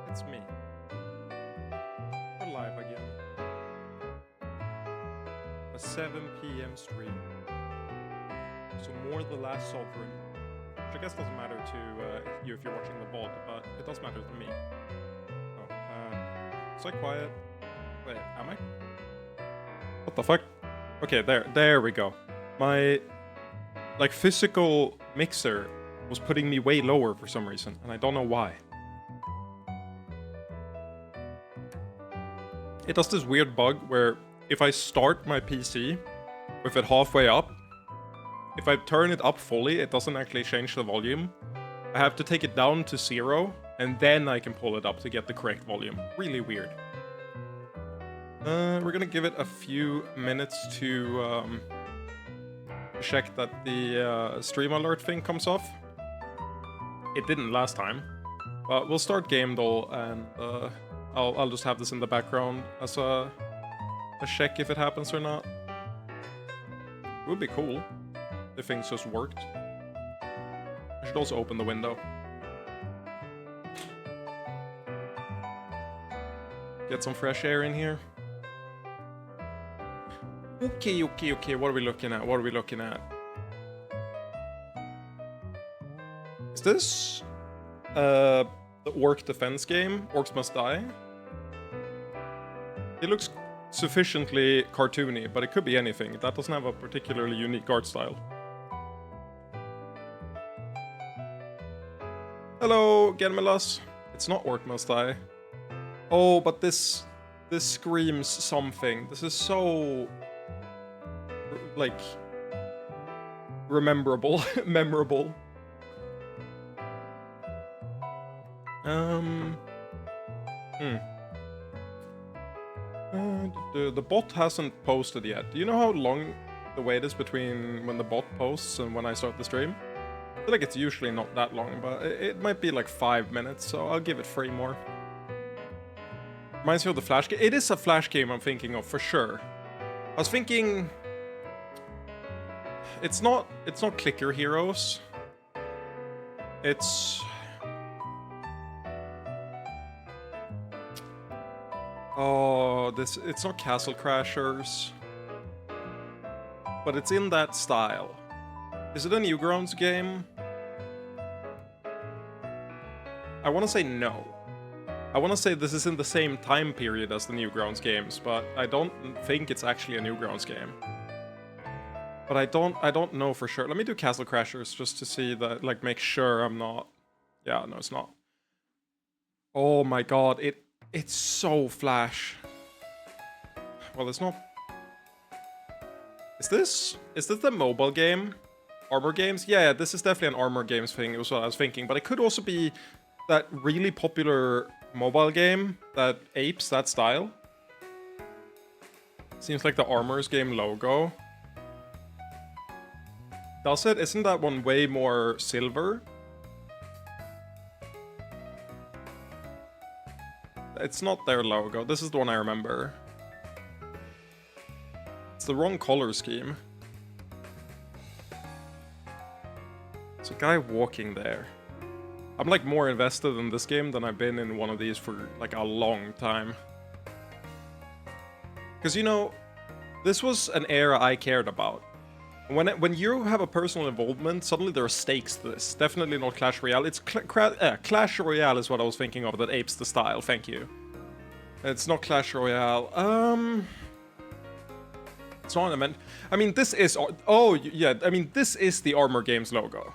It's me. We're live again. A 7 p.m. stream. So more The Last Sovereign. Which I guess doesn't matter to you if you're watching the VOD, but it does matter to me. Oh, is I quiet? Wait, am I? What the fuck? Okay, there we go. My, like, physical mixer was putting me way lower for some reason, and I don't know why. It does this weird bug where if I start my PC with it halfway up, if I turn it up fully, it doesn't actually change the volume. I have to take it down to 0, and then I can pull it up to get the correct volume. Really weird. We're gonna give it a few minutes to check that the stream alert thing comes off. It didn't last time, but we'll start game though, and I'll just have this in the background as a check if it happens or not. It would be cool if things just worked. I should also open the window. Get some fresh air in here. Okay. What are we looking at? Is this the orc defense game? Orcs Must Die? It looks sufficiently cartoony, but it could be anything. That doesn't have a particularly unique art style. Hello, Genmelas. It's not Orc Must Die. Oh, but this screams something. This is so, like, memorable. The bot hasn't posted yet. Do you know how long the wait is between when the bot posts and when I start the stream? I feel like it's usually not that long, but it might be like 5 minutes, so I'll give it 3 more. Reminds me of the Flash game. It is a Flash game I'm thinking of, for sure. I was thinking... It's not Clicker Heroes. It's... Oh, it's not Castle Crashers. But it's in that style. Is it a Newgrounds game? I want to say no. I want to say this is in the same time period as the Newgrounds games, but I don't think it's actually a Newgrounds game. But I don't know for sure. Let me do Castle Crashers just to see that, like, make sure I'm not... Yeah, no, it's not. Oh my god, it's so Flash. Well, it's not... Is this the mobile game? Armor Games? Yeah, this is definitely an Armor Games thing, was what I was thinking. But it could also be that really popular mobile game that apes that style. Seems like the Armors game logo. Does it? Isn't that one way more silver? It's not their logo. This is the one I remember. It's the wrong color scheme. There's a guy walking there. I'm like more invested in this game than I've been in one of these for like a long time. Because, you know, this was an era I cared about. When you have a personal involvement, suddenly there are stakes to this. Definitely not Clash Royale. It's Clash Royale is what I was thinking of that apes the style. Thank you. It's not Clash Royale. It's not an event. I mean, this is... Oh, yeah. I mean, this is the Armor Games logo.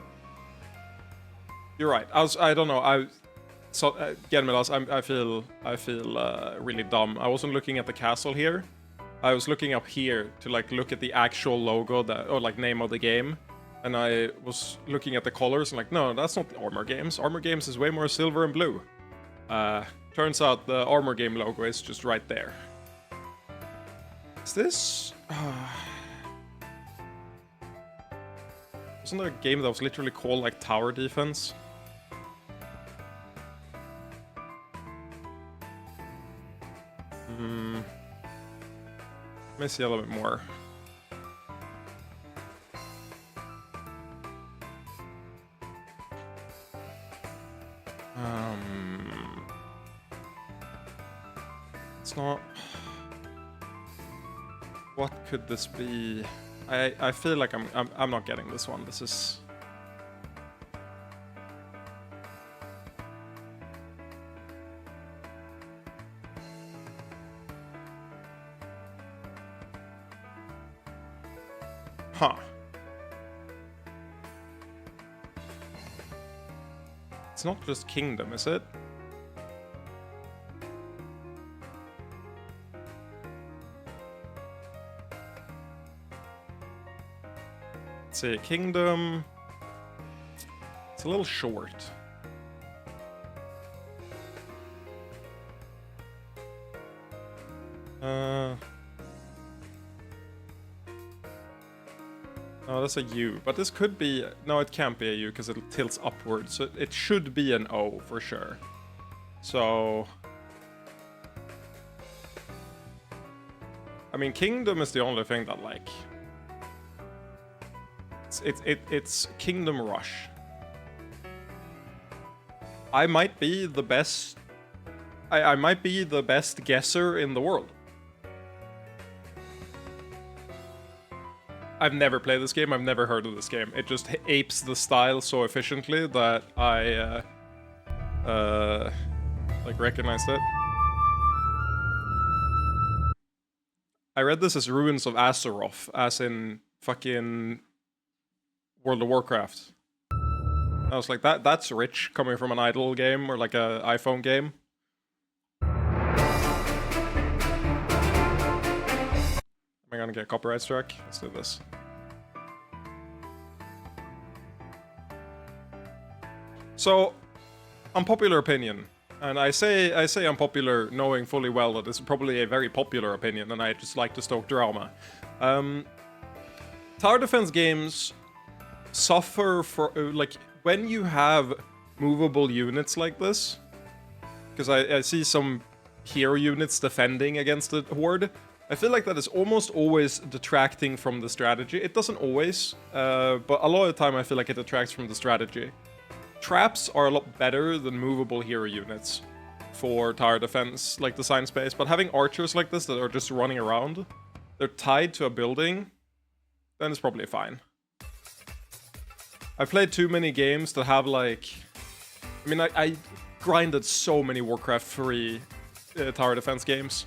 You're right. I don't know. Genmelas, I feel really dumb. I wasn't looking at the castle here. I was looking up here to like look at the actual logo or like name of the game, and I was looking at the colors and like, no, that's not the Armor Games. Armor Games is way more silver and blue. Turns out the Armor Game logo is just right there. Is this? Wasn't there a game that was literally called like Tower Defense? Let me see a little bit more. it's not... What could this be? I feel like I'm not getting this one. This is... Huh. It's not just Kingdom, is it? Let's see, Kingdom... It's a little short. No, that's a U, but this could be... No, it can't be a U because it tilts upwards, so it should be an O for sure. So... I mean, Kingdom is the only thing that, like... It's Kingdom Rush. I might be the best... I might be the best guesser in the world. I've never played this game, I've never heard of this game. It just apes the style so efficiently that I, like, recognized it. I read this as Ruins of Azeroth, as in fucking World of Warcraft. I was like, that's rich, coming from an idle game, or like a iPhone game. Am I gonna get a copyright strike? Let's do this. So, unpopular opinion, and I say unpopular knowing fully well that this is probably a very popular opinion, and I just like to stoke drama. Tower defense games suffer for, like, when you have movable units like this, because I see some hero units defending against the horde, I feel like that is almost always detracting from the strategy. It doesn't always, but a lot of the time I feel like it detracts from the strategy. Traps are a lot better than movable hero units for tower defense, like design space, but having archers like this that are just running around, they're tied to a building, then it's probably fine. I've played too many games that have, like... I mean, I grinded so many Warcraft 3 tower defense games,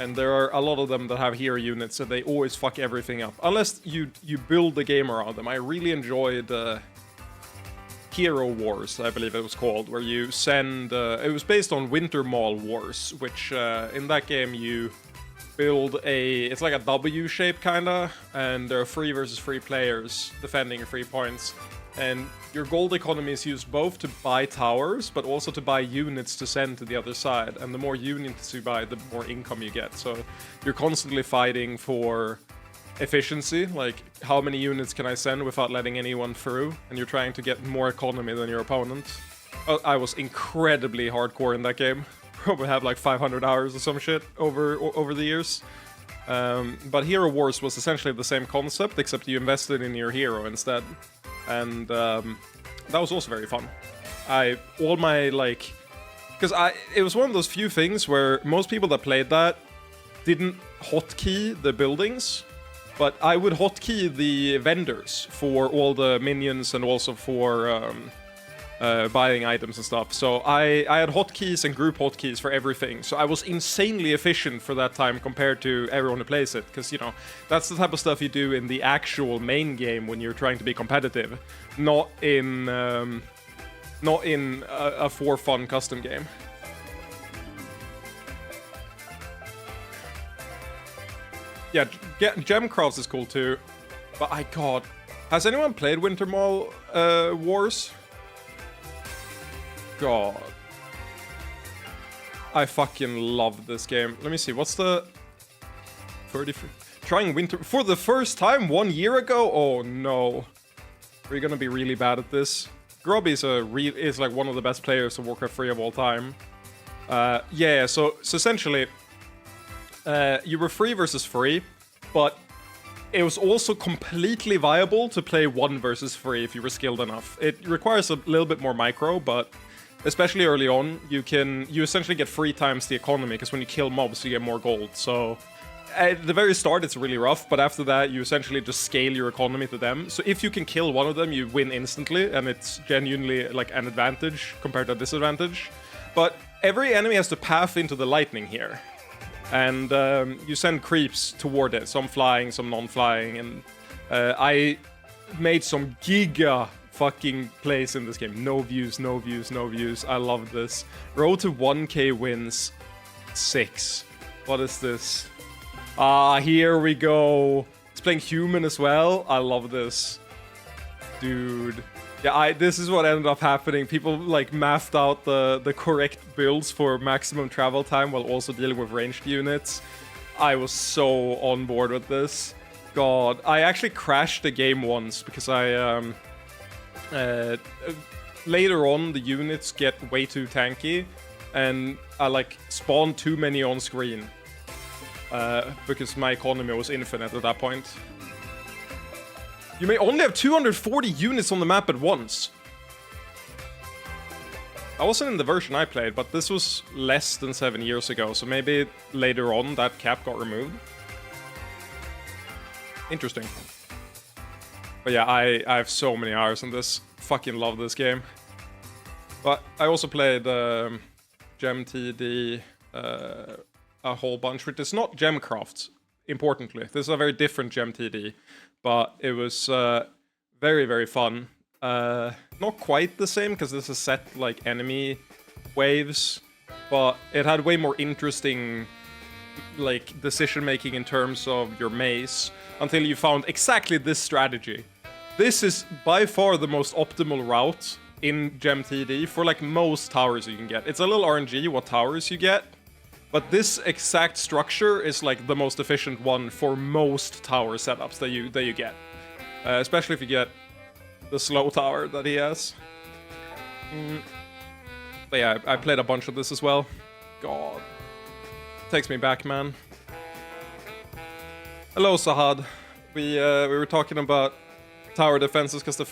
and there are a lot of them that have hero units, so they always fuck everything up. Unless you build the game around them. I really enjoyed Hero Wars, I believe it was called, where you send... it was based on Winter Mall Wars, which in that game you build a... It's like a W shape, kinda, and there are 3 versus 3 players defending 3 points. And your gold economy is used both to buy towers, but also to buy units to send to the other side. And the more units you buy, the more income you get. So you're constantly fighting for efficiency, like how many units can I send without letting anyone through? And you're trying to get more economy than your opponent. I was incredibly hardcore in that game. Probably have like 500 hours or some shit over the years. But Hero Wars was essentially the same concept, except you invested in your hero instead. And that was also very fun. All my, like... Because it was one of those few things where most people that played that didn't hotkey the buildings, but I would hotkey the vendors for all the minions and also for buying items and stuff. So I had hotkeys and group hotkeys for everything. So I was insanely efficient for that time compared to everyone who plays it. Because, you know, that's the type of stuff you do in the actual main game when you're trying to be competitive. Not in a for fun custom game. Yeah, Gemcrafts is cool too. But God, has anyone played Winter Mall Wars? God. I fucking love this game. Let me see, what's the... 33... Trying Winter... For the first time 1 year ago? Oh no. We're gonna be really bad at this. Grubby is like one of the best players of Warcraft 3 of all time. Yeah, so essentially... you were 3 versus 3, but it was also completely viable to play 1 versus 3 if you were skilled enough. It requires a little bit more micro, but especially early on, you essentially get 3 times the economy, because when you kill mobs, you get more gold. So at the very start, it's really rough, but after that, you essentially just scale your economy to them. So if you can kill one of them, you win instantly, and it's genuinely like an advantage compared to a disadvantage. But every enemy has to path into the lightning here. And you send creeps toward it, some flying, some non-flying, and I made some giga fucking plays in this game. No views, no views, no views. I love this. Road to 1k wins. 6. What is this? Ah, here we go. It's playing human as well. I love this. Dude. Yeah, this is what ended up happening. People, like, mathed out the correct builds for maximum travel time while also dealing with ranged units. I was so on board with this. God. I actually crashed the game once because later on, the units get way too tanky, and I, like, spawned too many on screen. Because my economy was infinite at that point. You may only have 240 units on the map at once. I wasn't in the version I played, but this was less than 7 years ago, so maybe later on that cap got removed. Interesting. But yeah, I have so many hours in this. Fucking love this game. But I also played Gem TD a whole bunch, which is not Gemcraft, importantly. This is a very different Gem TD, but it was very, very fun. Not quite the same, because this is set like enemy waves, but it had way more interesting like decision-making in terms of your maze, until you found exactly this strategy. This is by far the most optimal route in Gem TD for like most towers you can get. It's a little RNG what towers you get, but this exact structure is like the most efficient one for most tower setups that you get. Especially if you get the slow tower that he has. But yeah, I played a bunch of this as well. God. Takes me back, man. Hello, Sahad. We were talking about tower defenses because the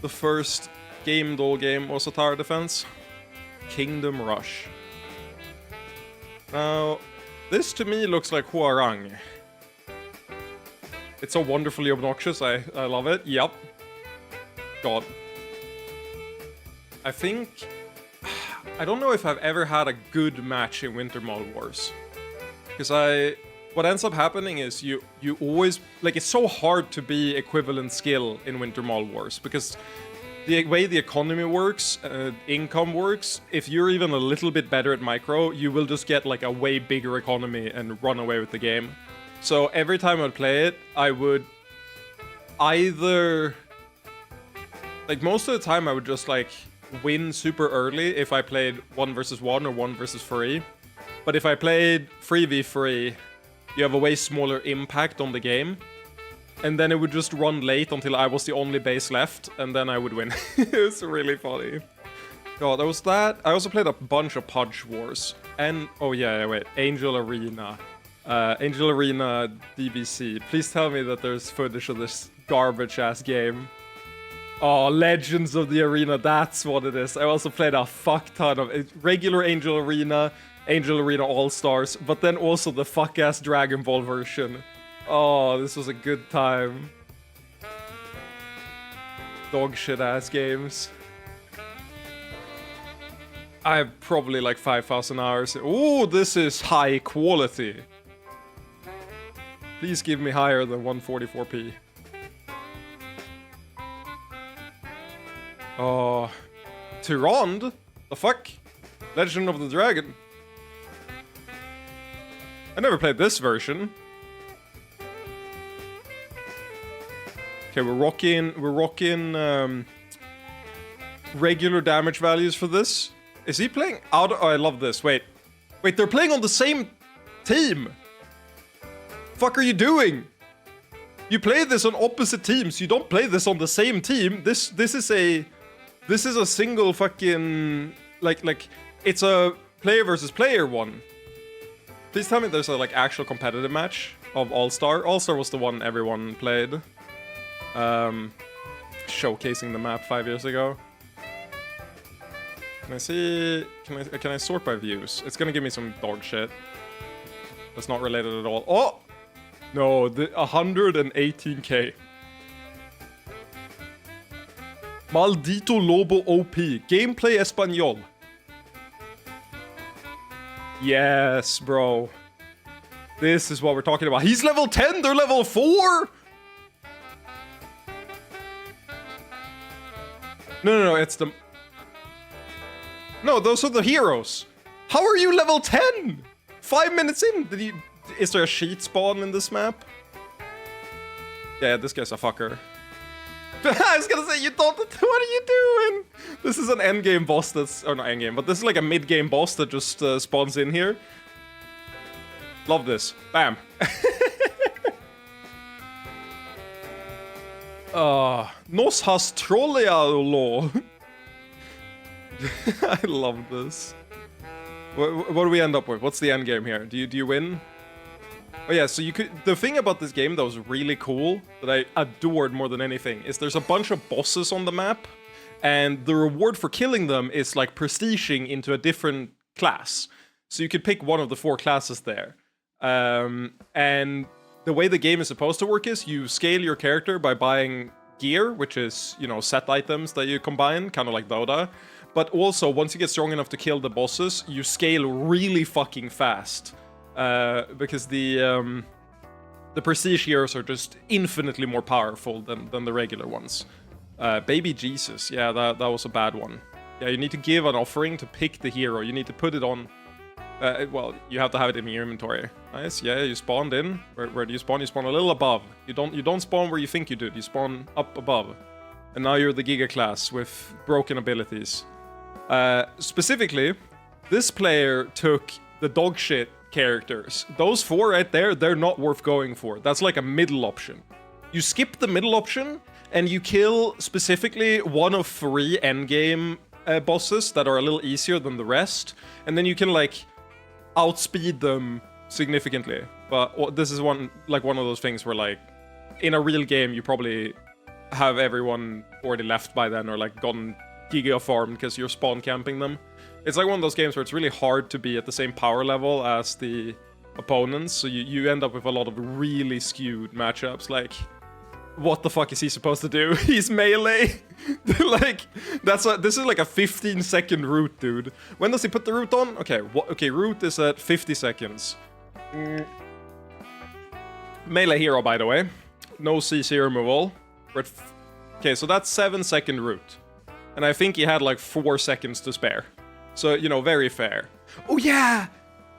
first Game Doll game was a tower defense. Kingdom Rush. Now, this to me looks like Huarang. It's so wonderfully obnoxious, I love it. Yup. God. I don't know if I've ever had a good match in Winter Mall Wars. Because what ends up happening is you always, like, it's so hard to be equivalent skill in Winter Mall Wars, because the way the economy works, income works, if you're even a little bit better at micro, you will just get like a way bigger economy and run away with the game. So every time I'd play it, I would either, like, most of the time I would just like win super early if I played 1 versus 1 or 1 versus 3. But if I played 3v3, you have a way smaller impact on the game. And then it would just run late until I was the only base left, and then I would win. It was really funny. God, that was that. I also played a bunch of Pudge Wars. And, oh yeah, wait, Angel Arena. Angel Arena DBC. Please tell me that there's footage of this garbage-ass game. Oh, Legends of the Arena, that's what it is. I also played a fuck ton of regular Angel Arena All-Stars, but then also the fuck-ass Dragon Ball version. Oh, this was a good time. Dog shit-ass games. I have probably like 5,000 hours. Ooh, this is high quality. Please give me higher than 144p. Oh, Tyrande? The fuck? Legend of the Dragon. I never played this version. Okay, we're rocking regular damage values for this. Is he playing out? Oh, I love this. Wait, they're playing on the same team. Fuck are you doing? You play this on opposite teams. You don't play this on the same team. This is a single fucking like it's a player versus player one. Please tell me there's a like actual competitive match of All-Star. All-Star was the one everyone played. Showcasing the map 5 years ago. Can I see... Can I sort by views? It's gonna give me some dog shit. That's not related at all. Oh! No, the 118k. Maldito Lobo OP. Gameplay Espanol. Yes, bro. This is what we're talking about. He's level 10, they're level 4? No, it's the... No, those are the heroes. How are you level 10? 5 minutes in? Did you... Is there a sheet spawn in this map? Yeah, this guy's a fucker. I was gonna say, you don't... What are you doing? This is an endgame boss that's... Or not endgame, but this is like a mid-game boss that just spawns in here. Love this. Bam. Nos has trollado. I love this. What do we end up with? What's the end game here? Do you win? Oh yeah, so you could... The thing about this game that was really cool, that I adored more than anything, is there's a bunch of bosses on the map, and the reward for killing them is like prestiging into a different class. So you could pick one of the 4 classes there. And the way the game is supposed to work is you scale your character by buying gear, which is, you know, set items that you combine, kind of like Dota. But also, once you get strong enough to kill the bosses, you scale really fucking fast. Because the prestige heroes are just infinitely more powerful than the regular ones. Baby Jesus, yeah, that was a bad one. Yeah, you need to give an offering to pick the hero. You need to put it on... well, you have to have it in your inventory. Nice, yeah, you spawned in. Where do you spawn? You spawn a little above. You don't spawn where you think you did. You spawn up above. And now you're the Giga class with broken abilities. Specifically, this player took the dog shit characters. Those 4 right there, they're not worth going for. That's like a middle option. You skip the middle option, and you kill specifically one of 3 endgame bosses that are a little easier than the rest, and then you can like outspeed them significantly. But this is one of those things where like in a real game you probably have everyone already left by then, or like gotten giga farmed because you're spawn camping them. It's like one of those games where it's really hard to be at the same power level as the opponents, so you end up with a lot of really skewed matchups. Like, what the fuck is he supposed to do? He's melee. Like, this is like a 15-second route, dude. When does he put the route on? Okay, okay, route is at 50 seconds. Melee hero, by the way. No CC removal. Okay, so that's 7-second route. And I think he had like 4 seconds to spare. So, you know, very fair. Oh yeah!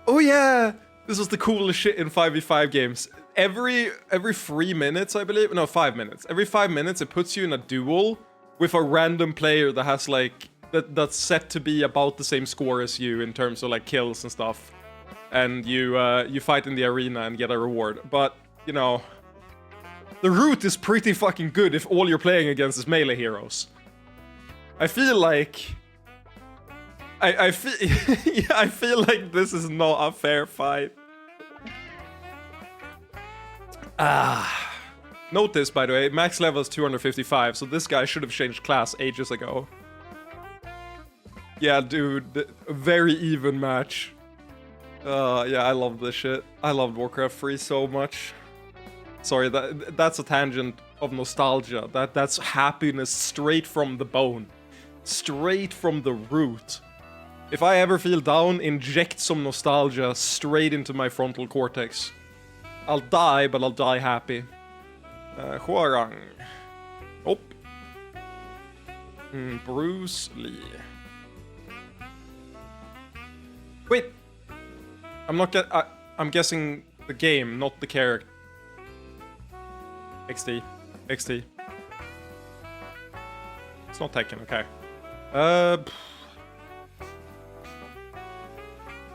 Oh yeah! This was the coolest shit in 5v5 games. Every 3 minutes, I believe. No, 5 minutes. Every 5 minutes, it puts you in a duel with a random player that has like... That's set to be about the same score as you in terms of like kills and stuff. And you fight in the arena and get a reward. But, you know... The route is pretty fucking good if all you're playing against is melee heroes. I feel like... I feel... yeah, I feel like this is not a fair fight. Note this, by the way, max level is 255, so this guy should have changed class ages ago. Yeah, dude, a very even match. Yeah, I love this shit. I loved Warcraft 3 so much. Sorry, that's a tangent of nostalgia. That's happiness straight from the bone. Straight from the root. If I ever feel down, inject some nostalgia straight into my frontal cortex. I'll die, but I'll die happy. Huarang. Oh. Bruce Lee. Wait. I'm guessing the game, not the character. XD. XD. It's not Tekken, okay.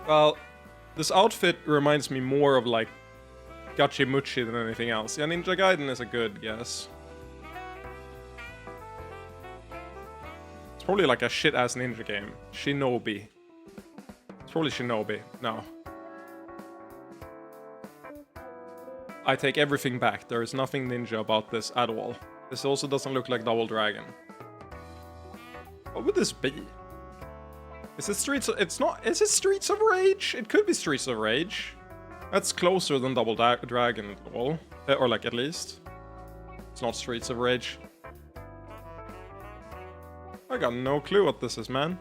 Well, this outfit reminds me more of like Gachi Muchi than anything else. Yeah, Ninja Gaiden is a good guess. It's probably like a shit-ass ninja game. Shinobi. It's probably Shinobi. No. I take everything back. There is nothing ninja about this at all. This also doesn't look like Double Dragon. What would this be? Is it Streets of... It's not... Is it Streets of Rage? It could be Streets of Rage. That's closer than Double Dragon at all. Or like, at least. It's not Streets of Rage. I got no clue what this is, man.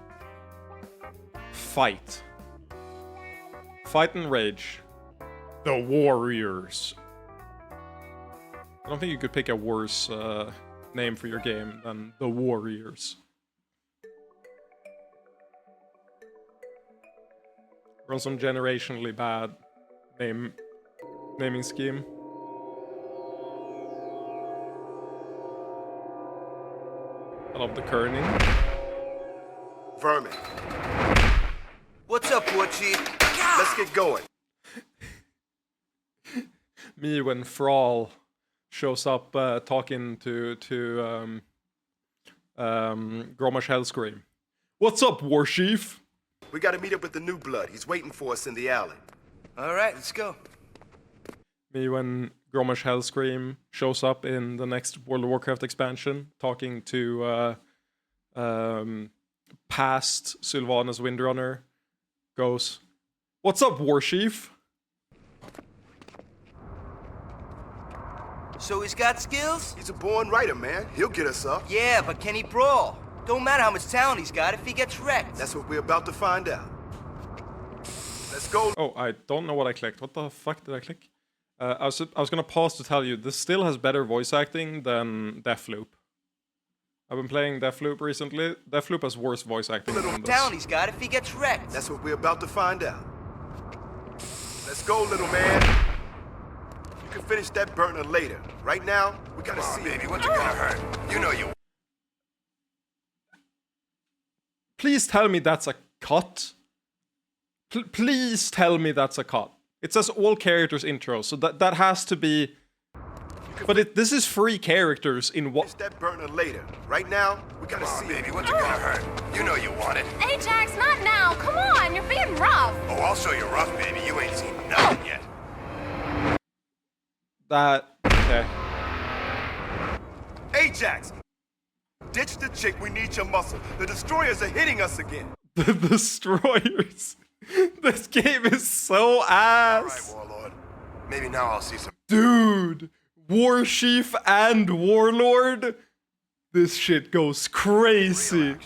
Fight. Fight and Rage. The Warriors. I don't think you could pick a worse name for your game than The Warriors. Or some generationally bad naming scheme. I love the kerning. Vermin. What's up, War Chief? Let's get going. Me when Thrall shows up talking to Gromash Hellscream. What's up, War Chief? We gotta meet up with the new blood. He's waiting for us in the alley. All right, let's go. Me when Gromash Hellscream shows up in the next World of Warcraft expansion, talking to past Sylvanas Windrunner, goes, "What's up, War Chief?" So he's got skills? He's a born writer, man. He'll get us up. Yeah, but can he brawl? Don't matter how much talent he's got if he gets wrecked. That's what we're about to find out. Let's go. Oh, I don't know what I clicked. What the fuck did I click? I was gonna pause to tell you, this still has better voice acting than Deathloop. I've been playing Deathloop recently. Deathloop has worse voice acting than this. Talent he's got if he gets wrecked. That's what we're about to find out. Let's go, little man. You can finish that burner later. Right now, we gotta see baby, what's it gonna hurt? You know you. Please tell me that's a cut. Please tell me that's a cut. It says all characters intro, so that has to be. But this is 3 characters in what? Finish that burner later. Right now, we gotta see baby, what's it gonna hurt? You know you want it. Ajax, not now. Come on, you're being rough. Oh, I'll show you rough, baby. You ain't seen nothing yet. Okay. Ajax! Ditch the chick, we need your muscle. The destroyers are hitting us again. The destroyers. This game is so ass. All right, Warlord. Maybe now I'll see some. Dude, War Chief and Warlord. This shit goes crazy.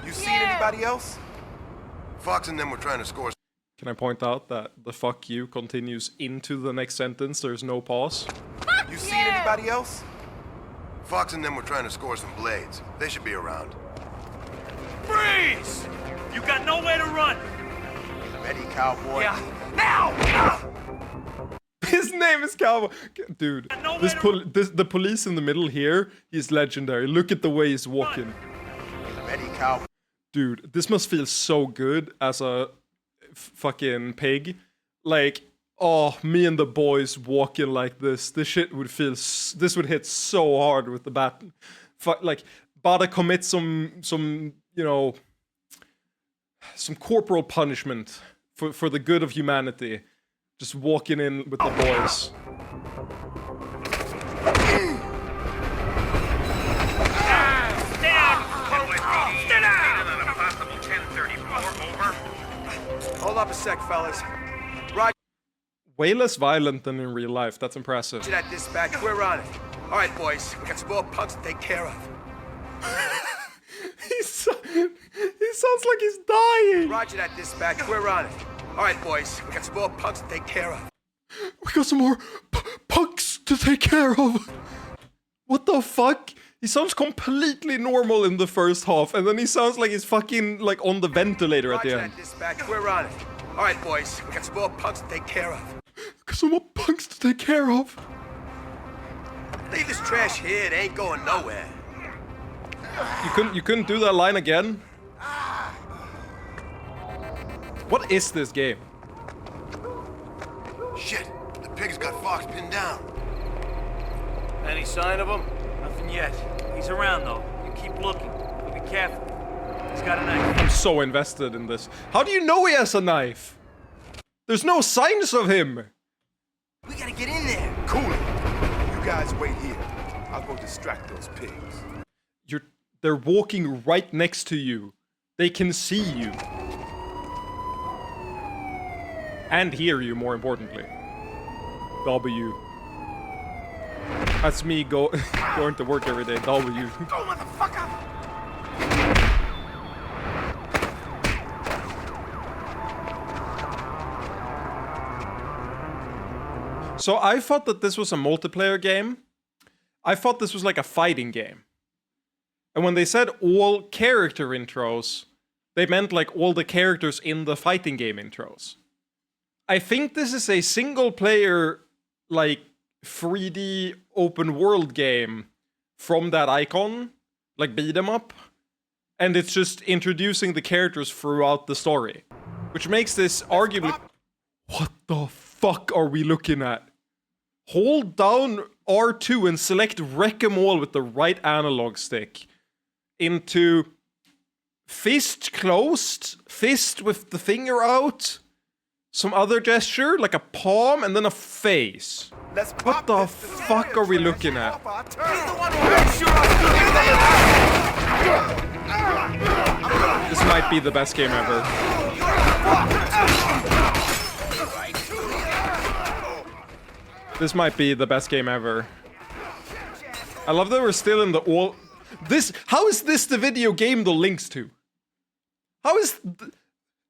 You seen anybody else? Fox and them were trying to score. Can I point out that the fuck you continues into the next sentence? There's no pause. You seen anybody else? Fox and them were trying to score some blades. They should be around. Freeze! You got nowhere to run. Ready, cowboy? Yeah. Now! His name is Cowboy. Dude, the police in the middle here, he's legendary. Look at the way he's walking. Ready, cowboy? Dude, this must feel so good as a fucking pig. Like, oh, me and the boys walking like this. This shit would feel. This would hit so hard with the bat. Like, Bada commit some you know, some corporal punishment for the good of humanity. Just walking in with the boys. Hold up a sec, fellas. Right. Way less violent than in real life. That's impressive. To that dispatch, we're on it. All right, boys, we got some more punks to take care of. He sounds like he's dying. Roger that dispatch, we're on it. All right, boys, we got some more punks to take care of. We got some more punks to take care of. What the fuck? He sounds completely normal in the first half, and then he sounds like he's fucking like on the ventilator at the end. Roger that dispatch, we're on it. All right, boys, we got some more punks to take care of. Got some more punks to take care of. Leave this trash here, it ain't going nowhere. You couldn't do that line again? What is this game? Shit, the pig's got Fox pinned down. Any sign of him? Nothing yet. He's around though. You keep looking. But be careful. He's got a knife. I'm so invested in this. How do you know he has a knife? There's no signs of him. We gotta get in there. Cool it. You guys wait here. I'll go distract those pigs. They're walking right next to you. They can see you. And hear you, more importantly. W. That's me going to work every day. W. Go, motherfucker! So I thought that this was a multiplayer game. I thought this was like a fighting game. And when they said all character intros, they meant like all the characters in the fighting game intros. I think this is a single player, like, 3D open world game from that icon, like beat 'em up. And it's just introducing the characters throughout the story. Which makes this arguably... What the fuck are we looking at? Hold down R2 and select Wreck 'em All with the right analog stick. Into fist closed, fist with the finger out, some other gesture, like a palm, and then a face. What the fuck are we looking at? This might be the best game ever. This might be the best game ever. I love that we're still in the all... How is this the video game the links to? How is...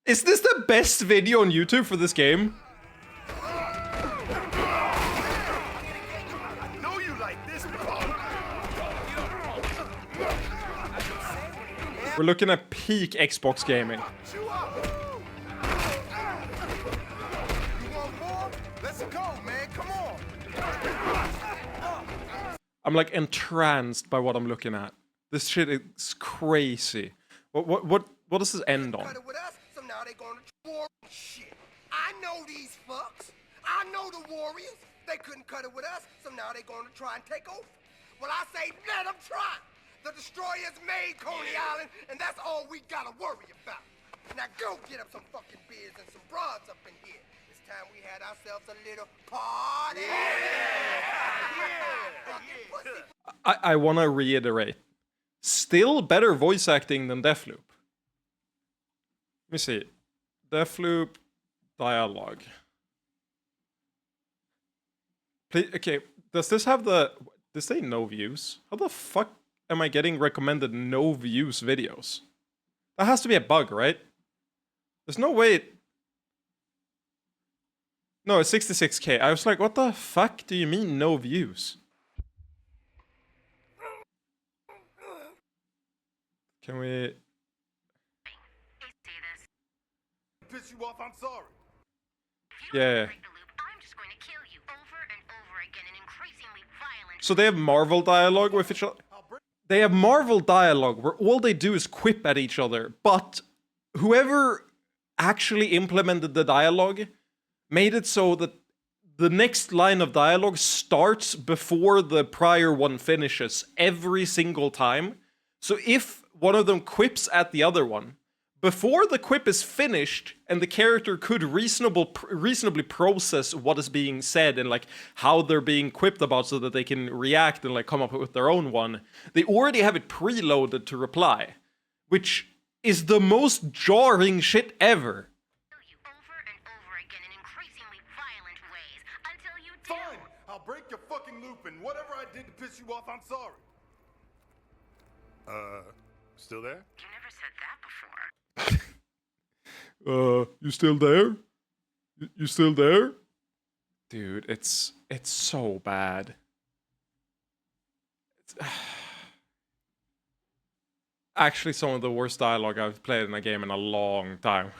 Is this the best video on YouTube for this game? We're looking at peak Xbox gaming. I'm like entranced by what I'm looking at. This shit is crazy. What does this end on? I know these fucks. I know the Warriors. They couldn't cut it with us, so now they're going to try and take over. Well, I say let them try. The destroyers made Coney Island, and that's all we gotta worry about. Now go get up some fucking beers and some broads up in here. It's time we had ourselves a little party. I want to reiterate. Still better voice acting than Deathloop. Let me see. Deathloop dialogue. Please, okay, does this have the... Does they no views? How the fuck am I getting recommended no views videos? That has to be a bug, right? There's no way... No, it's 66k. I was like, what the fuck do you mean no views? Can we... Piss you off, I'm sorry. Yeah. So they have Marvel dialogue with each other. They have Marvel dialogue where all they do is quip at each other, but whoever actually implemented the dialogue made it so that the next line of dialogue starts before the prior one finishes every single time. So if one of them quips at the other one, before the quip is finished and the character could reasonably process what is being said and like how they're being quipped about so that they can react and like come up with their own one, they already have it preloaded to reply, which is the most jarring shit ever. Fine, I'll break your fucking loop and whatever I did to piss you off, I'm sorry. Still there? You never said that before. You still there? You still there? Dude, it's so bad. It's actually some of the worst dialogue I've played in a game in a long time.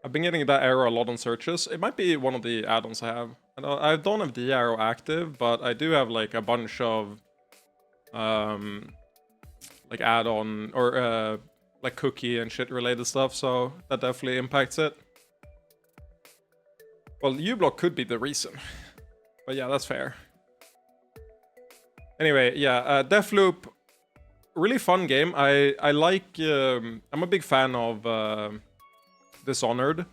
I've been getting that arrow a lot on searches. It might be one of the add-ons I have. I don't have the arrow active, but I do have like a bunch of like add-on or like cookie and shit related stuff, so that definitely impacts it. Well, uBlock could be the reason, but yeah, that's fair. Anyway, yeah, Deathloop, really fun game. I like. I'm a big fan of Dishonored.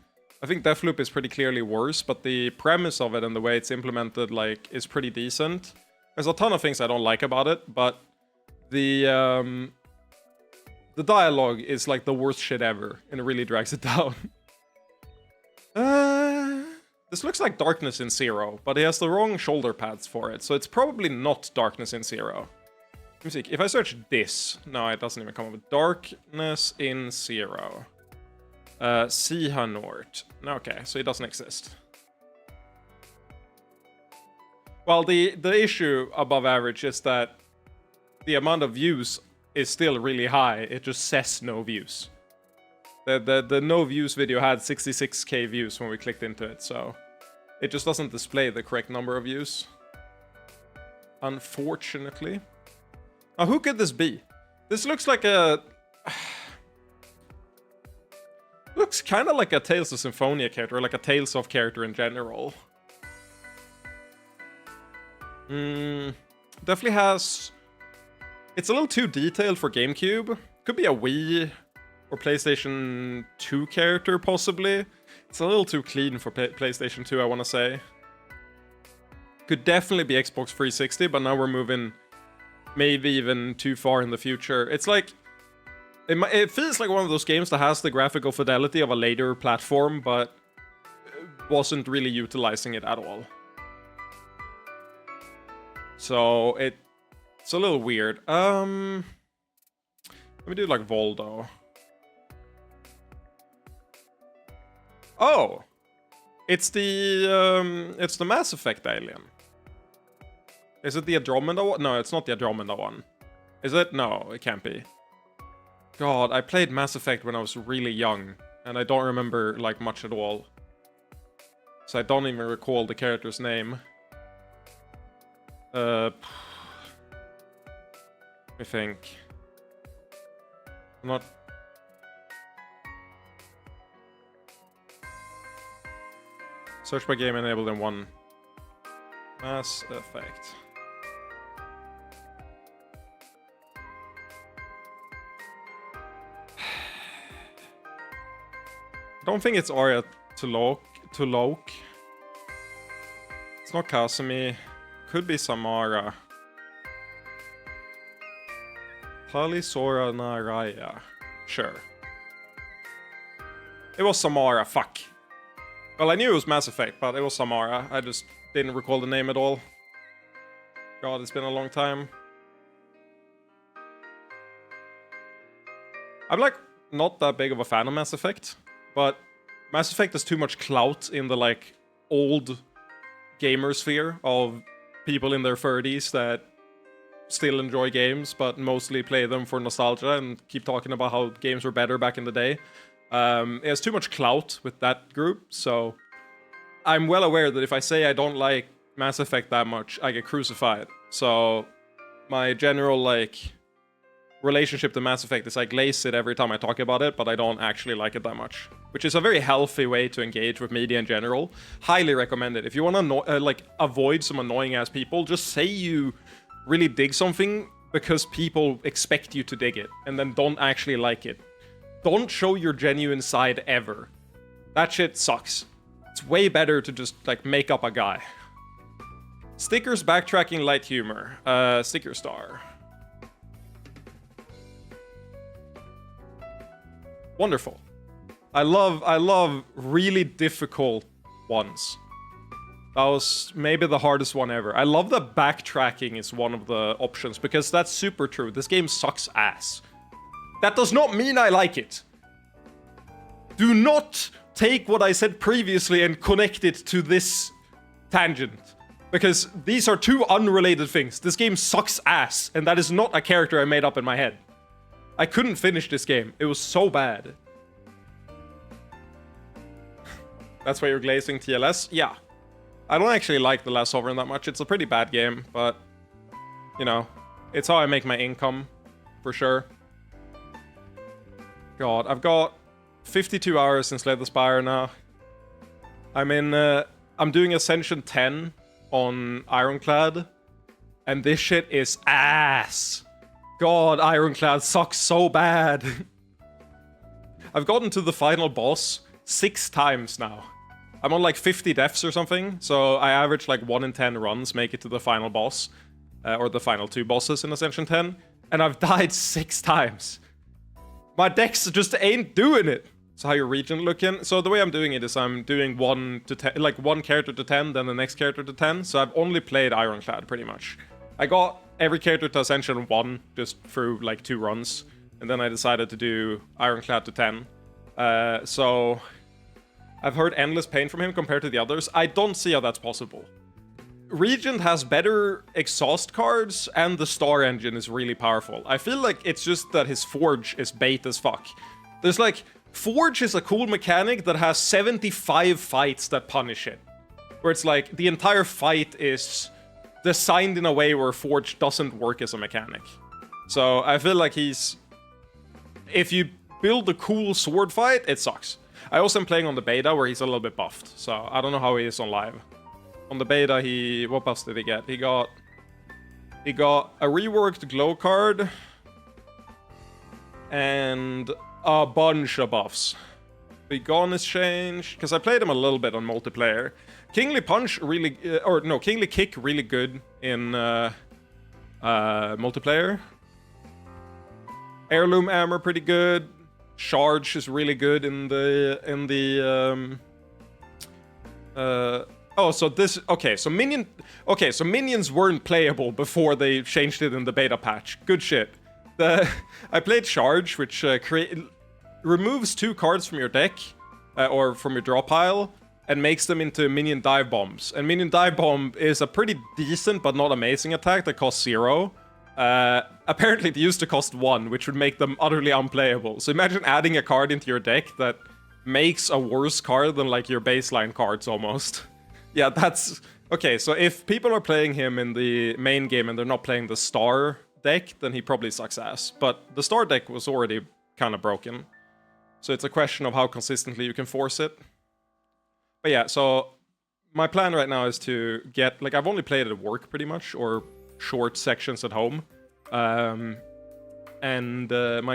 I think Deathloop is pretty clearly worse, but the premise of it and the way it's implemented like is pretty decent. There's a ton of things I don't like about it, but the dialogue is like the worst shit ever, and it really drags it down. This looks like Darkness in Zero, but it has the wrong shoulder pads for it, so it's probably not Darkness in Zero. Let me see, if I search this... No, it doesn't even come up with Darkness in Zero. Sihanort. Okay, so it doesn't exist. Well, the issue above average is that the amount of views is still really high. It just says no views. The no views video had 66k views when we clicked into it, so it just doesn't display the correct number of views. Unfortunately. Now, who could this be? This looks like a... looks kind of like a Tales of Symphonia character, or like a Tales of character in general. Definitely has... It's a little too detailed for GameCube. Could be a Wii or PlayStation 2 character, possibly. It's a little too clean for PlayStation 2, I want to say. Could definitely be Xbox 360, but now we're moving maybe even too far in the future. It's like... It feels like one of those games that has the graphical fidelity of a later platform, but wasn't really utilizing it at all. So, it's a little weird. Let me do like Voldo. Oh! It's the Mass Effect alien. Is it the Andromeda one? No, it's not the Andromeda one. Is it? No, it can't be. God, I played Mass Effect when I was really young, and I don't remember, like, much at all. So I don't even recall the character's name. I think. I'm not... Search by game enabled in one. Mass Effect. I don't think it's Arya Tulok. It's not Kazumi. Could be Samara. Talisora Naraya. Sure. It was Samara, fuck. Well, I knew it was Mass Effect, but it was Samara. I just didn't recall the name at all. God, it's been a long time. I'm like not that big of a fan of Mass Effect, but Mass Effect has too much clout in the like old gamer sphere of people in their 30s that still enjoy games, but mostly play them for nostalgia and keep talking about how games were better back in the day. It has too much clout with that group, so I'm well aware that if I say I don't like Mass Effect that much, I get crucified. So my general, like, relationship to Mass Effect is I glaze it every time I talk about it, but I don't actually like it that much. Which is a very healthy way to engage with media in general. Highly recommend it. If you want to, like, avoid some annoying-ass people, just say you really dig something because people expect you to dig it, and then don't actually like it. Don't show your genuine side ever. That shit sucks. It's way better to just, like, make up a guy. Stickers, backtracking, light humor. Sticker star. Wonderful. I love really difficult ones. That was maybe the hardest one ever. I love that backtracking is one of the options, because that's super true. This game sucks ass. That does not mean I like it. Do not take what I said previously and connect it to this tangent. Because these are two unrelated things. This game sucks ass, and that is not a character I made up in my head. I couldn't finish this game. It was so bad. That's why you're glazing TLS? Yeah. I don't actually like The Last Sovereign that much. It's a pretty bad game, but, you know, it's how I make my income, for sure. God, I've got 52 hours since Slay the Spire now. I'm doing Ascension 10 on Ironclad, and this shit is ass. God, Ironclad sucks so bad. I've gotten to the final boss 6 times now. I'm on like 50 deaths or something, so I average like 1 in 10 runs make it to the final boss. or the final 2 bosses in Ascension 10, and I've died 6 times. My decks just ain't doing it. So how your region looking? So the way I'm doing it is I'm doing 1 to 10, like 1 character to 10, then the next character to 10. So I've only played Ironclad pretty much. I got every character to Ascension 1 just through like 2 runs, and then I decided to do Ironclad to 10. So I've heard endless pain from him compared to the others. I don't see how that's possible. Regent has better exhaust cards, and the Star Engine is really powerful. I feel like it's just that his Forge is bait as fuck. There's like, Forge is a cool mechanic that has 75 fights that punish it. Where it's like, the entire fight is designed in a way where Forge doesn't work as a mechanic. So I feel like he's... If you build a cool sword fight, it sucks. I also am playing on the beta where he's a little bit buffed, so I don't know how he is on live. On the beta, what buffs did he get? He got a reworked glow card and a bunch of buffs. Begone is changed, because I played him a little bit on multiplayer. Kingly Punch really, Kingly Kick really good in multiplayer. Heirloom Armor pretty good. Charge is really good in the so minions weren't playable before they changed it in the beta patch. Good shit. I played Charge, which removes 2 cards from your deck or from your draw pile and makes them into minion dive bombs. And minion dive bomb is a pretty decent but not amazing attack that costs 0. Apparently it used to cost 1, which would make them utterly unplayable. So imagine adding a card into your deck that makes a worse card than like your baseline cards almost. Yeah, that's... Okay, so if people are playing him in the main game and they're not playing the Star deck, then he probably sucks ass. But the Star deck was already kind of broken. So it's a question of how consistently you can force it. But yeah, so my plan right now is to get... Like, I've only played it at work pretty much, or short sections at home. My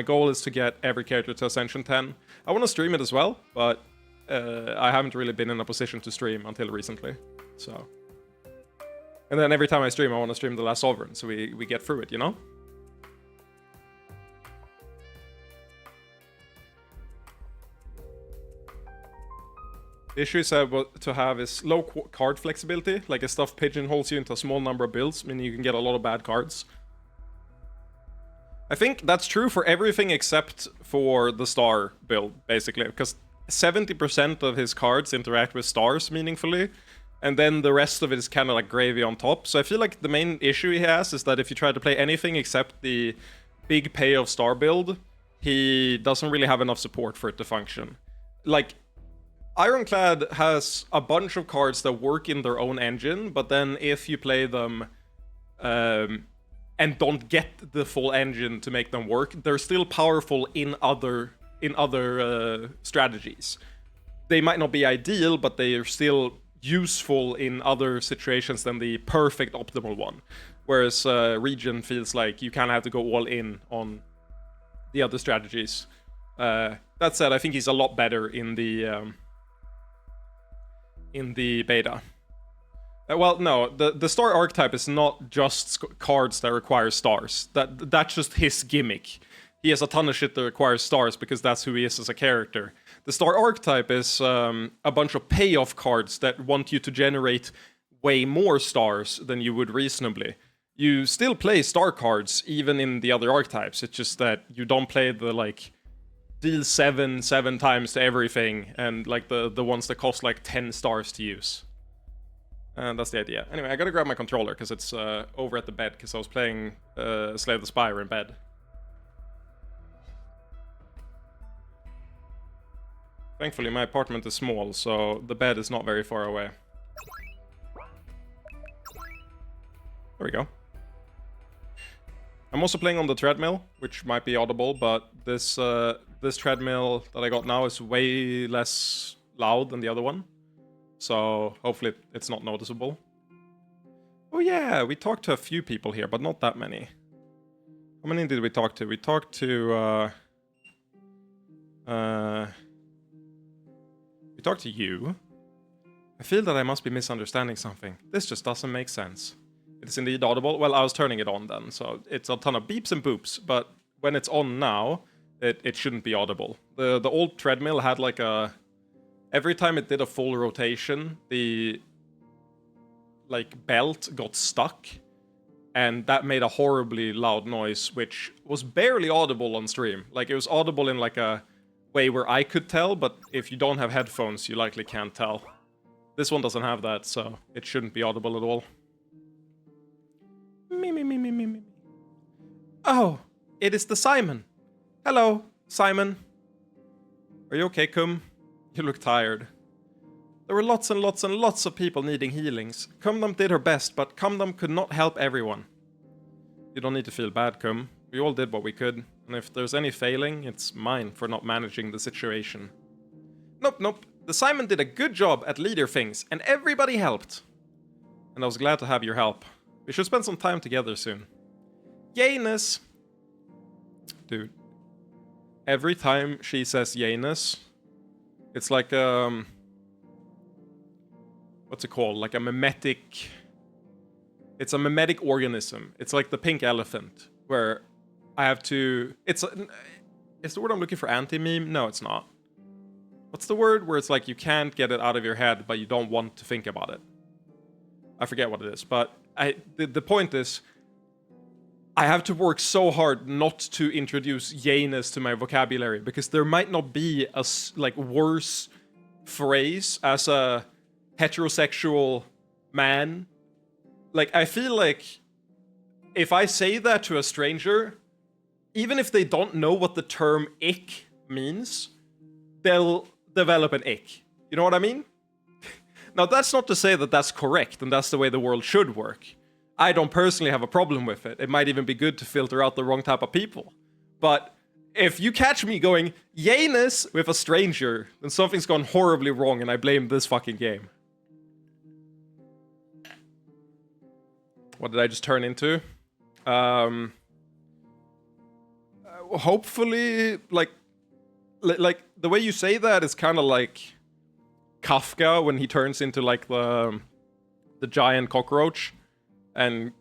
goal is to get every character to Ascension 10. I want to stream it as well, but I haven't really been in a position to stream until recently. So, and then every time I stream, I want to stream The Last Sovereign, so we get through it, you know? The issue is to have is low card flexibility, like a stuff pigeonholes you into a small number of builds, meaning you can get a lot of bad cards. I think that's true for everything except for the Star build, basically, because 70% of his cards interact with stars meaningfully, and then the rest of it is kind of like gravy on top. So I feel like the main issue he has is that if you try to play anything except the big payoff Star build, he doesn't really have enough support for it to function. Like, Ironclad has a bunch of cards that work in their own engine, but then if you play them and don't get the full engine to make them work, they're still powerful in other strategies. They might not be ideal, but they are still useful in other situations than the perfect optimal one. Whereas Region feels like you kind of have to go all in on the other strategies. That said, I think he's a lot better in the beta. Well, no, the star archetype is not just cards that require stars. That's just his gimmick. He has a ton of shit that requires stars because that's who he is as a character. The star archetype is a bunch of payoff cards that want you to generate way more stars than you would reasonably. You still play star cards even in the other archetypes. It's just that you don't play the like deal 7 times to everything and like the ones that cost like 10 stars to use. And that's the idea. Anyway, I gotta grab my controller because it's over at the bed because I was playing Slay the Spire in bed. Thankfully, my apartment is small, so the bed is not very far away. There we go. I'm also playing on the treadmill, which might be audible, but this treadmill that I got now is way less loud than the other one. So hopefully it's not noticeable. Oh yeah, we talked to a few people here, but not that many. How many did we talk to? We talked to you. I feel that I must be misunderstanding something. This just doesn't make sense. It's indeed audible. Well, I was turning it on then, so it's a ton of beeps and boops. But when it's on now, it shouldn't be audible. The old treadmill had like a... Every time it did a full rotation, the like belt got stuck, and that made a horribly loud noise, which was barely audible on stream. Like, it was audible in like a way where I could tell, but if you don't have headphones, you likely can't tell. This one doesn't have that, so it shouldn't be audible at all. Me. Oh, it is the Simon. Hello, Simon. Are you okay, Cum? You look tired. There were lots and lots and lots of people needing healings. Cumdom did her best, but Cumdom could not help everyone. You don't need to feel bad, Cum. We all did what we could, and if there's any failing, it's mine for not managing the situation. Nope. The Simon did a good job at leader things, and everybody helped. And I was glad to have your help. We should spend some time together soon. Yayness! Dude. Every time she says Yayness, it's like what's it called? Like a mimetic... It's a mimetic organism. It's like the pink elephant, where I have to... Is the word I'm looking for anti-meme? No, it's not. What's the word where it's like you can't get it out of your head, but you don't want to think about it? I forget what it is, but the point is, I have to work so hard not to introduce yayness to my vocabulary, because there might not be a like worse phrase as a heterosexual man. Like, I feel like if I say that to a stranger, even if they don't know what the term ick means, they'll develop an ick. You know what I mean? Now, that's not to say that that's correct and that's the way the world should work. I don't personally have a problem with it. It might even be good to filter out the wrong type of people. But if you catch me going yayness with a stranger, then something's gone horribly wrong and I blame this fucking game. What did I just turn into? Hopefully, like the way you say that is kind of like Kafka when he turns into like the giant cockroach and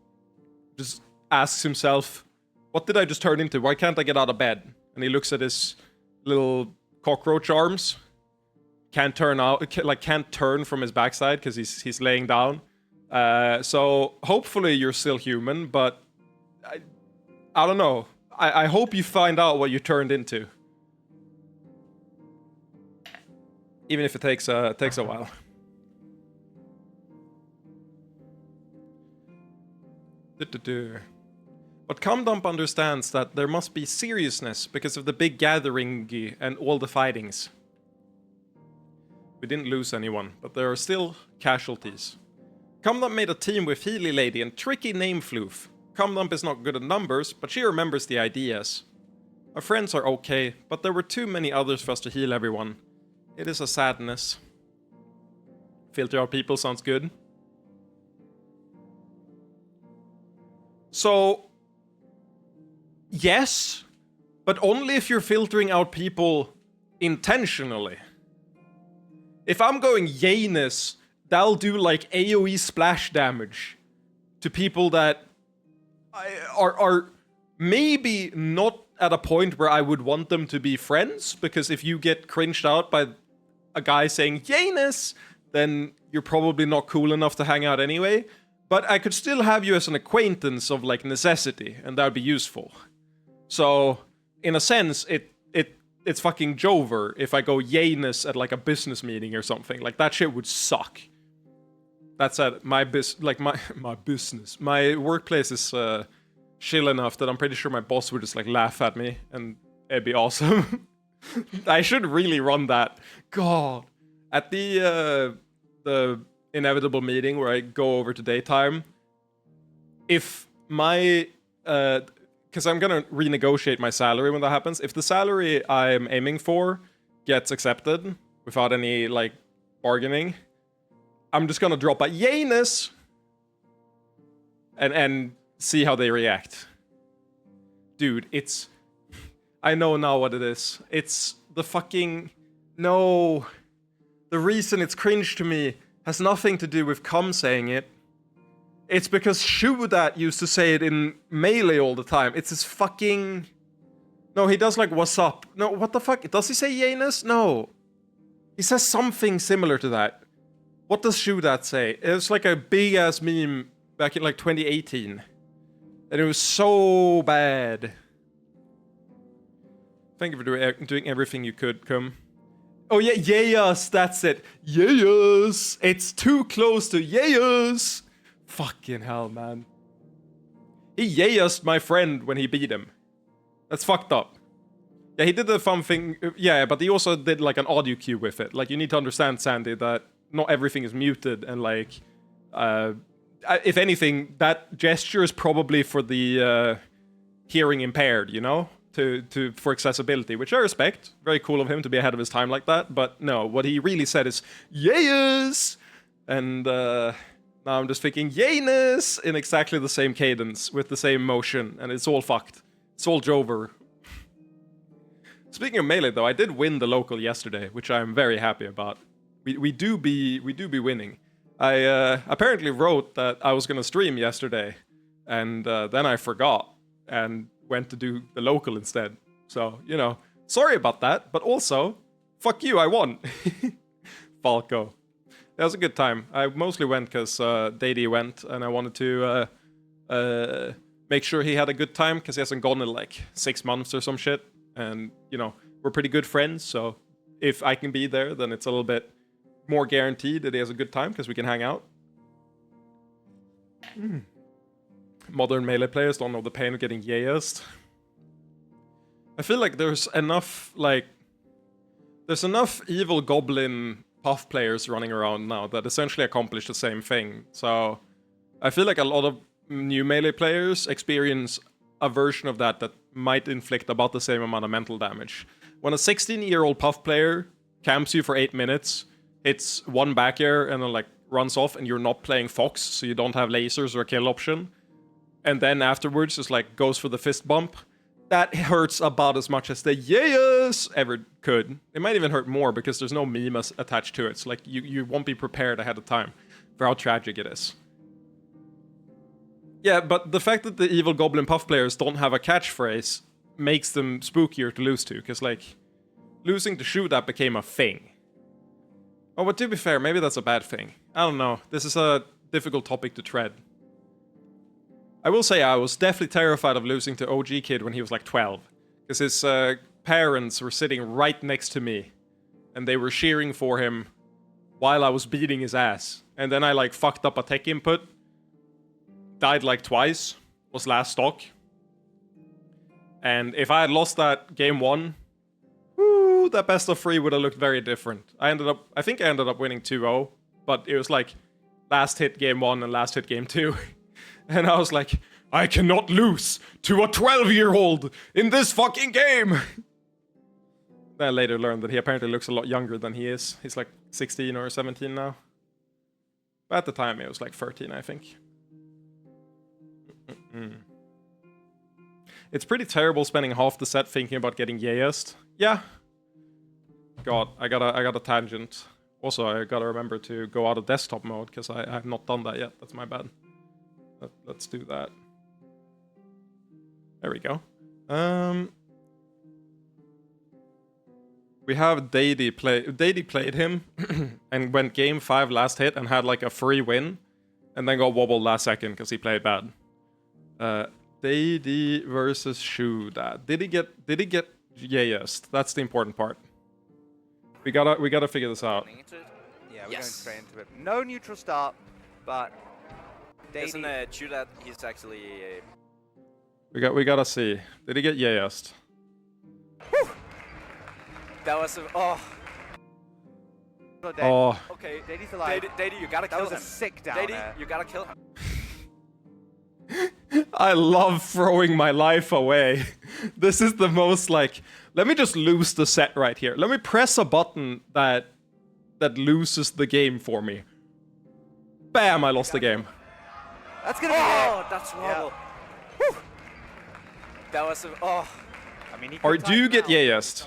just asks himself, what did I just turn into? Why can't I get out of bed? And he looks at his little cockroach arms. Can't turn from his backside because he's laying down. So hopefully you're still human, but I don't know. I hope you find out what you turned into. Even if it takes a while. But Cumdump understands that there must be seriousness because of the big gathering and all the fightings. We didn't lose anyone, but there are still casualties. Cumdump made a team with Healy Lady and Tricky Name Floof. Cumdump is not good at numbers, but she remembers the ideas. Our friends are okay, but there were too many others for us to heal everyone. It is a sadness. Filter out people sounds good. So, yes, but only if you're filtering out people intentionally. If I'm going yayness, that'll do like AoE splash damage to people that are maybe not at a point where I would want them to be friends, because if you get cringed out by a guy saying yayness, then you're probably not cool enough to hang out anyway. But I could still have you as an acquaintance of like necessity, and that would be useful. So, in a sense, it's fucking Jover if I go yayness at like a business meeting or something. Like, that shit would suck. That's at my business. My workplace is chill enough that I'm pretty sure my boss would just like laugh at me, and it'd be awesome. I should really run that. God. At the inevitable meeting where I go over to daytime, if my because I'm gonna renegotiate my salary when that happens. If the salary I'm aiming for gets accepted without any like bargaining, I'm just gonna drop a yayness and see how they react. Dude, it's... I know now what it is. It's the fucking... No. The reason it's cringe to me has nothing to do with cum saying it. It's because Shudat used to say it in Melee all the time. It's his fucking... No, he does like, what's up? No, what the fuck? Does he say Yanus? No. He says something similar to that. What does Shudat say? It's like a big-ass meme back in like 2018. And it was so bad. Thank you for doing everything you could, Cum. Oh yeah, yes, that's it. Yes! It's too close to yes! Fucking hell, man. He yayused my friend when he beat him. That's fucked up. Yeah, he did the fun thing. Yeah, but he also did like an audio cue with it. Like, you need to understand, Sandy, that not everything is muted, and like, if anything, that gesture is probably for the hearing impaired, you know? For accessibility, which I respect. Very cool of him to be ahead of his time like that. But no, what he really said is yes, and now I'm just thinking Yanus in exactly the same cadence with the same motion, and it's all fucked. It's all Jover. Speaking of Melee, though, I did win the local yesterday, which I'm very happy about. We do be winning. I apparently wrote that I was gonna stream yesterday, and then I forgot and went to do the local instead. So, you know, sorry about that, but also, fuck you, I won. Falco. It was a good time. I mostly went because Dady went, and I wanted to make sure he had a good time, because he hasn't gone in like 6 months or some shit. And, you know, we're pretty good friends, so if I can be there, then it's a little bit more guaranteed that he has a good time, because we can hang out. Modern Melee players don't know the pain of getting yayused. I feel like there's enough evil goblin puff players running around now that essentially accomplish the same thing. So I feel like a lot of new Melee players experience a version of that might inflict about the same amount of mental damage. When a 16-year-old puff player camps you for 8 minutes, hits one back air and then like runs off, and you're not playing Fox, so you don't have lasers or a kill option, and then afterwards just like goes for the fist bump, that hurts about as much as the yes ever could. It might even hurt more because there's no meme attached to it. So like you won't be prepared ahead of time for how tragic it is. Yeah, but the fact that the evil goblin puff players don't have a catchphrase makes them spookier to lose to, because like losing to Shudat became a thing. Oh, but to be fair, maybe that's a bad thing. I don't know. This is a difficult topic to tread. I will say I was definitely terrified of losing to OG Kid when he was like 12. Because his parents were sitting right next to me. And they were cheering for him while I was beating his ass. And then I like fucked up a tech input. Died like twice. Was last stock. And if I had lost that game 1, whoo, that best of 3 would have looked very different. I think I ended up winning 2-0. But it was like last hit game 1 and last hit game 2. And I was like, I cannot lose to a 12-year-old in this fucking game! Then I later learned that he apparently looks a lot younger than he is. He's like 16 or 17 now. But at the time, he was like 13, I think. It's pretty terrible spending half the set thinking about getting yayused. Yeah. God, I got a tangent. Also, I gotta remember to go out of desktop mode, because I have not done that yet. That's my bad. Let's do that. There we go. We have Dady play. Dady played him and went game 5 last hit and had like a free win, and then got wobbled last second because he played bad. Dady versus Shudat. Did he get yayused? That's the important part. We gotta figure this out. Yeah, we're going straight into it. No neutral start, but isn't Shudat? He's actually. We gotta see. Did he get yayused? That was oh. Oh. Okay. Dady's alive. Dady, you gotta kill him. That was a sick down Dady, there. you gotta kill him. I love throwing my life away. This is the most like, let me just lose the set right here. Let me press a button that loses the game for me. Bam, I lost the game. That's gonna be it. That's horrible. Yeah. That was I mean, or do you get yayused?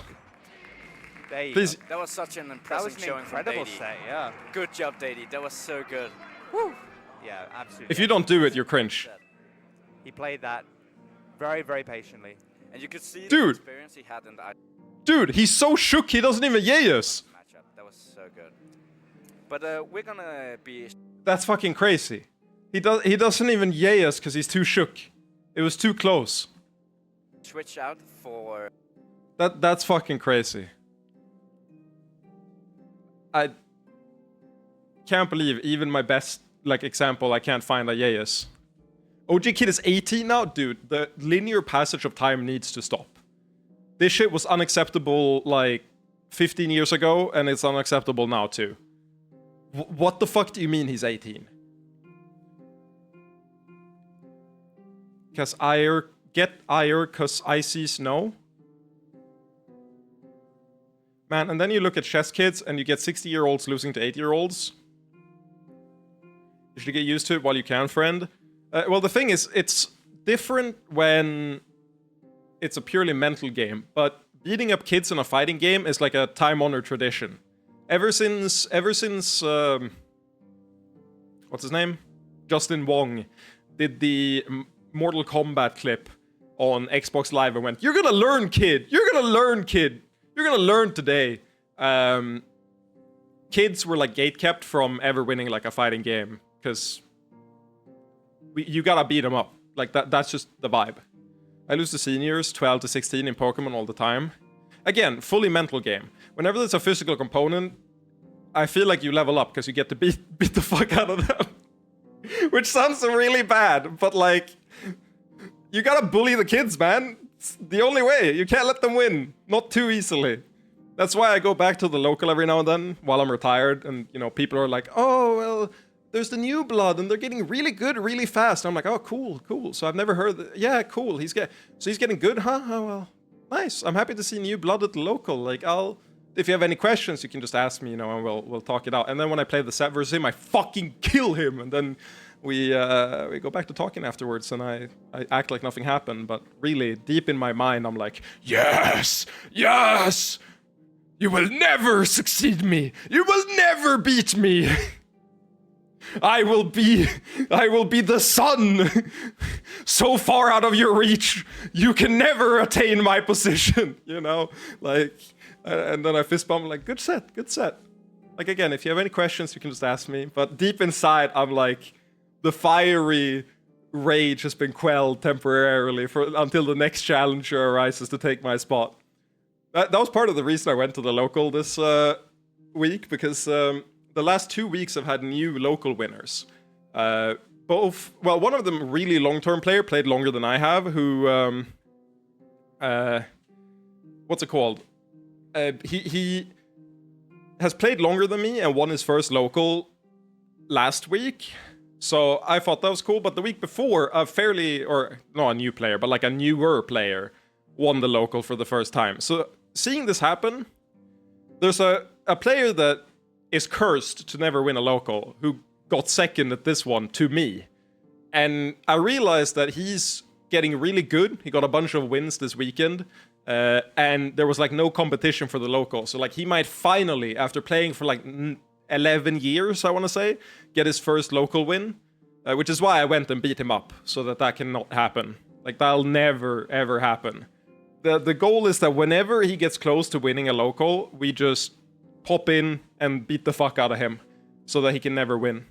Please. That was such an impressive showing from Dady. Set, yeah. Good job, Dady. That was so good. Yeah, absolutely. If you don't do it, you're cringe. He played that very, very patiently. And you could see the Dude. experience he had in the Dude, he's so shook he doesn't even yay us. matchup. That was so good. But we're gonna be That's fucking crazy. He doesn't even yay us because he's too shook. It was too close. switch out for That's fucking crazy. I can't believe even my best example I can't find a yayas. OG Kid is 18 now? Dude, the linear passage of time needs to stop. This shit was unacceptable 15 years ago, and it's unacceptable now too. What the fuck do you mean he's 18? Cause get ire cause I sees no? Man, and then you look at chess kids and you get 60-year-olds losing to 8-year-olds. You should get used to it while you can, friend. Well, the thing is, it's different when it's a purely mental game, but beating up kids in a fighting game is like a time-honored tradition. Ever since what's his name? Justin Wong did the Mortal Kombat clip on Xbox Live and went, "You're gonna learn, kid! You're gonna learn, kid! You're gonna learn today." Kids were gatekept from ever winning a fighting game because you gotta beat them up. That's just the vibe. I lose to seniors 12 to 16 in Pokemon all the time. Again, fully mental game. Whenever there's a physical component, I feel like you level up because you get to beat the fuck out of them. Which sounds really bad, but you gotta bully the kids, man. It's the only way. You can't let them win. Not too easily. That's why I go back to the local every now and then while I'm retired, and people are like, "Oh, well, there's the new blood and they're getting really good really fast." And I'm like, "Oh, cool. So I've never heard that. Yeah, cool. He's getting good, huh? Oh, well, nice. I'm happy to see new blood at the local. If you have any questions, you can just ask me, and we'll talk it out." And then when I play the set versus him, I fucking kill him, and then we go back to talking afterwards, and I act like nothing happened, but really deep in my mind, I'm like, "Yes, you will never succeed me. You will never beat me." I will be the sun, so far out of your reach, you can never attain my position, and then I fist bump, good set. Again, if you have any questions, you can just ask me, but deep inside, I'm the fiery rage has been quelled temporarily until the next challenger arises to take my spot. That was part of the reason I went to the local this week, because the last 2 weeks I've had new local winners. One of them really long-term player, played longer than I have, who what's it called? He has played longer than me and won his first local last week. So I thought that was cool, but the week before, not a new player, but a newer player won the local for the first time. So seeing this happen, there's a player that is cursed to never win a local, who got second at this one to me. And I realized that he's getting really good. He got a bunch of wins this weekend, and there was no competition for the local. So he might finally, after playing for 11 years, I want to say, get his first local win, which is why I went and beat him up, so that cannot happen. That'll never, ever happen. The goal is that whenever he gets close to winning a local, we just pop in and beat the fuck out of him, so that he can never win.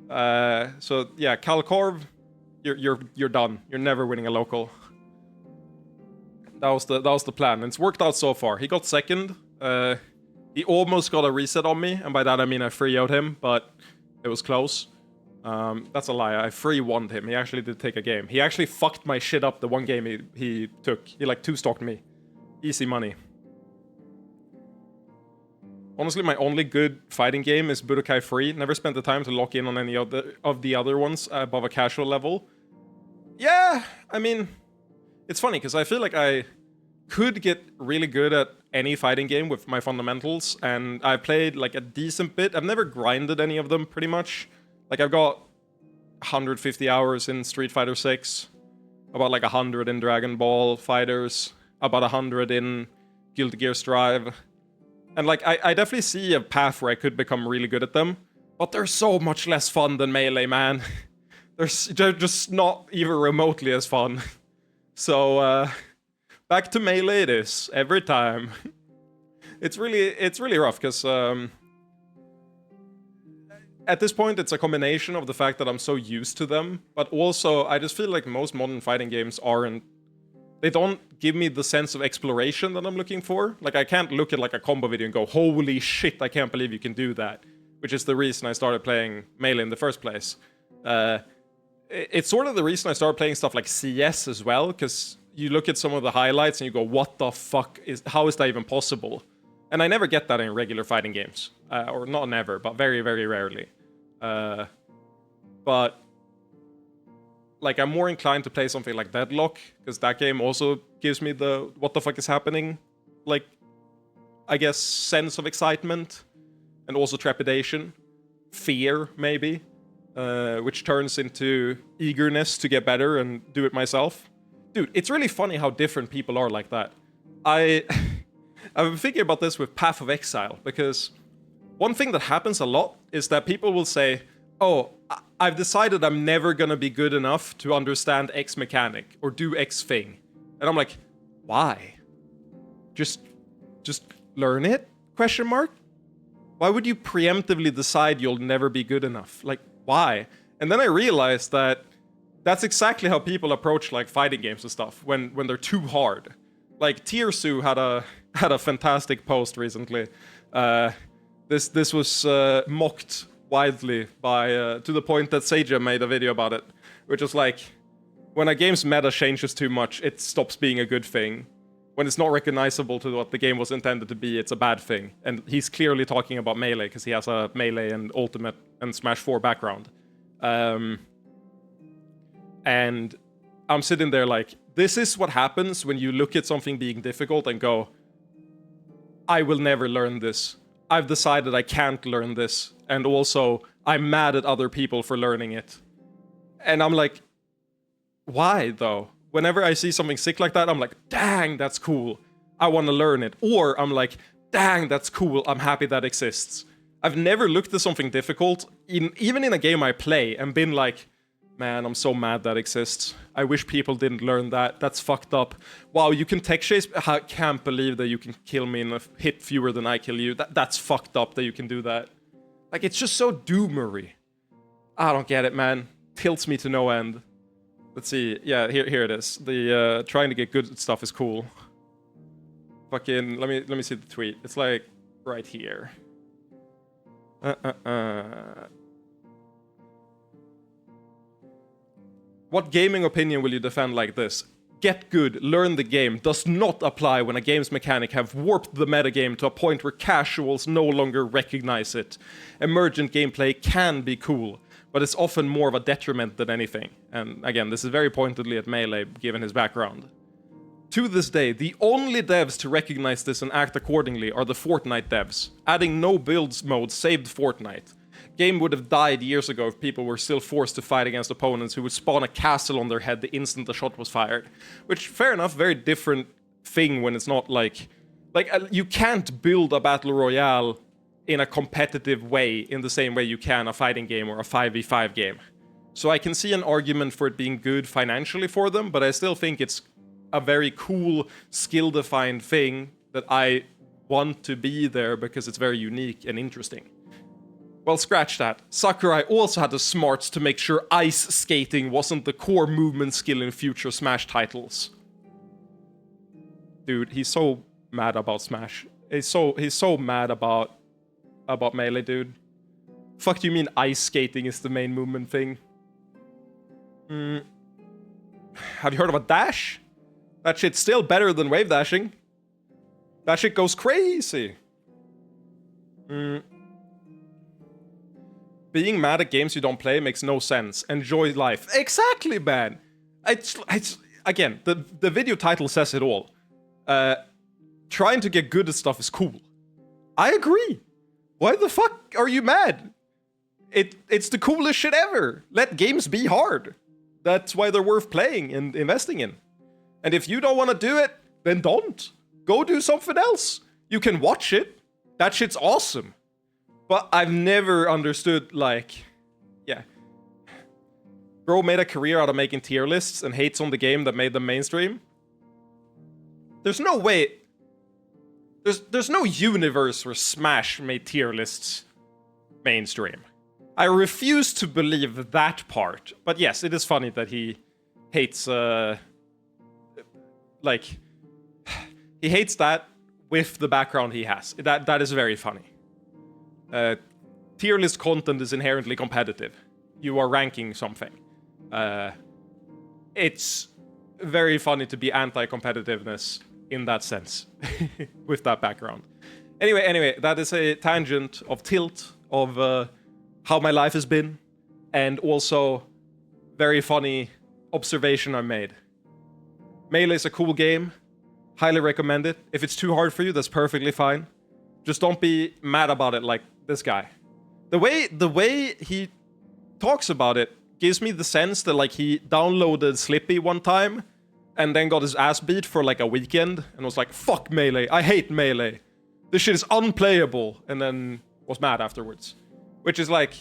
So yeah, Kalkorv, you're done. You're never winning a local. That was the plan, and it's worked out so far. He got second. He almost got a reset on me, and by that I mean I free-out him, but it was close. That's a lie. I free-wonned him. He actually did take a game. He actually fucked my shit up the one game he took. He two-stocked me. Easy money. Honestly, my only good fighting game is Budokai Free. Never spent the time to lock in on any of the other ones above a casual level. Yeah, I mean, it's funny, because I feel like I could get really good at any fighting game with my fundamentals, and I played a decent bit. I've never grinded any of them, pretty much. I've got 150 hours in Street Fighter 6, about 100 in Dragon Ball Fighters, about 100 in Guilty Gear Strive. And I definitely see a path where I could become really good at them. But they're so much less fun than Melee, man. They're just not even remotely as fun. So, back to Melee it is, every time. It's really rough, because at this point it's a combination of the fact that I'm so used to them, but also I just feel like most modern fighting games they don't give me the sense of exploration that I'm looking for. Like, I can't look at like a combo video and go, holy shit, I can't believe you can do that. Which is the reason I started playing Melee in the first place. It's sort of the reason I started playing stuff like CS as well, because you look at some of the highlights and you go, what the fuck how is that even possible? And I never get that in regular fighting games. Or not never, but very, very rarely. But like, I'm more inclined to play something like Deadlock, because that game also gives me the what the fuck is happening, like, I guess, sense of excitement, and also trepidation, fear, maybe, which turns into eagerness to get better and do it myself. Dude, it's really funny how different people are like that. I've been thinking about this with Path of Exile, because one thing that happens a lot is that people will say, oh, I've decided I'm never gonna be good enough to understand X mechanic or do X thing. And I'm like, why? Just learn it? Question mark? Why would you preemptively decide you'll never be good enough? Like, why? And then I realized that that's exactly how people approach like fighting games and stuff when they're too hard. Like, Tiersu had a fantastic post recently. This was mocked widely by to the point that Seija made a video about it, which is like, when a game's meta changes too much, it stops being a good thing. When it's not recognizable to what the game was intended to be, it's a bad thing. And he's clearly talking about Melee, because he has a Melee and Ultimate and Smash 4 background. And I'm sitting there like, this is what happens when you look at something being difficult and go, I will never learn this. I've decided I can't learn this. And also, I'm mad at other people for learning it. And I'm like, why though? Whenever I see something sick like that, I'm like, dang, that's cool. I want to learn it. Or I'm like, dang, that's cool. I'm happy that exists. I've never looked at something difficult, even in a game I play, and been like, man, I'm so mad that exists. I wish people didn't learn that. That's fucked up. Wow, you can tech chase. I can't believe that you can kill me in a hit fewer than I kill you. That's fucked up that you can do that. Like, it's just so doomery. I don't get it, man. Tilts me to no end. Let's see. Yeah, here it is. The trying to get good at stuff is cool. Fucking, let me see the tweet. It's like right here. What gaming opinion will you defend like this? Get good, learn the game does not apply when a game's mechanic have warped the metagame to a point where casuals no longer recognize it. Emergent gameplay can be cool, but it's often more of a detriment than anything. And again, this is very pointedly at Melee, given his background. To this day, the only devs to recognize this and act accordingly are the Fortnite devs. Adding no builds mode saved Fortnite. Game would have died years ago if people were still forced to fight against opponents who would spawn a castle on their head the instant a shot was fired. Which, fair enough, very different thing when it's not like you can't build a battle royale in a competitive way in the same way you can a fighting game or a 5v5 game. So I can see an argument for it being good financially for them, but I still think it's a very cool, skill-defined thing that I want to be there because it's very unique and interesting. Well, scratch that. Sakurai also had the smarts to make sure ice skating wasn't the core movement skill in future Smash titles. Dude, he's so mad about Smash. He's so mad about Melee, dude. Fuck do you mean ice skating is the main movement thing? Have you heard of a dash? That shit's still better than wave dashing. That shit goes crazy. Being mad at games you don't play makes no sense. Enjoy life. Exactly, man. It's again, the video title says it all. Trying to get good at stuff is cool. I agree. Why the fuck are you mad? It's the coolest shit ever. Let games be hard. That's why they're worth playing and investing in. And if you don't want to do it, then don't. Go do something else. You can watch it. That shit's awesome. But I've never understood, like, yeah. Bro made a career out of making tier lists and hates on the game that made them mainstream. There's no way... There's no universe where Smash made tier lists mainstream. I refuse to believe that part. But yes, it is funny that he hates, like... He hates that with the background he has. That is very funny. Tier list content is inherently competitive. You are ranking something. It's very funny to be anti-competitiveness in that sense, with that background. Anyway, that is a tangent of tilt, of how my life has been, and also very funny observation I made. Melee is a cool game. Highly recommend it. If it's too hard for you, that's perfectly fine. Just don't be mad about it like this guy. The way he talks about it gives me the sense that like he downloaded Slippy one time and then got his ass beat for like a weekend and was like, fuck Melee, I hate Melee. This shit is unplayable, and then was mad afterwards. Which is like,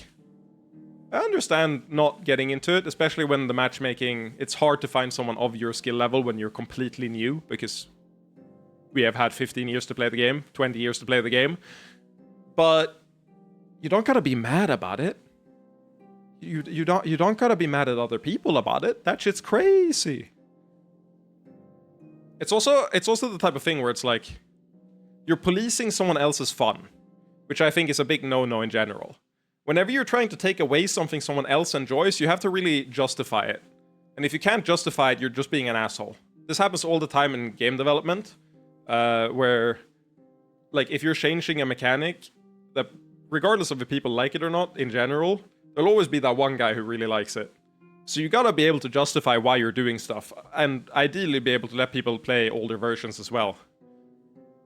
I understand not getting into it, especially when the matchmaking, it's hard to find someone of your skill level when you're completely new, because we have had 15 years to play the game, 20 years to play the game. But you don't gotta be mad about it. You don't gotta be mad at other people about it. That shit's crazy. It's also the type of thing where it's like, you're policing someone else's fun, which I think is a big no-no in general. Whenever you're trying to take away something someone else enjoys, you have to really justify it. And if you can't justify it, you're just being an asshole. This happens all the time in game development, where, like, if you're changing a mechanic, that regardless of if people like it or not, in general, there'll always be that one guy who really likes it. So you gotta be able to justify why you're doing stuff, and ideally be able to let people play older versions as well.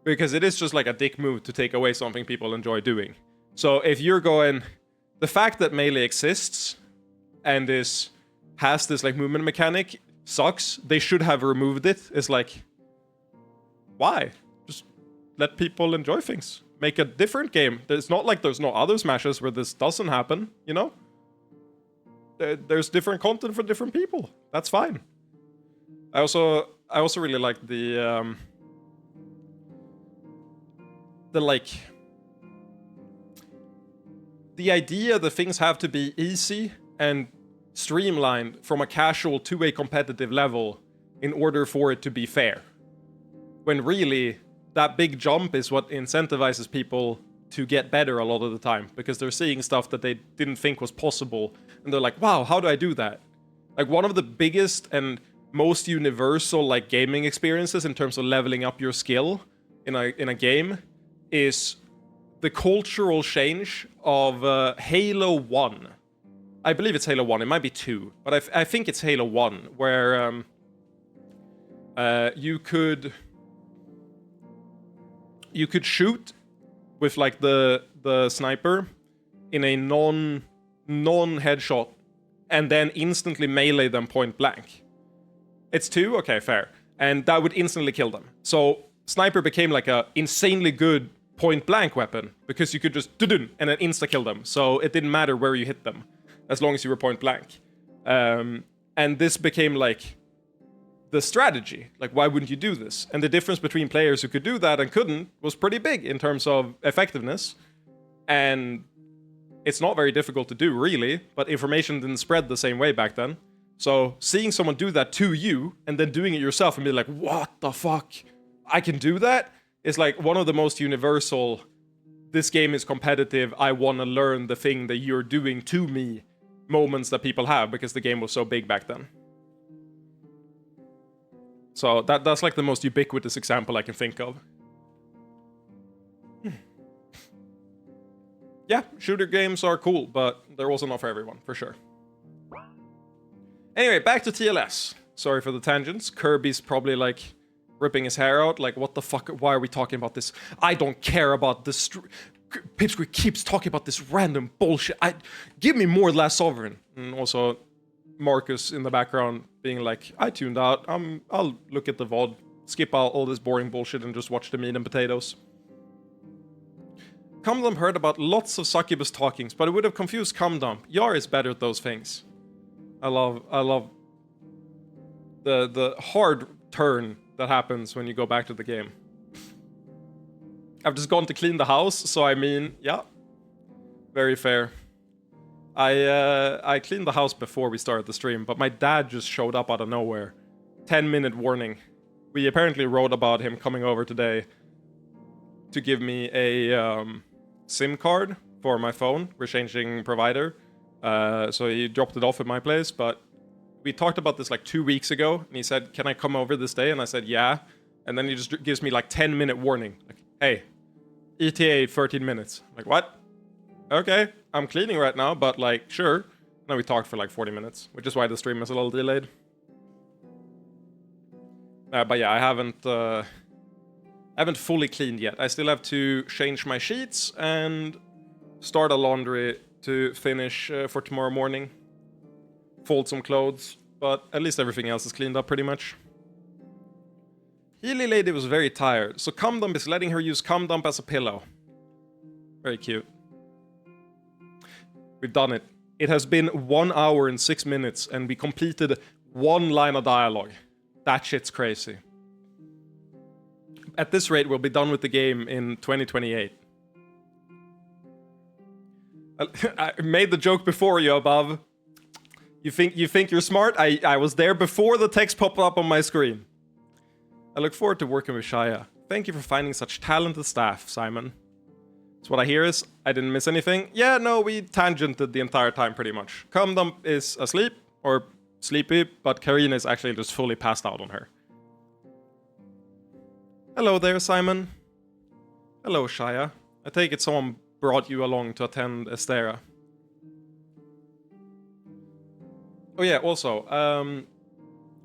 Because it is just like a dick move to take away something people enjoy doing. So if you're going... The fact that Melee exists and has this like movement mechanic sucks. They should have removed it. It's like, why? Just let people enjoy things. Make a different game. It's not like there's no other Smashes where this doesn't happen, you know? There's different content for different people. That's fine. I also really like the idea that things have to be easy and streamlined from a casual to a competitive level in order for it to be fair. When really, that big jump is what incentivizes people to get better a lot of the time, because they're seeing stuff that they didn't think was possible, and they're like, wow, how do I do that? Like, one of the biggest and most universal like gaming experiences in terms of leveling up your skill in a game is the cultural change of Halo 1. I believe it's Halo 1, it might be 2, but I think it's Halo 1, where you could shoot with like the sniper in a non-headshot and then instantly melee them point blank. It's 2? Okay, fair. And that would instantly kill them. So sniper became like a insanely good point blank weapon, because you could just and then insta-kill them. So it didn't matter where you hit them, as long as you were point blank. And this became like the strategy. Like, why wouldn't you do this? And the difference between players who could do that and couldn't was pretty big in terms of effectiveness. And it's not very difficult to do, really, but information didn't spread the same way back then. So seeing someone do that to you, and then doing it yourself and be like, what the fuck? I can do that? Is like one of the most universal, this game is competitive, I want to learn the thing that you're doing to me moments that people have, because the game was so big back then. So that's like the most ubiquitous example I can think of. Yeah, shooter games are cool, but they're also not for everyone, for sure. Anyway, back to TLS. Sorry for the tangents. Kirby's probably like ripping his hair out, like, what the fuck, why are we talking about this? I don't care about this. Pipsqueak keeps talking about this random bullshit. Give me more Last Sovereign. And also Marcus in the background being like, I tuned out, I'll look at the VOD, skip out all this boring bullshit and just watch the meat and potatoes. Cumdump heard about lots of succubus talkings, but it would have confused Cumdump. Yar is better at those things. I love the hard turn that happens when you go back to the game. I've just gone to clean the house, so I mean, yeah, very fair. I cleaned the house before we started the stream, but my dad just showed up out of nowhere. 10-minute warning. We apparently wrote about him coming over today to give me a SIM card for my phone. We're changing provider. So he dropped it off at my place, but we talked about this like 2 weeks ago, and he said, can I come over this day? And I said, yeah. And then he just gives me like 10-minute warning. Like, hey, ETA 13 minutes. I'm like, what? Okay, I'm cleaning right now, but like, sure. And then we talked for like 40 minutes, which is why the stream is a little delayed. But yeah, I haven't fully cleaned yet. I still have to change my sheets and start a laundry to finish for tomorrow morning. Fold some clothes, but at least everything else is cleaned up pretty much. Healy Lady was very tired, so Cumdump is letting her use Cumdump as a pillow. Very cute. We've done it. It has been 1 hour and 6 minutes, and we completed 1 line of dialogue. That shit's crazy. At this rate, we'll be done with the game in 2028. I made the joke before you above. You think you're smart? I was there before the text popped up on my screen. I look forward to working with Shia. Thank you for finding such talented staff, Simon. So what I hear is, I didn't miss anything. Yeah, no, we tangented the entire time pretty much. Cumdump is asleep, or sleepy, but Karina is actually just fully passed out on her. Hello there, Simon. Hello, Shia. I take it someone brought you along to attend Estera. Oh yeah, also,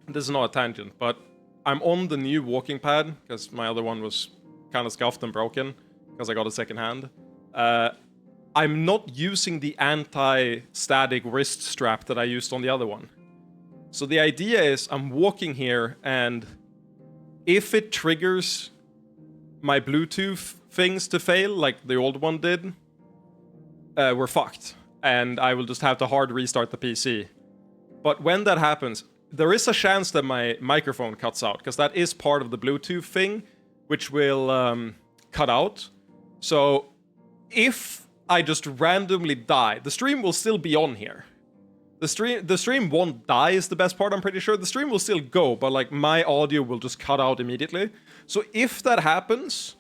this is not a tangent, but I'm on the new walking pad, because my other one was kind of scuffed and broken, because I got a second hand. I'm not using the anti-static wrist strap that I used on the other one. So the idea is I'm walking here, and if it triggers my Bluetooth things to fail, like the old one did, we're fucked. And I will just have to hard restart the PC. But when that happens, there is a chance that my microphone cuts out, because that is part of the Bluetooth thing, which will cut out. So if I just randomly die, the stream will still be on here. The stream won't die is the best part, I'm pretty sure. The stream will still go, but like my audio will just cut out immediately. So if that happens,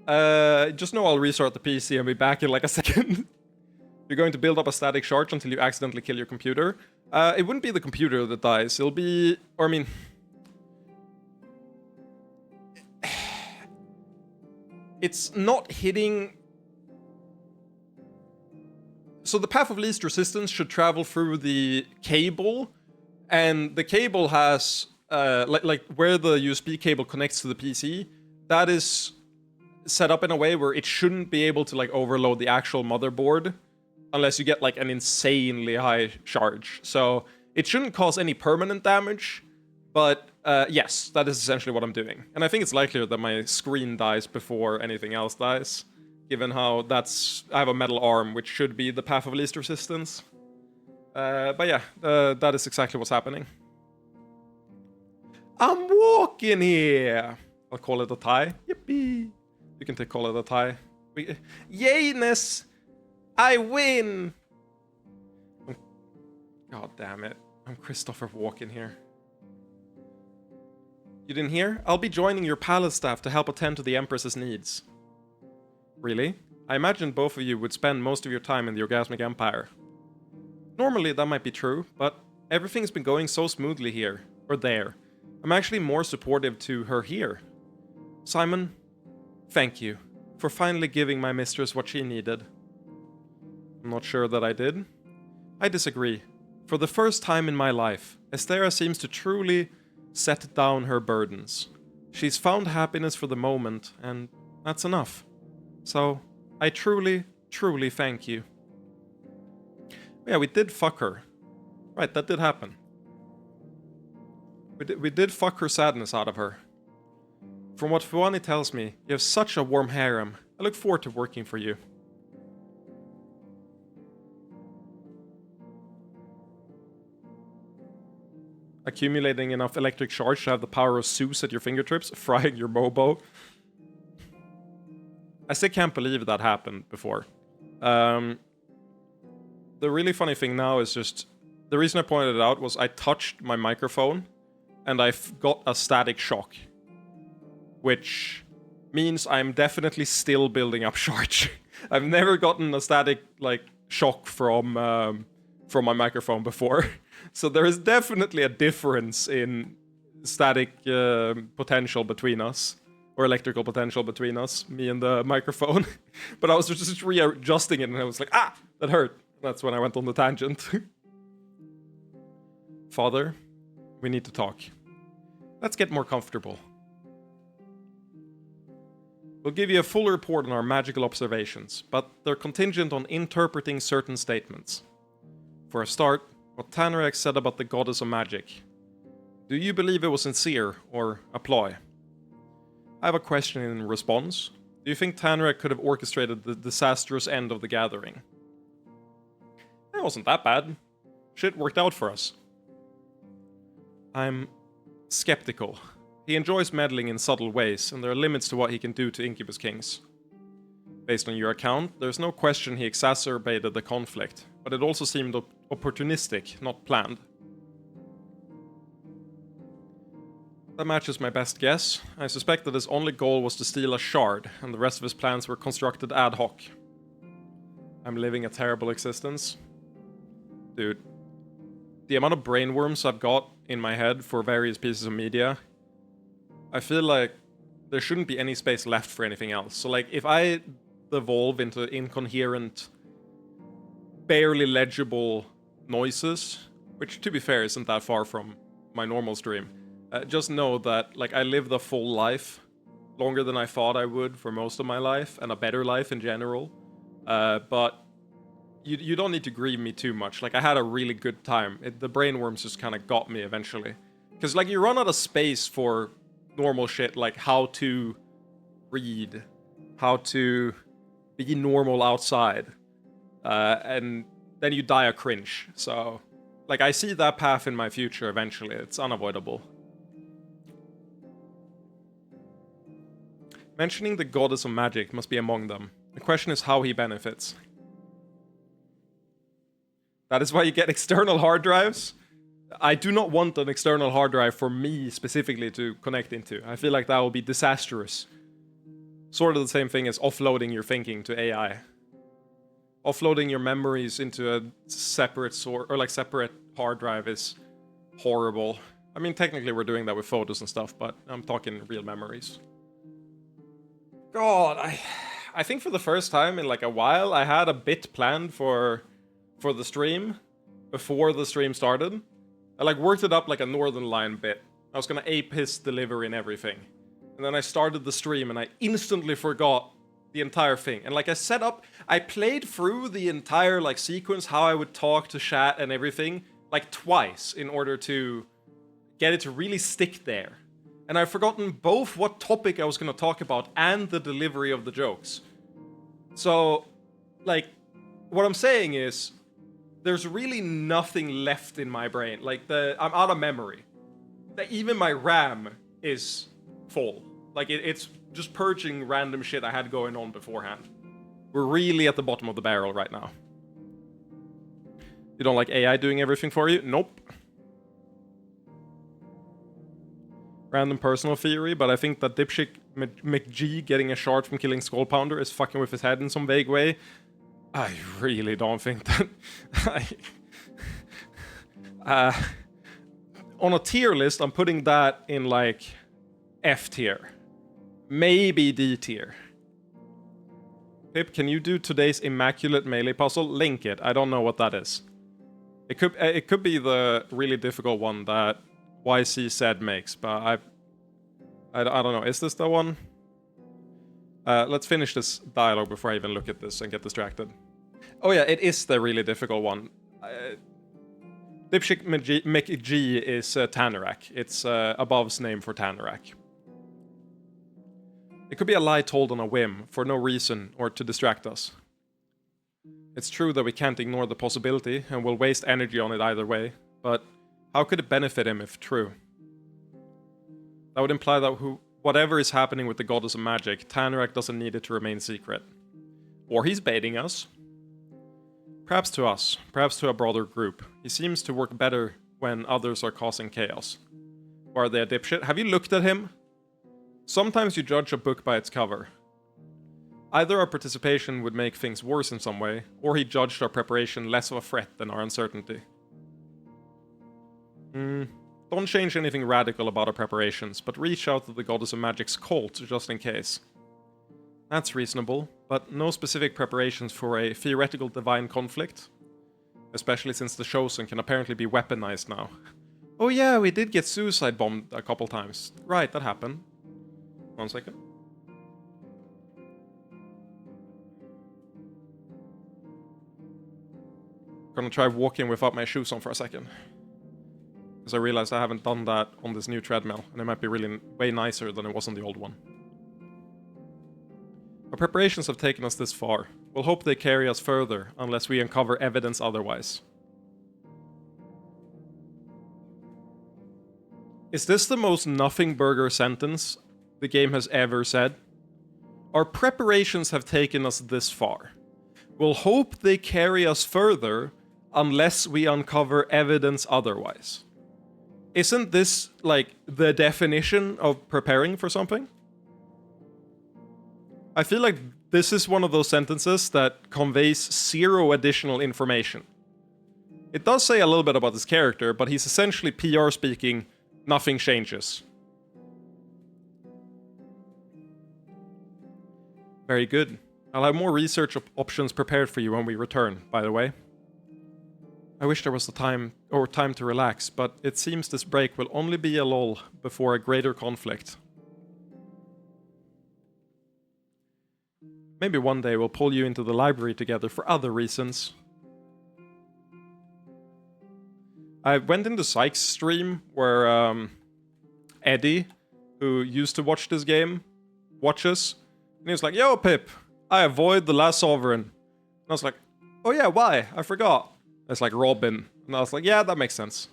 just know I'll restart the PC and be back in like a second. You're going to build up a static charge until you accidentally kill your computer. It wouldn't be the computer that dies. It'll be... Or I mean... It's not hitting... So the path of least resistance should travel through the cable. And the cable has... like where the USB cable connects to the PC, that is set up in a way where it shouldn't be able to like overload the actual motherboard unless you get like an insanely high charge. So it shouldn't cause any permanent damage, but yes, that is essentially what I'm doing. And I think it's likelier that my screen dies before anything else dies, given how I have a metal arm, which should be the path of least resistance. But yeah, that is exactly what's happening. I'm walking here. I'll call it a tie. Yippee. You can call it a tie. Yayness! I win! God damn it. I'm Christopher Walken here. You didn't hear? I'll be joining your palace staff to help attend to the Empress's needs. Really? I imagined both of you would spend most of your time in the Orgasmic Empire. Normally that might be true, but everything's been going so smoothly here. Or there. I'm actually more supportive to her here. Simon, thank you for finally giving my mistress what she needed. I'm not sure that I did. I disagree. For the first time in my life, Estera seems to truly set down her burdens. She's found happiness for the moment, and that's enough. So, I truly, truly thank you. Yeah, we did fuck her. Right, that did happen. We did fuck her sadness out of her. From what Fuani tells me, you have such a warm harem. I look forward to working for you. accumulating enough electric charge to have the power of Zeus at your fingertips, frying your Mobo. I still can't believe that happened before. The really funny thing now is just... The reason I pointed it out was I touched my microphone and I got a static shock. Which means I'm definitely still building up charge. I've never gotten a static, like, shock from my microphone before. So there is definitely a difference in static potential between us. Or electrical potential between us, me and the microphone. But I was just readjusting it and I was like, ah, that hurt. That's when I went on the tangent. Father, we need to talk. Let's get more comfortable. We'll give you a full report on our magical observations, but they're contingent on interpreting certain statements. For a start, what Tanarek said about the goddess of magic. Do you believe it was sincere or a ploy? I have a question in response. Do you think Tanarek could have orchestrated the disastrous end of the gathering? It wasn't that bad. Shit worked out for us. I'm skeptical. He enjoys meddling in subtle ways, and there are limits to what he can do to Incubus Kings. Based on your account, there's no question he exacerbated the conflict, but it also seemed opportunistic, not planned. That matches my best guess. I suspect that his only goal was to steal a shard, and the rest of his plans were constructed ad hoc. I'm living a terrible existence. Dude, the amount of brainworms I've got in my head for various pieces of media, I feel like there shouldn't be any space left for anything else. So like, if I devolve into incoherent, barely legible noises, which to be fair isn't that far from my normal stream, just know that, like, I lived a full life, longer than I thought I would for most of my life, and a better life in general. But you don't need to grieve me too much. Like, I had a really good time. The brainworms just kind of got me eventually. Because, like, you run out of space for normal shit, like how to read, how to be normal outside, and then you die a cringe. So, like, I see that path in my future eventually. It's unavoidable. Mentioning the goddess of magic must be among them. The question is how he benefits. That is why you get external hard drives. I do not want an external hard drive for me specifically to connect into. I feel like that will be disastrous. Sort of the same thing as offloading your thinking to AI. Offloading your memories into a separate separate hard drive is horrible. I mean, technically we're doing that with photos and stuff, but I'm talking real memories. God, I think for the first time in like a while, I had a bit planned for the stream before the stream started. I like worked it up like a Northern Line bit. I was gonna ape his delivery and everything. And then I started the stream and I instantly forgot the entire thing. And like I played through the entire like sequence, how I would talk to chat and everything, like twice in order to get it to really stick there. And I've forgotten both what topic I was going to talk about and the delivery of the jokes. So, like, what I'm saying is, there's really nothing left in my brain. Like, I'm out of memory. Even my RAM is full. Like, it's just purging random shit I had going on beforehand. We're really at the bottom of the barrel right now. You don't like AI doing everything for you? Nope. Random personal theory, but I think that dipshit McG getting a shard from killing Skull Pounder is fucking with his head in some vague way. I really don't think that... on a tier list, I'm putting that in, like, F tier. Maybe D tier. Pip, can you do today's Immaculate Melee puzzle? Link it. I don't know what that is. It could be the really difficult one that YC said makes, but I don't know. Is this the one? Let's finish this dialogue before I even look at this and get distracted. Oh yeah, it is the really difficult one. Dipshit McG is Tanarek. It's Above's name for Tanarek. It could be a lie told on a whim, for no reason, or to distract us. It's true that we can't ignore the possibility, and we'll waste energy on it either way, but How could it benefit him if true? That would imply that whatever is happening with the goddess of magic, Tanarak doesn't need it to remain secret. Or he's baiting us. Perhaps to us, perhaps to a broader group. He seems to work better when others are causing chaos. Or are they a dipshit? Have you looked at him? Sometimes you judge a book by its cover. Either our participation would make things worse in some way, or he judged our preparation less of a threat than our uncertainty. Don't change anything radical about our preparations, but reach out to the Goddess of Magic's cult just in case. That's reasonable, but no specific preparations for a theoretical divine conflict. Especially since the Chosen can apparently be weaponized now. Oh yeah, we did get suicide bombed a couple times. Right, that happened. 1 second. Gonna try walking without my shoes on for a second. Because I realized I haven't done that on this new treadmill, and it might be really way nicer than it was on the old one. Our preparations have taken us this far. We'll hope they carry us further, unless we uncover evidence otherwise. Is this the most nothing burger sentence the game has ever said? Our preparations have taken us this far. We'll hope they carry us further, unless we uncover evidence otherwise. Isn't this, like, the definition of preparing for something? I feel like this is one of those sentences that conveys zero additional information. It does say a little bit about his character, but he's essentially PR speaking, nothing changes. Very good. I'll have more research options prepared for you when we return, by the way. I wish there was the time to relax, but it seems this break will only be a lull before a greater conflict. Maybe one day we'll pull you into the library together for other reasons. I went into Sykes' stream where Eddie, who used to watch this game, watches, and he was like, "Yo, Pip, I avoid the last sovereign." And I was like, "Oh yeah, why? I forgot." It's like Robin. And I was like, yeah, that makes sense.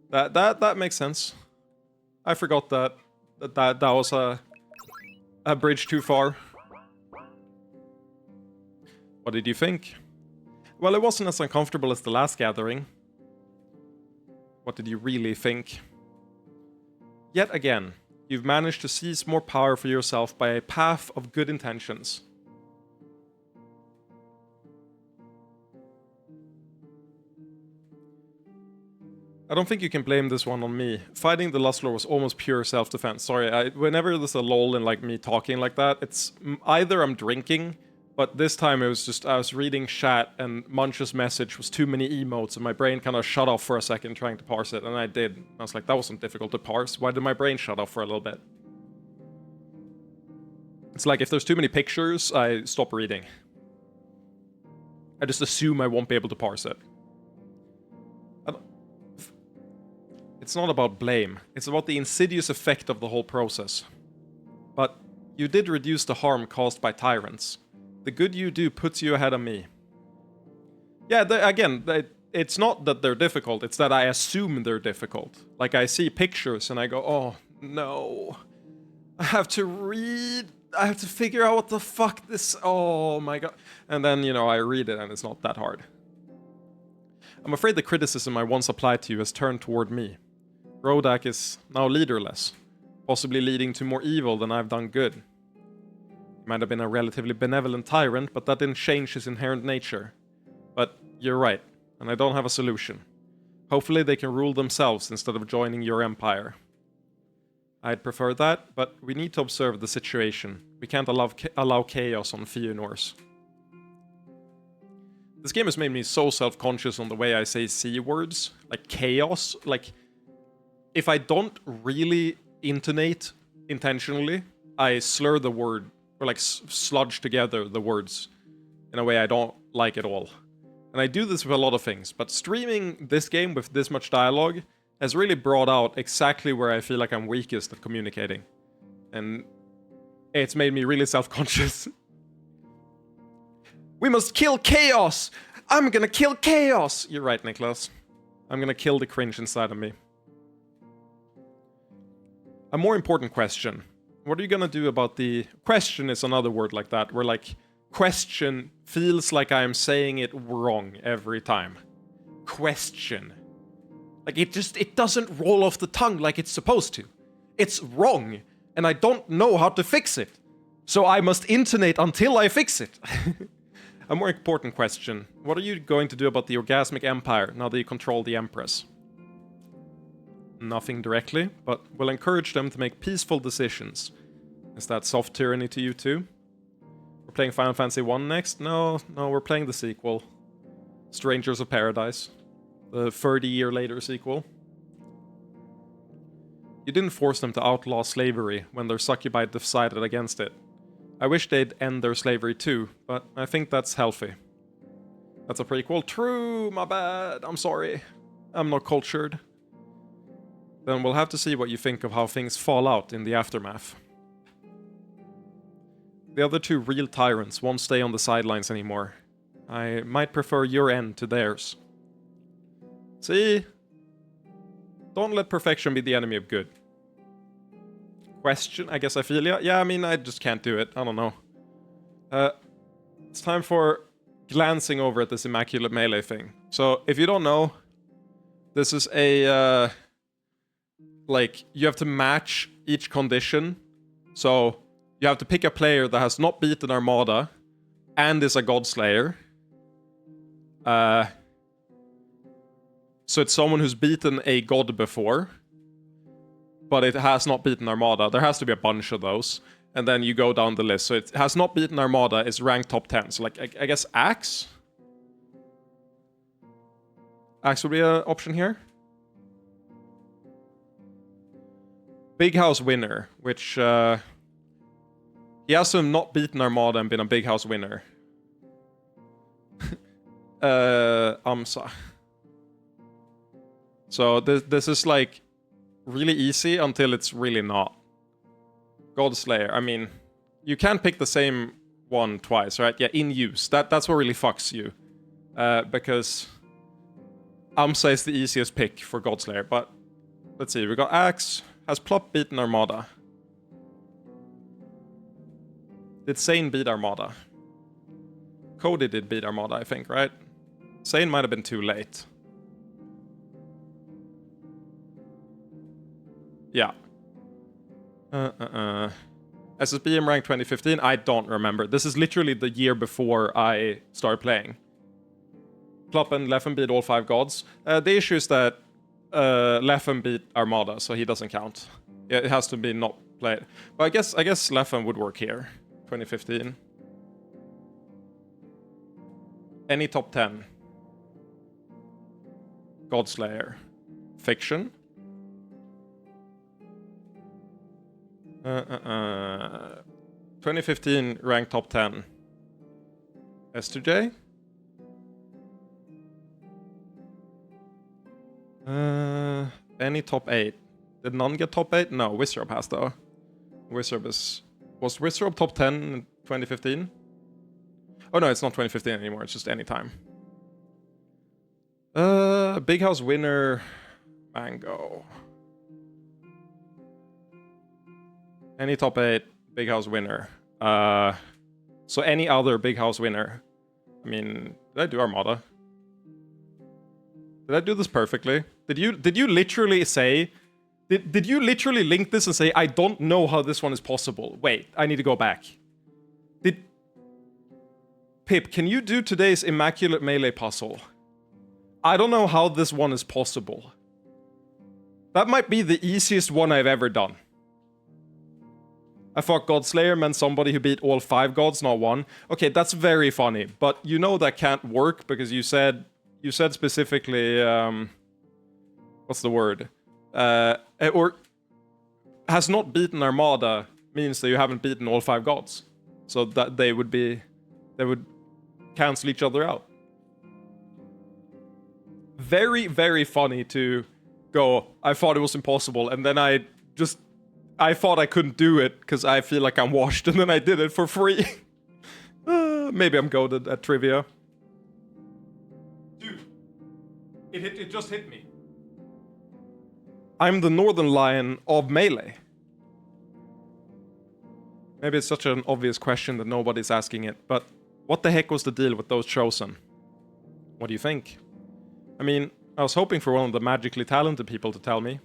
That makes sense. I forgot that was a bridge too far. What did you think? Well, it wasn't as uncomfortable as the last gathering. What did you really think? Yet again, you've managed to seize more power for yourself by a path of good intentions. I don't think you can blame this one on me. Fighting the Lustlord was almost pure self-defense. Sorry, whenever there's a lull in like me talking like that, it's either I'm drinking, but this time it was just I was reading chat and Munch's message was too many emotes and my brain kind of shut off for a second trying to parse it, and I did. I was like, that wasn't difficult to parse. Why did my brain shut off for a little bit? It's like if there's too many pictures, I stop reading. I just assume I won't be able to parse it. It's not about blame, it's about the insidious effect of the whole process. But you did reduce the harm caused by tyrants. The good you do puts you ahead of me. Yeah, it's not that they're difficult, it's that I assume they're difficult. Like I see pictures and I go, oh no. I have to read, I have to figure out what the fuck this, oh my god. And then, you know, I read it and it's not that hard. I'm afraid the criticism I once applied to you has turned toward me. Rodak is now leaderless, possibly leading to more evil than I've done good. He might have been a relatively benevolent tyrant, but that didn't change his inherent nature. But you're right, and I don't have a solution. Hopefully they can rule themselves instead of joining your empire. I'd prefer that, but we need to observe the situation. We can't allow chaos on Fëanor's. This game has made me so self-conscious on the way I say C words, like chaos, like... If I don't really intonate intentionally, I slur the word, or like sludge together the words in a way I don't like at all. And I do this with a lot of things, but streaming this game with this much dialogue has really brought out exactly where I feel like I'm weakest at communicating. And it's made me really self-conscious. We must kill chaos! I'm gonna kill chaos! You're right, Nicholas. I'm gonna kill the cringe inside of me. A more important question. What are you gonna do about the... Question is another word like that, where like, question feels like I am saying it wrong every time. Question. Like it doesn't roll off the tongue like it's supposed to. It's wrong, and I don't know how to fix it. So I must intonate until I fix it. A more important question. What are you going to do about the orgasmic empire now that you control the Empress? Nothing directly, but we'll encourage them to make peaceful decisions. Is that soft tyranny to you too? We're playing Final Fantasy 1 next? No, we're playing the sequel. Strangers of Paradise. The 30-year later sequel. You didn't force them to outlaw slavery when their succubi decided against it. I wish they'd end their slavery too, but I think that's healthy. That's a prequel. True, my bad. I'm sorry. I'm not cultured. Then we'll have to see what you think of how things fall out in the aftermath. The other two real tyrants won't stay on the sidelines anymore. I might prefer your end to theirs. See? Don't let perfection be the enemy of good. Question, I guess I feel ya. Yeah, I mean, I just can't do it. I don't know. It's time for glancing over at this Immaculate Melee thing. So, if you don't know, this is a, like, you have to match each condition. So, you have to pick a player that has not beaten Armada and is a Godslayer. So it's someone who's beaten a god before, but it has not beaten Armada. There has to be a bunch of those. And then you go down the list. So it has not beaten Armada, is ranked top 10. So like, I guess Axe? Axe would be an option here. Big House winner, which... he has to have not beaten Armada and been a Big House winner. AMSA. So this is like really easy until it's really not. Godslayer, I mean, you can't pick the same one twice, right? Yeah, in use. That's what really fucks you. Because AMSA is the easiest pick for Godslayer, but let's see, we got Axe, has Plop beaten Armada? Did Sane beat Armada? Cody did beat Armada, I think, right? Sane might have been too late. Yeah. SSBM rank 2015? I don't remember. This is literally the year before I started playing. Plop and Leffen beat all 5 gods. The issue is that Leffen beat Armada, so he doesn't count. It has to be not played. But I guess Leffen would work here. 2015. Any top 10. Godslayer. Fiction. 2015 ranked top 10. S2J? Any top 8? Did none get top 8? No, Wizrob has though. Wizrob is... Was Wizrob top 10 in 2015? Oh no, it's not 2015 anymore, it's just any time. Big House winner... Mango. Any top 8 Big House winner. So any other Big House winner. I mean, did I do Armada? Did I do this perfectly? Did you literally say... Did you literally link this and say, I don't know how this one is possible? Wait, I need to go back. Pip, can you do today's Immaculate Melee puzzle? I don't know how this one is possible. That might be the easiest one I've ever done. I thought Godslayer meant somebody who beat all 5 gods, not 1. Okay, that's very funny, but you know that can't work because you said specifically, what's the word? Or has not beaten Armada means that you haven't beaten all 5 gods. So that they would cancel each other out. Very, very funny to go, I thought it was impossible, and then I thought I couldn't do it because I feel like I'm washed, and then I did it for free. Maybe I'm goated at trivia. Dude. It just hit me. I'm the Northern Lion of Melee. Maybe it's such an obvious question that nobody's asking it, but what the heck was the deal with those Chosen? What do you think? I mean, I was hoping for one of the magically talented people to tell me.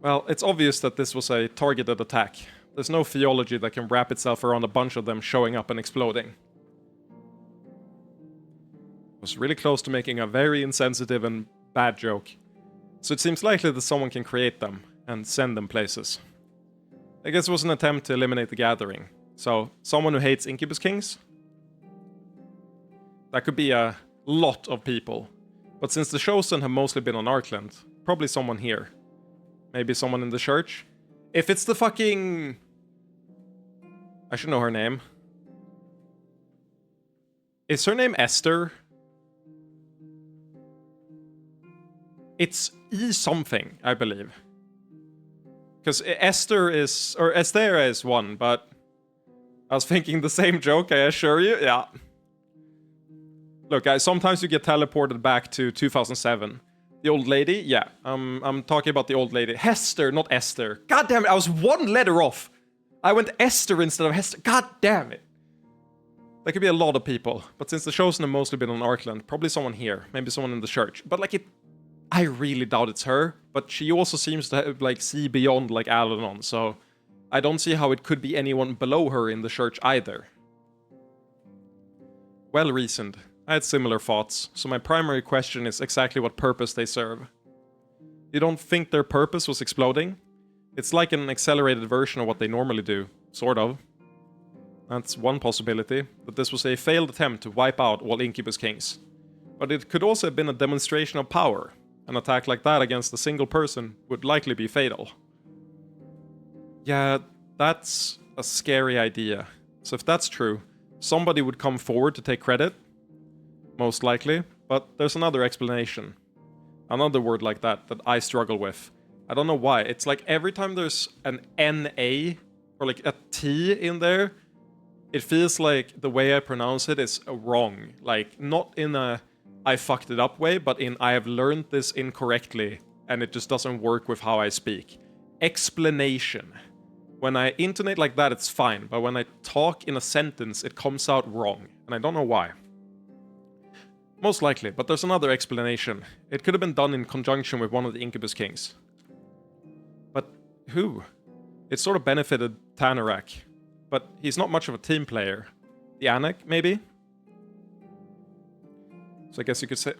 Well, it's obvious that this was a targeted attack. There's no theology that can wrap itself around a bunch of them showing up and exploding. I was really close to making a very insensitive and bad joke. So it seems likely that someone can create them and send them places. I guess it was an attempt to eliminate the gathering. So, someone who hates Incubus Kings? That could be a lot of people. But since the Chosen have mostly been on Arkland, probably someone here. Maybe someone in the church? If it's the fucking... I should know her name. Is her name Esther? It's E something, I believe. Because Esther is... Or Estera is one, but... I was thinking the same joke, I assure you. Yeah. Look, guys, sometimes you get teleported back to 2007. The old lady? Yeah. I'm talking about the old lady. Hester, not Esther. God damn it, I was one letter off. I went Esther instead of Hester. God damn it. There could be a lot of people. But since the Chosen have mostly been on Arkland, probably someone here. Maybe someone in the church. But like I really doubt it's her. But she also seems to have, like, see beyond, like, Alanon. So I don't see how it could be anyone below her in the church either. Well reasoned. I had similar thoughts, so my primary question is exactly what purpose they serve. You don't think their purpose was exploding? It's like an accelerated version of what they normally do, sort of. That's one possibility, that this was a failed attempt to wipe out all Incubus Kings. But it could also have been a demonstration of power. An attack like that against a single person would likely be fatal. Yeah, that's a scary idea. So if that's true, somebody would come forward to take credit. Most likely, but there's another explanation. Another word like that I struggle with. I don't know why. It's like every time there's an NA or like a T in there, it feels like the way I pronounce it is wrong. Like, not in a I fucked it up way, but in I have learned this incorrectly and it just doesn't work with how I speak. Explanation. When I intonate like that, it's fine, but when I talk in a sentence, it comes out wrong, and I don't know why. Most likely, but there's another explanation. It could have been done in conjunction with one of the Incubus Kings. But who? It sort of benefited Tanarak, but he's not much of a team player. The Anak, maybe? So I guess you could say...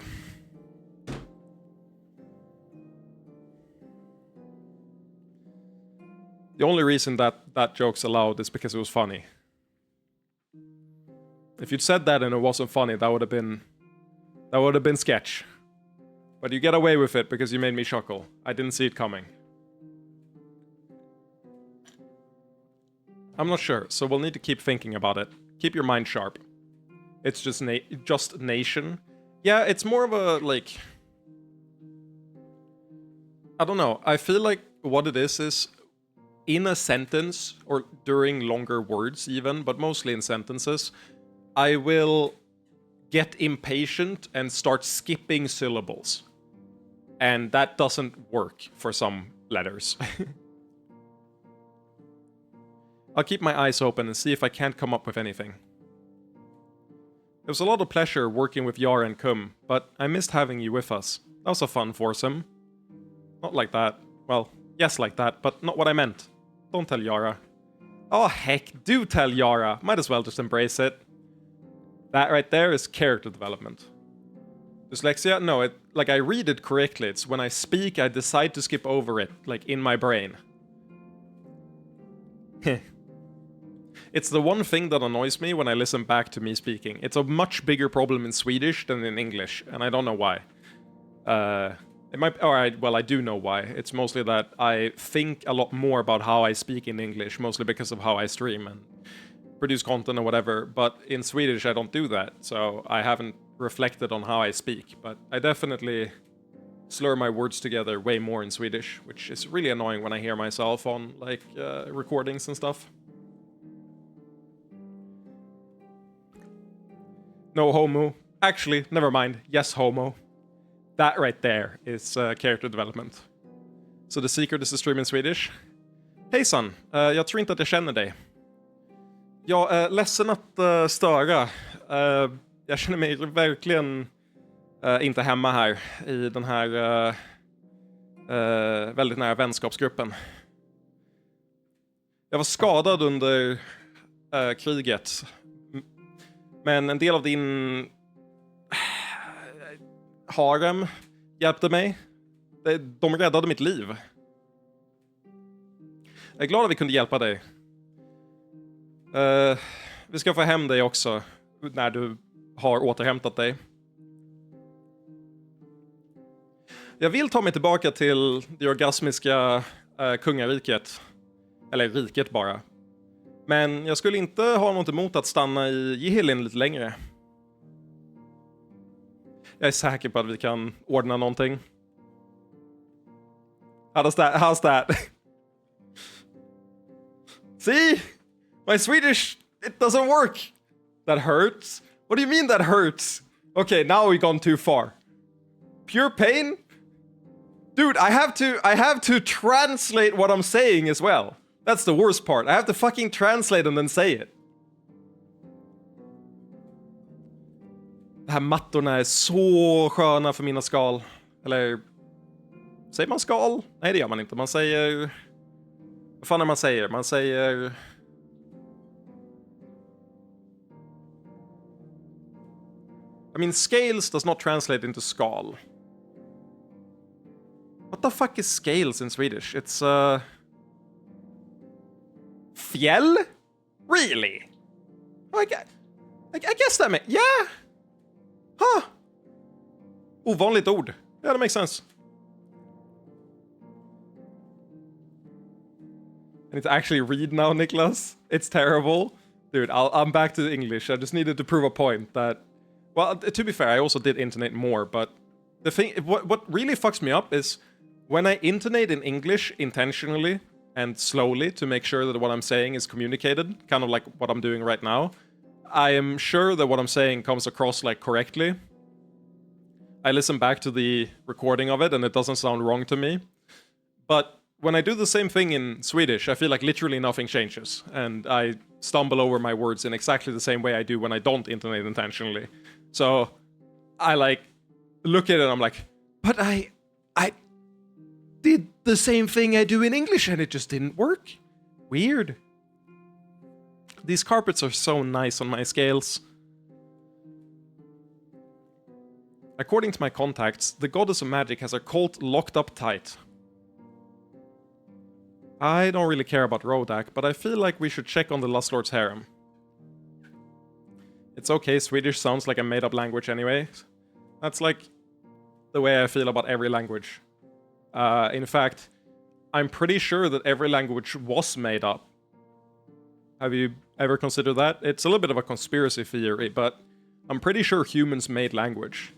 The only reason that joke's allowed is because it was funny. If you'd said that and it wasn't funny, that would have been sketch. But you get away with it because you made me chuckle. I didn't see it coming. I'm not sure, so we'll need to keep thinking about it. Keep your mind sharp. It's just nation. Yeah, it's more of a, like... I don't know. I feel like what it is in a sentence, or during longer words even, but mostly in sentences, I will get impatient and start skipping syllables. And that doesn't work for some letters. I'll keep my eyes open and see if I can't come up with anything. It was a lot of pleasure working with Yara and Kum, but I missed having you with us. That was a fun foursome. Not like that. Well, yes like that, but not what I meant. Don't tell Yara. Oh heck, do tell Yara. Might as well just embrace it. That right there is character development. Dyslexia? No, like I read it correctly. It's when I speak, I decide to skip over it, like in my brain. It's the one thing that annoys me when I listen back to me speaking. It's a much bigger problem in Swedish than in English, and I don't know why. It might... Alright, well, I do know why. It's mostly that I think a lot more about how I speak in English, mostly because of how I stream and produce content or whatever, but in Swedish I don't do that, so I haven't reflected on how I speak, but I definitely slur my words together way more in Swedish, which is really annoying when I hear myself on, like, recordings and stuff. No homo. Actually, never mind. Yes, homo. That right there is character development. So the secret is to stream in Swedish. Hejsan, jag tror inte att jag känner dig. Jag är ledsen att störa. Jag känner mig verkligen inte hemma här i den här väldigt nära vänskapsgruppen. Jag var skadad under kriget. Men en del av din harem hjälpte mig. De räddade mitt liv. Jag är glad att vi kunde hjälpa dig. Vi ska få hem dig också när du har återhämtat dig. Jag vill ta mig tillbaka till det orgasmiska kungariket. Eller riket bara. Men jag skulle inte ha något emot att stanna i Jihilin lite längre. Jag är säker på att vi kan ordna någonting. How's that? See? My Swedish, it doesn't work. That hurts. What do you mean that hurts? Okay, now we've gone too far. Pure pain? Dude, I have to translate what I'm saying as well. That's the worst part. I have to fucking translate and then say it. De här mattorna är så sköna för mina skal. Eller... Säger man skal? Nej, det gör man inte. Man säger... Vad fan är man säger? Man säger... I mean, scales does not translate into skal. What the fuck is scales in Swedish? It's, Fjäll? Really? I guess that makes... Yeah! Huh! Ovanligt ord. Yeah, that makes sense. I need to actually read now, Niklas. It's terrible. Dude, I'm back to English. I just needed to prove a point that... Well, to be fair, I also did intonate more, but... The thing... What really fucks me up is... When I intonate in English intentionally and slowly to make sure that what I'm saying is communicated, kind of like what I'm doing right now, I am sure that what I'm saying comes across like correctly. I listen back to the recording of it and it doesn't sound wrong to me. But when I do the same thing in Swedish, I feel like literally nothing changes. And I stumble over my words in exactly the same way I do when I don't intonate intentionally. So I like look at it and I'm like, but I did the same thing I do in English and it just didn't work. Weird. These carpets are so nice on my scales. According to my contacts, the goddess of magic has her cult locked up tight. I don't really care about Rodak, but I feel like we should check on the Lust Lord's harem. It's okay, Swedish sounds like a made-up language anyway. That's like the way I feel about every language. In fact, I'm pretty sure that every language was made up. Have you ever considered that? It's a little bit of a conspiracy theory, but I'm pretty sure humans made language.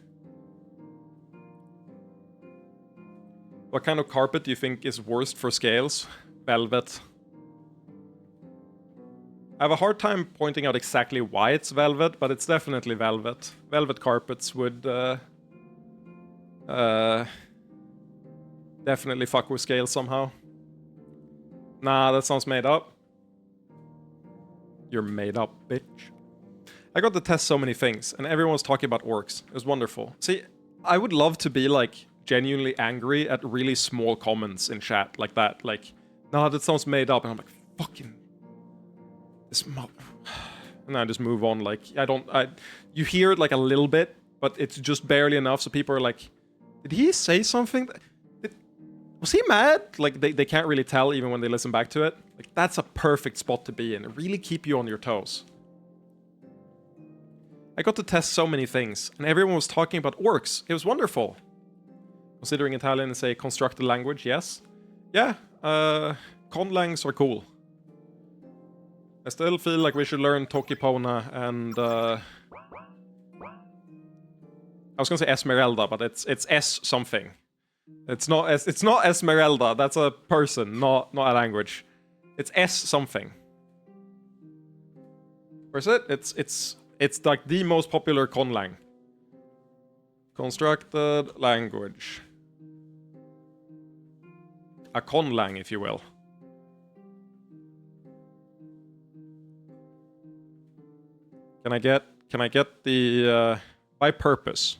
What kind of carpet do you think is worst for scales? Velvet. I have a hard time pointing out exactly why it's velvet, but it's definitely velvet. Velvet carpets would definitely fuck with scales somehow. Nah, that sounds made up. You're made up, bitch. I got to test so many things, and everyone was talking about orcs. It was wonderful. See, I would love to be, like, genuinely angry at really small comments in chat like that. Like, nah, that sounds made up. And I'm like, fucking... And I just move on, like, you hear it, like, a little bit, but it's just barely enough, so people are like, did he say something? Was he mad? Like, they can't really tell even when they listen back to it. Like, that's a perfect spot to be in. Really keep you on your toes. I got to test so many things, and everyone was talking about orcs. It was wonderful. Considering Italian is a constructed language, yes. Yeah, conlangs are cool. I still feel like we should learn Tokipona and... I was gonna say Esmeralda, but it's S something. It's not Esmeralda. That's a person, not a language. It's S something. Where is it? It's like the most popular conlang. Constructed language. A conlang, if you will. Can I get the by purpose?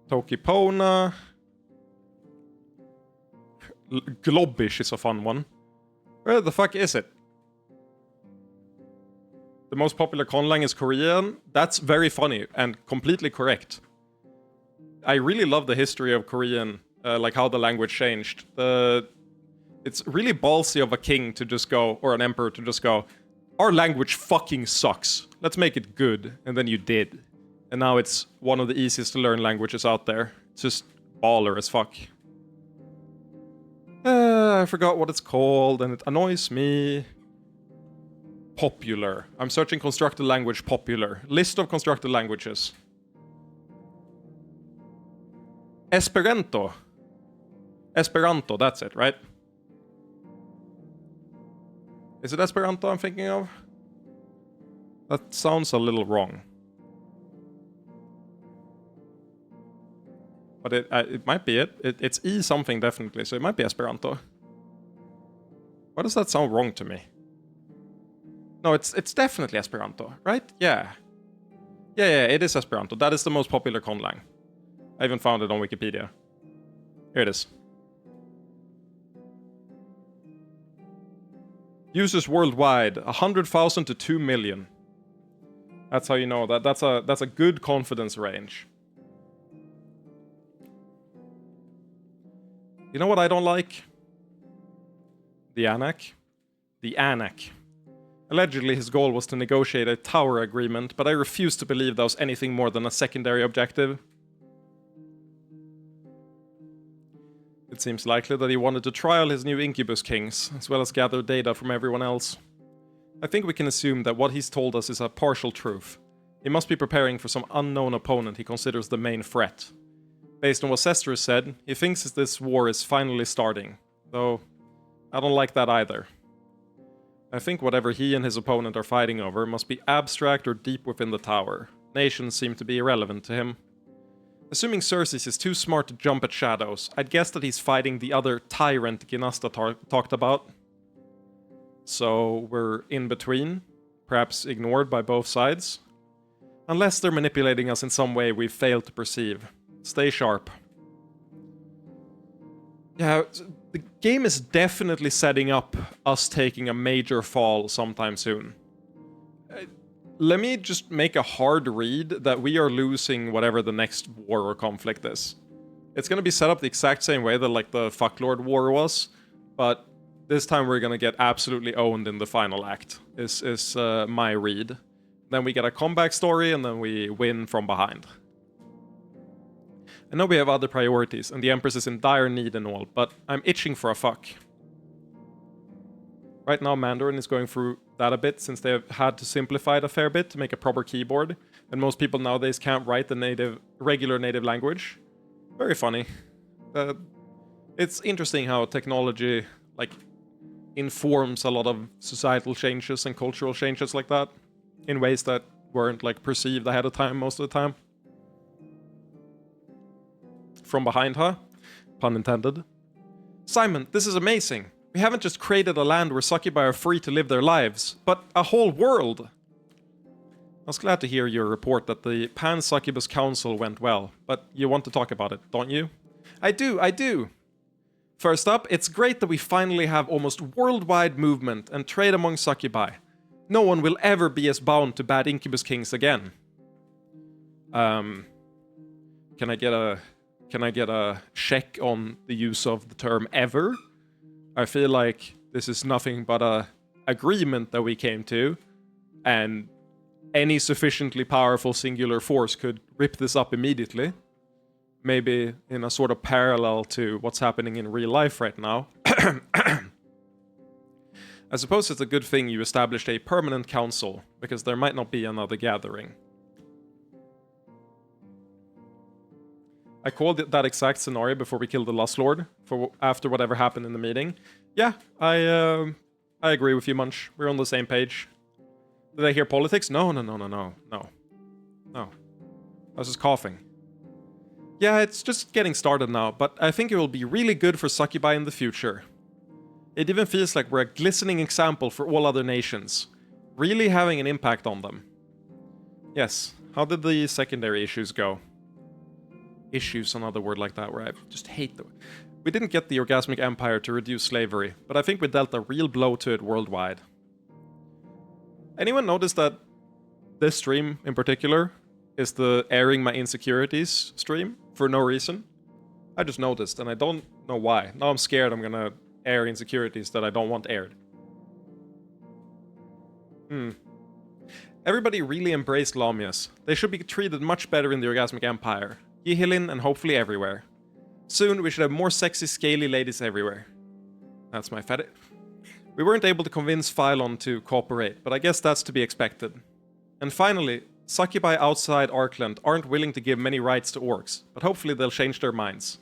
Tokipona. Globbish is a fun one. Where the fuck is it? The most popular conlang is Korean. That's very funny and completely correct. I really love the history of Korean, like how the language changed. It's really ballsy of a king to just go, or an emperor to just go, our language fucking sucks. Let's make it good. And then you did. And now it's one of the easiest to learn languages out there. It's just baller as fuck. I forgot what it's called, and it annoys me. Popular. I'm searching constructed language popular. List of constructed languages. Esperanto. Esperanto, that's it, right? Is it Esperanto I'm thinking of? That sounds a little wrong. But it might be it. It's E something definitely, so it might be Esperanto. Why does that sound wrong to me? No, it's definitely Esperanto, right? Yeah. Yeah, it is Esperanto. That is the most popular conlang. I even found it on Wikipedia. Here it is. Users worldwide, 100,000 to 2 million. That's how you know that. That's a good confidence range. You know what I don't like? The Anak. The Anak. Allegedly, his goal was to negotiate a tower agreement, but I refuse to believe that was anything more than a secondary objective. It seems likely that he wanted to trial his new Incubus Kings, as well as gather data from everyone else. I think we can assume that what he's told us is a partial truth. He must be preparing for some unknown opponent he considers the main threat. Based on what Sester said, he thinks this war is finally starting, though I don't like that either. I think whatever he and his opponent are fighting over must be abstract or deep within the tower. Nations seem to be irrelevant to him. Assuming Xerxes is too smart to jump at shadows, I'd guess that he's fighting the other tyrant Ginasta talked about. So we're in between, perhaps ignored by both sides. Unless they're manipulating us in some way we've failed to perceive. Stay sharp. Yeah, the game is definitely setting up us taking a major fall sometime soon. Let me just make a hard read that we are losing whatever the next war or conflict is. It's going to be set up the exact same way that like the Fucklord War was, but this time we're going to get absolutely owned in the final act, is my read. Then we get a comeback story and then we win from behind. I know we have other priorities, and the Empress is in dire need and all, but I'm itching for a fuck. Right now, Mandarin is going through that a bit, since they've had to simplify it a fair bit to make a proper keyboard, and most people nowadays can't write the regular native language. Very funny. It's interesting how technology, like, informs a lot of societal changes and cultural changes like that, in ways that weren't, like, perceived ahead of time most of the time. From behind, huh? Pun intended. Simon, this is amazing. We haven't just created a land where succubi are free to live their lives, but a whole world. I was glad to hear your report that the Pan-Succubus Council went well, but you want to talk about it, don't you? I do. First up, it's great that we finally have almost worldwide movement and trade among succubi. No one will ever be as bound to bad Incubus Kings again. Can I get a check on the use of the term ever? I feel like this is nothing but a agreement that we came to, and any sufficiently powerful singular force could rip this up immediately. Maybe in a sort of parallel to what's happening in real life right now. I suppose it's a good thing you established a permanent council, because there might not be another gathering. I called it that exact scenario before we killed the Lust Lord, after whatever happened in the meeting. Yeah, I agree with you, Munch. We're on the same page. Did I hear politics? No. I was just coughing. Yeah, it's just getting started now, but I think it will be really good for Succubi in the future. It even feels like we're a glistening example for all other nations, really having an impact on them. Yes, how did the secondary issues go? Issues, another word like that, where I just hate them. We didn't get the Orgasmic Empire to reduce slavery, but I think we dealt a real blow to it worldwide. Anyone notice that this stream in particular is the airing my insecurities stream for no reason? I just noticed, and I don't know why. Now I'm scared I'm gonna air insecurities that I don't want aired. Everybody really embraced Lamias. They should be treated much better in the Orgasmic Empire. Yihilin and hopefully everywhere. Soon we should have more sexy, scaly ladies everywhere. That's my fetish. We weren't able to convince Phylon to cooperate, but I guess that's to be expected. And finally, Succubi outside Arkland aren't willing to give many rights to orcs, but hopefully they'll change their minds.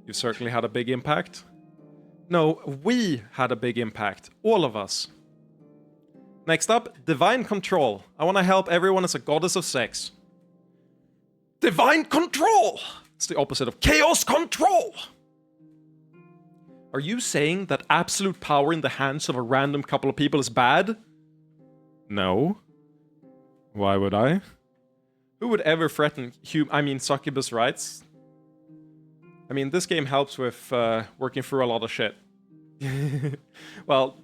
You've certainly had a big impact. No, we had a big impact. All of us. Next up, Divine Control. I want to help everyone as a goddess of sex. Divine Control! It's the opposite of Chaos Control! Are you saying that absolute power in the hands of a random couple of people is bad? No. Why would I? Who would ever threaten succubus rights? I mean, this game helps with working through a lot of shit. Well,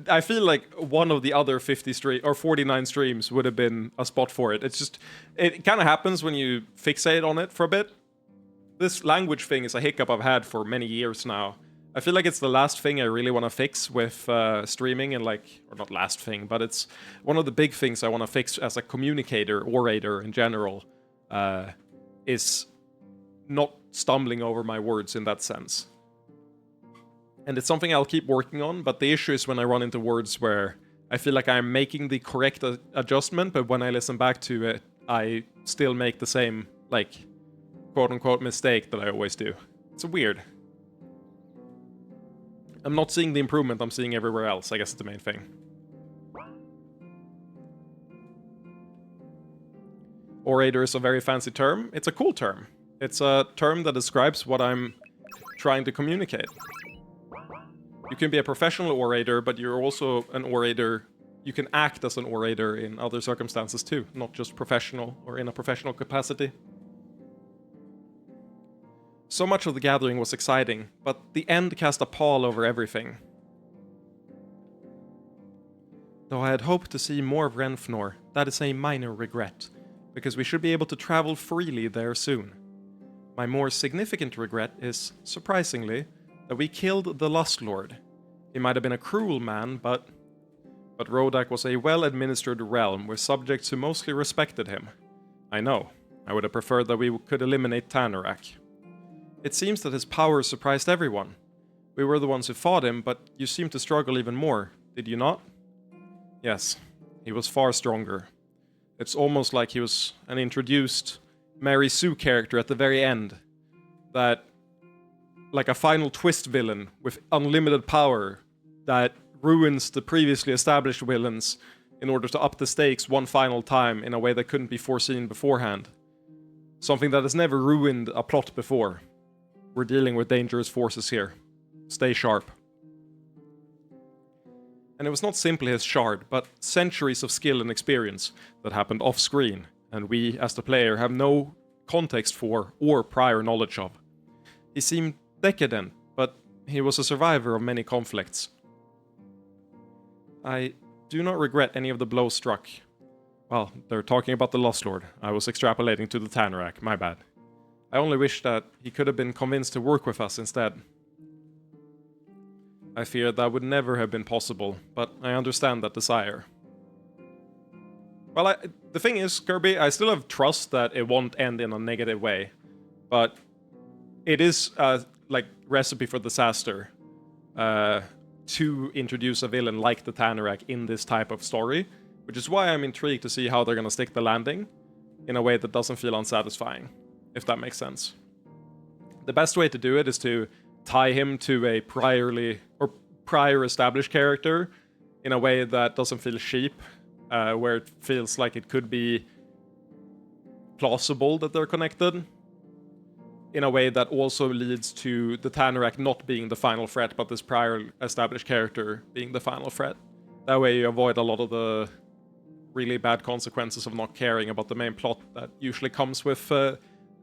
I feel like one of the other 49 streams would have been a spot for it. It's just, it kind of happens when you fixate on it for a bit. This language thing is a hiccup I've had for many years now. I feel like it's the last thing I really want to fix with streaming and or not last thing, but it's one of the big things I want to fix as a communicator, orator in general, is not stumbling over my words in that sense. And it's something I'll keep working on, but the issue is when I run into words where I feel like I'm making the correct adjustment, but when I listen back to it, I still make the same, quote-unquote mistake that I always do. It's weird. I'm not seeing the improvement I'm seeing everywhere else, I guess it's the main thing. Orator is a very fancy term. It's a cool term. It's a term that describes what I'm trying to communicate. You can be a professional orator, but you're also an orator. You can act as an orator in other circumstances too, not just professional or in a professional capacity. So much of the gathering was exciting, but the end cast a pall over everything. Though I had hoped to see more of Renfnor, that is a minor regret, because we should be able to travel freely there soon. My more significant regret is, surprisingly, that we killed the Lust Lord. He might have been a cruel man, but Rodak was a well-administered realm where subjects who mostly respected him. I know. I would have preferred that we could eliminate Tanorak. It seems that his power surprised everyone. We were the ones who fought him, but you seemed to struggle even more, did you not? Yes, he was far stronger. It's almost like he was an introduced Mary Sue character at the very end. That, like a final twist villain with unlimited power that ruins the previously established villains in order to up the stakes one final time in a way that couldn't be foreseen beforehand. Something that has never ruined a plot before. We're dealing with dangerous forces here. Stay sharp. And it was not simply his shard, but centuries of skill and experience that happened off-screen, and we, as the player, have no context for or prior knowledge of. He seemed decadent, but he was a survivor of many conflicts. I do not regret any of the blows struck. Well, they're talking about the Lost Lord. I was extrapolating to the Tanorak, my bad. I only wish that he could have been convinced to work with us instead. I fear that would never have been possible, but I understand that desire. Well, the thing is, Kirby, I still have trust that it won't end in a negative way, but it is a recipe for disaster to introduce a villain like the Tanorak in this type of story, which is why I'm intrigued to see how they're going to stick the landing in a way that doesn't feel unsatisfying, if that makes sense. The best way to do it is to tie him to a prior established character in a way that doesn't feel cheap, where it feels like it could be plausible that they're connected, in a way that also leads to the Tanarak not being the final threat, but this prior established character being the final threat. That way you avoid a lot of the really bad consequences of not caring about the main plot that usually comes with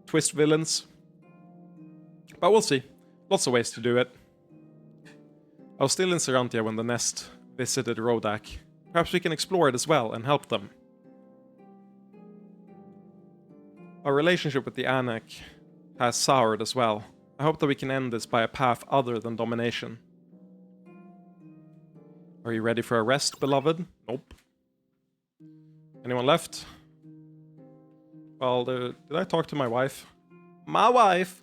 twist villains. But we'll see. Lots of ways to do it. I was still in Serantia when the Nest visited Rodak. Perhaps we can explore it as well and help them. Our relationship with the Anak has soured as well. I hope that we can end this by a path other than domination. Are you ready for a rest, beloved? Nope. Anyone left? Well, did I talk to my wife? My wife!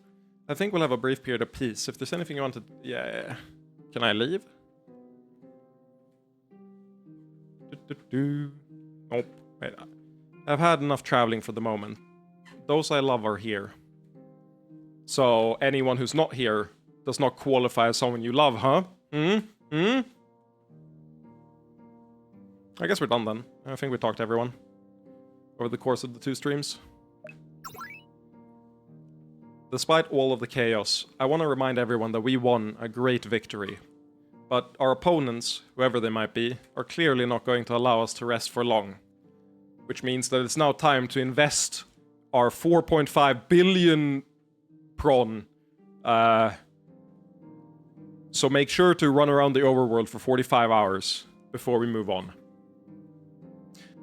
I think we'll have a brief period of peace. If there's anything you want to... Yeah. Can I leave? Nope. Wait. I've had enough traveling for the moment. Those I love are here. So anyone who's not here does not qualify as someone you love, huh? I guess we're done then. I think we talked to everyone over the course of the 2 streams. Despite all of the chaos, I want to remind everyone that we won a great victory. But our opponents, whoever they might be, are clearly not going to allow us to rest for long. Which means that it's now time to invest our 4.5 billion prawn. So make sure to run around the overworld for 45 hours before we move on.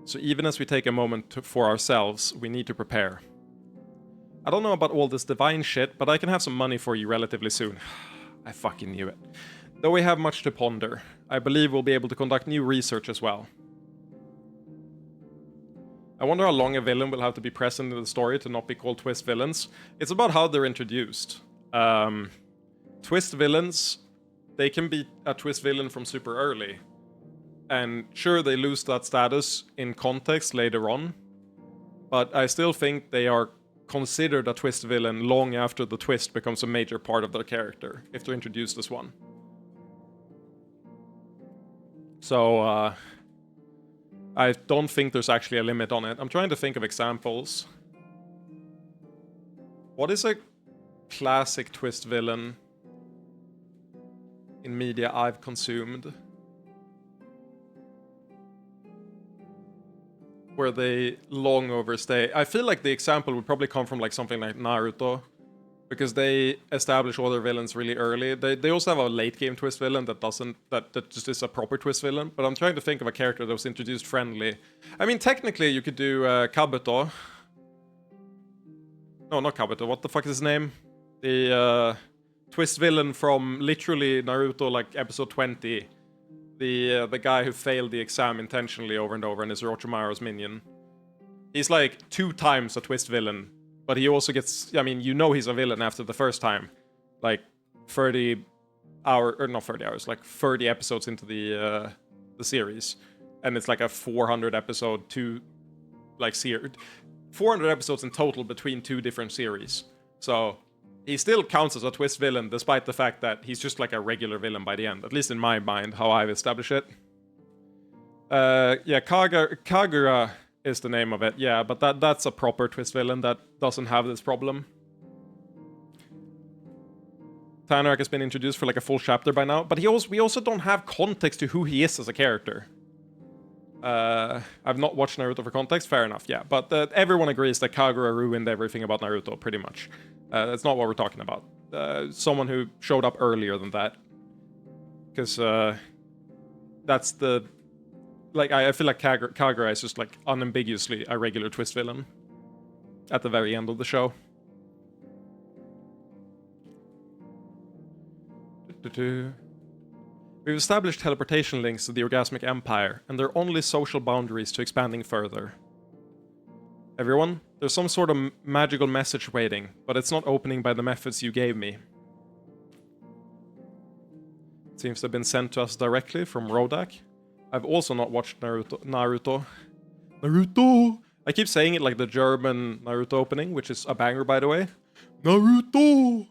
So even as we take a moment for ourselves, we need to prepare. I don't know about all this divine shit, but I can have some money for you relatively soon. I fucking knew it. Though we have much to ponder, I believe we'll be able to conduct new research as well. I wonder how long a villain will have to be present in the story to not be called twist villains. It's about how they're introduced. Twist villains, they can be a twist villain from super early. And sure, they lose that status in context later on. But I still think they are considered a twist villain long after the twist becomes a major part of their character, if they're introduced as one. So, I don't think there's actually a limit on it. I'm trying to think of examples. What is a classic twist villain in media I've consumed? Where they long overstay. I feel like the example would probably come from like something like Naruto. Because they establish all their villains really early. They also have a late game twist villain that just is a proper twist villain. But I'm trying to think of a character that was introduced friendly. I mean, technically you could do Kabuto. No, not Kabuto. What the fuck is his name? The twist villain from literally Naruto, like episode 20. The guy who failed the exam intentionally over and over and is Orochimaru's minion. He's like 2 times a twist villain. But he also gets, I mean, you know he's a villain after the first time. Like 30 episodes into the series. And it's like a 400 episode, 400 episodes in total between 2 different series. So he still counts as a twist villain, despite the fact that he's just like a regular villain by the end. At least in my mind, how I've established it. Yeah, Kagura is the name of it, yeah, but that's a proper twist villain that doesn't have this problem. Tanarak has been introduced for like a full chapter by now, but we also don't have context to who he is as a character. I've not watched Naruto for context, fair enough, yeah, but everyone agrees that Kagura ruined everything about Naruto, pretty much. That's not what we're talking about. Someone who showed up earlier than that. Because that's the... Like, I feel like Kagura is just, like, unambiguously a regular twist villain. At the very end of the show. We've established teleportation links to the Orgasmic Empire, and there are only social boundaries to expanding further. Everyone, there's some sort of magical message waiting, but it's not opening by the methods you gave me. It seems to have been sent to us directly from Rodak. I've also not watched Naruto. I keep saying it like the German Naruto opening, which is a banger, by the way. Naruto!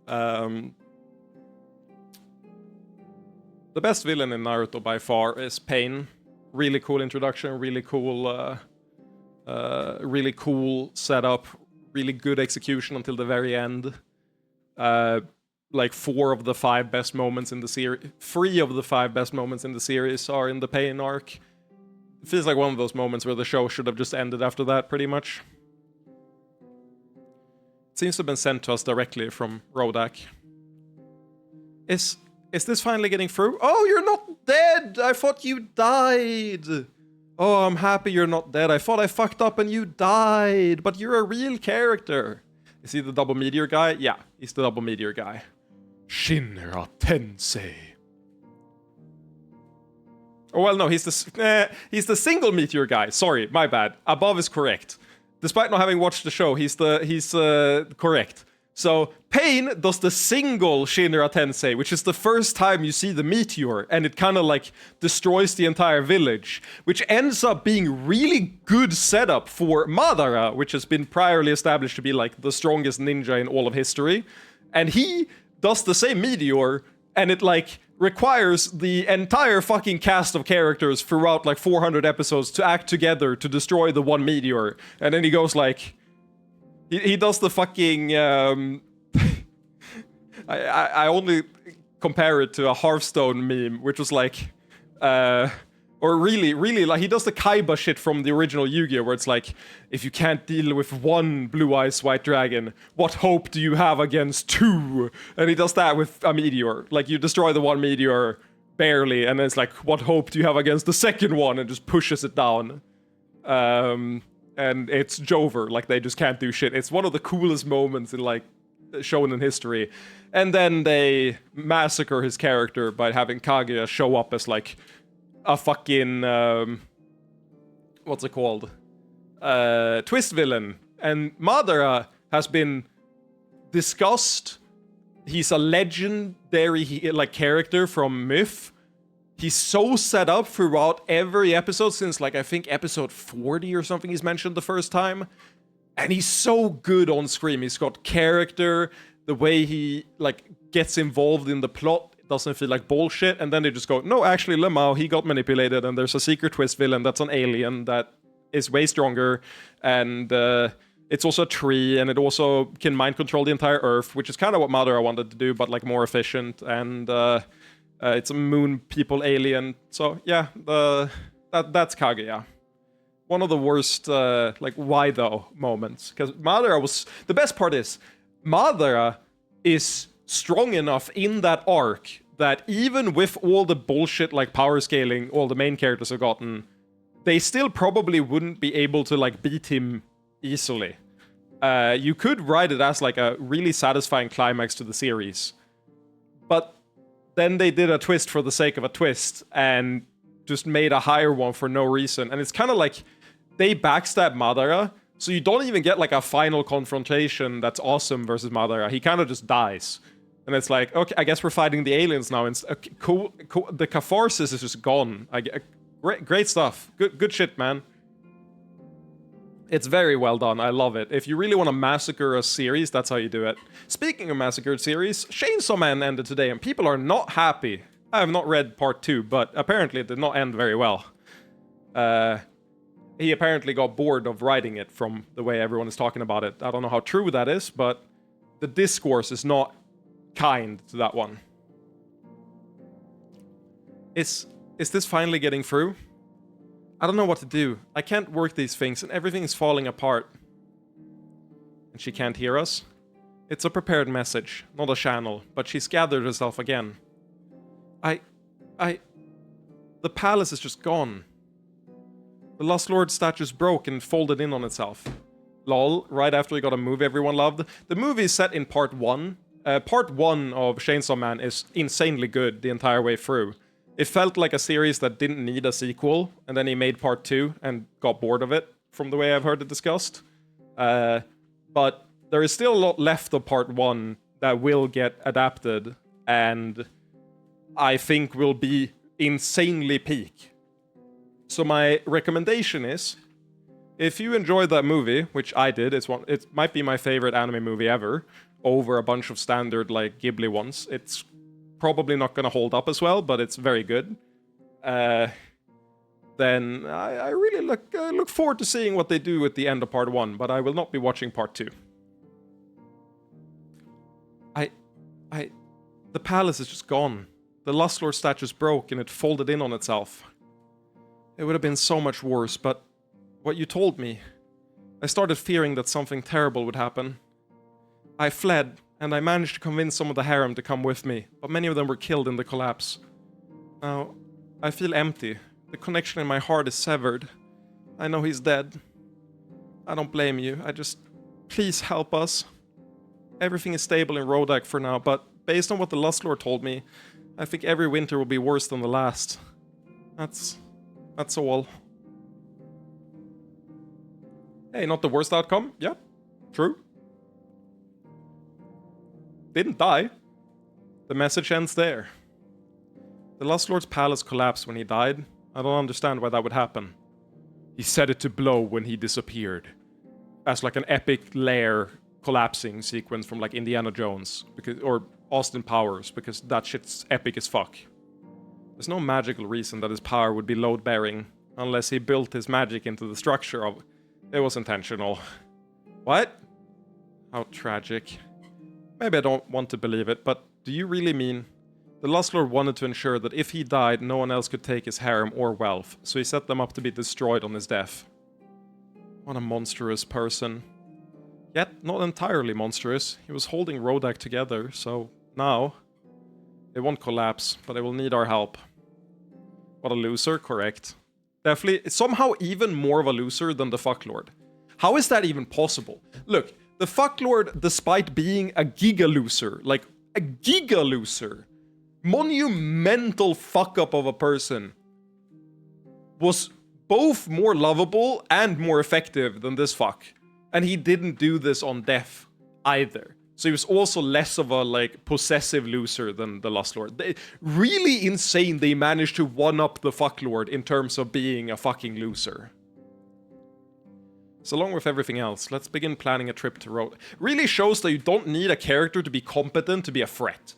The best villain in Naruto by far is Pain. Really cool introduction, really cool setup, really good execution until the very end. Like 4 of the 5 best moments in the series, 3 of the 5 best moments in the series are in the Pain arc. It feels like one of those moments where the show should have just ended after that, pretty much. It seems to have been sent to us directly from Rodak. Is this finally getting through? Oh, you're not dead! I thought you died! Oh, I'm happy you're not dead. I thought I fucked up and you died, but you're a real character. Is he the double meteor guy? Yeah, he's the double meteor guy. Shinra Tensei. Oh, well, no, he's the single meteor guy. Sorry, my bad. Above is correct. Despite not having watched the show, he's correct. So, Pain does the single Shinra Tensei, which is the first time you see the meteor, and it kind of like destroys the entire village, which ends up being really good setup for Madara, which has been priorly established to be like the strongest ninja in all of history. And he does the same meteor, and it like requires the entire fucking cast of characters throughout like 400 episodes to act together to destroy the one meteor. And then he goes like... He does the fucking... I only compare it to a Hearthstone meme, which was like... or really, like, he does the Kaiba shit from the original Yu-Gi-Oh! Where it's like, if you can't deal with one Blue Eyes White Dragon, what hope do you have against 2? And he does that with a meteor. Like, you destroy the one meteor barely, and then it's like, what hope do you have against the second one? And just pushes it down. And it's Jover, like, they just can't do shit. It's one of the coolest moments in, like, shonen history. And then they massacre his character by having Kaguya show up as, like, a fucking, what's it called? Twist villain. And Madara has been discussed. He's a legendary, like, character from myth. He's so set up throughout every episode since, like, I think episode 40 or something he's mentioned the first time. And he's so good on screen. He's got character, the way he, like, gets involved in the plot doesn't feel like bullshit. And then they just go, no, actually, Lemao, he got manipulated, and there's a secret twist villain that's an alien that is way stronger. And it's also a tree, and it also can mind control the entire Earth, which is kind of what Madara wanted to do, but, like, more efficient. And... it's a moon people alien. So, yeah, that's Kaguya. One of the worst, like, why though moments. Because Madara was... The best part is, Madara is strong enough in that arc that even with all the bullshit, like, power scaling all the main characters have gotten, they still probably wouldn't be able to, like, beat him easily. You could write it as, like, a really satisfying climax to the series. But then they did a twist for the sake of a twist and just made a higher one for no reason. And it's kind of like they backstab Madara, so you don't even get like a final confrontation that's awesome versus Madara. He kind of just dies. And it's like, okay, I guess we're fighting the aliens now. And okay, cool. The catharsis is just gone. Great stuff. Good shit, man. It's very well done. I love it. If you really want to massacre a series, that's how you do it. Speaking of massacred series, Chainsaw Man ended today, and people are not happy. I have not read part 2, but apparently it did not end very well. He apparently got bored of writing it from the way everyone is talking about it. I don't know how true that is, but the discourse is not kind to that one. Is this finally getting through? I don't know what to do. I can't work these things, and everything is falling apart. And she can't hear us? It's a prepared message, not a channel, but she's gathered herself again. The palace is just gone. The Lost Lord statue's broke and folded in on itself. Lol, right after we got a movie everyone loved. The movie is set in part 1. Part 1 of Chainsaw Man is insanely good the entire way through. It felt like a series that didn't need a sequel, and then he made part 2 and got bored of it, from the way I've heard it discussed. But there is still a lot left of part 1 that will get adapted, and I think will be insanely peak. So my recommendation is, if you enjoyed that movie, which I did, it might be my favorite anime movie ever, over a bunch of standard like Ghibli ones. It's probably not gonna hold up as well, but it's very good. Then I really look forward to seeing what they do at the end of part 1, but I will not be watching part 2. The palace is just gone. The Lust Lord statue's broke and it folded in on itself. It would have been so much worse, but what you told me, I started fearing that something terrible would happen. I fled, and I managed to convince some of the harem to come with me, but many of them were killed in the collapse. Now, I feel empty. The connection in my heart is severed. I know he's dead. I don't blame you. Please help us. Everything is stable in Rodak for now, but based on what the Lust Lord told me, I think every winter will be worse than the last. That's all. Hey, not the worst outcome? Yeah, true. Didn't die. The message ends there. The Lust Lord's palace collapsed when he died. I don't understand why that would happen. He set it to blow when he disappeared. As like an epic lair collapsing sequence from like Indiana Jones or Austin Powers, because that shit's epic as fuck. There's no magical reason that his power would be load-bearing unless he built his magic into the structure of... It was intentional. What? How tragic. Maybe I don't want to believe it, but do you really mean... The Lust Lord wanted to ensure that if he died, no one else could take his harem or wealth, so he set them up to be destroyed on his death. What a monstrous person. Yet, not entirely monstrous. He was holding Rodak together, so now... It won't collapse, but it will need our help. What a loser, correct. Definitely, somehow even more of a loser than the Fucklord. How is that even possible? Look, the Fucklord, despite being a giga loser, like a giga loser, monumental fuck up of a person, was both more lovable and more effective than this fuck. And he didn't do this on death either. So he was also less of a, like, possessive loser than the Lust Lord. Really insane they managed to one-up the Fucklord in terms of being a fucking loser. So along with everything else, let's begin planning a trip to Road. Really shows that you don't need a character to be competent to be a threat.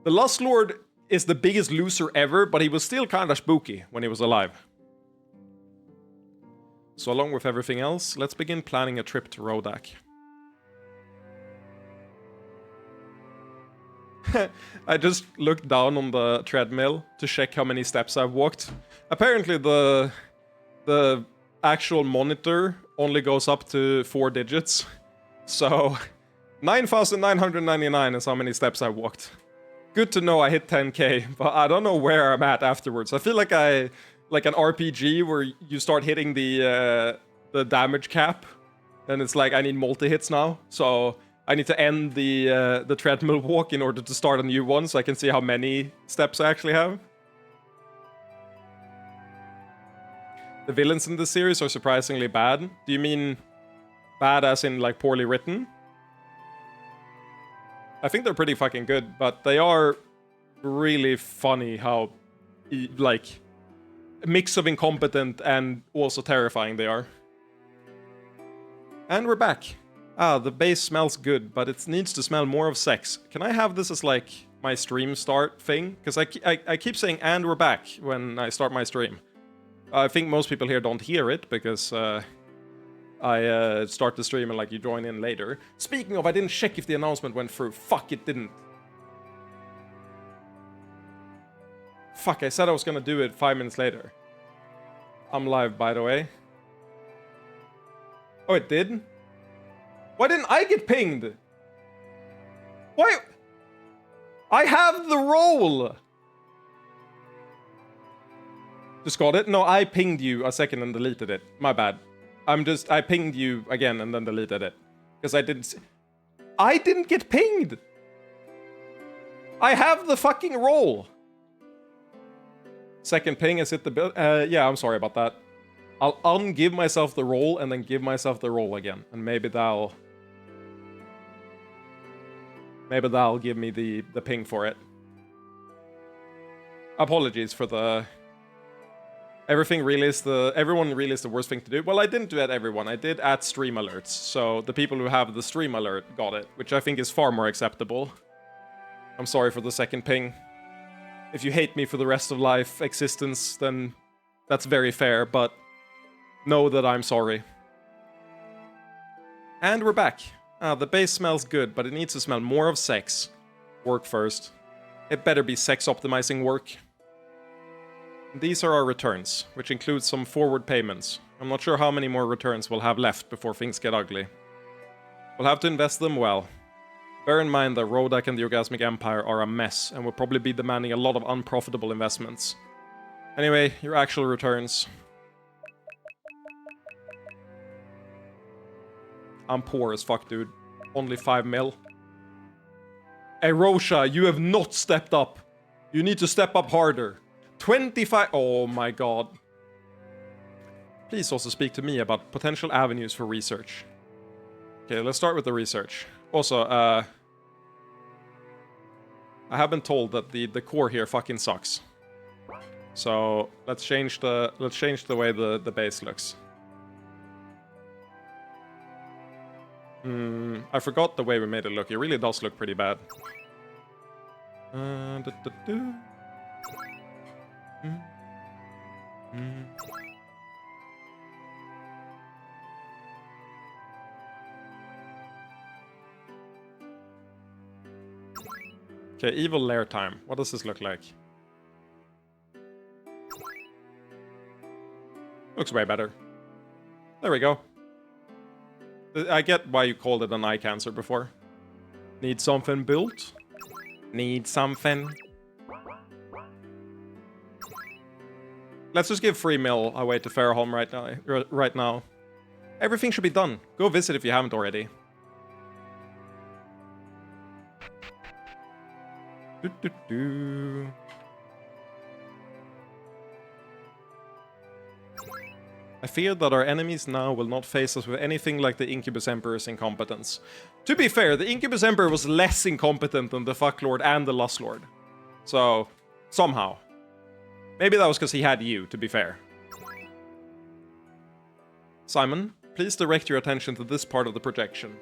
The Lust Lord is the biggest loser ever, but he was still kinda spooky when he was alive. So along with everything else, let's begin planning a trip to Rodak. I just looked down on the treadmill to check how many steps I've walked. Apparently the actual monitor only goes up to 4 digits. So 9,999 is how many steps I walked. Good to know I hit 10k, but I don't know where I'm at afterwards. I feel like like an RPG where you start hitting the damage cap, and it's like I need multi-hits now, so I need to end the treadmill walk in order to start a new one, so I can see how many steps I actually have. The villains in this series are surprisingly bad. Do you mean bad as in, like, poorly written? I think they're pretty fucking good, but they are really funny how, like, a mix of incompetent and also terrifying they are. And we're back. Ah, the base smells good, but it needs to smell more of sex. Can I have this as, like, my stream start thing? Because I keep saying, and we're back, when I start my stream. I think most people here don't hear it, because I start the stream and, like, you join in later. Speaking of, I didn't check if the announcement went through. Fuck, it didn't. Fuck, I said I was gonna do it 5 minutes later. I'm live, by the way. Oh, it did? Why didn't I get pinged? Why? I have the role! Just got it? No, I pinged you a second and deleted it. My bad. I pinged you again and then deleted it. Because I didn't get pinged! I have the fucking role! Second ping has hit the bill. Yeah, I'm sorry about that. I'll ungive myself the role and then give myself the role again. And maybe that'll give me the ping for it. Apologies for the Everyone really is the worst thing to do. Well, I didn't do at everyone. I did at stream alerts. So the people who have the stream alert got it, which I think is far more acceptable. I'm sorry for the second ping. If you hate me for the rest of life existence, then that's very fair, but know that I'm sorry. And we're back. The base smells good, but it needs to smell more of sex. Work first. It better be sex optimizing work. These are our returns, which includes some forward payments. I'm not sure how many more returns we'll have left before things get ugly. We'll have to invest them well. Bear in mind that Rodak and the Orgasmic Empire are a mess, and will probably be demanding a lot of unprofitable investments. Anyway, your actual returns. I'm poor as fuck, dude. Only 5 mil. Hey, Rosha, you have not stepped up. You need to step up harder. 25... Oh my god. Please also speak to me about potential avenues for research. Okay, let's start with the research. Also, I have been told that the core here fucking sucks. So let's change the way the base looks. I forgot the way we made it look. It really does look pretty bad. Okay, evil lair time. What does this look like? Looks way better. There we go. I get why you called it an eye cancer before. Need something built? Need something? Let's just give 3 mil away to Fairholm right now. Everything should be done. Go visit if you haven't already. I fear that our enemies now will not face us with anything like the Incubus Emperor's incompetence. To be fair, the Incubus Emperor was less incompetent than the Fucklord and the Lustlord. So, somehow. Maybe that was because he had you, to be fair. Simon, please direct your attention to this part of the projection.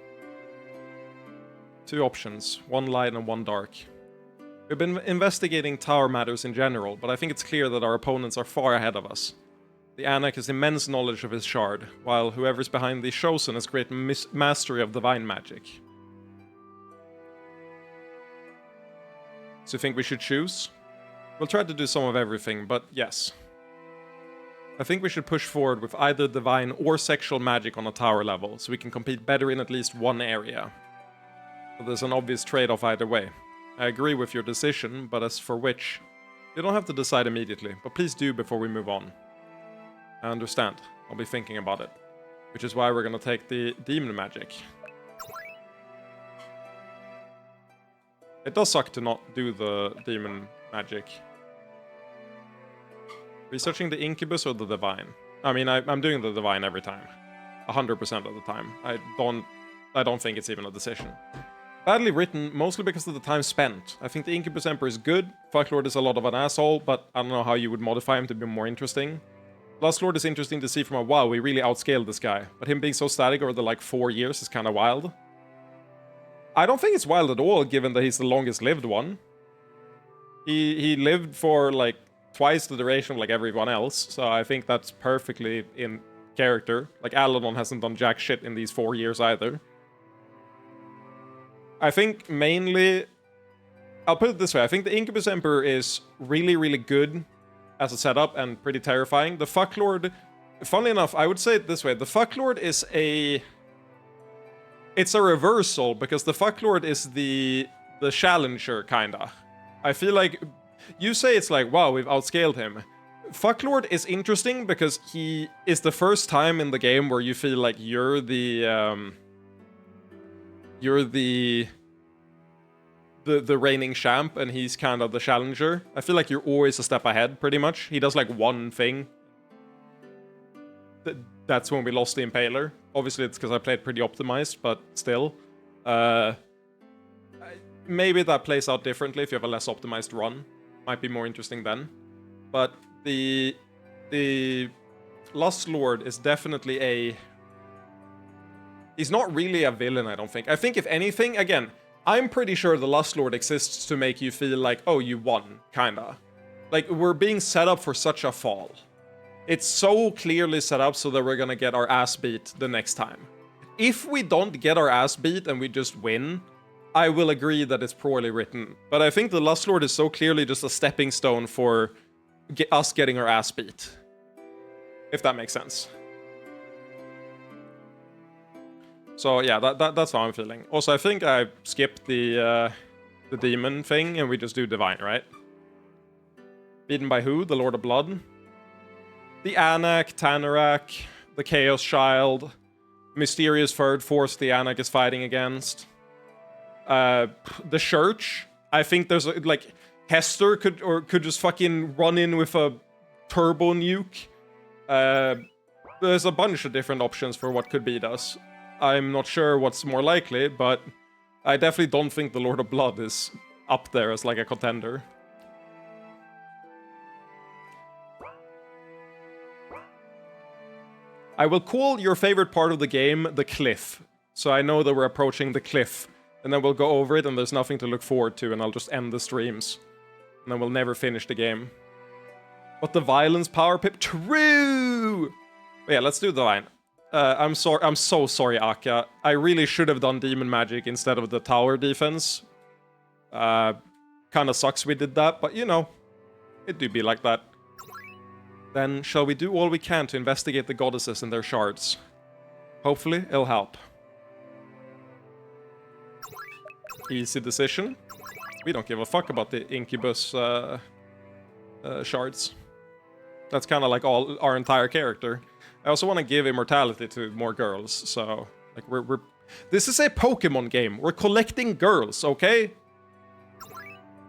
2 options, 1 light and 1 dark. We've been investigating tower matters in general, but I think it's clear that our opponents are far ahead of us. The Anak has immense knowledge of his shard, while whoever's behind the Shosun has great mastery of divine magic. So you think we should choose? We'll try to do some of everything, but yes. I think we should push forward with either divine or sexual magic on a tower level, so we can compete better in at least one area. But there's an obvious trade-off either way. I agree with your decision, but as for which, you don't have to decide immediately, but please do before we move on. I understand. I'll be thinking about it. Which is why we're gonna take the demon magic. It does suck to not do the demon magic. Researching the incubus or the divine? I mean, I'm doing the divine every time. 100% of the time. I don't think it's even a decision. Badly written, mostly because of the time spent. I think the Incubus Emperor is good. Fucklord is a lot of an asshole, but I don't know how you would modify him to be more interesting. Lustlord is interesting to see from a wow, we really outscaled this guy. But him being so static over the like 4 years is kind of wild. I don't think it's wild at all, given that he's the longest lived one. He lived for like twice the duration of like everyone else, so I think that's perfectly in character. Like Aladon hasn't done jack shit in these 4 years either. I think mainly, I'll put it this way, I think the Incubus Emperor is really, really good as a setup and pretty terrifying. The Fucklord, funnily enough, I would say it this way, the Fucklord is it's a reversal, because the Fucklord is the challenger, kinda. I feel like, you say it's like, wow, we've outscaled him. Fucklord is interesting because he is the first time in the game where you feel like you're the reigning champ and he's kind of the challenger. I feel like you're always a step ahead, pretty much. He does like one thing. That's when we lost the Impaler. Obviously it's because I played pretty optimized, but still. Maybe that plays out differently if you have a less optimized run. Might be more interesting then. But the the Lust Lord is definitely a... He's not really a villain, I don't think. I think if anything, again, I'm pretty sure the Lust Lord exists to make you feel like, oh, you won, kinda. Like, we're being set up for such a fall. It's so clearly set up so that we're gonna get our ass beat the next time. If we don't get our ass beat and we just win, I will agree that it's poorly written. But I think the Lust Lord is so clearly just a stepping stone for us getting our ass beat. If that makes sense. So yeah, that's how I'm feeling. Also, I think I skipped the demon thing and we just do Divine, right? Beaten by who? The Lord of Blood? The Anak, Tanarak, the Chaos Child, mysterious third force the Anak is fighting against. The Church. I think there's like Hester could just fucking run in with a turbo nuke. There's a bunch of different options for what could beat us. I'm not sure what's more likely, but I definitely don't think the Lord of Blood is up there as like a contender. I will call your favorite part of the game the cliff. So I know that we're approaching the cliff. And then we'll go over it and there's nothing to look forward to and I'll just end the streams. And then we'll never finish the game. But the violence power pip... True! But yeah, let's do the line. I'm so sorry, Aka. I really should have done Demon Magic instead of the tower defense. Kinda sucks we did that, but you know. It do be like that. Then, shall we do all we can to investigate the goddesses and their shards? Hopefully, it'll help. Easy decision. We don't give a fuck about the Incubus shards. That's kind of like our entire character. I also want to give immortality to more girls, so... Like, we're... This is a Pokemon game. We're collecting girls, okay?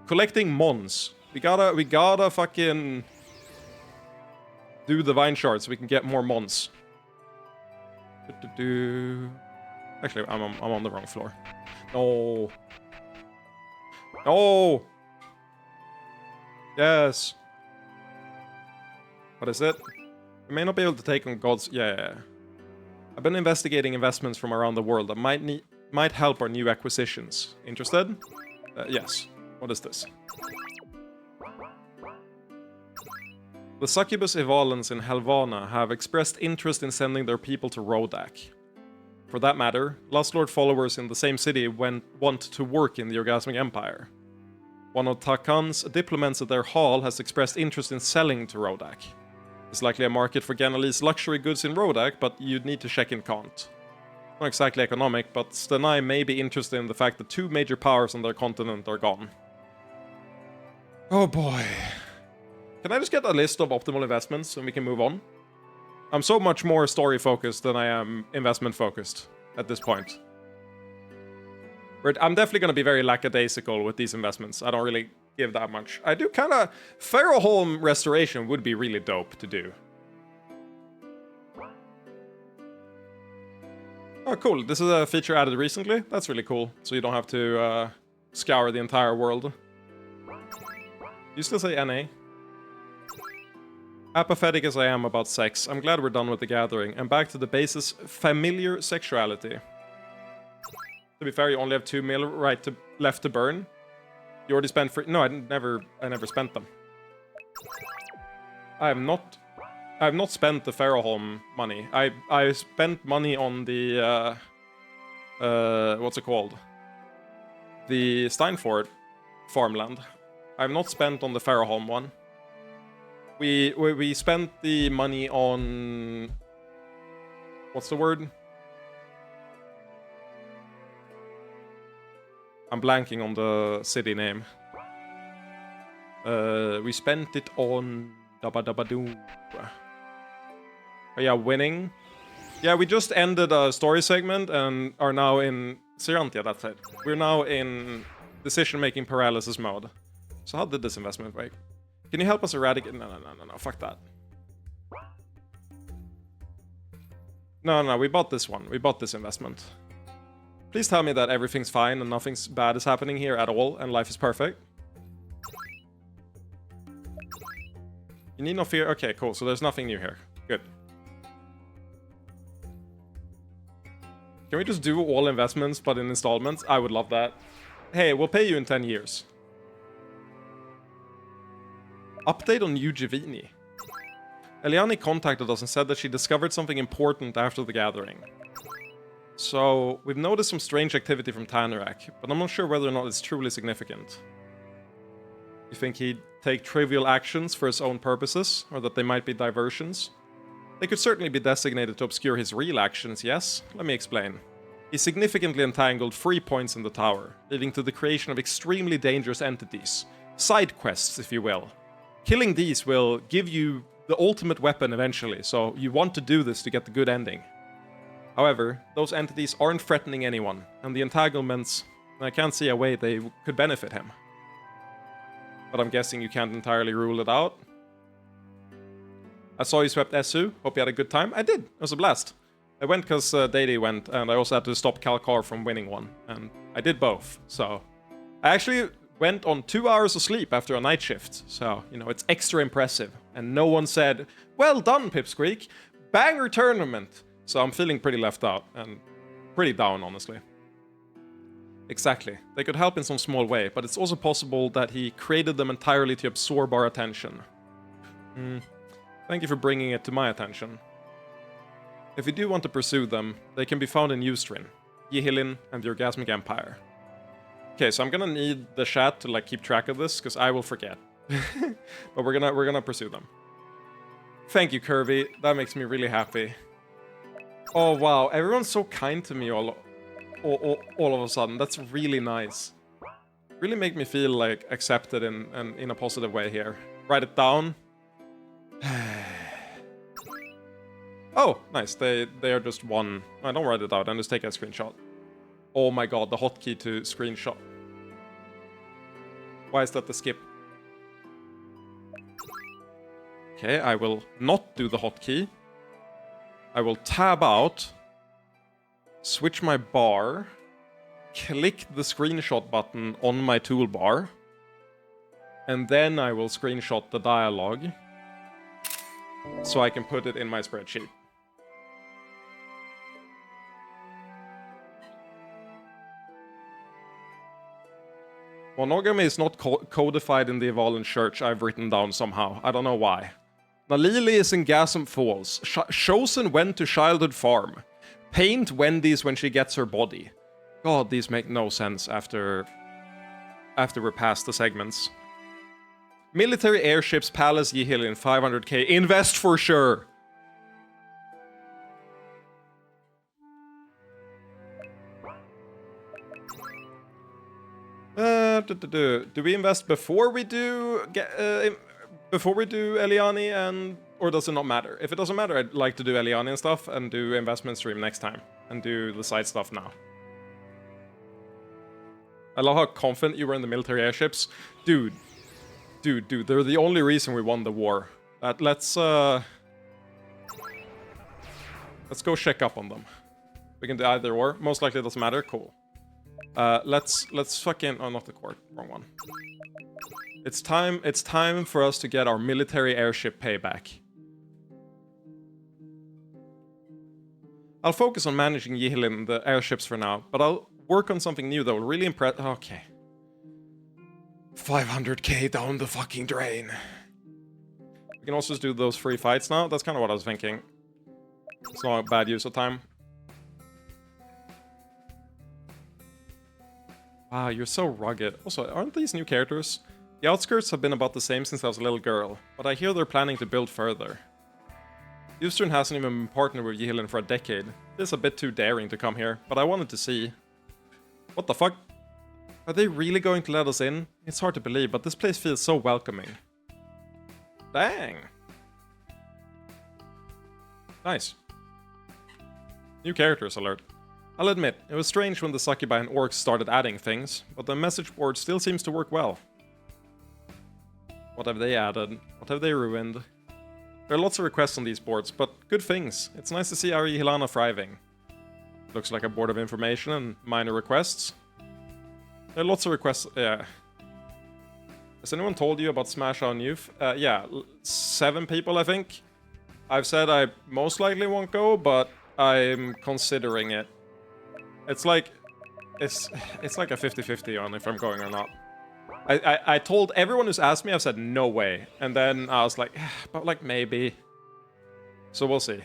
Collecting mons. We gotta fucking... do the Vine Shards so we can get more mons. Actually, I'm on the wrong floor. No. No! Yes. What is it? We may not be able to take on gods. Yeah. I've been investigating investments from around the world that might help our new acquisitions. Interested? Yes. What is this? The Succubus Evolens in Helvana have expressed interest in sending their people to Rodak. For that matter, Lust Lord followers in the same city want to work in the Orgasmic Empire. One of Takan's diplomats at their hall has expressed interest in selling to Rodak. There's likely a market for Ganali's luxury goods in Rodak, but you'd need to check in Kant. Not exactly economic, but Stenai may be interested in the fact that two major powers on their continent are gone. Oh boy. Can I just get a list of optimal investments and we can move on? I'm so much more story-focused than I am investment-focused at this point. I'm definitely going to be very lackadaisical with these investments. I don't really give that much. I do kind of... Pharaohholm Restoration would be really dope to do. Oh, cool. This is a feature added recently. That's really cool. So you don't have to scour the entire world. You still say NA? Apathetic as I am about sex, I'm glad we're done with the gathering, and back to the basis familiar sexuality. To be fair, you only have 2 mil left to burn. You already spent free... No, I never spent them. I have not spent the Pharaohholm money. I spent money on the what's it called? The Steinfort farmland. I have not spent on the Pharaohholm one. We spent the money on... What's the word? I'm blanking on the city name. We spent it on... Dabba-dabba-doo. Oh yeah, winning. Yeah, we just ended a story segment and are now in... Sirantia, that's it. We're now in decision-making paralysis mode. So how did this investment work? Can you help us eradicate... No, fuck that. No, we bought this one. We bought this investment. Please tell me that everything's fine and nothing bad is happening here at all and life is perfect. You need no fear. Okay, cool. So there's nothing new here. Good. Can we just do all investments but in installments? I would love that. Hey, we'll pay you in 10 years. Update on Eugevini. Eliani contacted us and said that she discovered something important after the gathering. So, we've noticed some strange activity from Tanarak, but I'm not sure whether or not it's truly significant. You think he'd take trivial actions for his own purposes, or that they might be diversions? They could certainly be designated to obscure his real actions, yes? Let me explain. He significantly entangled 3 points in the tower, leading to the creation of extremely dangerous entities. Side quests, if you will. Killing these will give you the ultimate weapon eventually, so you want to do this to get the good ending. However, those entities aren't threatening anyone, and the entanglements, I can't see a way they could benefit him. But I'm guessing you can't entirely rule it out. I saw you swept Esu. Hope you had a good time. I did. It was a blast. I went because Dady went, and I also had to stop Kalkar from winning one. And I did both. So I actually went on 2 hours of sleep after a night shift. So, you know, it's extra impressive. And no one said, well done, Pipsqueak. Banger tournament. So I'm feeling pretty left out and pretty down, honestly. Exactly. They could help in some small way, but it's also possible that he created them entirely to absorb our attention. Thank you for bringing it to my attention. If you do want to pursue them, they can be found in Ustrin, Yihilin, and the Orgasmic Empire. Okay, so I'm gonna need the chat to like keep track of this, because I will forget. But we're gonna pursue them. Thank you, Kirby. That makes me really happy. Oh wow, everyone's so kind to me all of a sudden. That's really nice. Really make me feel like accepted in a positive way here. Write it down. Oh, nice. They are just one. I don't write it out. And just take a screenshot. Oh my god, the hotkey to screenshot. Why is that the skip? Okay, I will not do the hotkey. I will tab out, switch my bar, click the screenshot button on my toolbar, and then I will screenshot the dialogue so I can put it in my spreadsheet. Monogamy is not codified in the Evolan Church, I've written down somehow. I don't know why. Nalili is in Gasm Falls. Chosen went to Childhood Farm. Paint Wendy's when she gets her body. God, these make no sense after we're past the segments. Military airships, Palace, Yihilin, 500k. Invest for sure! Do we invest before we do Eliani, and or does it not matter? If it doesn't matter, I'd like to do Eliani and stuff and do investment stream next time and do the side stuff now. I love how confident you were in the military airships, dude. They're the only reason we won the war. Let's go check up on them. We can do either or. Most likely it doesn't matter. Cool. Let's fucking... Oh, not the court. Wrong one. It's time for us to get our military airship payback. I'll focus on managing Yihilin, the airships for now, but I'll work on something new that will really impress... Okay. 500k down the fucking drain. We can also just do those free fights now. That's kind of what I was thinking. It's not a bad use of time. Wow, you're so rugged. Also, aren't these new characters? The outskirts have been about the same since I was a little girl, but I hear they're planning to build further. Eustern hasn't even been partnered with Yihilin for a decade. It's a bit too daring to come here, but I wanted to see. What the fuck? Are they really going to let us in? It's hard to believe, but this place feels so welcoming. Dang. Nice. New characters alert. I'll admit, it was strange when the Succubi and Orcs started adding things, but the message board still seems to work well. What have they added? What have they ruined? There are lots of requests on these boards, but good things. It's nice to see our Yihilana thriving. Looks like a board of information and minor requests. There are lots of requests, yeah. Has anyone told you about Smash on Youth? Yeah, 7 people, I think. I've said I most likely won't go, but I'm considering it. It's like a 50-50 on if I'm going or not. I told everyone who's asked me, I've said no way. And then I was like, but like maybe. So we'll see.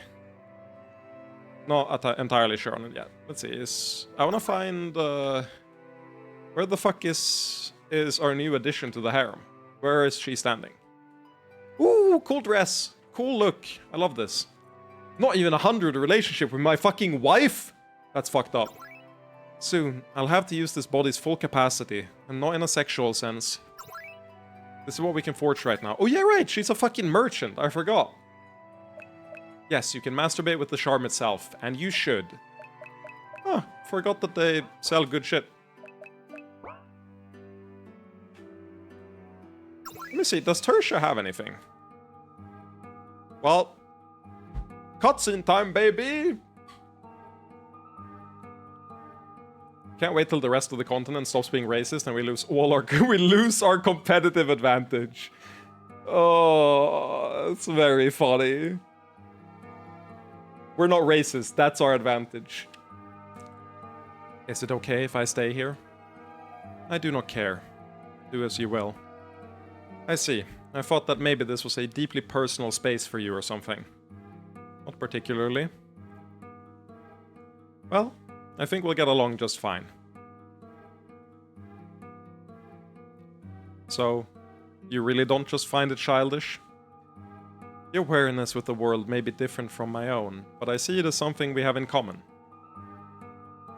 Not entirely sure on it yet. Let's see. I want to find... where the fuck is our new addition to the harem? Where is she standing? Ooh, cool dress. Cool look. I love this. Not even 100 relationship with my fucking wife? That's fucked up. Soon, I'll have to use this body's full capacity, and not in a sexual sense. This is what we can forge right now. Oh yeah, right, she's a fucking merchant, I forgot. Yes, you can masturbate with the charm itself, and you should. Huh, forgot that they sell good shit. Let me see, does Tertia have anything? Well, cutscene time, baby! Can't wait till the rest of the continent stops being racist and we lose our competitive advantage. Oh, it's very funny. We're not racist, that's our advantage. Is it okay if I stay here? I do not care. Do as you will. I see. I thought that maybe this was a deeply personal space for you or something. Not particularly. Well, I think we'll get along just fine. So, you really don't just find it childish? Your awareness with the world may be different from my own, but I see it as something we have in common.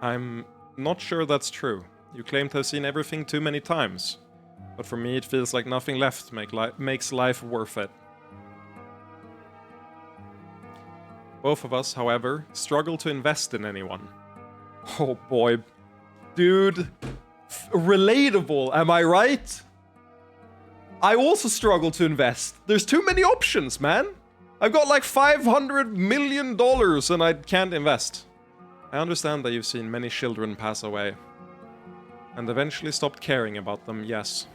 I'm not sure that's true. You claim to have seen everything too many times. But for me it feels like nothing left makes life worth it. Both of us, however, struggle to invest in anyone. Oh boy. Dude. Relatable, am I right? I also struggle to invest. There's too many options, man. I've got like $500 million and I can't invest. I understand that you've seen many children pass away. And eventually stopped caring about them, yes.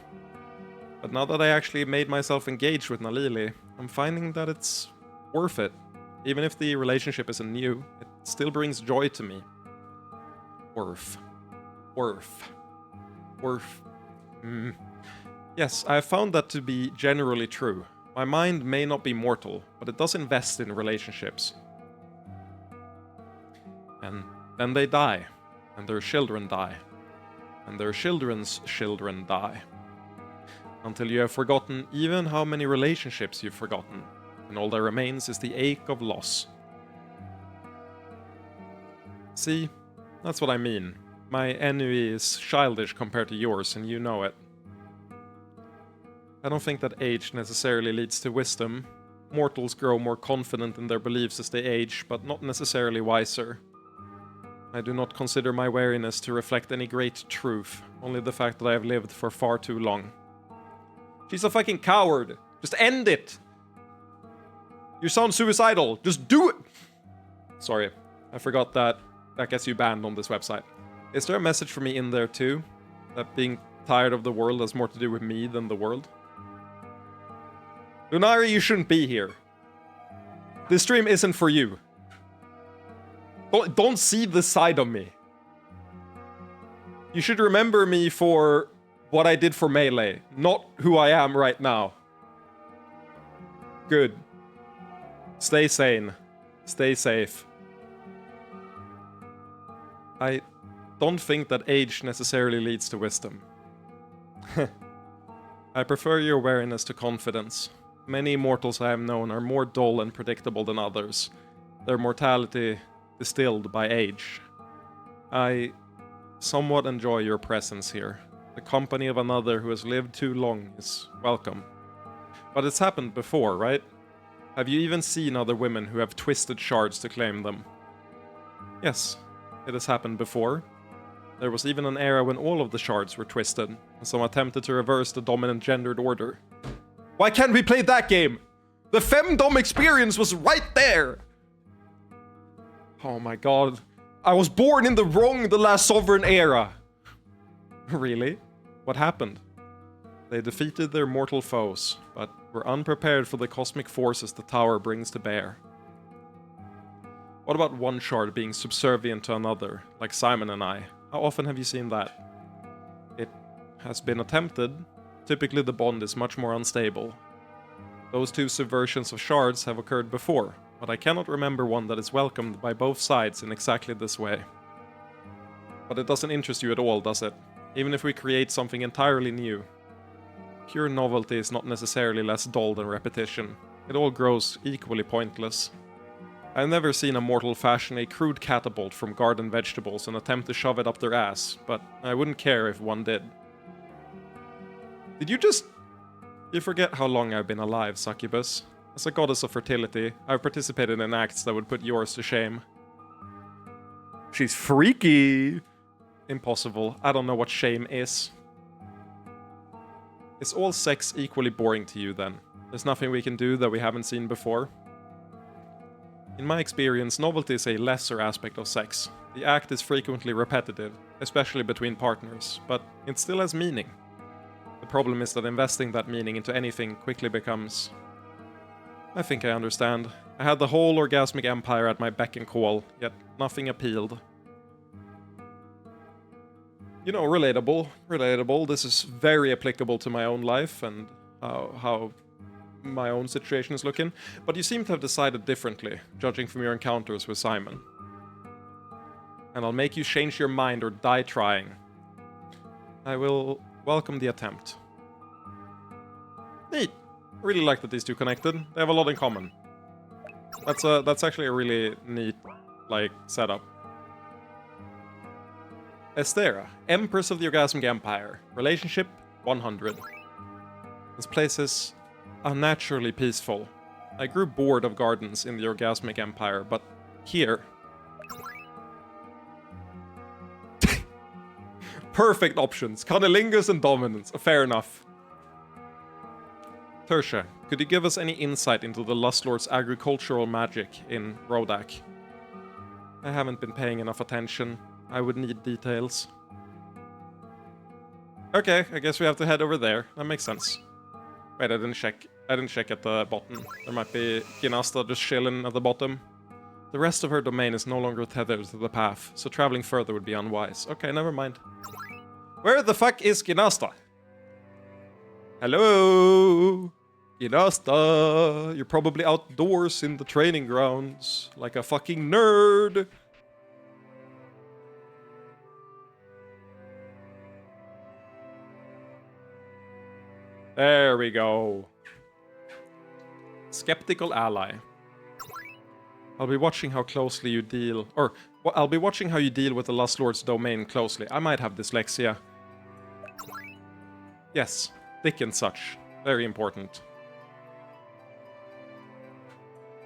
But now that I actually made myself engaged with Nalili, I'm finding that it's worth it. Even if the relationship isn't new, it still brings joy to me. Worth. Yes, I have found that to be generally true. My mind may not be mortal, but it does invest in relationships. And then they die, and their children die, and their children's children die. Until you have forgotten even how many relationships you've forgotten, and all that remains is the ache of loss. See, that's what I mean. My ennui is childish compared to yours, and you know it. I don't think that age necessarily leads to wisdom. Mortals grow more confident in their beliefs as they age, but not necessarily wiser. I do not consider my wariness to reflect any great truth, only the fact that I have lived for far too long. She's a fucking coward. Just end it. You sound suicidal. Just do it. Sorry, I forgot that gets you banned on this website. Is there a message for me in there too? That being tired of the world has more to do with me than the world? Lunari, you shouldn't be here. This stream isn't for you. Don't see this side of me. You should remember me for what I did for Melee, not who I am right now. Good. Stay sane. Stay safe. I don't think that age necessarily leads to wisdom. I prefer your wariness to confidence. Many mortals I have known are more dull and predictable than others, their mortality distilled by age. I somewhat enjoy your presence here. The company of another who has lived too long is welcome. But it's happened before, right? Have you even seen other women who have twisted shards to claim them? Yes, it has happened before. There was even an era when all of the shards were twisted, and some attempted to reverse the dominant gendered order. Why can't we play that game? The femdom experience was right there! Oh my god. I was born in the Last Sovereign era. Really? What happened? They defeated their mortal foes, but were unprepared for the cosmic forces the tower brings to bear. What about one shard being subservient to another, like Simon and I? How often have you seen that? It has been attempted. Typically the bond is much more unstable. Those two subversions of shards have occurred before, but I cannot remember one that is welcomed by both sides in exactly this way. But it doesn't interest you at all, does it? Even if we create something entirely new. Pure novelty is not necessarily less dull than repetition. It all grows equally pointless. I've never seen a mortal fashion a crude catapult from garden vegetables and attempt to shove it up their ass, but I wouldn't care if one did. Did you just... You forget how long I've been alive, Succubus. As a goddess of fertility, I've participated in acts that would put yours to shame. She's freaky! Impossible. I don't know what shame is. Is all sex equally boring to you, then? There's nothing we can do that we haven't seen before? In my experience, novelty is a lesser aspect of sex. The act is frequently repetitive, especially between partners, but it still has meaning. The problem is that investing that meaning into anything quickly becomes... I think I understand. I had the whole orgasmic empire at my beck and call, yet nothing appealed. You know, relatable. Relatable. This is very applicable to my own life and how my own situation is looking. But you seem to have decided differently, judging from your encounters with Simon. And I'll make you change your mind or die trying. I will welcome the attempt. Neat. I really like that these two connected. They have a lot in common. That's actually a really neat, like, setup. Estera, Empress of the Orgasmic Empire. Relationship, 100. This place is unnaturally peaceful. I grew bored of gardens in the Orgasmic Empire, but here... Perfect options. Cunnilingus and Dominance. Fair enough. Tertia, could you give us any insight into the Lust Lord's agricultural magic in Rodak? I haven't been paying enough attention. I would need details. Okay, I guess we have to head over there. That makes sense. Wait, I didn't check at the bottom. There might be Ginasta just chilling at the bottom. The rest of her domain is no longer tethered to the path, so traveling further would be unwise. Okay, never mind. Where the fuck is Ginasta? Hello? Ginasta, you're probably outdoors in the training grounds, like a fucking nerd. There we go. Skeptical ally. I'll be watching how closely you deal, or well, I'll be watching how you deal with the Lust Lord's domain closely. I might have dyslexia. Yes, thick and such. Very important.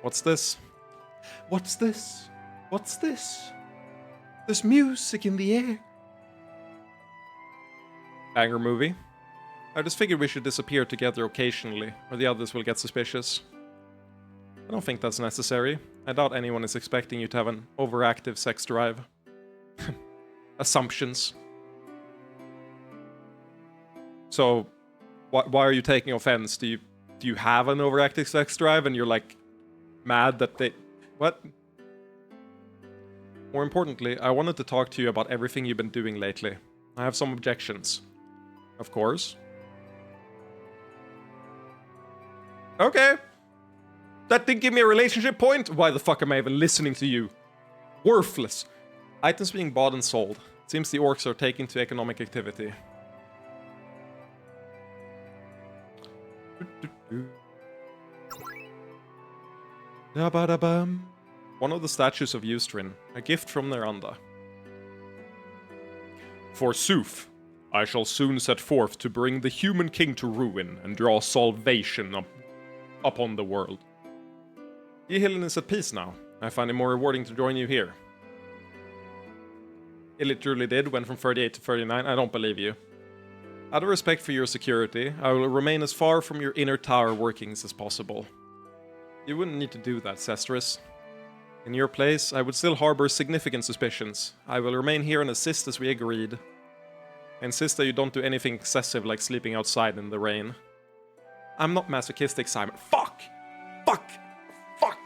What's this? What's this? What's this? There's music in the air. Banger movie. I just figured we should disappear together occasionally, or the others will get suspicious. I don't think that's necessary. I doubt anyone is expecting you to have an overactive sex drive. Assumptions. So, why are you taking offense? Do you have an overactive sex drive and you're like mad that they... What? More importantly, I wanted to talk to you about everything you've been doing lately. I have some objections. Of course. Okay. That didn't give me a relationship point? Why the fuck am I even listening to you? Worthless. Items being bought and sold. It seems the orcs are taking to economic activity. One of the statues of Eustrin. A gift from Neranda. Forsooth, I shall soon set forth to bring the human king to ruin and draw salvation upon the world. Yihilin is at peace now. I find it more rewarding to join you here. It literally did, went from 38 to 39. I don't believe you. Out of respect for your security, I will remain as far from your inner tower workings as possible. You wouldn't need to do that, Sestris. In your place, I would still harbor significant suspicions. I will remain here and assist as we agreed. I insist that you don't do anything excessive like sleeping outside in the rain. I'm not masochistic, Simon. Fuck! Fuck! Fuck!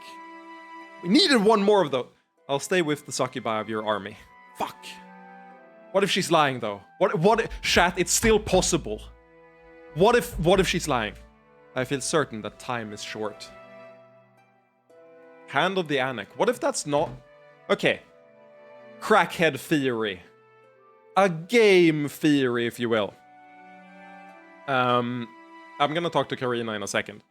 We needed one more of those. I'll stay with the succubi of your army. Fuck. What if she's lying, though? What Shat, it's still possible. What if she's lying? I feel certain that time is short. Hand of the Anak. What if that's not... Okay. Crackhead theory. A game theory, if you will. I'm gonna talk to Karina in a second.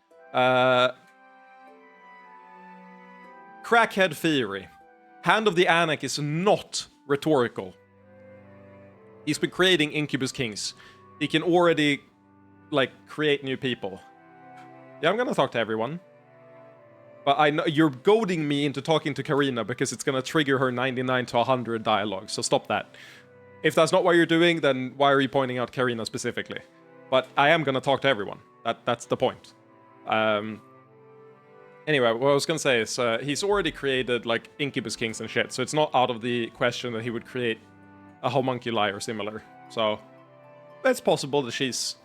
Crackhead theory. Hand of the Anak is not rhetorical. He's been creating Incubus Kings. He can already, like, create new people. Yeah, I'm gonna talk to everyone. But I know you're goading me into talking to Karina because it's gonna trigger her 99 to 100 dialogue, so stop that. If that's not what you're doing, then why are you pointing out Karina specifically? But I am gonna talk to everyone. That's the point. Anyway, what I was gonna say is he's already created like Incubus Kings and shit, so it's not out of the question that he would create a homunculi or similar. So it's possible that she's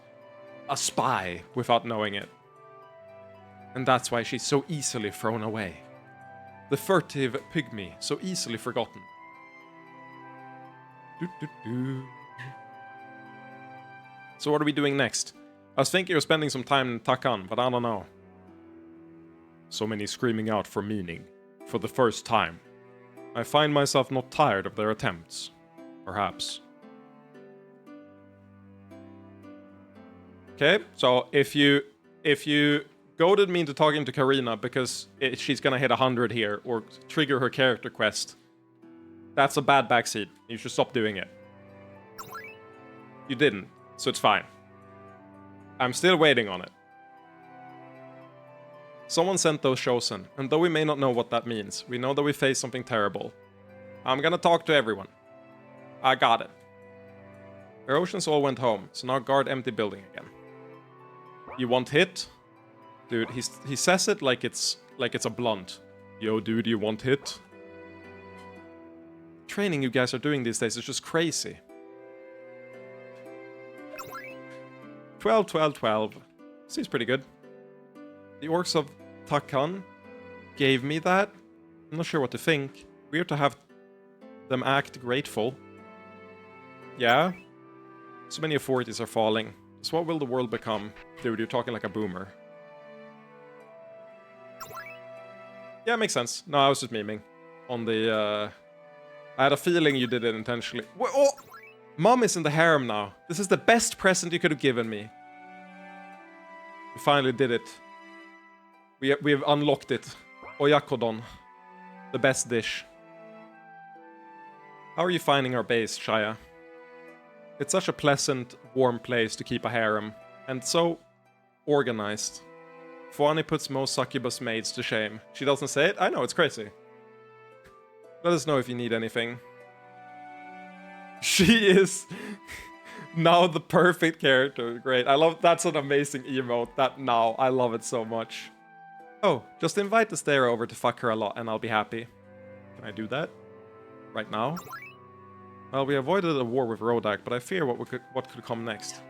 a spy without knowing it. And that's why she's so easily thrown away. The furtive pygmy, so easily forgotten. So what are we doing next? I was thinking of spending some time in Takan, but I don't know. So many screaming out for meaning. For the first time. I find myself not tired of their attempts. Perhaps. Okay, so if you goaded me into talking to Karina because she's gonna hit 100 here, or trigger her character quest, that's a bad backseat. You should stop doing it. You didn't, so it's fine. I'm still waiting on it. Someone sent those chosen, and though we may not know what that means, we know that we face something terrible. I'm gonna talk to everyone. I got it. Our oceans all went home, so now guard empty building again. You want hit? Dude, he says it like it's a blunt. Yo, dude, you want hit? Training you guys are doing these days is just crazy. 12, 12, 12. Seems pretty good. The orcs of Takan gave me that. I'm not sure what to think. Weird to have them act grateful. Yeah. So many authorities are falling. So what will the world become? Dude, you're talking like a boomer. Yeah, makes sense. No, I was just memeing. On the, I had a feeling you did it intentionally. Oh! Mom is in the harem now. This is the best present you could have given me. We finally did it. We've unlocked it. Oyakodon. The best dish. How are you finding our base, Shia? It's such a pleasant, warm place to keep a harem. And so organized. Fuani puts most succubus maids to shame. She doesn't say it? I know, it's crazy. Let us know if you need anything. She is now the perfect character. Great. I love that's an amazing emote. That now. I love it so much. Oh, just invite the stayer over to fuck her a lot and I'll be happy. Can I do that? Right now? Well, we avoided a war with Rodak, but I fear what could come next.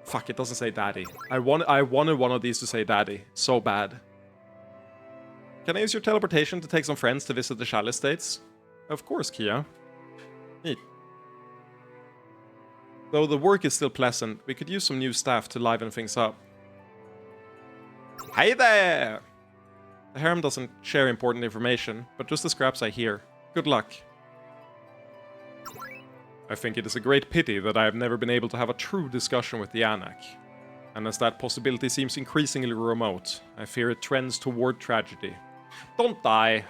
Fuck, it doesn't say daddy. I wanted one of these to say daddy. So bad. Can I use your teleportation to take some friends to visit the Chalice States? Of course, Kia. Neat. Though the work is still pleasant, we could use some new staff to liven things up. Hey there! The harem doesn't share important information, but just the scraps I hear. Good luck. I think it is a great pity that I have never been able to have a true discussion with the Anak. And as that possibility seems increasingly remote, I fear it trends toward tragedy. Don't die!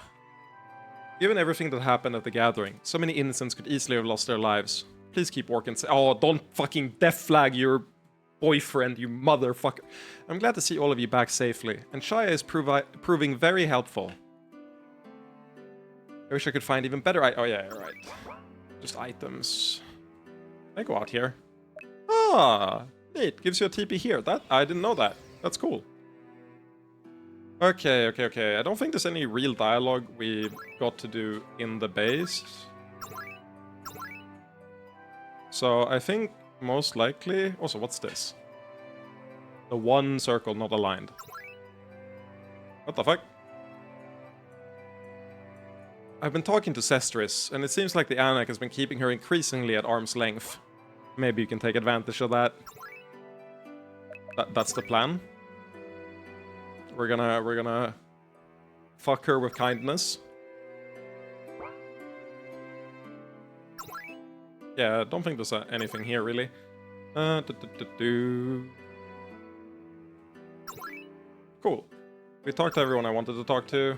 Given everything that happened at the gathering, so many innocents could easily have lost their lives. Please keep working. Oh, don't fucking death flag your boyfriend, you motherfucker. I'm glad to see all of you back safely, and Shia is proving very helpful. I wish I could find even better oh yeah, right. Just items. Can I go out here? Ah, neat. Gives you a TP here. That I didn't know that. That's cool. Okay. I don't think there's any real dialogue we got to do in the base. So I think most likely... Also, what's this? The one circle not aligned. What the fuck? I've been talking to Sestris, and it seems like the Anak has been keeping her increasingly at arm's length. Maybe you can take advantage of that. That's the plan. We're gonna fuck her with kindness. Yeah, I don't think there's anything here really. Cool. We talked to everyone I wanted to talk to.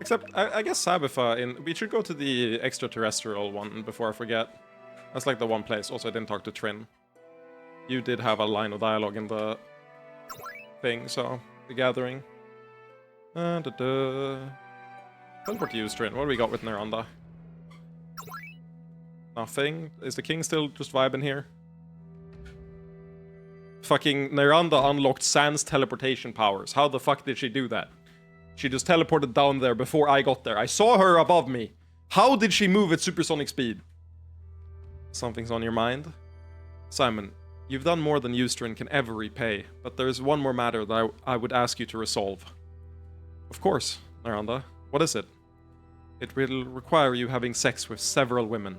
Except, I guess Sabitha we should go to the extraterrestrial one before I forget. That's like the one place. Also, I didn't talk to Trin. You did have a line of dialogue in the thing, so... The gathering. Teleport to you, Trin. What do we got with Neranda? Nothing. Is the king still just vibing here? Fucking Neranda unlocked Sans teleportation powers. How the fuck did she do that? She just teleported down there before I got there. I saw her above me. How did she move at supersonic speed? Something's on your mind? Simon, you've done more than Eustrin can ever repay, but there is one more matter that I would ask you to resolve. Of course, Neranda. What is it? It will require you having sex with several women.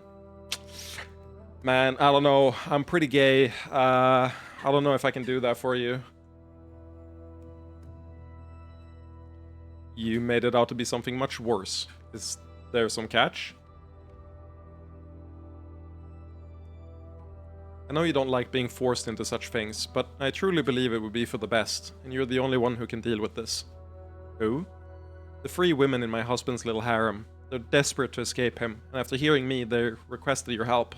Man, I don't know. I'm pretty gay. I don't know if I can do that for you. You made it out to be something much worse. Is there some catch? I know you don't like being forced into such things, but I truly believe it would be for the best, and you're the only one who can deal with this. Who? The 3 women in my husband's little harem. They're desperate to escape him, and after hearing me, they requested your help.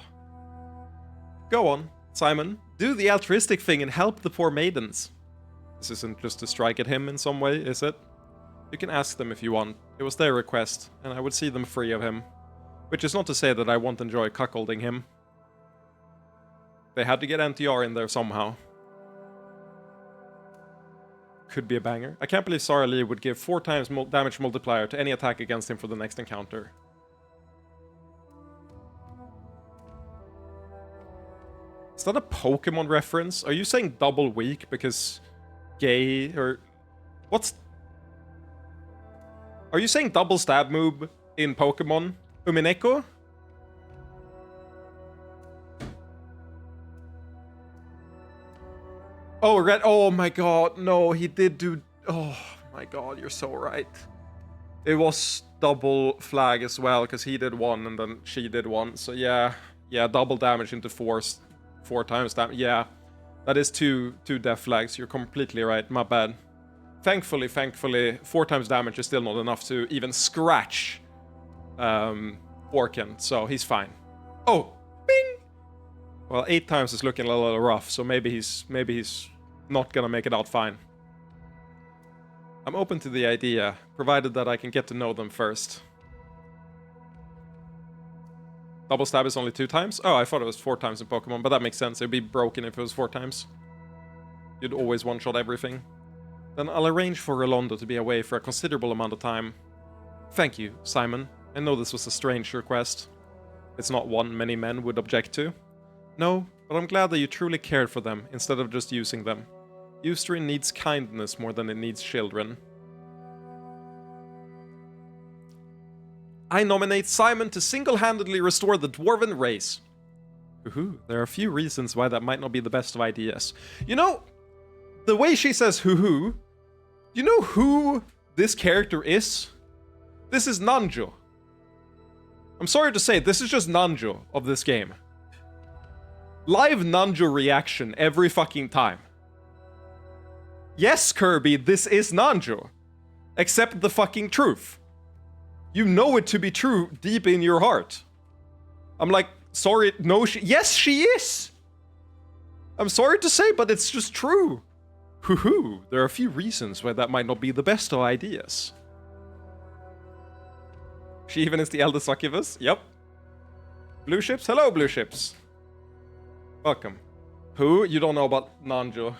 Go on, Simon. Do the altruistic thing and help the poor maidens. This isn't just to strike at him in some way, is it? You can ask them if you want. It was their request, and I would see them free of him. Which is not to say that I won't enjoy cuckolding him. They had to get NTR in there somehow. Could be a banger. I can't believe Sarah Lee would give 4 times damage multiplier to any attack against him for the next encounter. Is that a Pokemon reference? Are you saying double weak because gay or... What's... Are you saying double stab move in Pokemon? Umineko? Oh, red. Oh my god. No, he did do... Oh my god, you're so right. It was double flag as well, because he did 1 and then she did 1. So yeah. Yeah, double damage into 4 times damage. Yeah. That is two death flags. You're completely right. My bad. Thankfully, 4 times damage is still not enough to even scratch Orkin, so he's fine. Oh, bing! Well, 8 times is looking a little rough, so maybe he's not gonna make it out fine. I'm open to the idea, provided that I can get to know them first. Double stab is only 2 times? Oh, I thought it was 4 times in Pokemon, but that makes sense. It'd be broken if it was 4 times. You'd always one-shot everything. Then I'll arrange for Rolando to be away for a considerable amount of time. Thank you, Simon. I know this was a strange request. It's not one many men would object to. No, but I'm glad that you truly cared for them instead of just using them. Eustrin needs kindness more than it needs children. I nominate Simon to single-handedly restore the Dwarven race. Hoo-hoo, there are a few reasons why that might not be the best of ideas. You know, the way she says hoo-hoo, you know who this character is? This is Nanjo. I'm sorry to say, this is just Nanjo of this game. Live Nanjo reaction every fucking time. Yes, Kirby, this is Nanjo. Accept the fucking truth. You know it to be true deep in your heart. I'm like, sorry, no, yes, she is! I'm sorry to say, but it's just true. Hoo-hoo, there are a few reasons why that might not be the best of ideas. She even is the eldest succubus? Yep. Blue ships? Hello, blue ships. Welcome. Who? You don't know about Nanjo.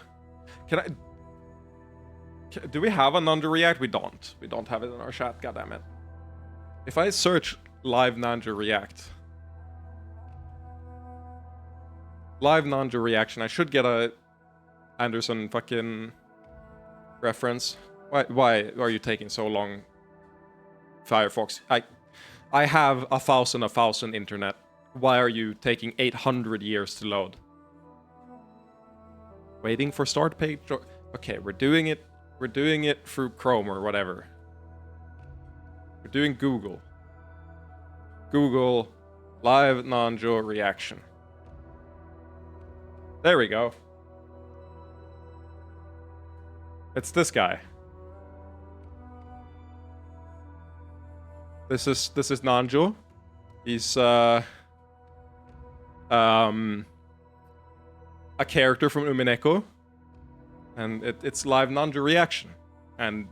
Do we have a Nanjo react? We don't. We don't have it in our chat, goddammit. If I search Live Nanja React. Live Nanja Reaction. I should get a Anderson fucking reference. Why are you taking so long, Firefox? I have 1,000 internet. Why are you taking 800 years to load? Waiting for start page. Okay, we're doing it. We're doing it through Chrome or whatever. We're doing Google. Google Live Nanja Reaction. There we go. It's this guy. This is Nanjo. He's a character from Umineko, and it's Live Nanja Reaction, and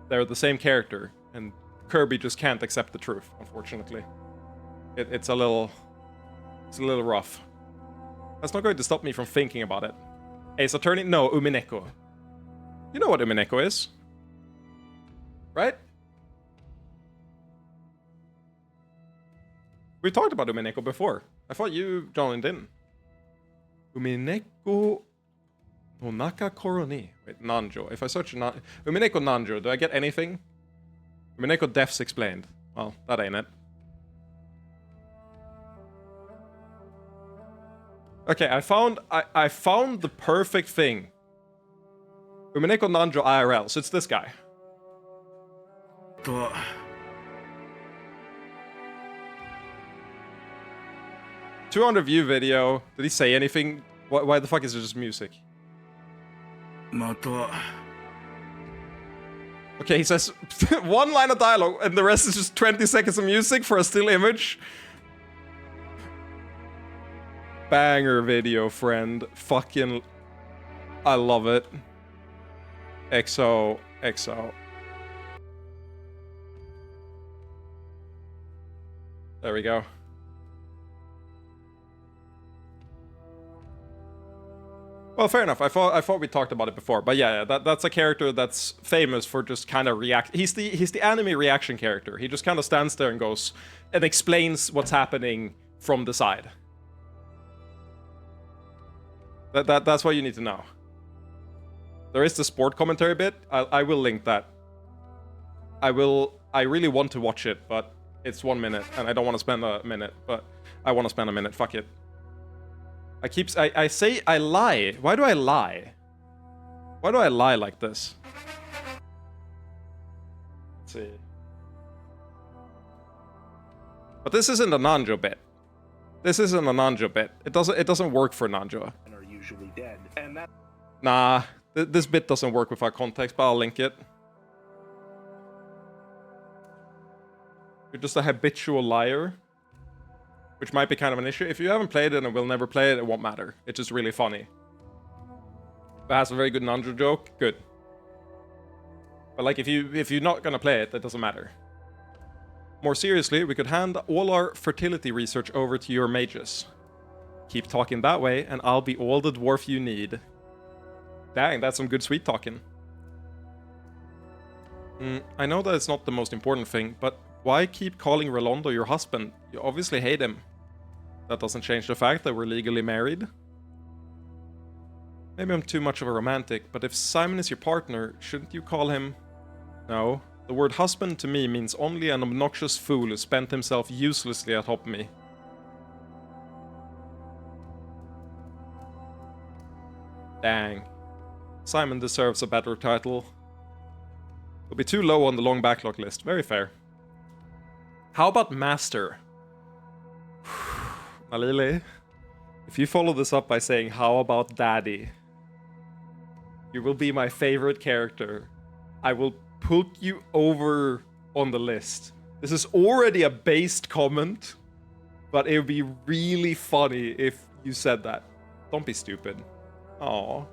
they're the same character, and Kirby just can't accept the truth, unfortunately. It's a little rough. That's not going to stop me from thinking about it. Ace Attorney? No, Umineko. You know what Umineko is, right? We talked about Umineko before. I thought you, John, didn't. Umineko no Naka Koroni. Wait, Nanjo. If I search Umineko Nanjo, do I get anything? Umineko Deaths Explained. Well, that ain't it. Okay, I found the perfect thing. Umineko Nanjo IRL, so it's this guy. 200 view video. Did he say anything? Why the fuck is it just music? Okay, he says one line of dialogue and the rest is just 20 seconds of music for a still image. Banger video, friend. Fucking... I love it. XO. There we go. Well, fair enough. I thought we talked about it before, but yeah, that's a character that's famous for just kind of react. He's the anime reaction character. He just kind of stands there and goes and explains what's happening from the side. That's what you need to know. There is the sport commentary bit. I will link that. I really want to watch it, but it's 1 minute, and I don't want to spend a minute, but I want to spend a minute. Fuck it. I say I lie. Why do I lie? Why do I lie like this? Let's see. But this isn't a Nanjo bit. This isn't a Nanjo bit. It doesn't work for Nanjo. Are usually dead, and that. Nah, this bit doesn't work without context, but I'll link it. You're just a habitual liar. Which might be kind of an issue. If you haven't played it and will never play it, it won't matter. It's just really funny. If it has a very good Nanjo joke, good. But like, if you're not gonna play it, that doesn't matter. More seriously, we could hand all our fertility research over to your mages. Keep talking that way, and I'll be all the dwarf you need. Dang, that's some good sweet talking. I know that it's not the most important thing, but why keep calling Rolando your husband? You obviously hate him. That doesn't change the fact that we're legally married. Maybe I'm too much of a romantic, but if Simon is your partner, shouldn't you call him... No. The word husband to me means only an obnoxious fool who spent himself uselessly atop me. Dang. Simon deserves a better title. It'll be too low on the long backlog list. Very fair. How about Master? Malili, if you follow this up by saying, how about Daddy? You will be my favorite character. I will put you over on the list. This is already a based comment, but it would be really funny if you said that. Don't be stupid. Aw.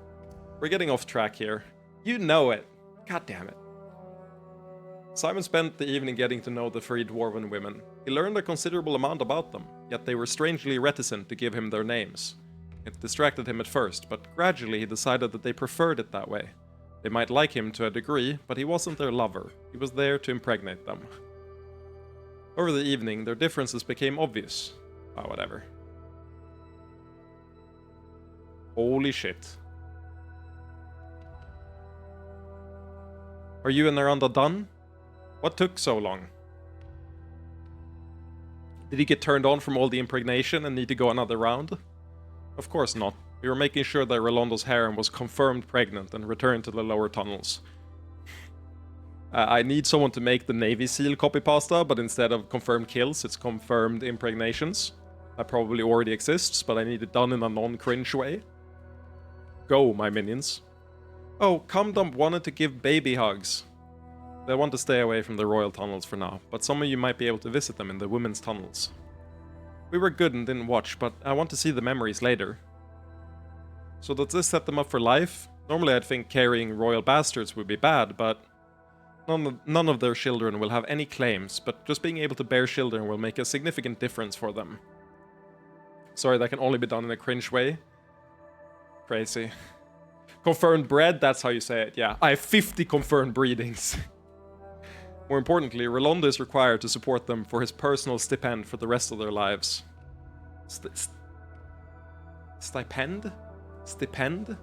We're getting off track here. You know it. God damn it. Simon spent the evening getting to know the three dwarven women. He learned a considerable amount about them, yet they were strangely reticent to give him their names. It distracted him at first, but gradually he decided that they preferred it that way. They might like him to a degree, but he wasn't their lover. He was there to impregnate them. Over the evening, their differences became obvious. Ah, whatever. Holy shit. Are you and Naranda done? What took so long? Did he get turned on from all the impregnation and need to go another round? Of course not. We were making sure that Rolondo's harem was confirmed pregnant and returned to the lower tunnels. I need someone to make the Navy SEAL copy pasta, but instead of confirmed kills, it's confirmed impregnations. That probably already exists, but I need it done in a non-cringe way. Go, my minions. Oh, Cumdump wanted to give baby hugs. They want to stay away from the royal tunnels for now, but some of you might be able to visit them in the women's tunnels. We were good and didn't watch, but I want to see the memories later. So does this set them up for life? Normally I'd think carrying royal bastards would be bad, but none of their children will have any claims, but just being able to bear children will make a significant difference for them. Sorry, that can only be done in a cringe way. Crazy. Confirmed bred, that's how you say it, yeah. I have 50 confirmed breedings. More importantly, Rolando is required to support them for his personal stipend for the rest of their lives. Stipend? Stipend?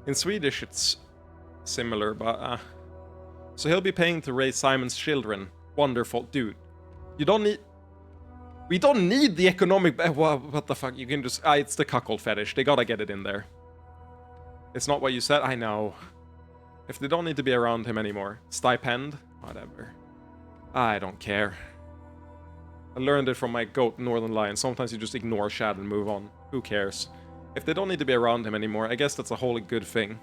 In Swedish it's similar, but so he'll be paying to raise Simon's children. Wonderful. Dude, you don't need... We don't need the economic... What the fuck? You can just... it's the cuckold fetish. They gotta get it in there. It's not what you said? I know. If they don't need to be around him anymore. Stipend? Whatever. I don't care. I learned it from my goat, Northern Lion. Sometimes you just ignore Shad and move on. Who cares? If they don't need to be around him anymore, I guess that's a wholly good thing.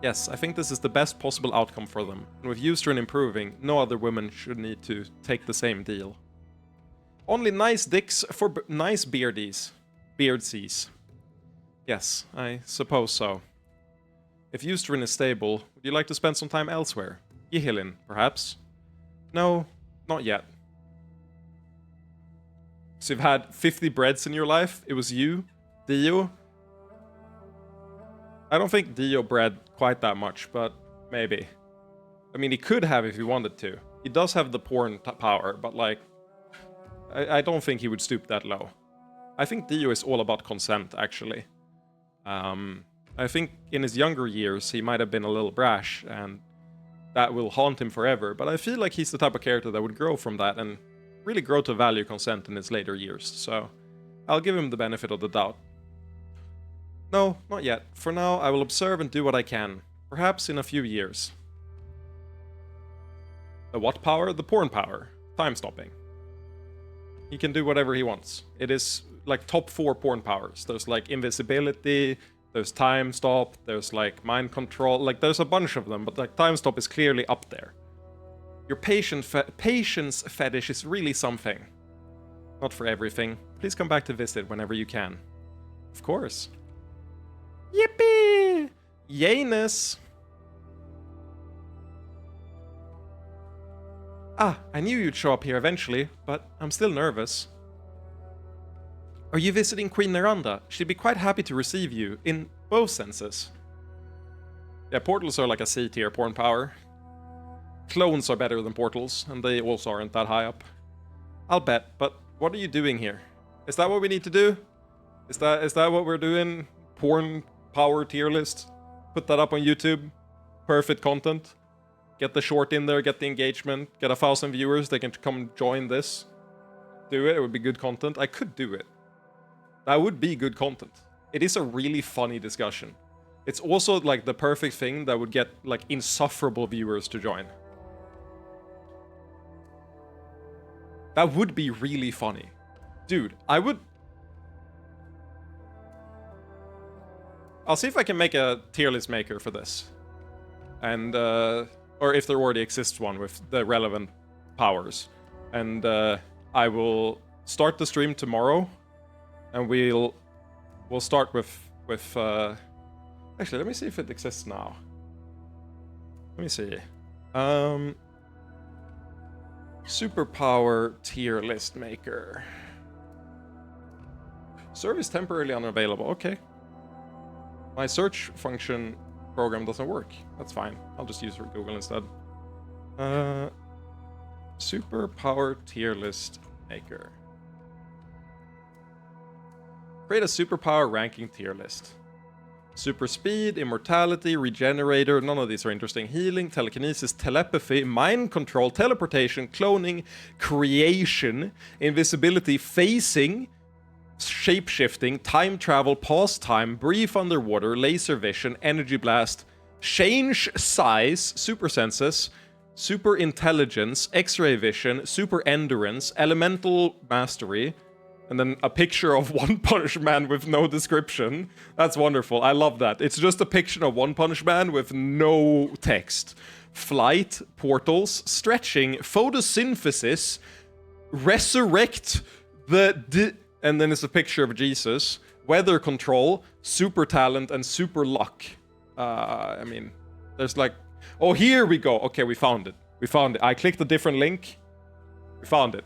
Yes, I think this is the best possible outcome for them. And with Eusterin improving, no other women should need to take the same deal. Only nice dicks for nice beardies. Beardsies. Yes, I suppose so. If Eusterin is stable, would you like to spend some time elsewhere? Yihilin, perhaps? No, not yet. So you've had 50 breads in your life? It was you? Dio? I don't think Dio bred quite that much, but maybe. I mean, he could have if he wanted to. He does have the porn power, but like... I don't think he would stoop that low. I think Dio is all about consent, actually. I think in his younger years he might have been a little brash, and that will haunt him forever, but I feel like he's the type of character that would grow from that and really grow to value consent in his later years, so I'll give him the benefit of the doubt. No, not yet. For now, I will observe and do what I can. Perhaps in a few years. The what power? The porn power. Time stopping. He can do whatever he wants. It is like top 4 porn powers. There's like invisibility, there's time stop, there's like mind control, like there's a bunch of them, but like time stop is clearly up there. Your patience fetish is really something. Not for everything. Please come back to visit whenever you can. Of course. Yippee! Yayness! Ah, I knew you'd show up here eventually, but I'm still nervous. Are you visiting Queen Naranda? She'd be quite happy to receive you, in both senses. Yeah, portals are like a C-tier porn power. Clones are better than portals, and they also aren't that high up. I'll bet, but what are you doing here? Is that what we need to do? Is that what we're doing? Porn power tier list? Put that up on YouTube? Perfect content? Get the short in there, get the engagement, get 1,000 viewers, they can come join this. Do it would be good content. I could do it. That would be good content. It is a really funny discussion. It's also like the perfect thing that would get like insufferable viewers to join. That would be really funny. Dude, I'll see if I can make a tier list maker for this. And, or if there already exists one with the relevant powers. And I will start the stream tomorrow. And we'll start with actually, let me see if it exists now. Let me see. Superpower tier list maker. Service temporarily unavailable. Okay. My search function program doesn't work. That's fine. I'll just use Google instead. Superpower tier list maker. Create a superpower ranking tier list. Super speed, immortality, regenerator, none of these are interesting. Healing, telekinesis, telepathy, mind control, teleportation, cloning, creation, invisibility, phasing, shapeshifting, time travel, pause time, brief underwater, laser vision, energy blast, change size, super senses, super intelligence, x-ray vision, super endurance, elemental mastery, and then a picture of One Punch Man with no description. That's wonderful. I love that. It's just a picture of One Punch Man with no text. Flight, portals, stretching, photosynthesis, resurrect and then it's a picture of Jesus. Weather control, super talent, and super luck. I mean, there's like... Oh, here we go. Okay, we found it. We found it. I clicked a different link. We found it.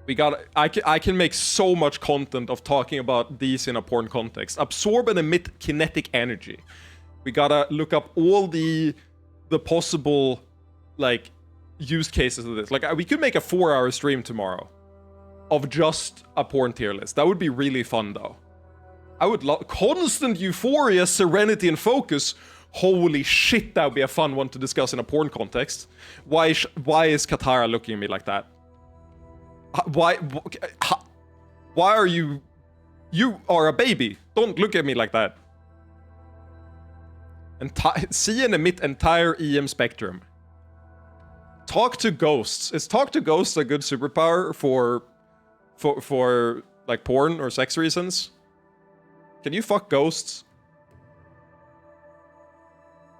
We got... I can make so much content of talking about these in a porn context. Absorb and emit kinetic energy. We gotta look up all the possible, like, use cases of this. Like, we could make a 4-hour stream tomorrow of just a porn tier list. That would be really fun, though. I would love... Constant euphoria, serenity, and focus. Holy shit, that would be a fun one to discuss in a porn context. Why is Katara looking at me like that? Why are you... You are a baby. Don't look at me like that. See and emit entire EM spectrum. Talk to ghosts. Is talk to ghosts a good superpower for like porn or sex reasons? Can you fuck ghosts?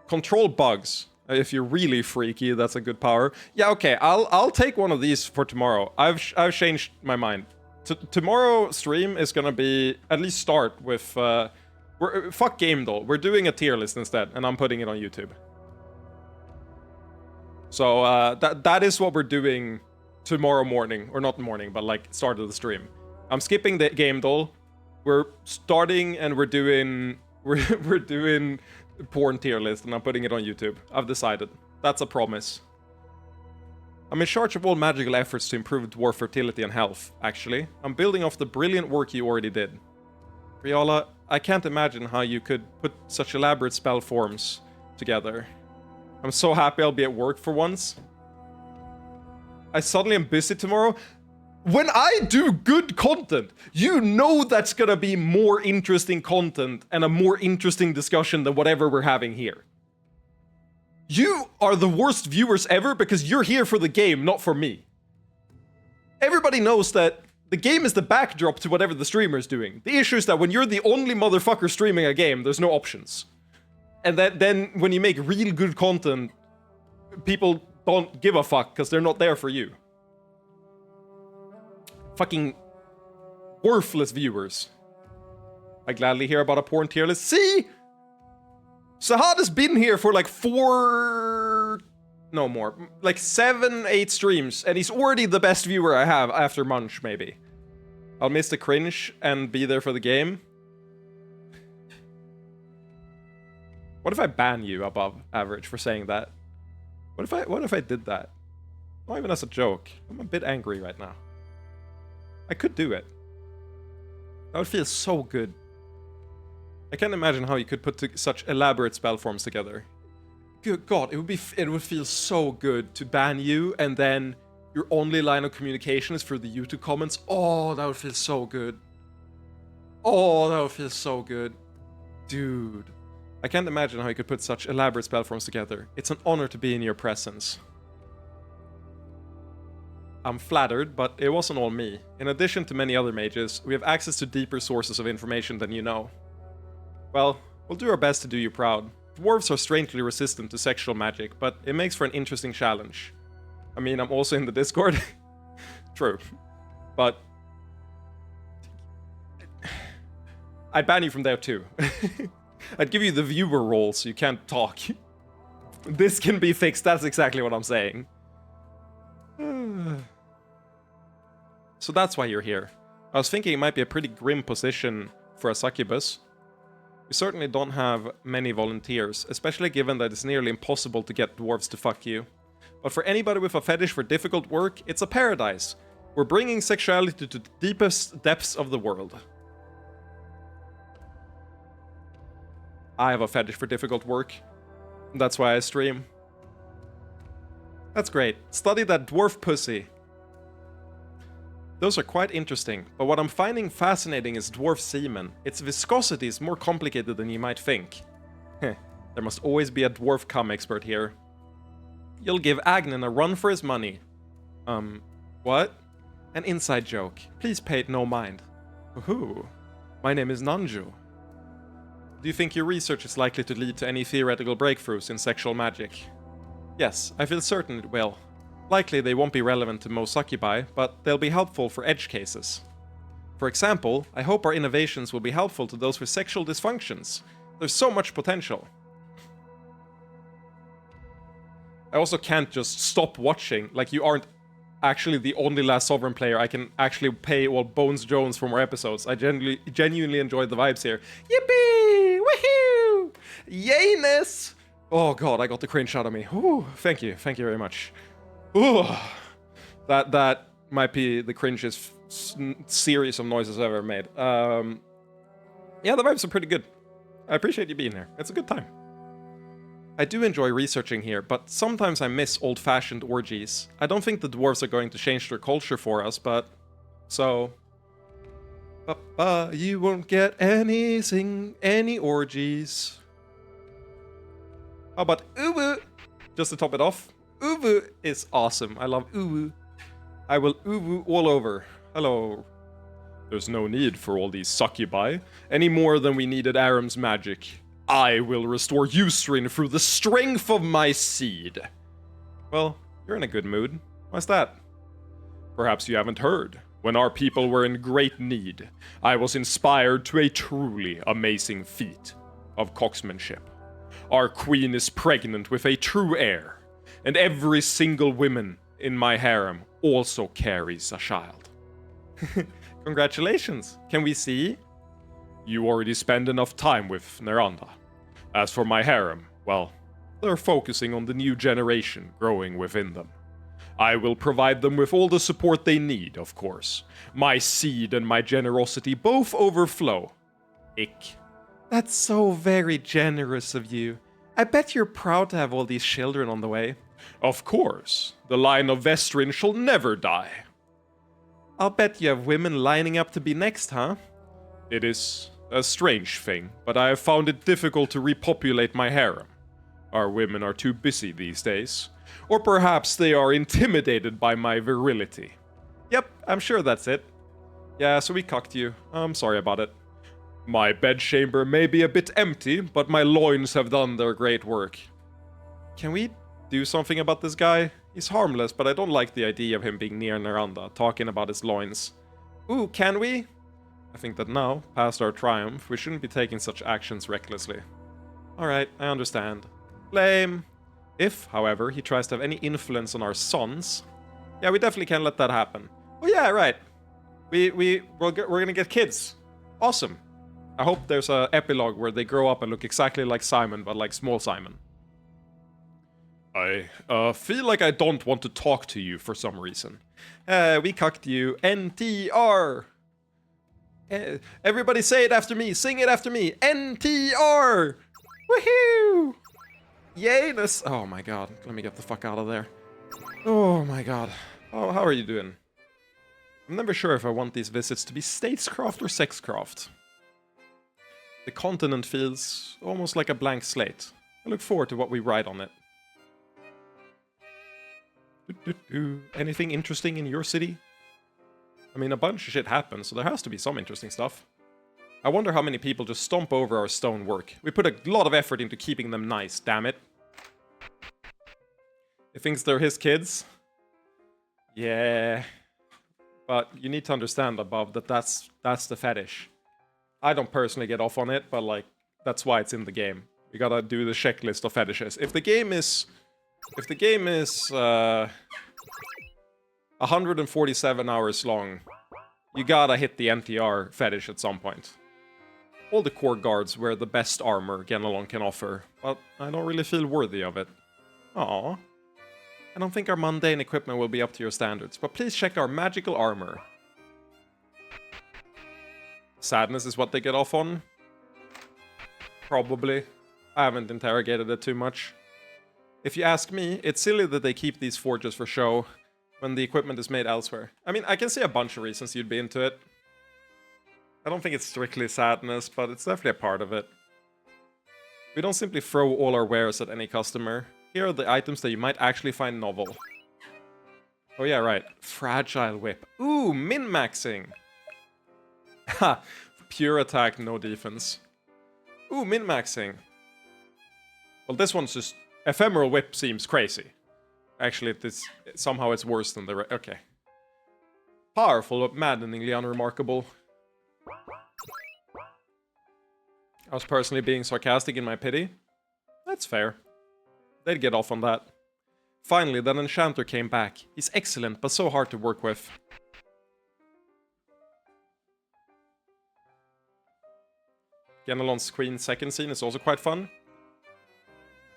Control bugs. If you're really freaky, that's a good power. Yeah, okay. I'll take one of these for tomorrow. I've changed my mind. Tomorrow stream is gonna be at least start with fuck game doll. We're doing a tier list instead, and I'm putting it on YouTube. So that is what we're doing tomorrow morning, or not morning, but like start of the stream. I'm skipping the game doll. We're starting and we're doing porn tier list, and I'm putting it on YouTube. I've decided. That's a promise. I'm in charge of all magical efforts to improve dwarf fertility and health, actually. I'm building off the brilliant work you already did. Riola, I can't imagine how you could put such elaborate spell forms together. I'm so happy I'll be at work for once. I suddenly am busy tomorrow. When I do good content, you know that's gonna be more interesting content and a more interesting discussion than whatever we're having here. You are the worst viewers ever because you're here for the game, not for me. Everybody knows that the game is the backdrop to whatever the streamer is doing. The issue is that when you're the only motherfucker streaming a game, there's no options. And then when you make really good content, people don't give a fuck because they're not there for you. Fucking worthless viewers. I gladly hear about a porn tier list. See? Sahad has been here for like 7, 8 streams, and he's already the best viewer I have after Munch, maybe. I'll miss the cringe and be there for the game. What if I ban you above average for saying that? What if I did that? Not even as a joke. I'm a bit angry right now. I could do it. That would feel so good. I can't imagine how you could put such elaborate spell forms together. Good God, it would feel so good to ban you, and then your only line of communication is through the YouTube comments. Oh, that would feel so good. Oh, that would feel so good. Dude. I can't imagine how you could put such elaborate spell forms together. It's an honor to be in your presence. I'm flattered, but it wasn't all me. In addition to many other mages, we have access to deeper sources of information than you know. Well, we'll do our best to do you proud. Dwarves are strangely resistant to sexual magic, but it makes for an interesting challenge. I mean, I'm also in the Discord. True. But I'd ban you from there too. I'd give you the viewer role so you can't talk. This can be fixed, that's exactly what I'm saying. So that's why you're here. I was thinking it might be a pretty grim position for a succubus. We certainly don't have many volunteers, especially given that it's nearly impossible to get dwarves to fuck you. but for anybody with a fetish for difficult work, it's a paradise. We're bringing sexuality to the deepest depths of the world. I have a fetish for difficult work. That's why I stream. That's great. Study that dwarf pussy. Those are quite interesting, but what I'm finding fascinating is dwarf semen. Its viscosity is more complicated than you might think. There must always be a dwarf cum expert here. You'll give Agnen a run for his money. What? An inside joke. Please pay it no mind. Woohoo. My name is Nanju. Do you think your research is likely to lead to any theoretical breakthroughs in sexual magic? Yes, I feel certain it will. Likely they won't be relevant to most succubi, but they'll be helpful for edge cases. For example, I hope our innovations will be helpful to those with sexual dysfunctions. There's so much potential. I also can't just stop watching. Like, you aren't actually the only Last Sovereign player I can actually pay all Bones Jones for more episodes. I genuinely enjoyed the vibes here. Yippee! Woohoo! Yayness! Oh god, I got the cringe out of me. Whew, thank you very much. Ooh, that might be the cringiest series of noises I've ever made. Yeah, the vibes are pretty good. I appreciate you being here. It's a good time. I do enjoy researching here, but sometimes I miss old-fashioned orgies. I don't think the dwarves are going to change their culture for us, but... So... you won't get any orgies. How about uwu? Just to top it off. Uwu is awesome. I love uwu. I will uwu all over. Hello. There's no need for all these succubi, any more than we needed Aram's magic. I will restore Ustrin through the strength of my seed. Well, you're in a good mood. Why's that? Perhaps you haven't heard. When our people were in great need, I was inspired to a truly amazing feat of coxmanship. Our queen is pregnant with a true heir, and every single woman in my harem also carries a child. Congratulations. Can we see? You already spend enough time with Neranda. As for my harem, well, they're focusing on the new generation growing within them. I will provide them with all the support they need, of course. My seed and my generosity both overflow. Ick. That's so very generous of you. I bet you're proud to have all these children on the way. Of course. The line of Vestrin shall never die. I'll bet you have women lining up to be next, huh? It is a strange thing, but I have found it difficult to repopulate my harem. Our women are too busy these days. Or perhaps they are intimidated by my virility. Yep, I'm sure that's it. Yeah, so we cucked you. I'm sorry about it. My bedchamber may be a bit empty, but my loins have done their great work. Can we do something about this guy? He's harmless, but I don't like the idea of him being near Neranda, talking about his loins. Ooh, can we? I think that now, past our triumph, we shouldn't be taking such actions recklessly. Alright, I understand. Lame. If, however, he tries to have any influence on our sons... Yeah, we definitely can't let that happen. Oh yeah, right. We're gonna get kids. Awesome. I hope there's a epilogue where they grow up and look exactly like Simon, but like small Simon. I feel like I don't want to talk to you for some reason. We cucked you. NTR! Everybody say it after me. Sing it after me. NTR! Woohoo! Yayness! Oh my god. Let me get the fuck out of there. Oh my god. Oh, how are you doing? I'm never sure if I want these visits to be statescraft or sexcraft. The continent feels almost like a blank slate. I look forward to what we write on it. Anything interesting in your city? I mean, a bunch of shit happens, so there has to be some interesting stuff. I wonder how many people just stomp over our stone work. We put a lot of effort into keeping them nice, damn it. He thinks they're his kids? Yeah. But you need to understand, above, that that's the fetish. I don't personally get off on it, but like, that's why it's in the game. We gotta do the checklist of fetishes. If the game is 147 hours long, you gotta hit the NTR fetish at some point. All the core guards wear the best armor Genelon can offer, but I don't really feel worthy of it. Aww. I don't think our mundane equipment will be up to your standards, but please check our magical armor. Sadness is what they get off on. Probably. I haven't interrogated it too much. If you ask me, it's silly that they keep these forges for show when the equipment is made elsewhere. I mean, I can see a bunch of reasons you'd be into it. I don't think it's strictly sadness, but it's definitely a part of it. We don't simply throw all our wares at any customer. Here are the items that you might actually find novel. Oh yeah, right. Fragile whip. Ooh, min-maxing! Ha! Pure attack, no defense. Ooh, min-maxing. Well, this one's just... Ephemeral whip seems crazy. Actually, somehow it's worse than the... Okay. Powerful, but maddeningly unremarkable. I was personally being sarcastic in my pity. That's fair. They'd get off on that. Finally, that enchanter came back. He's excellent, but so hard to work with. Ganelon's Queen's second scene is also quite fun.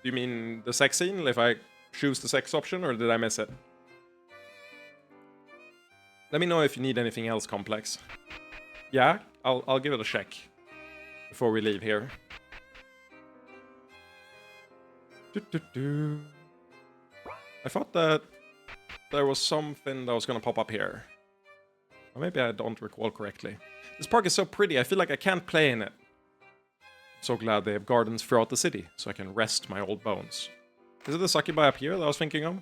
Do you mean the sex scene, if I choose the sex option, or did I miss it? Let me know if you need anything else complex. Yeah, I'll give it a check before we leave here. I thought that there was something that was gonna pop up here. Or maybe I don't recall correctly. This park is so pretty, I feel like I can't play in it. I'm so glad they have gardens throughout the city, so I can rest my old bones. Is it the succubi up here that I was thinking of?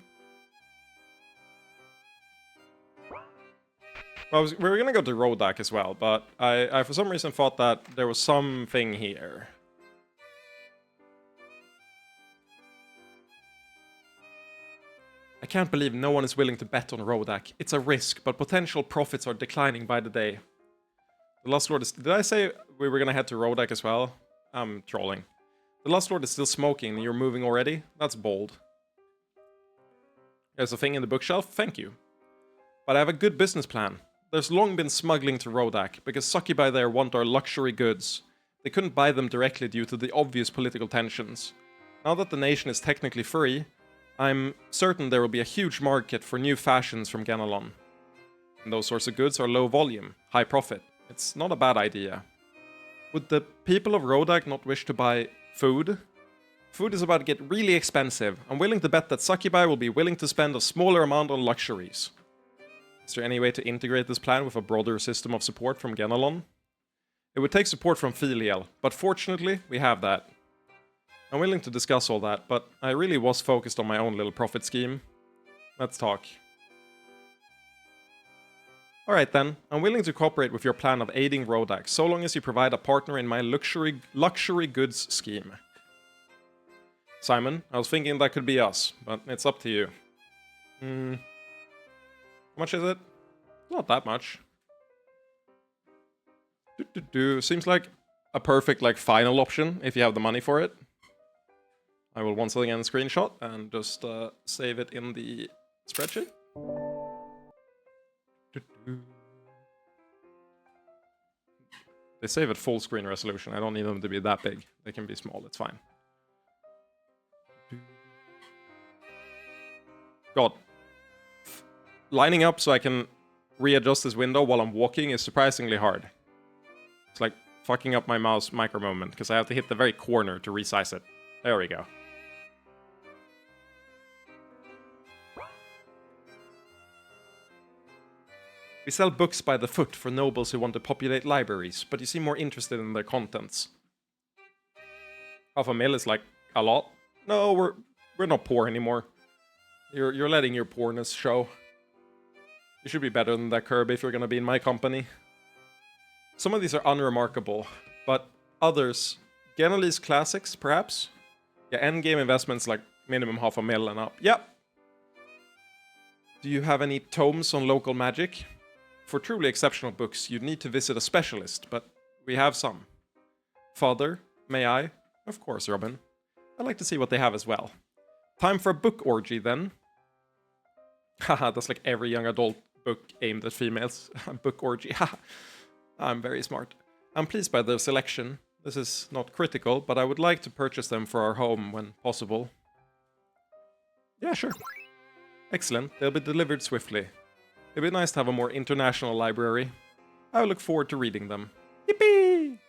Well, we were gonna go to Rodak as well, but I for some reason thought that there was something here. I can't believe no one is willing to bet on Rodak. It's a risk, but potential profits are declining by the day. The Last Lord is... Did I say we were gonna head to Rodak as well? I'm trolling. The Last Lord is still smoking and you're moving already? That's bold. There's a thing in the bookshelf? Thank you. But I have a good business plan. There's long been smuggling to Rodak, because succubi there want our luxury goods. They couldn't buy them directly due to the obvious political tensions. Now that the nation is technically free, I'm certain there will be a huge market for new fashions from Ganelon. And those sorts of goods are low volume, high profit. It's not a bad idea. Would the people of Rodak not wish to buy food? Food is about to get really expensive. I'm willing to bet that succubi will be willing to spend a smaller amount on luxuries. Is there any way to integrate this plan with a broader system of support from Ganelon? It would take support from Filial, but fortunately, we have that. I'm willing to discuss all that, but I really was focused on my own little profit scheme. Let's talk. Alright then, I'm willing to cooperate with your plan of aiding Rodak, so long as you provide a partner in my luxury goods scheme. Simon, I was thinking that could be us, but it's up to you. How much is it? Not that much. Seems like a perfect, final option, if you have the money for it. I will once again screenshot and just save it in the spreadsheet. They save at full screen resolution. I don't need them to be that big. They can be small, it's fine. God. Lining up so I can readjust this window while I'm walking is surprisingly hard. It's like fucking up my mouse micro moment, because I have to hit the very corner to resize it. There we go. We sell books by the foot for nobles who want to populate libraries, but you seem more interested in their contents. Half a mil is like a lot. No, we're not poor anymore. You're letting your poorness show. You should be better than that, Kirby, if you're gonna be in my company. Some of these are unremarkable, but others... Genelese classics, perhaps? Yeah, endgame investments like minimum half a mil and up. Yep. Do you have any tomes on local magic? For truly exceptional books, you'd need to visit a specialist, but we have some. Father, may I? Of course, Robin. I'd like to see what they have as well. Time for a book orgy, then. Haha, that's like every young adult book aimed at females. Book orgy, haha. I'm very smart. I'm pleased by their selection. This is not critical, but I would like to purchase them for our home when possible. Yeah, sure. Excellent. They'll be delivered swiftly. It'd be nice to have a more international library. I look forward to reading them. Yippee!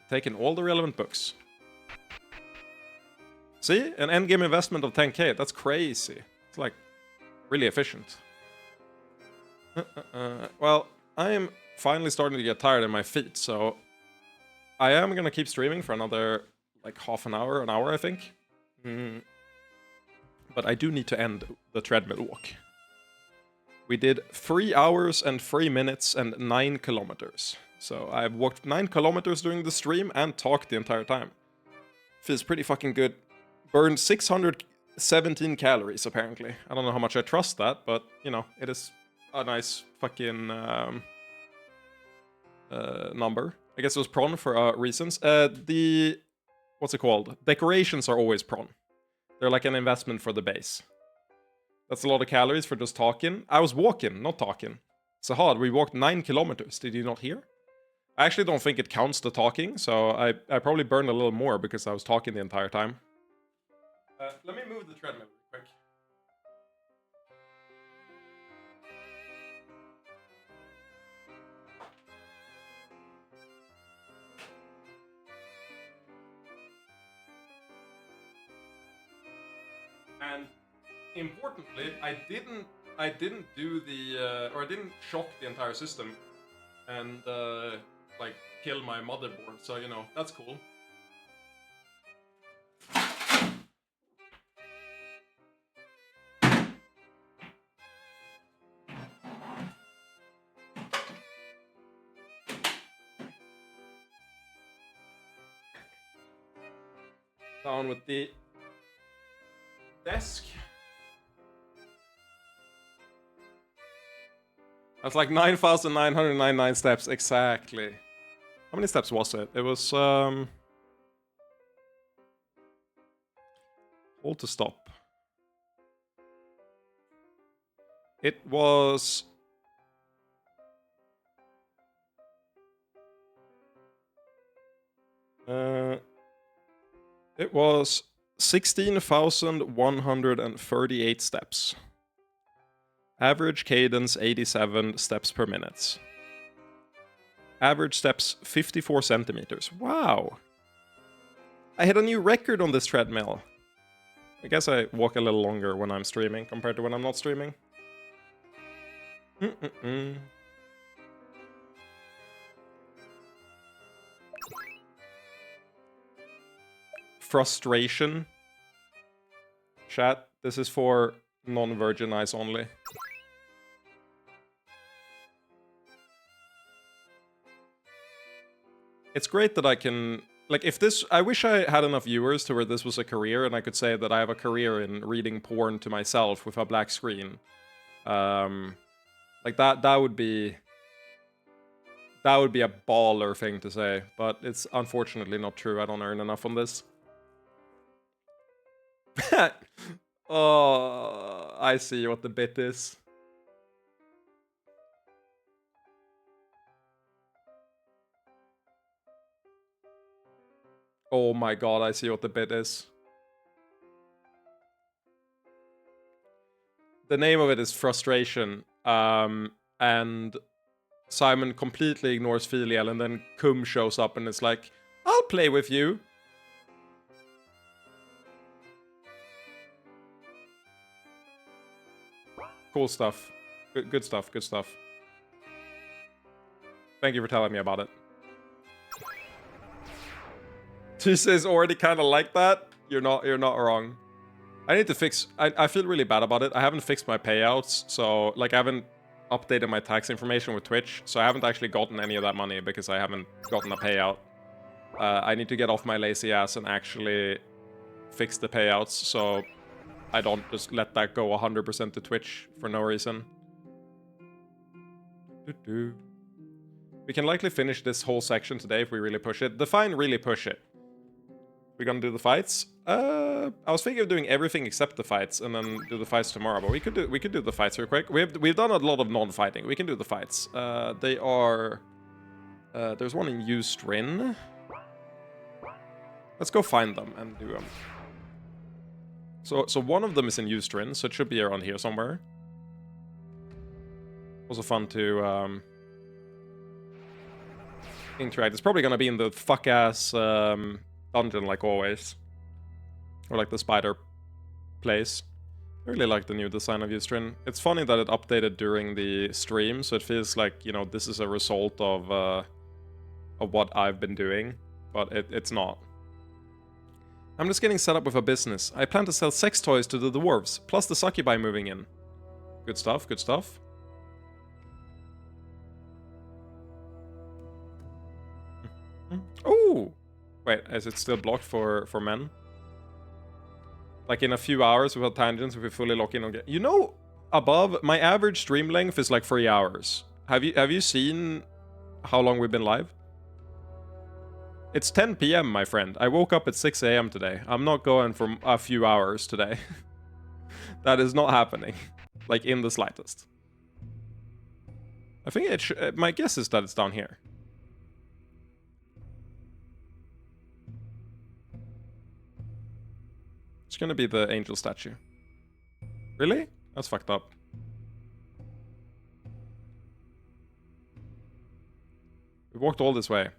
Taking all the relevant books. See? An endgame investment of 10k. That's crazy. It's like really efficient. Well, I am finally starting to get tired in my feet, so I am gonna keep streaming for another like half an hour, I think. But I do need to end the treadmill walk. We did 3 hours and 3 minutes and 9 kilometers. So I've walked 9 kilometers during the stream and talked the entire time. Feels pretty fucking good. Burned 617 calories, apparently. I don't know how much I trust that, but, you know, it is a nice fucking number. I guess it was prawn for reasons. What's it called? Decorations are always prawn. They're like an investment for the base. That's a lot of calories for just talking. I was walking, not talking. Sahad, we walked 9 kilometers. Did you not hear? I actually don't think it counts the talking, so I probably burned a little more because I was talking the entire time. Let me move the treadmill real quick. And importantly, I didn't do the or I didn't shock the entire system and like kill my motherboard. So you know that's cool. Down with the desk. That's like 9,999 steps exactly. How many steps was it? It was hold to stop. It was it was 16,138 steps. Average cadence 87 steps per minute. Average steps 54 centimeters. Wow! I hit a new record on this treadmill. I guess I walk a little longer when I'm streaming compared to when I'm not streaming. Frustration. Chat, this is for non-virgin eyes only. It's great that I can... Like, if this... I wish I had enough viewers to where this was a career, and I could say that I have a career in reading porn to myself with a black screen. Like, that would be... That would be a baller thing to say, but it's unfortunately not true. I don't earn enough on this. Oh, I see what the bit is. Oh my god, I see what the bit is. The name of it is Frustration, and Simon completely ignores Filial, and then Kum shows up and is like, I'll play with you. Cool stuff. Good stuff, good stuff. Thank you for telling me about it. Tuesday is already kind of like that. You're not wrong. I need to fix... I feel really bad about it. I haven't fixed my payouts, so... Like, I haven't updated my tax information with Twitch, so I haven't actually gotten any of that money because I haven't gotten a payout. I need to get off my lazy ass and actually fix the payouts, so I don't just let that go 100% to Twitch for no reason. We can likely finish this whole section today if we really push it. Define really push it. We're gonna do the fights. I was thinking of doing everything except the fights, and then do the fights tomorrow. But we could do the fights real quick. We've done a lot of non-fighting. We can do the fights. They are. There's one in Ustrin. Let's go find them and do them. So one of them is in Ustrin, so it should be around here somewhere. Also fun to interact. It's probably gonna be in the fuck-ass dungeon like always. Or like the spider place. I really like the new design of Ustrin. It's funny that it updated during the stream, so it feels like, you know, this is a result of what I've been doing, but it's not. I'm just getting set up with a business. I plan to sell sex toys to the dwarves, plus the succubi moving in. Good stuff, good stuff. Oh! Wait, is it still blocked for men? Like in a few hours without tangents, if we fully lock in on game. You know, above, my average stream length is like 3 hours. Have you seen how long we've been live? It's 10 PM, my friend. I woke up at 6 AM today. I'm not going for a few hours today. That is not happening. Like, in the slightest. I think it my guess is that it's down here. It's gonna be the angel statue. Really? That's fucked up. We walked all this way.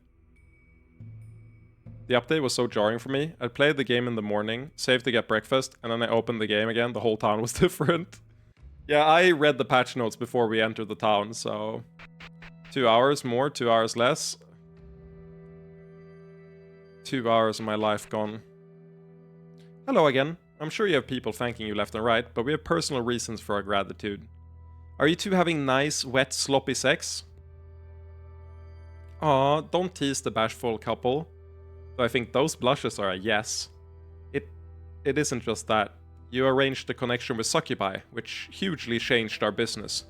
The update was so jarring for me. I played the game in the morning, saved to get breakfast, and then I opened the game again. The whole town was different. Yeah, I read the patch notes before we entered the town, so... 2 hours more, 2 hours less. 2 hours of my life gone. Hello again. I'm sure you have people thanking you left and right, but we have personal reasons for our gratitude. Are you two having nice, wet, sloppy sex? Aw, don't tease the bashful couple. So I think those blushes are a yes. It isn't just that. You arranged the connection with Succubi, which hugely changed our business.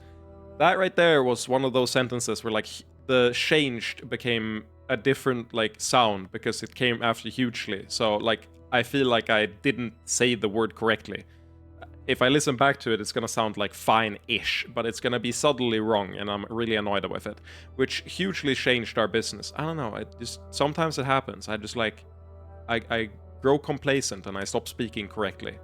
That right there was one of those sentences where like the changed became a different like sound because it came after hugely. So like I feel like I didn't say the word correctly. If I listen back to it, it's gonna sound like fine-ish, but it's gonna be subtly wrong, and I'm really annoyed with it. Which hugely changed our business. I don't know, sometimes it happens. I just like, I grow complacent and I stop speaking correctly.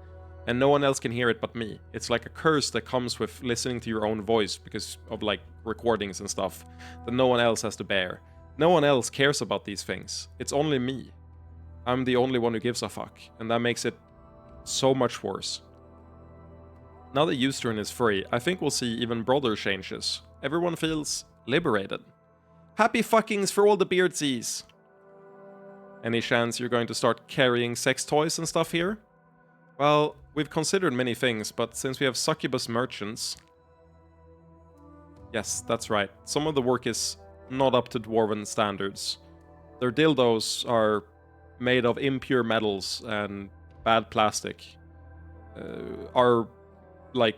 And no one else can hear it but me. It's like a curse that comes with listening to your own voice because of like recordings and stuff that no one else has to bear. No one else cares about these things. It's only me. I'm the only one who gives a fuck, and that makes it so much worse. Now that Ustrin is free, I think we'll see even broader changes. Everyone feels liberated. Happy fuckings for all the beardsies! Any chance you're going to start carrying sex toys and stuff here? Well, we've considered many things, but since we have succubus merchants... Yes, that's right. Some of the work is not up to dwarven standards. Their dildos are made of impure metals and bad plastic. Our like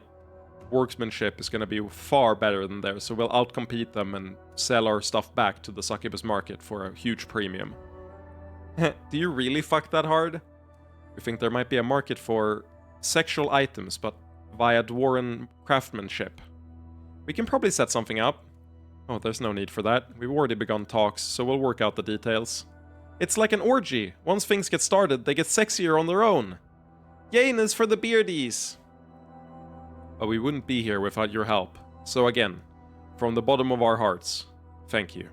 workmanship is going to be far better than theirs, so we'll outcompete them and sell our stuff back to the succubus market for a huge premium. Do you really fuck that hard? We think there might be a market for sexual items, but via dwarven craftsmanship. We can probably set something up. Oh, there's no need for that. We've already begun talks, so we'll work out the details. It's like an orgy. Once things get started, they get sexier on their own. Yayness for the beardies! But we wouldn't be here without your help. So again, from the bottom of our hearts, thank you.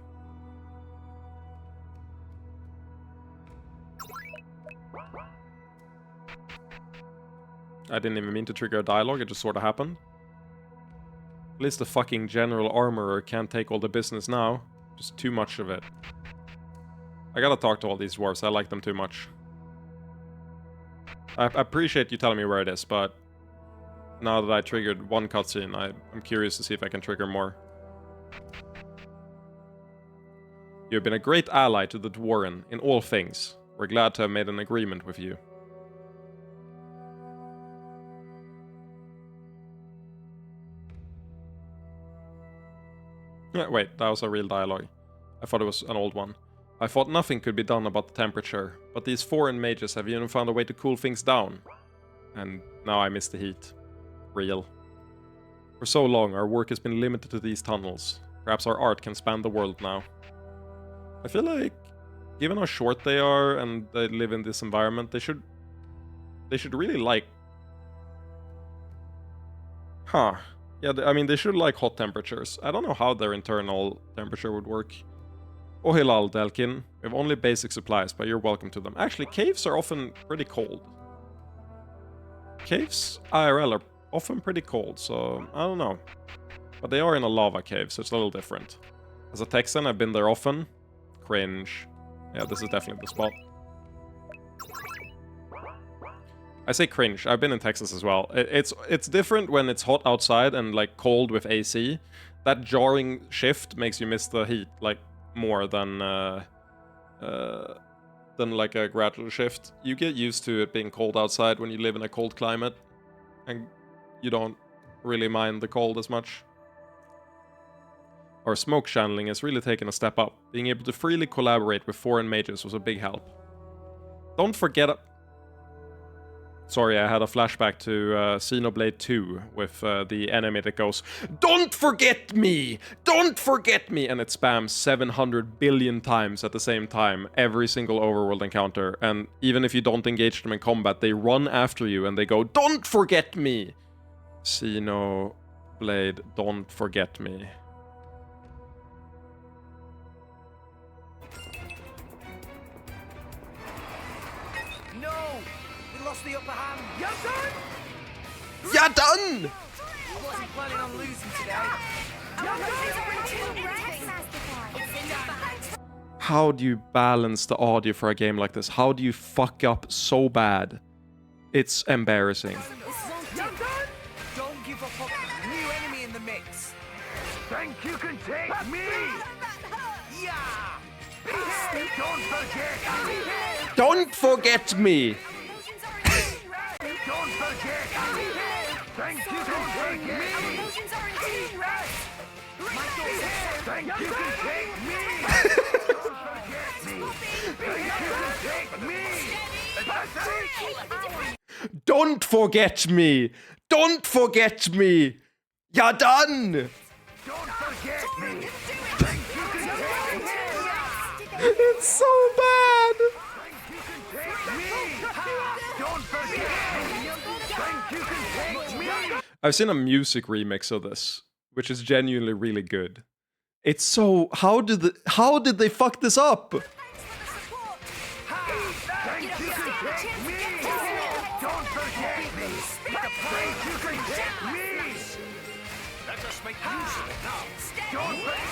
I didn't even mean to trigger a dialogue, it just sort of happened. At least the fucking general armorer can't take all the business now. Just too much of it. I gotta talk to all these dwarves, I like them too much. I appreciate you telling me where it is, but now that I triggered one cutscene, I'm curious to see if I can trigger more. You've been a great ally to the Dwarven in all things. We're glad to have made an agreement with you. Yeah, wait, that was a real dialogue. I thought it was an old one. I thought nothing could be done about the temperature, but these foreign mages have even found a way to cool things down. And now I miss the heat. Real. For so long, our work has been limited to these tunnels. Perhaps our art can span the world now. I feel like, given how short they are and they live in this environment, they should really like Huh. Yeah, I mean, they should like hot temperatures. I don't know how their internal temperature would work. Oh, Hilal, Delkin. We have only basic supplies, but you're welcome to them. Actually, caves are often pretty cold. Caves, IRL, are often pretty cold, so I don't know. But they are in a lava cave, so it's a little different. As a Texan, I've been there often. Cringe. Yeah, this is definitely the spot. I say cringe. I've been in Texas as well. It's different when it's hot outside and like cold with AC. That jarring shift makes you miss the heat like more than like a gradual shift. You get used to it being cold outside when you live in a cold climate, and you don't really mind the cold as much. Our smoke channeling has really taken a step up. Being able to freely collaborate with foreign mages was a big help. Don't forget... Sorry, I had a flashback to Xenoblade 2 with the enemy that goes, "Don't forget me! Don't forget me!" And it spams 700 billion times at the same time, every single overworld encounter. And even if you don't engage them in combat, they run after you and they go, "Don't forget me!" Xenoblade, don't forget me. No! We lost the upper hand. You're done! You're done! I wasn't planning on losing today. How do you balance the audio for a game like this? How do you fuck up so bad? It's embarrassing. Don't give up on new enemy in the mix. Think you can take me? Yeah! Don't forget! Don't forget me! Don't forget! Think you can take me? Think you can take me? Don't forget me! Don't forget me! You're done! Don't forget me! It's so bad! Don't forget me! Think you can take me? I've seen a music remix of this, which is genuinely really good. It's so... How did they fuck this up? Think you can take me? Don't forget me! Think you can take me? Let us make use of it now. Don't forget!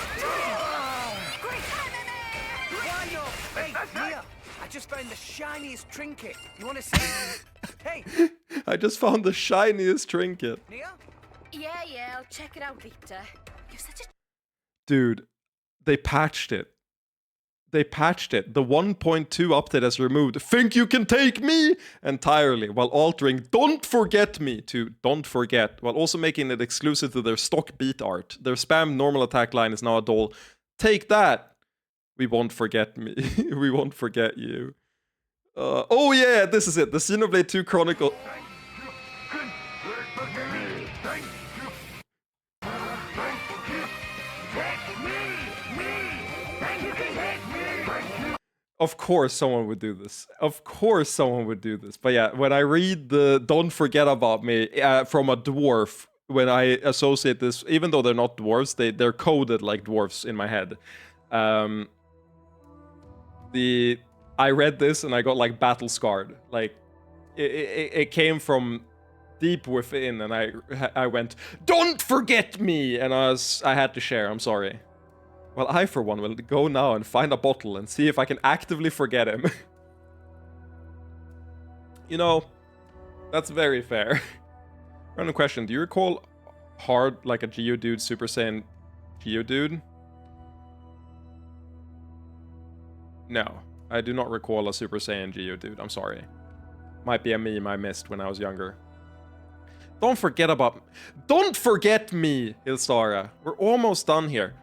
Why not? Hey, Mia, I just found the shiniest trinket. You want to see it? Hey, I just found the shiniest trinket. Nia? Yeah, I'll check it out later. You're such a... Dude, they patched it. They patched it. The 1.2 update has removed "Think you can take me" entirely, while altering "Don't forget me" to "Don't forget," while also making it exclusive to their stock beat art. Their spam normal attack line is now a dull "Take that! We won't forget me. We won't forget you." Oh yeah, this is it. The Xenoblade 2 Chronicle... Of course someone would do this. Of course someone would do this. But yeah, when I read the "Don't forget about me" from a dwarf, when I associate this, even though they're not dwarves, they're coded like dwarves in my head. I read this and I got like battle scarred. Like it came from deep within, and I went, "Don't forget me!" And I had to share. I'm sorry. Well, I, for one, will go now and find a bottle and see if I can actively forget him. You know, that's very fair. Random question, do you recall hard like a Geodude Super Saiyan Geodude? No, I do not recall a Super Saiyan Geodude, I'm sorry. Might be a meme I missed when I was younger. Don't forget me, Hilsara. We're almost done here.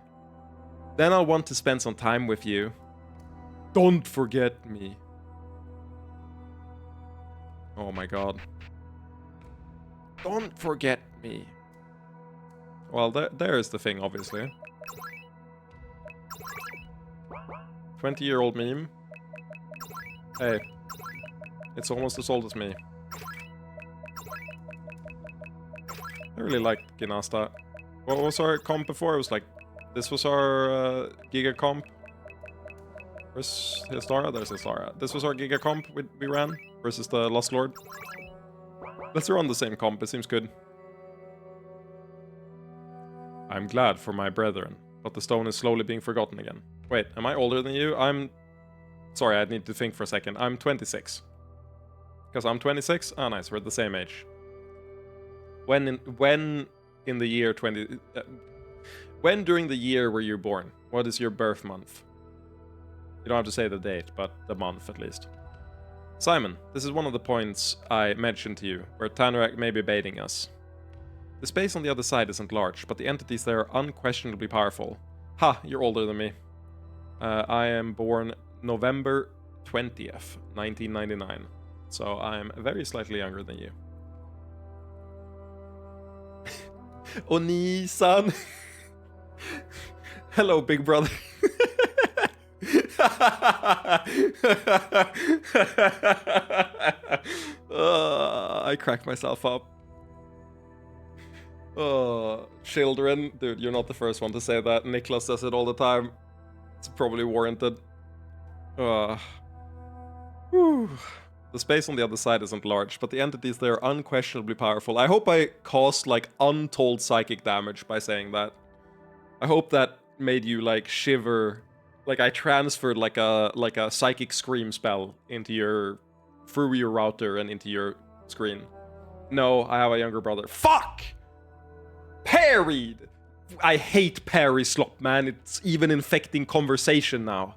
Then I'll want to spend some time with you. Don't forget me. Oh my god. Don't forget me. Well, there's the thing, obviously. 20-year-old meme. Hey. It's almost as old as me. I really like fucking Asta. What was our comp before? It was like, this was our Giga comp. Where's Histara? There's Histara. This was our Giga comp we ran versus the Lost Lord. Let's run the same comp, it seems good. I'm glad for my brethren, but the stone is slowly being forgotten again. Wait, am I older than you? Sorry, I need to think for a second. I'm 26. Because I'm 26? Ah, nice, we're the same age. When in the year when during the year were you born? What is your birth month? You don't have to say the date, but the month at least. Simon, this is one of the points I mentioned to you, where Tanorak may be baiting us. The space on the other side isn't large, but the entities there are unquestionably powerful. Ha, you're older than me. I am born November 20th, 1999. So I am very slightly younger than you. Oni-san! Hello, big brother. I cracked myself up. Children. Dude, you're not the first one to say that. Niklas says it all the time. It's probably warranted. Whew. The space on the other side isn't large, but the entities there are unquestionably powerful. I hope I caused, like, untold psychic damage by saying that. I hope that made you, like, shiver. Like, I transferred, like a psychic scream spell through your router and into your screen. No, I have a younger brother. Fuck! Parried! I hate parry slop, man. It's even infecting conversation now.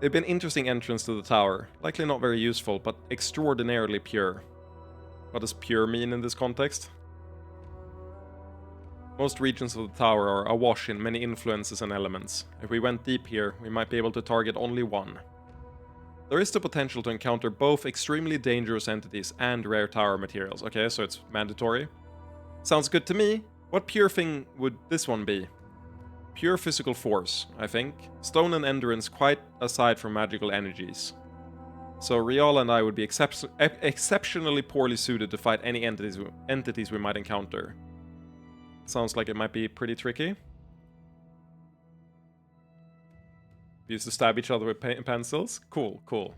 They've been interesting entrance to the tower. Likely not very useful, but extraordinarily pure. What does pure mean in this context? Most regions of the tower are awash in many influences and elements. If we went deep here, we might be able to target only one. There is the potential to encounter both extremely dangerous entities and rare tower materials. Okay, so it's mandatory. Sounds good to me. What pure thing would this one be? Pure physical force, I think. Stone and endurance quite aside from magical energies. So Rial and I would be exceptionally poorly suited to fight any entities we might encounter. Sounds like it might be pretty tricky. We used to stab each other with pencils. Cool, cool.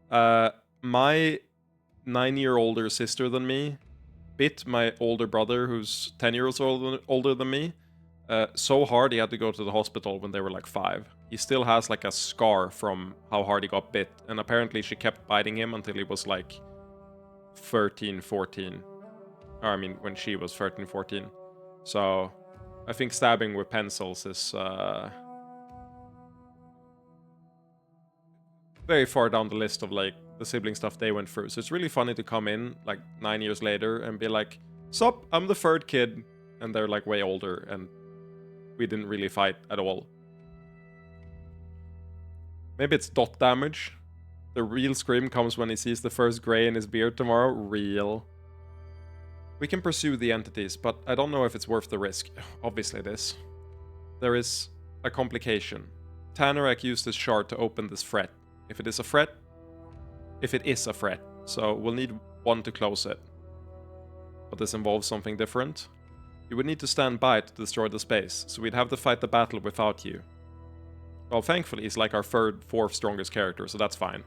My 9-year-older sister than me bit my older brother, who's 10 years older than me, so hard he had to go to the hospital when they were like 5. He still has like a scar from how hard he got bit, and apparently she kept biting him until he was like 13, 14. Or I mean, when she was 13, 14. So I think stabbing with pencils is very far down the list of like the sibling stuff they went through. So it's really funny to come in like 9 years later and be like, "Sup, I'm the third kid," and they're like way older and we didn't really fight at all. Maybe it's dot damage. The real scream comes when he sees the first gray in his beard tomorrow. Real. We can pursue the entities, but I don't know if it's worth the risk. Obviously it is. There is a complication. Tanorak used his shard to open this fret. If it is a fret, so we'll need one to close it. But this involves something different. You would need to stand by to destroy the space, so we'd have to fight the battle without you. Well, thankfully he's like our fourth strongest character, so that's fine.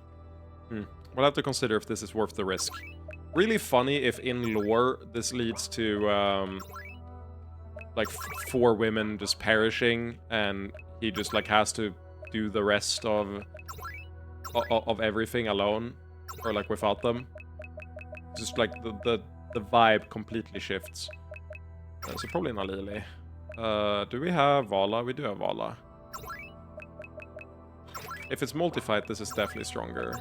We'll have to consider if this is worth the risk. Really funny if in lore this leads to like 4 women just perishing and he just like has to do the rest of everything alone or like without them. Just like the vibe completely shifts. So probably not Lily. Do we have Vala? We do have Vala. If it's multi-fight, this is definitely stronger.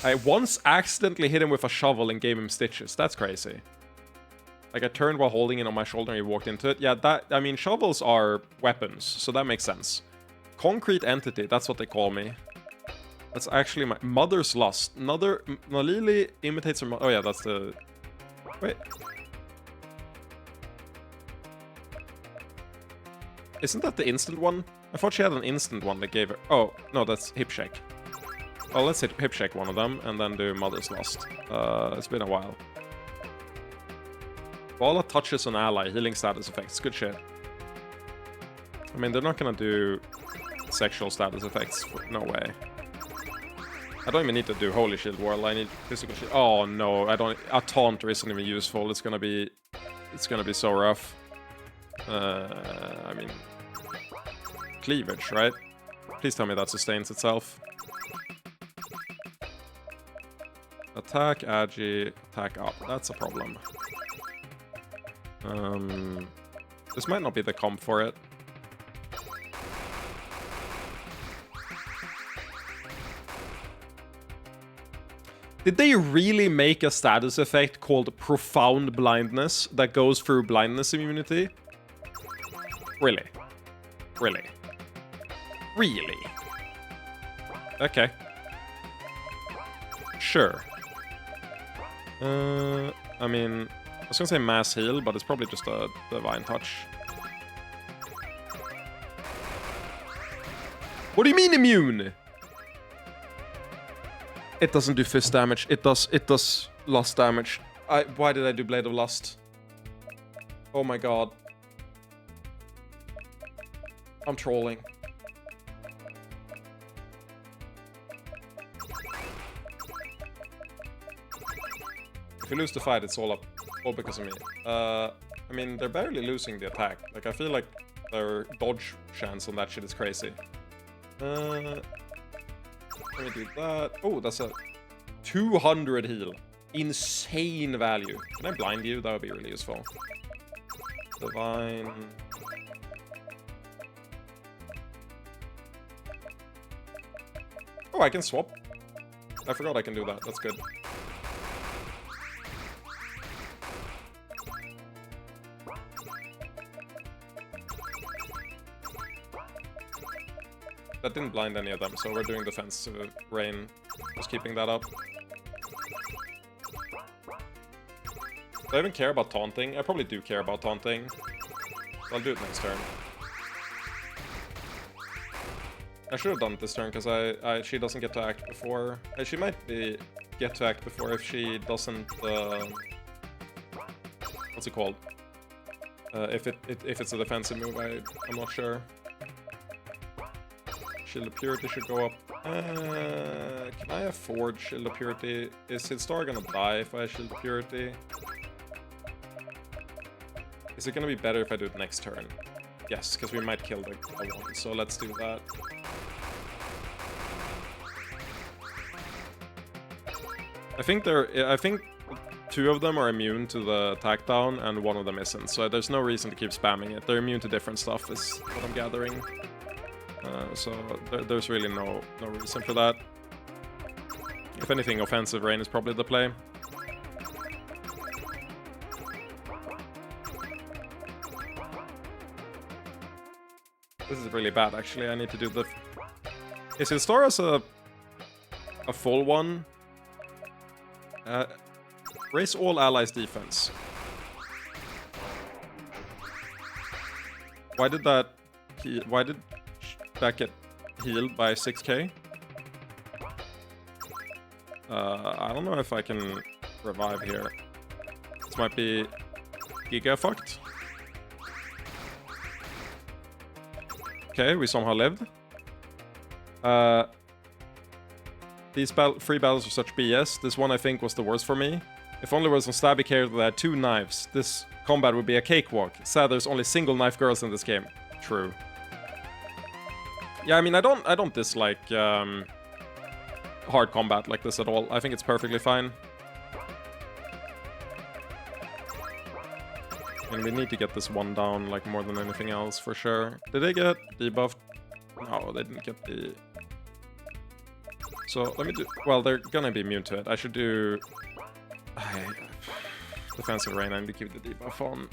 I once accidentally hit him with a shovel and gave him stitches. That's crazy. Like, I turned while holding it on my shoulder and he walked into it. Yeah, that... I mean, shovels are weapons, so that makes sense. Concrete entity, that's what they call me. That's actually my... Mother's Lust. Nalili imitates her mother... Oh, yeah, that's the... Wait. Isn't that the instant one? I thought she had an instant one that gave her... Oh, no, that's hip shake. Well, let's hip check one of them and then do Mother's Lust. It's been a while. Bala touches on ally, healing status effects. Good shit. I mean, they're not gonna do sexual status effects. No way. I don't even need to do Holy Shield Whirl. I need physical shield. Oh no, I don't. A taunt isn't even useful. It's gonna be so rough. I mean, cleavage, right? Please tell me that sustains itself. Attack, agi, attack up. That's a problem. This might not be the comp for it. Did they really make a status effect called Profound Blindness that goes through blindness immunity? Really? Really? Really? Okay. Sure. I mean, I was gonna say mass heal, but it's probably just a divine touch. What do you mean immune? It doesn't do fist damage. It does lust damage. Why did I do Blade of Lust? Oh my god. I'm trolling. If you lose the fight, it's all because of me. I mean, they're barely losing the attack. Like, I feel like their dodge chance on that shit is crazy. Let me do that. Oh, that's a 200 heal. Insane value. Can I blind you? That would be really useful. Divine. Oh, I can swap. I forgot I can do that. That's good. That didn't blind any of them, so we're doing defensive rain. Just keeping that up. Do I even care about taunting? I probably do care about taunting. I'll do it next turn. I should have done it this turn, because she doesn't get to act before. She might get to act before if she doesn't... what's it called? If it's a defensive move, I'm not sure. Shield of Purity should go up. Can I afford Shield of Purity? Is Hilstar gonna die if I have Shield of Purity? Is it gonna be better if I do it next turn? Yes, because we might kill the one, so let's do that. I think two of them are immune to the attack down and one of them isn't, so there's no reason to keep spamming it. They're immune to different stuff is what I'm gathering. So there's really no reason for that. If anything, offensive rain is probably the play. This is really bad, actually. I need to do the... Is Hilstar as a full one? Raise all allies' defense. Why did that get healed by 6k? I don't know if I can revive here. This might be giga fucked. Okay, we somehow lived. These free battles are such BS. This one I think was the worst for me. If only there was some stabby character that had 2 knives, this combat would be a cakewalk. Sad there's only single knife girls in this game. True. Yeah, I mean, I don't dislike hard combat like this at all. I think it's perfectly fine. And we need to get this one down, like, more than anything else, for sure. Did they get debuffed? No, they didn't get the... So, let me do... Well, they're gonna be immune to it. I should do... Defensive rain, I need to keep the debuff on.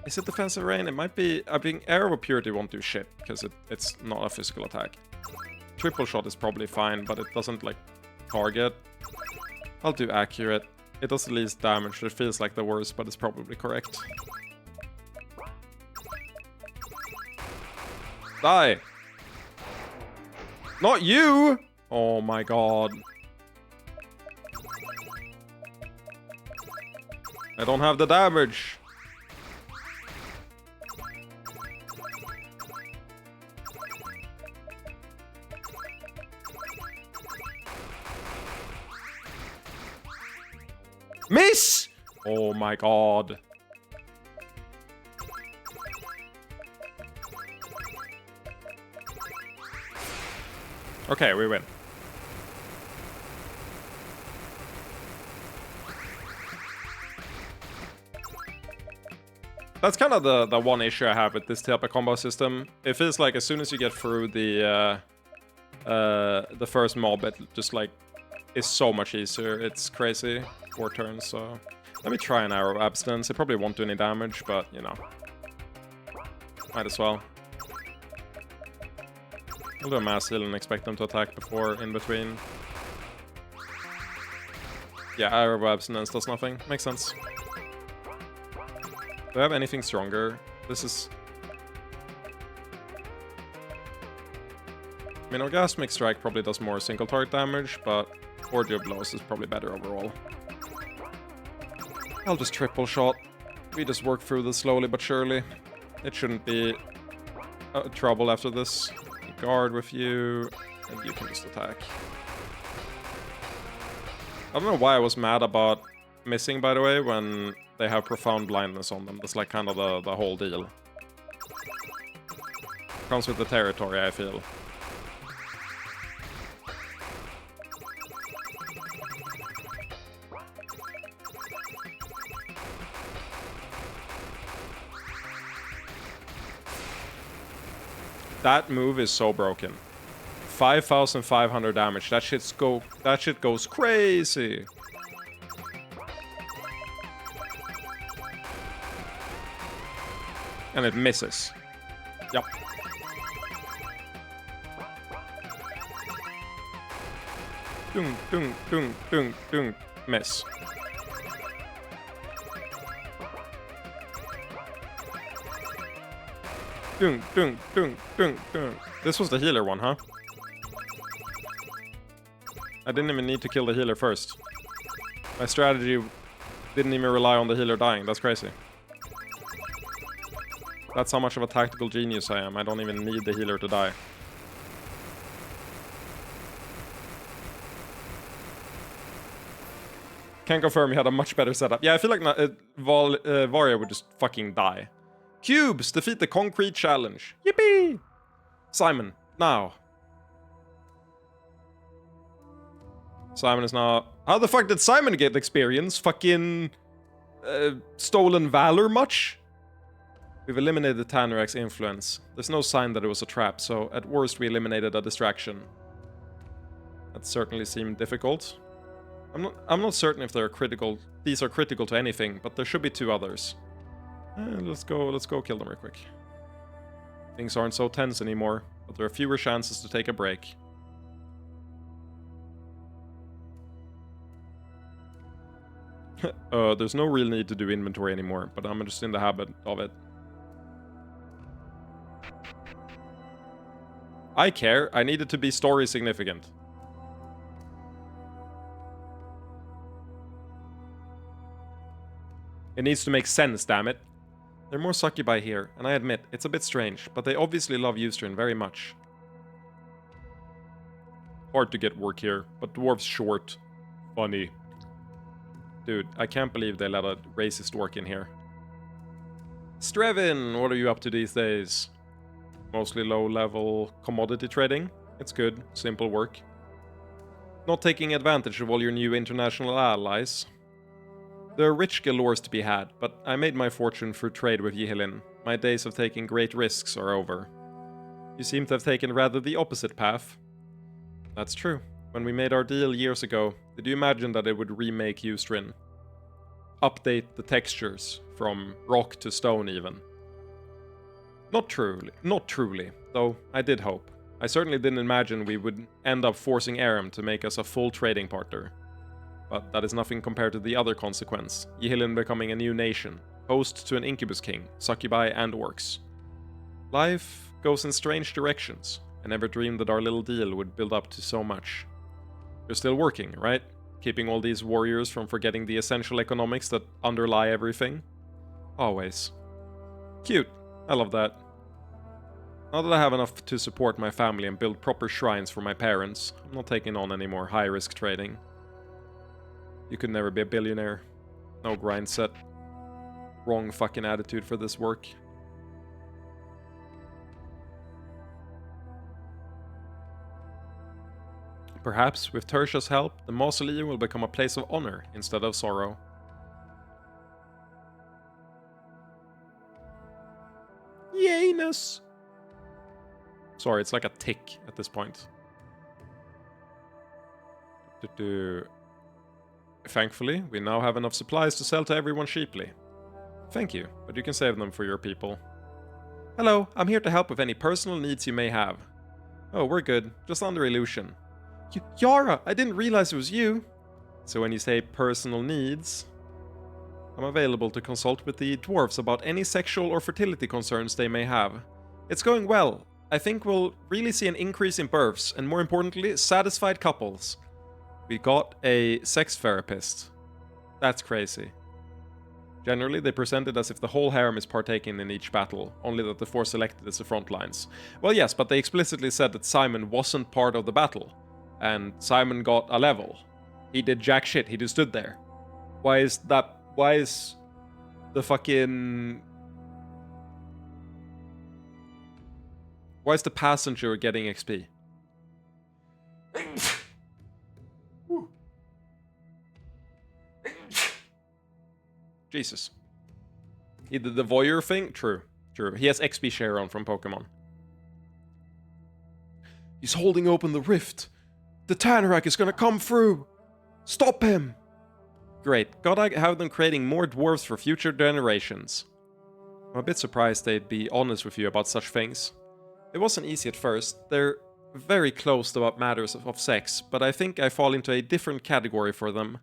Is it defensive rain? It might be... I think Arrow of Purity won't do shit, because it's not a physical attack. Triple shot is probably fine, but it doesn't, like, target. I'll do accurate. It does the least damage. It feels like the worst, but it's probably correct. Die! Not you! Oh my god. I don't have the damage. Miss! Oh my god. Okay, we win. That's kind of the one issue I have with this type of combo system. It feels like as soon as you get through the first mob, it just like is so much easier. It's crazy. 4 turns, so let me try an arrow of abstinence. It probably won't do any damage, but you know, might as well. I'll do a mass heal and expect them to attack before in between. Yeah, arrow of abstinence does nothing. Makes sense. Do I have anything stronger? This is... I mean, Orgasmic Strike probably does more single target damage, but Orgy Blows is probably better overall. I'll just triple shot. We just work through this slowly but surely. It shouldn't be trouble after this. Guard with you, and you can just attack. I don't know why I was mad about missing, by the way, when they have profound blindness on them. That's like kind of the whole deal. Comes with the territory, I feel. That move is so broken. 5,500 damage. That shit goes crazy. And it misses. Yep. Dung, dung, dung, dung, dung. Miss. Dung, dung, dung, dung, dung. This was the healer one, huh? I didn't even need to kill the healer first. My strategy didn't even rely on the healer dying. That's crazy. That's how much of a tactical genius I am. I don't even need the healer to die. Can't confirm you had a much better setup. Yeah, I feel like Varia would just fucking die. Cubes! Defeat the concrete challenge. Yippee! Simon, now. Simon is now... How the fuck did Simon get experience? Fucking... stolen valor much? We've eliminated Tanorak's influence. There's no sign that it was a trap, so at worst we eliminated a distraction. That certainly seemed difficult. I'm not certain if they're critical. These are critical to anything, but there should be 2 others. Let's go kill them real quick. Things aren't so tense anymore, but there are fewer chances to take a break. There's no real need to do inventory anymore, but I'm just in the habit of it. I care. I need it to be story significant. It needs to make sense, damn it. There are more succubi here, and I admit, it's a bit strange, but they obviously love Eustrin very much. Hard to get work here, but dwarves short. Funny. Dude, I can't believe they let a racist orc in here. Strevin, what are you up to these days? Mostly low-level commodity trading. It's good, simple work. Not taking advantage of all your new international allies. There are rich galores to be had, but I made my fortune through trade with Yihilin. My days of taking great risks are over. You seem to have taken rather the opposite path. That's true. When we made our deal years ago, did you imagine that it would remake Eustrin? Update the textures, from rock to stone even. Not truly, though I did hope. I certainly didn't imagine we would end up forcing Aram to make us a full trading partner. But that is nothing compared to the other consequence, Yihilin becoming a new nation, host to an incubus king, succubi and orcs. Life goes in strange directions. I never dreamed that our little deal would build up to so much. You're still working, right? Keeping all these warriors from forgetting the essential economics that underlie everything? Always. Cute. I love that. Now that I have enough to support my family and build proper shrines for my parents, I'm not taking on any more high-risk trading. You could never be a billionaire. No grind set. Wrong fucking attitude for this work. Perhaps, with Tersha's help, the mausoleum will become a place of honor instead of sorrow. Yanus! Sorry, it's like a tick at this point. Thankfully, we now have enough supplies to sell to everyone cheaply. Thank you, but you can save them for your people. Hello, I'm here to help with any personal needs you may have. Oh, we're good. Just under illusion. Yara, I didn't realize it was you. So when you say personal needs, I'm available to consult with the dwarves about any sexual or fertility concerns they may have. It's going well. I think we'll really see an increase in births, and more importantly, satisfied couples. We got a sex therapist. That's crazy. Generally, they present it as if the whole harem is partaking in each battle, only that the 4 selected is the front lines. Well, yes, but they explicitly said that Simon wasn't part of the battle. And Simon got a level. He did jack shit, he just stood there. Why is the fucking... Why is the passenger getting XP? Jesus. He did the voyeur thing? True. True. He has XP share on from Pokemon. He's holding open the rift. The Tanorak is gonna come through! Stop him! Great. Gotta have them creating more dwarves for future generations. I'm a bit surprised they'd be honest with you about such things. It wasn't easy at first. They're very closed about matters of sex, but I think I fall into a different category for them.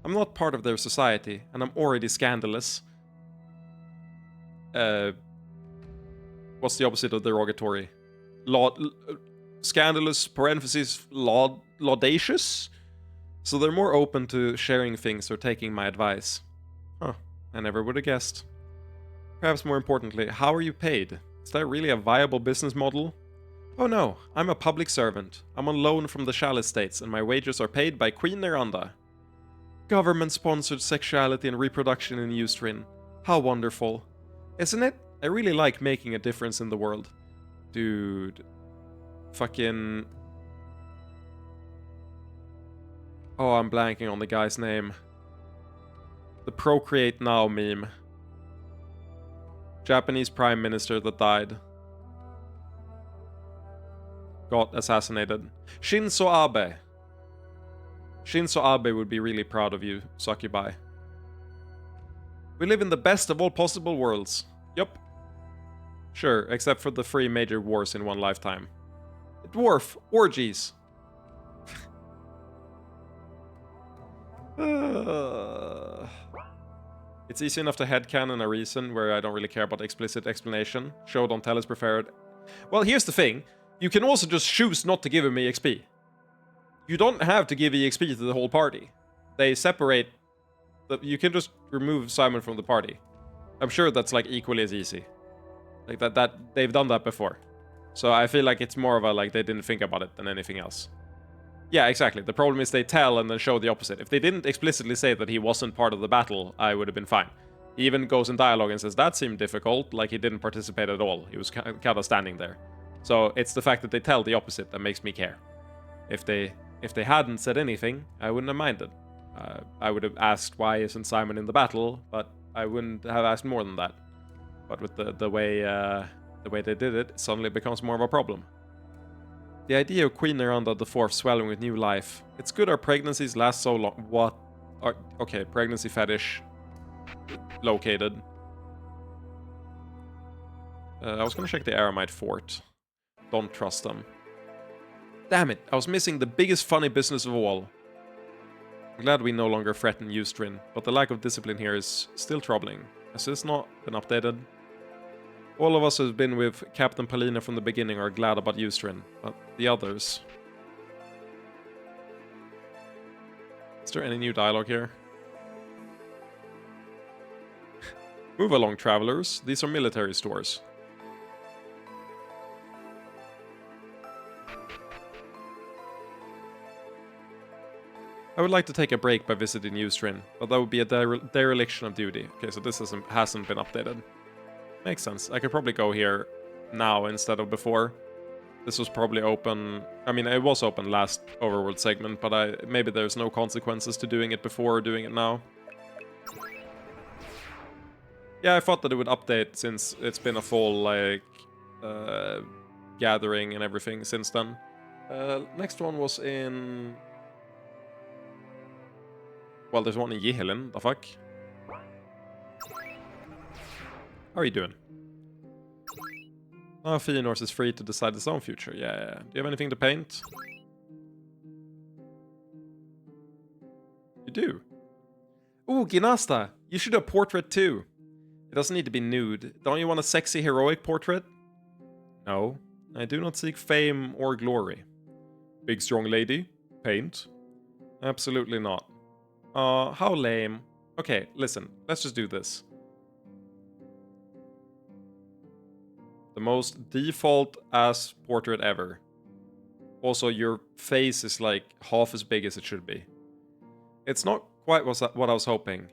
I'm not part of their society, and I'm already scandalous. What's the opposite of derogatory? Scandalous, parentheses, laudacious? So they're more open to sharing things or taking my advice. Huh, I never would have guessed. Perhaps more importantly, how are you paid? Is that really a viable business model? Oh no, I'm a public servant. I'm on loan from the Chalice States, and my wages are paid by Queen Neranda. Government-sponsored sexuality and reproduction in Ustrin. How wonderful. Isn't it? I really like making a difference in the world. Dude. Fucking... Oh, I'm blanking on the guy's name. The Procreate Now meme. Japanese Prime Minister that died. Got assassinated. Shinzo Abe. Shinzo Abe would be really proud of you, Succubi. We live in the best of all possible worlds. Yup. Sure, except for the 3 major wars in one lifetime. Dwarf orgies. It's easy enough to headcanon a reason where I don't really care about explicit explanation. Show don't tell is preferred. Well, here's the thing. You can also just choose not to give him EXP. You don't have to give EXP to the whole party. They separate... You can just remove Simon from the party. I'm sure that's like equally as easy. Like that they've done that before. So I feel like it's more of a like they didn't think about it than anything else. Yeah, exactly. The problem is they tell and then show the opposite. If they didn't explicitly say that he wasn't part of the battle, I would have been fine. He even goes in dialogue and says that seemed difficult, like he didn't participate at all. He was kind of standing there. So it's the fact that they tell the opposite that makes me care. If they hadn't said anything, I wouldn't have minded. I would have asked why isn't Simon in the battle, but I wouldn't have asked more than that. But with the way they did it, it suddenly becomes more of a problem. The idea of Queen Neranda IV swelling with new life. It's good our pregnancies last so long. What? Okay, pregnancy fetish. Located. I was gonna check the Aramite fort. Don't trust them. Damn it, I was missing the biggest funny business of all. I'm glad we no longer threaten Ustrin, but the lack of discipline here is still troubling. Has this not been updated? All of us who've been with Captain Palina from the beginning are glad about Ustrin, but the others... Is there any new dialogue here? Move along, travelers. These are military stores. I would like to take a break by visiting Ustrin, but that would be a dereliction of duty. Okay, so this hasn't been updated. Makes sense. I could probably go here now instead of before. This was probably open... I mean, it was open last Overworld segment, but maybe there's no consequences to doing it before or doing it now. Yeah, I thought that it would update since it's been a full, like, gathering and everything since then. Next one was in... Well, there's one in Yihilin, the fuck? How are you doing? Oh, Fëanor is free to decide his own future. Yeah. Do you have anything to paint? You do? Ooh, Ginasta! You should do a portrait too. It doesn't need to be nude. Don't you want a sexy, heroic portrait? No. I do not seek fame or glory. Big, strong lady? Paint? Absolutely not. How lame. Okay, listen. Let's just do this. The most default-ass portrait ever. Also, your face is like half as big as it should be. It's not quite what I was hoping.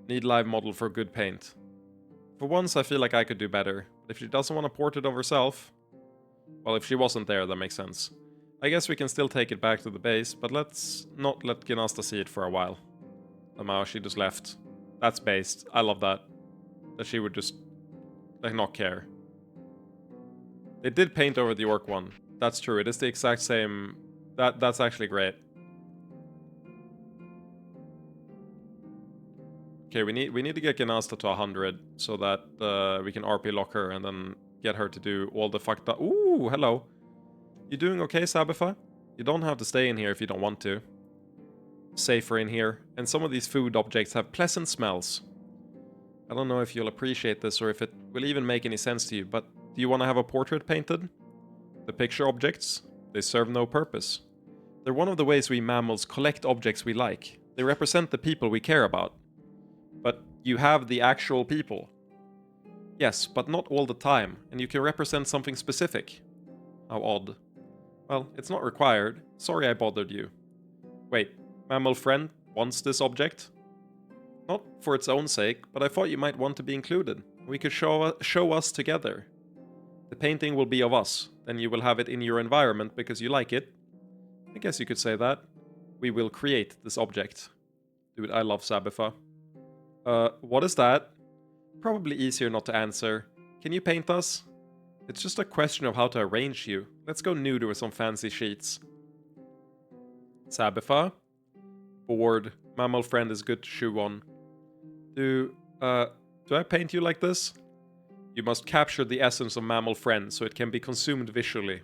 Need live model for good paint. For once, I feel like I could do better. But if she doesn't want a portrait of herself... Well, if she wasn't there, that makes sense. I guess we can still take it back to the base, but let's not let Ginasta see it for a while. Somehow she just left. That's based. I love that. That she would just... like, not care. They did paint over the orc one. That's true. It is the exact same... That's actually great. Okay, we need to get Ginasta to 100 so that we can RP lock her and then get her to do all the fucked up... Ooh, hello. You doing okay, Sabifa? You don't have to stay in here if you don't want to. Safer in here. And some of these food objects have pleasant smells. I don't know if you'll appreciate this or if it will even make any sense to you, but do you want to have a portrait painted? The picture objects? They serve no purpose. They're one of the ways we mammals collect objects we like. They represent the people we care about. But you have the actual people. Yes, but not all the time, and you can represent something specific. How odd. Well, it's not required. Sorry I bothered you. Wait, mammal friend wants this object? Not for its own sake, but I thought you might want to be included. We could show us together. The painting will be of us, then you will have it in your environment because you like it. I guess you could say that. We will create this object. Dude, I love Sabifa. What is that? Probably easier not to answer. Can you paint us? It's just a question of how to arrange you. Let's go nude with some fancy sheets. Sabifa? Bored. Mammal friend is good to chew on. Do I paint you like this? You must capture the essence of mammal friend so it can be consumed visually.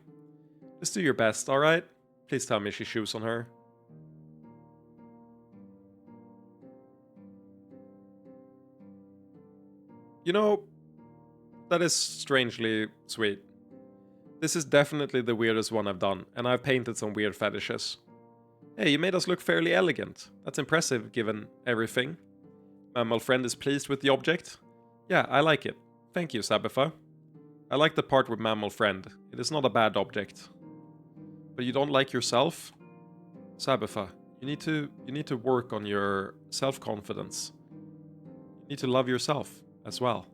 Just do your best, alright? Please tell me she chews on her. You know, that is strangely sweet. This is definitely the weirdest one I've done, and I've painted some weird fetishes. Hey, you made us look fairly elegant. That's impressive, given everything. Mammal friend is pleased with the object? Yeah, I like it. Thank you, Sabifa. I like the part with mammal friend. It is not a bad object. But you don't like yourself? Sabifa, you need to work on your self-confidence. You need to love yourself as well.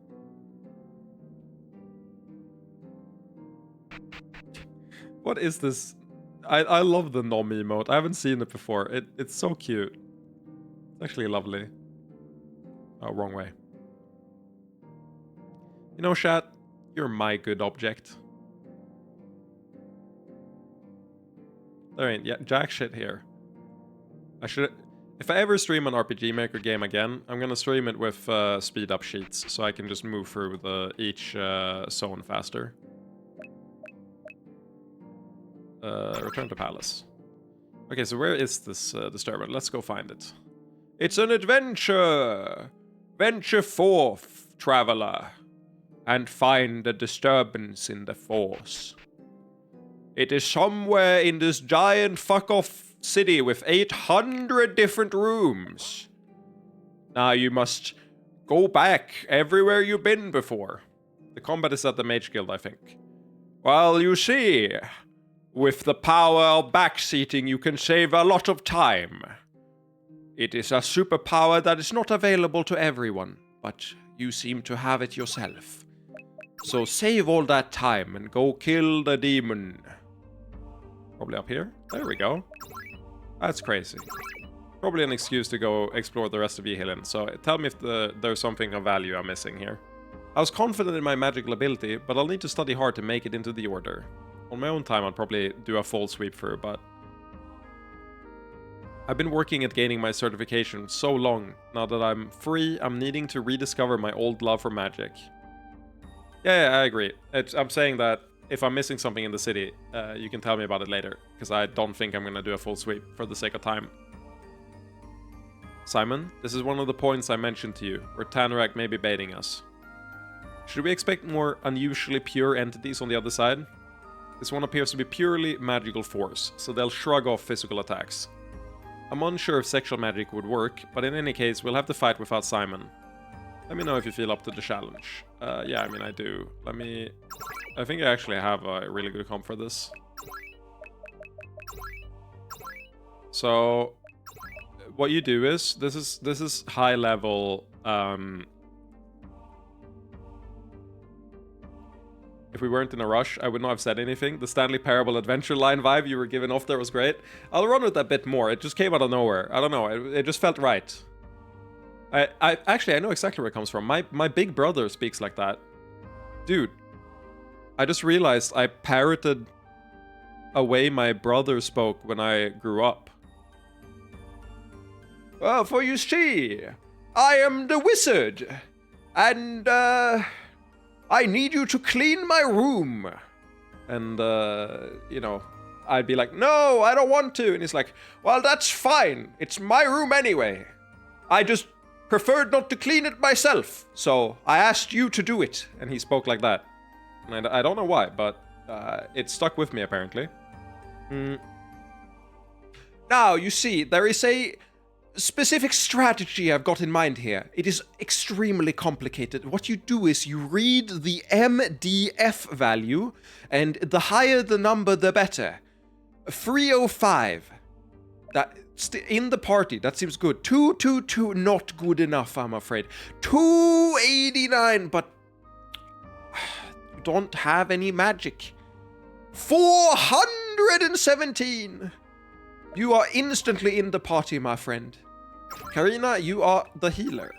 What is this? I love the nom emote. I haven't seen it before. It's so cute. It's actually lovely. Oh, wrong way. You know, chat, you're my good object. There ain't jack shit here. I should... If I ever stream an RPG Maker game again, I'm gonna stream it with speed up sheets, so I can just move through each zone faster. Return to palace. Okay, so where is this disturber? Let's go find it. It's an adventure! Venture forth, traveler. and find a disturbance in the force. It is somewhere in this giant fuck-off city with 800 different rooms. Now you must go back everywhere you've been before. The combat is at the Mage Guild, I think. Well, you see, with the power of backseating, you can save a lot of time. It is a superpower that is not available to everyone, but you seem to have it yourself. So save all that time and go kill the demon. Probably up here? There we go. That's crazy. Probably an excuse to go explore the rest of Yihilin, so tell me if there's something of value I'm missing here. I was confident in my magical ability, but I'll need to study hard to make it into the order. On my own time, I'll probably do a full sweep through, but... I've been working at gaining my certification so long. Now that I'm free, I'm needing to rediscover my old love for magic. Yeah, I agree. I'm saying that if I'm missing something in the city, you can tell me about it later, because I don't think I'm going to do a full sweep for the sake of time. Simon, this is one of the points I mentioned to you, where Tanorak may be baiting us. Should we expect more unusually pure entities on the other side? This one appears to be purely magical force, so they'll shrug off physical attacks. I'm unsure if sexual magic would work, but in any case, we'll have to fight without Simon. Let me know if you feel up to the challenge. Yeah, I mean, I do. I think I actually have a really good comp for this. So, what you do is, this is high level, if we weren't in a rush, I would not have said anything. The Stanley Parable Adventure line vibe you were giving off there was great. I'll run with that bit more. It just came out of nowhere. I don't know. It just felt right. Actually, I know exactly where it comes from. My big brother speaks like that. Dude, I just realized I parroted a way my brother spoke when I grew up. Well, for you see, I am the wizard, and I need you to clean my room. And, you know, I'd be like, no, I don't want to. And he's like, well, that's fine. It's my room anyway. I just preferred not to clean it myself, so I asked you to do it. And he spoke like that. And I don't know why, but it stuck with me, apparently. Now, you see, there is a specific strategy I've got in mind here. It is extremely complicated. What you do is you read the MDF value, and the higher the number, the better. 305. That in the party, that seems good. 222, not good enough, I'm afraid. 289, but you don't have any magic. 417. You are instantly in the party, my friend. Karina, you are the healer.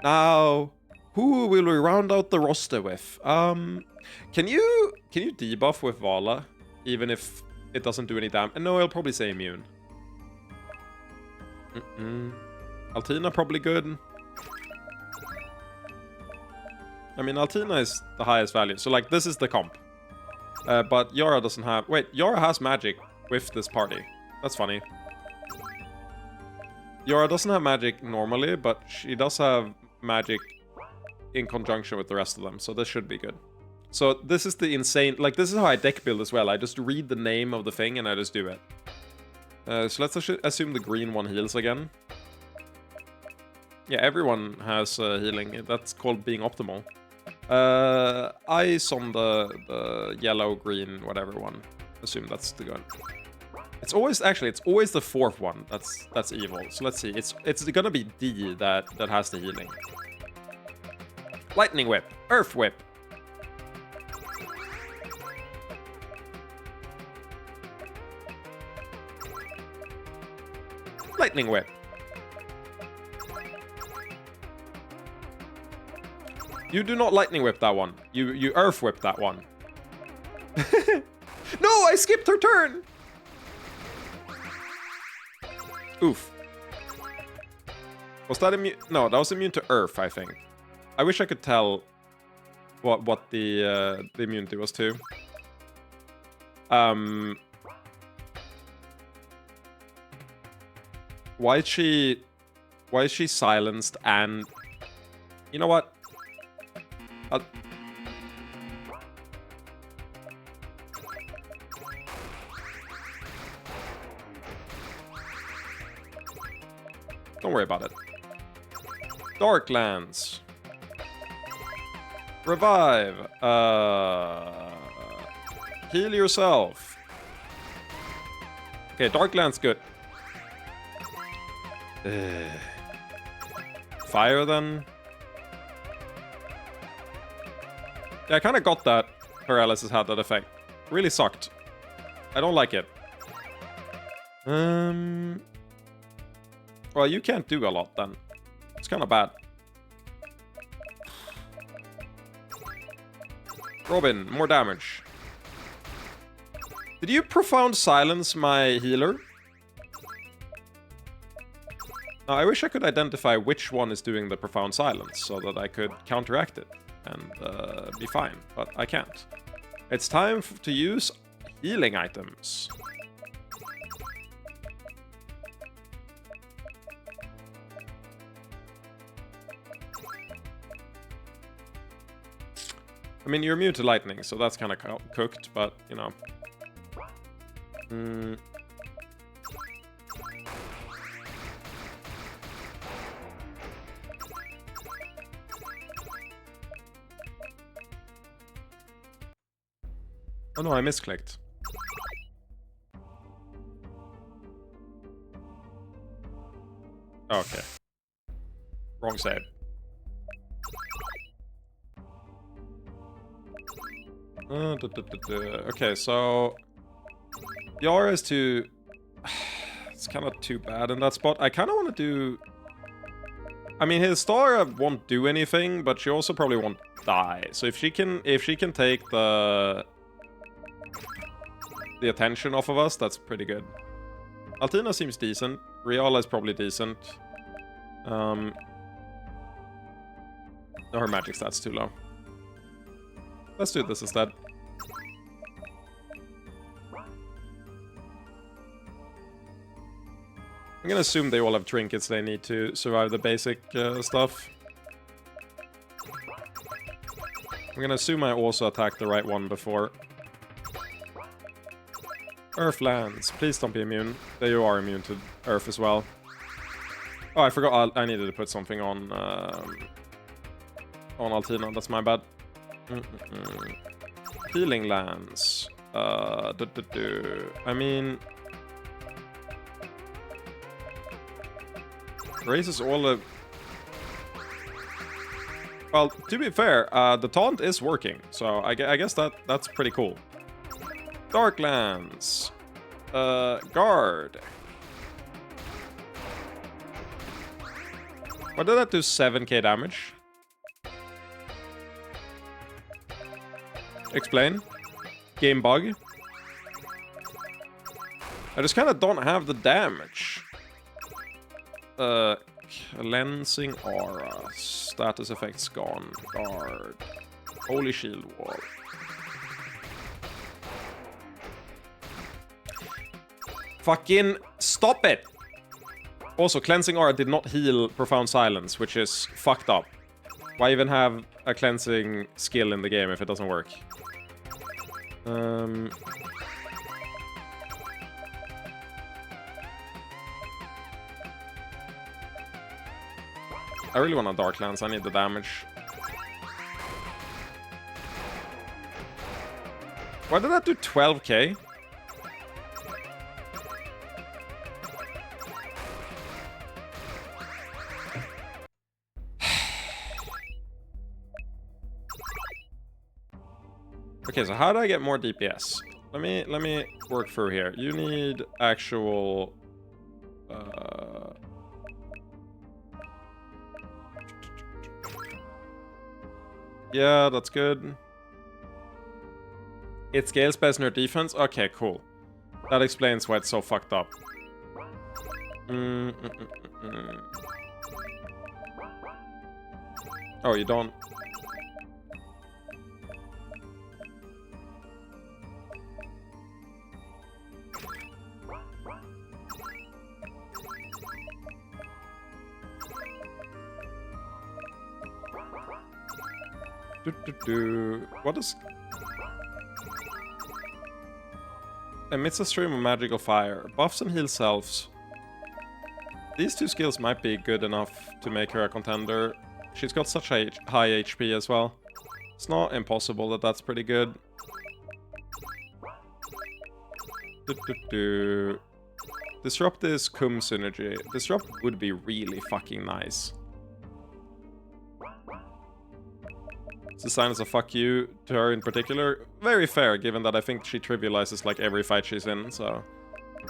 Now, who will we round out the roster with? Can you debuff with Vala, even if it doesn't do any damage? No, I'll probably say immune. Altina probably good. I mean, Altina is the highest value, so like this is the comp. But Yara doesn't have. Wait, Yara has magic with this party. That's funny. Yara doesn't have magic normally, but she does have magic in conjunction with the rest of them, so this should be good. So this is the insane, like this is how I deck build as well. I just read the name of the thing and I just do it. So let's assume the green one heals again. Yeah, everyone has healing. That's called being optimal. Ice on the yellow, green, whatever one. Assume that's the gun. It's always the fourth one that's evil. So let's see. It's gonna be D that has the healing. Lightning whip, earth whip. Lightning whip. You do not lightning whip that one. You earth whip that one. No, I skipped her turn. Oof. Was that immune? No, that was immune to earth, I think. I wish I could tell what the immunity was to. Why is she silenced? And you know what? Don't worry about it. Darklands. Revive. Heal yourself. Okay, Darklands good. Fire then. Yeah, I kind of got that paralysis had that effect. Really sucked. I don't like it. Well, you can't do a lot then. It's kind of bad. Robin, more damage. Did you profound silence my healer? Now, I wish I could identify which one is doing the profound silence so that I could counteract it and be fine, but I can't. It's time to use healing items. I mean, you're immune to lightning, so that's kind of cooked, but, you know. Oh no, I misclicked. Okay. Wrong save. Okay, so Yara is too... It's kind of too bad in that spot. I kind of want to do... I mean, his star won't do anything, but she also probably won't die. So if she can take the attention off of us, that's pretty good. Altina seems decent. Riala is probably decent. No, her magic stat's too low. Let's do this instead. I'm gonna assume they all have trinkets they need to survive the basic stuff. I'm gonna assume I also attacked the right one before. Earth lands. Please don't be immune. There you are immune to Earth as well. Oh, I forgot I needed to put something on Altina. That's my bad. Healing lands. I mean... Raises all the... Well, to be fair, the taunt is working. So I guess that's pretty cool. Darklands. Guard. Why did that do 7k damage? Explain. Game bug. I just kind of don't have the damage. Cleansing aura. Status effects gone. Guard. Holy shield wall. Fucking stop it! Also, cleansing aura did not heal profound silence, which is fucked up. Why even have a cleansing skill in the game if it doesn't work? I really want a Darklands. I need the damage. Why did that do 12k? Okay, so how do I get more DPS? Let me work through here. You need actual yeah, that's good. It scales best in your defense? Okay, cool. That explains why it's so fucked up. Oh, you don't... What is... Emits a stream of magical fire. Buffs and heals selves. These two skills might be good enough to make her a contender. She's got such high HP as well. It's not impossible that that's pretty good. Disrupt this Kum synergy. Disrupt would be really fucking nice. The sign is a fuck you to her in particular. Very fair, given that I think she trivializes like every fight she's in, so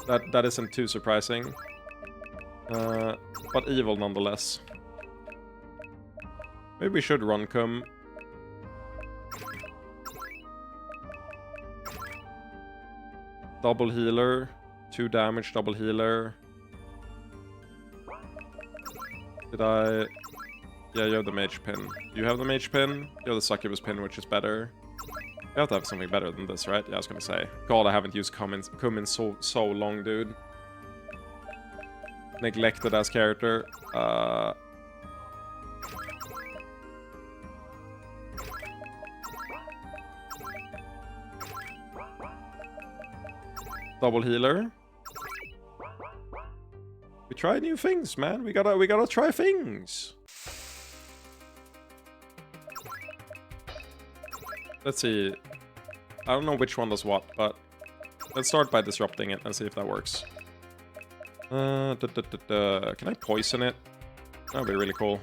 that isn't too surprising. But evil nonetheless. Maybe we should run Kum. Double healer. 2 damage, double healer. Did I... Yeah, you have the mage pin. You have the mage pin. You have the succubus pin, which is better. You have to have something better than this, right? Yeah, I was gonna say. God, I haven't used Kum in so long, dude. Neglected as character. Double healer. We try new things, man. We gotta try things. Let's see. I don't know which one does what, but let's start by disrupting it and see if that works. Can I poison it? That'd be really cool.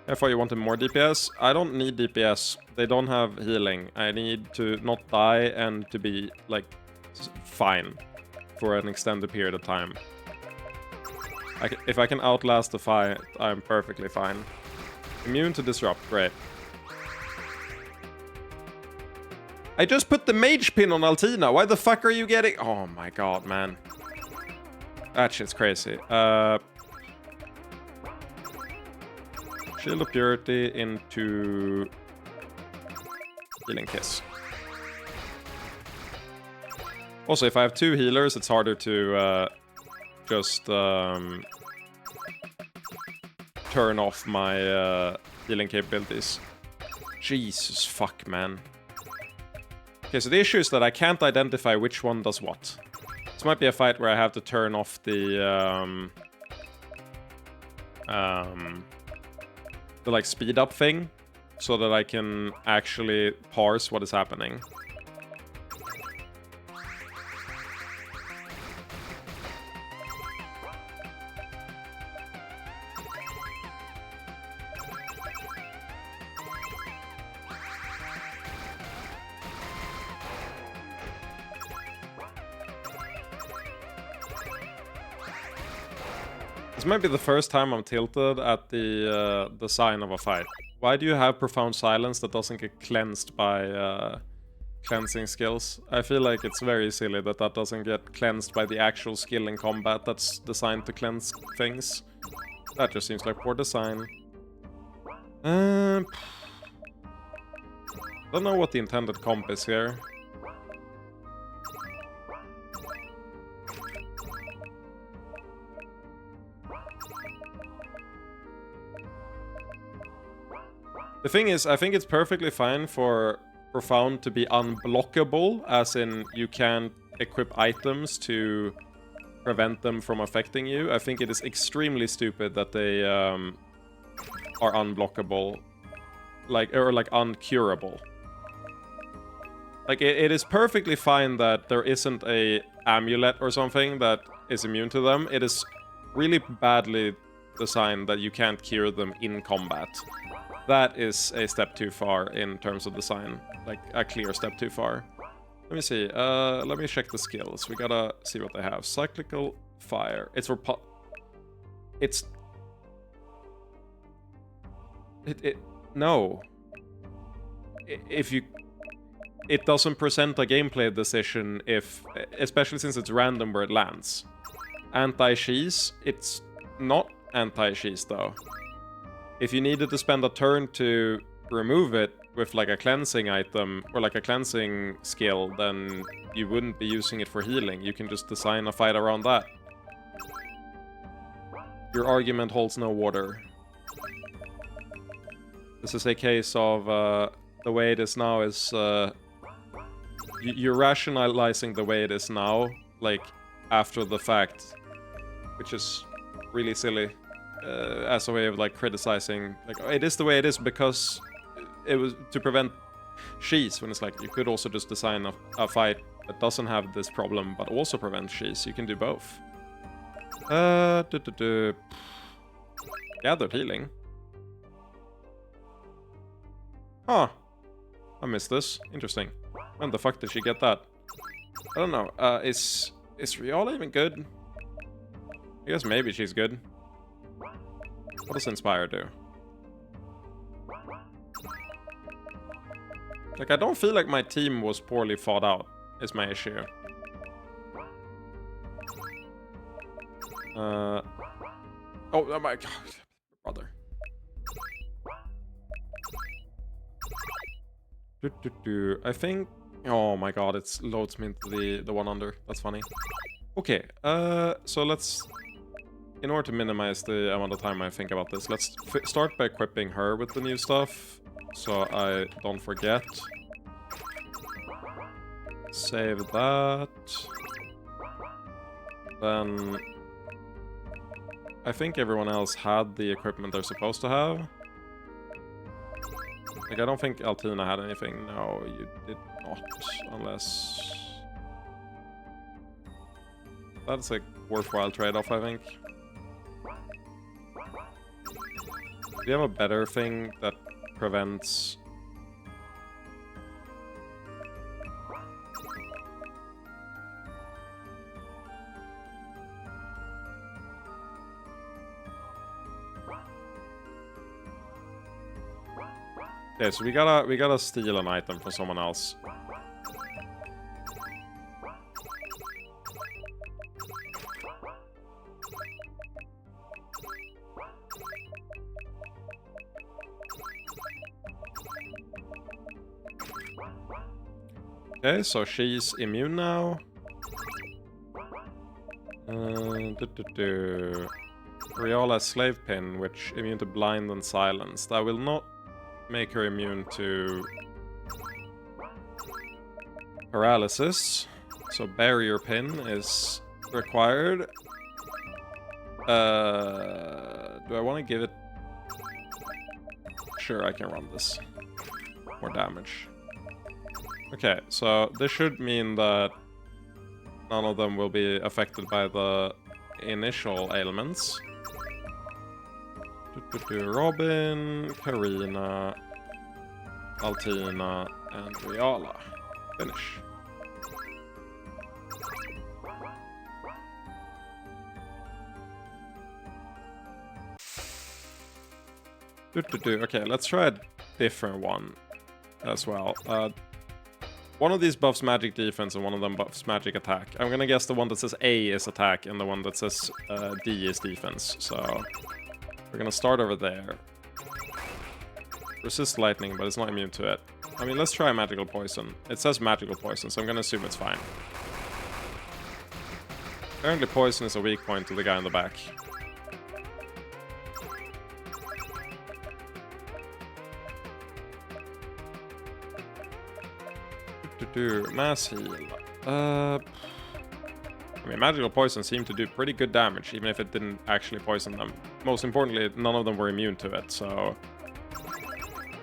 I thought you wanted more DPS. I don't need DPS. They don't have healing. I need to not die and to be, like, fine for an extended period of time. If I can outlast the fight, I'm perfectly fine. Immune to disrupt, great. I just put the mage pin on Altina. Why the fuck are you getting... Oh my god, man. That shit's crazy. Shield of Purity into... Healing Kiss. Also, if I have 2 healers, it's harder to just turn off my healing capabilities. Jesus fuck, man. Okay, so the issue is that I can't identify which one does what. This might be a fight where I have to turn off the like speed up thing so that I can actually parse what is happening. This might be the first time I'm tilted at the sign of a fight. Why do you have profound silence that doesn't get cleansed by cleansing skills? I feel like it's very silly that that doesn't get cleansed by the actual skill in combat that's designed to cleanse things. That just seems like poor design. Don't know what the intended comp is here. The thing is, I think it's perfectly fine for Profound to be unblockable, as in you can't equip items to prevent them from affecting you. I think it is extremely stupid that they are unblockable, or uncurable. Like, it is perfectly fine that there isn't a amulet or something that is immune to them. It is really badly designed that you can't cure them in combat. That is a step too far in terms of design. Like, a clear step too far. Let me see. Let me check the skills. We gotta see what they have. Cyclical fire. It's for no. If you... It doesn't present a gameplay decision if... Especially since it's random where it lands. Anti-cheese. It's not anti-cheese, though. If you needed to spend a turn to remove it with like a cleansing item or like a cleansing skill, then you wouldn't be using it for healing. You can just design a fight around that. Your argument holds no water. This is a case of the way it is now is you're rationalizing the way it is now, like after the fact, which is really silly as a way of like criticizing, like it is the way it is because it was to prevent she's, when it's like you could also just design a fight that doesn't have this problem but also prevents she's. You can do both. Gathered healing. Huh. I missed this. Interesting. When the fuck did she get that? I don't know. Is Riola even good? I guess maybe she's good. What does Inspire do? Like, I don't feel like my team was poorly thought out, is my issue. Oh my god. Brother. I think... Oh my god, it loads me into the one under. That's funny. Okay, so let's... In order to minimize the amount of time I think about this, let's start by equipping her with the new stuff, so I don't forget. Save that. Then... I think everyone else had the equipment they're supposed to have. Like, I don't think Altina had anything. No, you did not, unless... That's a worthwhile trade-off, I think. Do you have a better thing that prevents... Okay, so we gotta steal an item from someone else. Okay, so she's immune now. Riola Slave Pin, which immune to blind and silence. That will not make her immune to paralysis. So barrier pin is required. Do I want to give it... Sure, I can run this. More damage. Okay, so this should mean that none of them will be affected by the initial ailments. Robin, Karina, Altina, and Riola. Finish. Okay, let's try a different one as well. One of these buffs magic defense and one of them buffs magic attack. I'm gonna guess the one that says A is attack and the one that says D is defense. So we're gonna start over there. Resist lightning, but it's not immune to it. I mean, let's try magical poison. It says magical poison, so I'm gonna assume it's fine. Apparently poison is a weak point to the guy in the back. Mass heal. I mean, magical poison seemed to do pretty good damage, even if it didn't actually poison them. Most importantly, none of them were immune to it, so...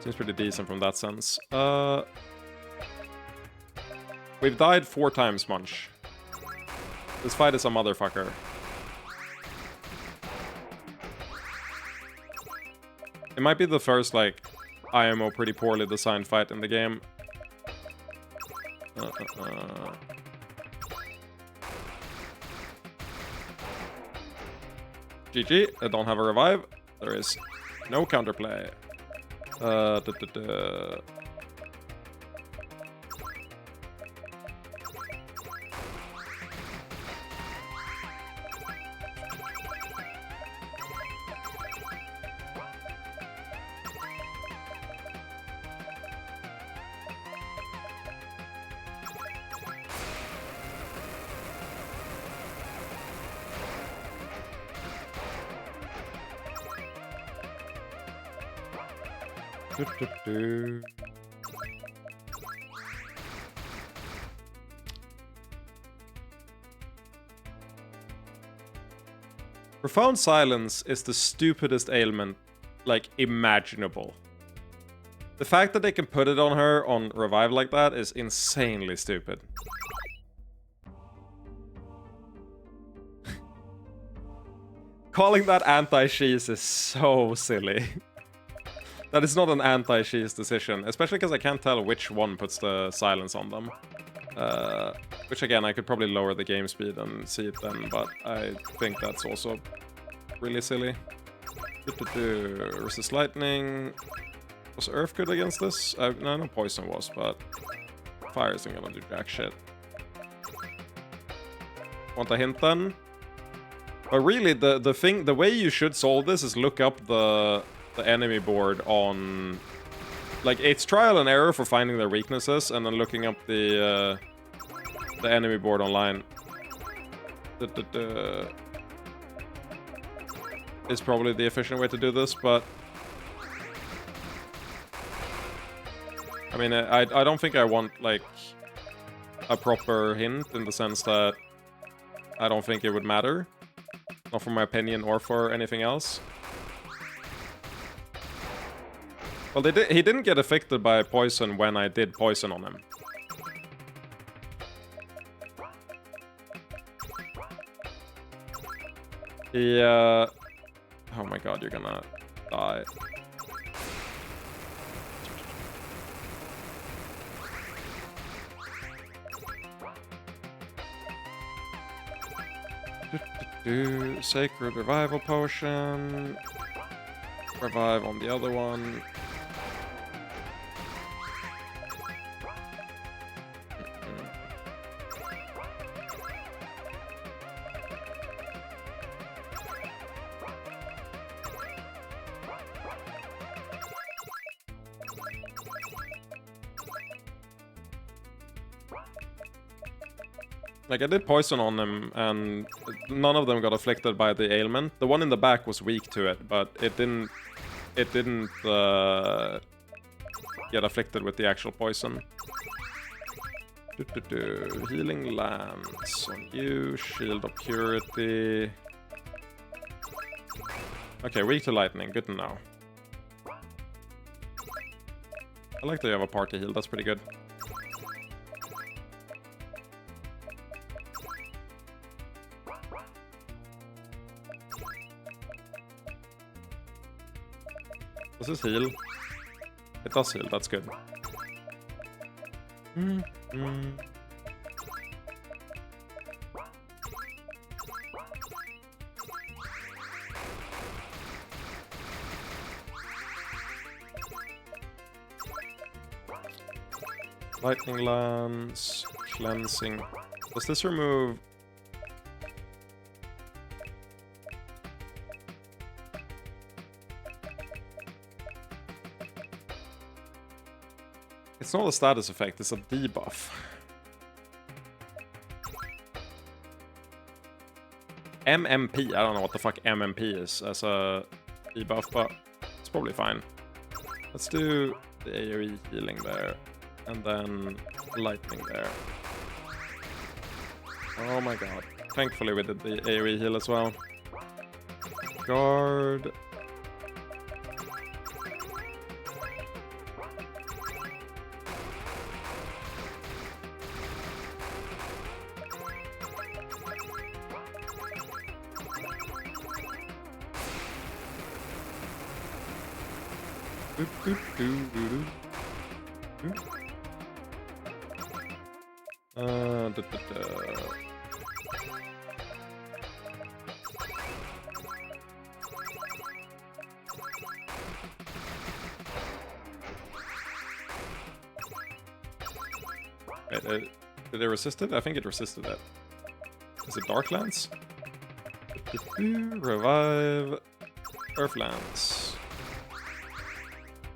Seems pretty decent from that sense. We've died 4 times, Munch. This fight is a motherfucker. It might be the first, like, IMO pretty poorly designed fight in the game. GG, I don't have a revive. There is no counterplay. Profound silence is the stupidest ailment, like, imaginable. The fact that they can put it on her on revive like that is insanely stupid. Calling that anti-cheese is so silly. That is not an anti-cheese decision, especially because I can't tell which one puts the silence on them. Which again, I could probably lower the game speed and see it then, but I think that's also really silly. Resist lightning. Was Earth good against this? No, no poison was, but fire isn't gonna do jack shit. Want a hint then? But really, the way you should solve this is look up the enemy board on, like, it's trial and error for finding their weaknesses, and then looking up the enemy board online. Is probably the efficient way to do this, but I mean, I don't think I want, like, a proper hint in the sense that I don't think it would matter. Not for my opinion or for anything else. Well, he didn't get affected by poison when I did poison on him. Yeah. Oh my god, you're gonna die. Sacred revival potion. Revive on the other one. Like, I did poison on them, and none of them got afflicted by the ailment. The one in the back was weak to it, but it didn't get afflicted with the actual poison. Healing Lance on you, Shield of Purity. Okay, weak to lightning, good to know. I like that you have a party heal, that's pretty good. Does this heal? It does heal, that's good. Lightning Lance, cleansing. Does this remove... It's not a status effect, it's a debuff. MMP, I don't know what the fuck MMP is as a debuff, but it's probably fine. Let's do the AoE healing there, and then lightning there. Oh my god. Thankfully we did the AoE heal as well. Guard. Wait, did it resist it? I think it resisted it. Is it Dark Lance? Revive. Earth Lance.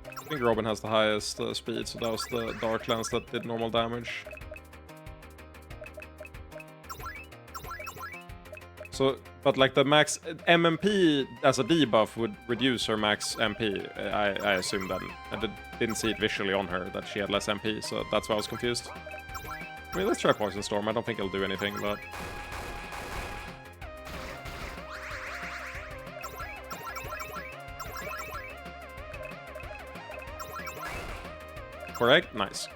I think Robin has the highest speed, so that was the Dark Lance that did normal damage. So, but like the max MMP as a debuff would reduce her max MP, I assume then. I didn't see it visually on her that she had less MP, so that's why I was confused. I mean, let's try Poison Storm. I don't think it'll do anything, but... Correct? Nice.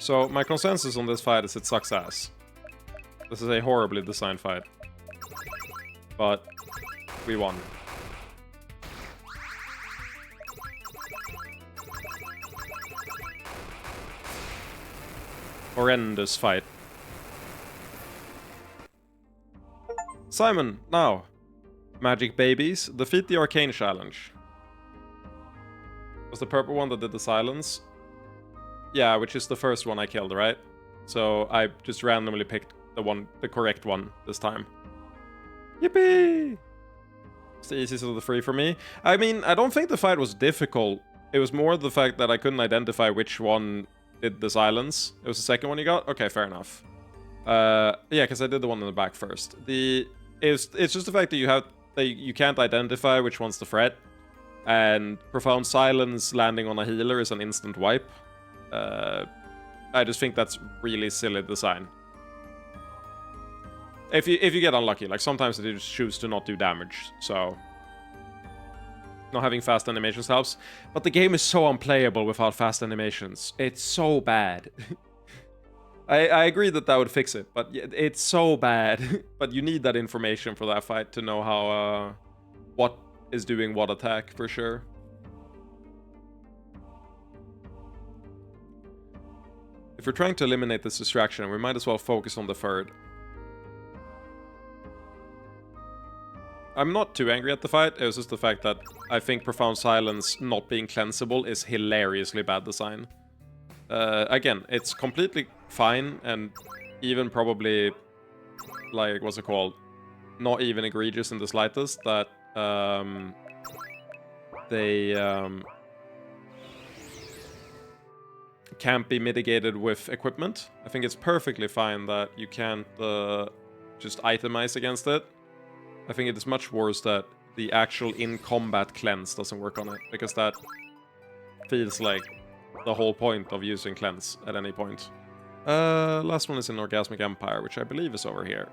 So, my consensus on this fight is it sucks ass. This is a horribly designed fight. But we won. Horrendous fight. Simon, now. Magic Babies, defeat the Arcane Challenge. Was the purple one that did the silence? Yeah, which is the first one I killed, right? So I just randomly picked the correct one this time. Yippee! It's the easiest of the three for me. I mean, I don't think the fight was difficult. It was more the fact that I couldn't identify which one did the silence. It was the second one you got? Okay, fair enough. Yeah, because I did the one in the back first. It's just the fact that you can't identify which one's the threat. And Profound Silence landing on a healer is an instant wipe. I just think that's really silly design. If you get unlucky, like sometimes they just choose to not do damage, so not having fast animations helps. But the game is so unplayable without fast animations. It's so bad. I agree that would fix it, but it's so bad. But you need that information for that fight to know how what is doing what attack for sure. If we're trying to eliminate this distraction, we might as well focus on the third. I'm not too angry at the fight, it was just the fact that I think Profound Silence not being cleansable is hilariously bad design. Again, it's completely fine and even probably, like, what's it called? Not even egregious in the slightest that they can't be mitigated with equipment. I think it's perfectly fine that you can't just itemize against it. I think it is much worse that the actual in-combat cleanse doesn't work on it, because that feels like the whole point of using cleanse at any point. Last one is in Orgasmic Empire, which I believe is over here.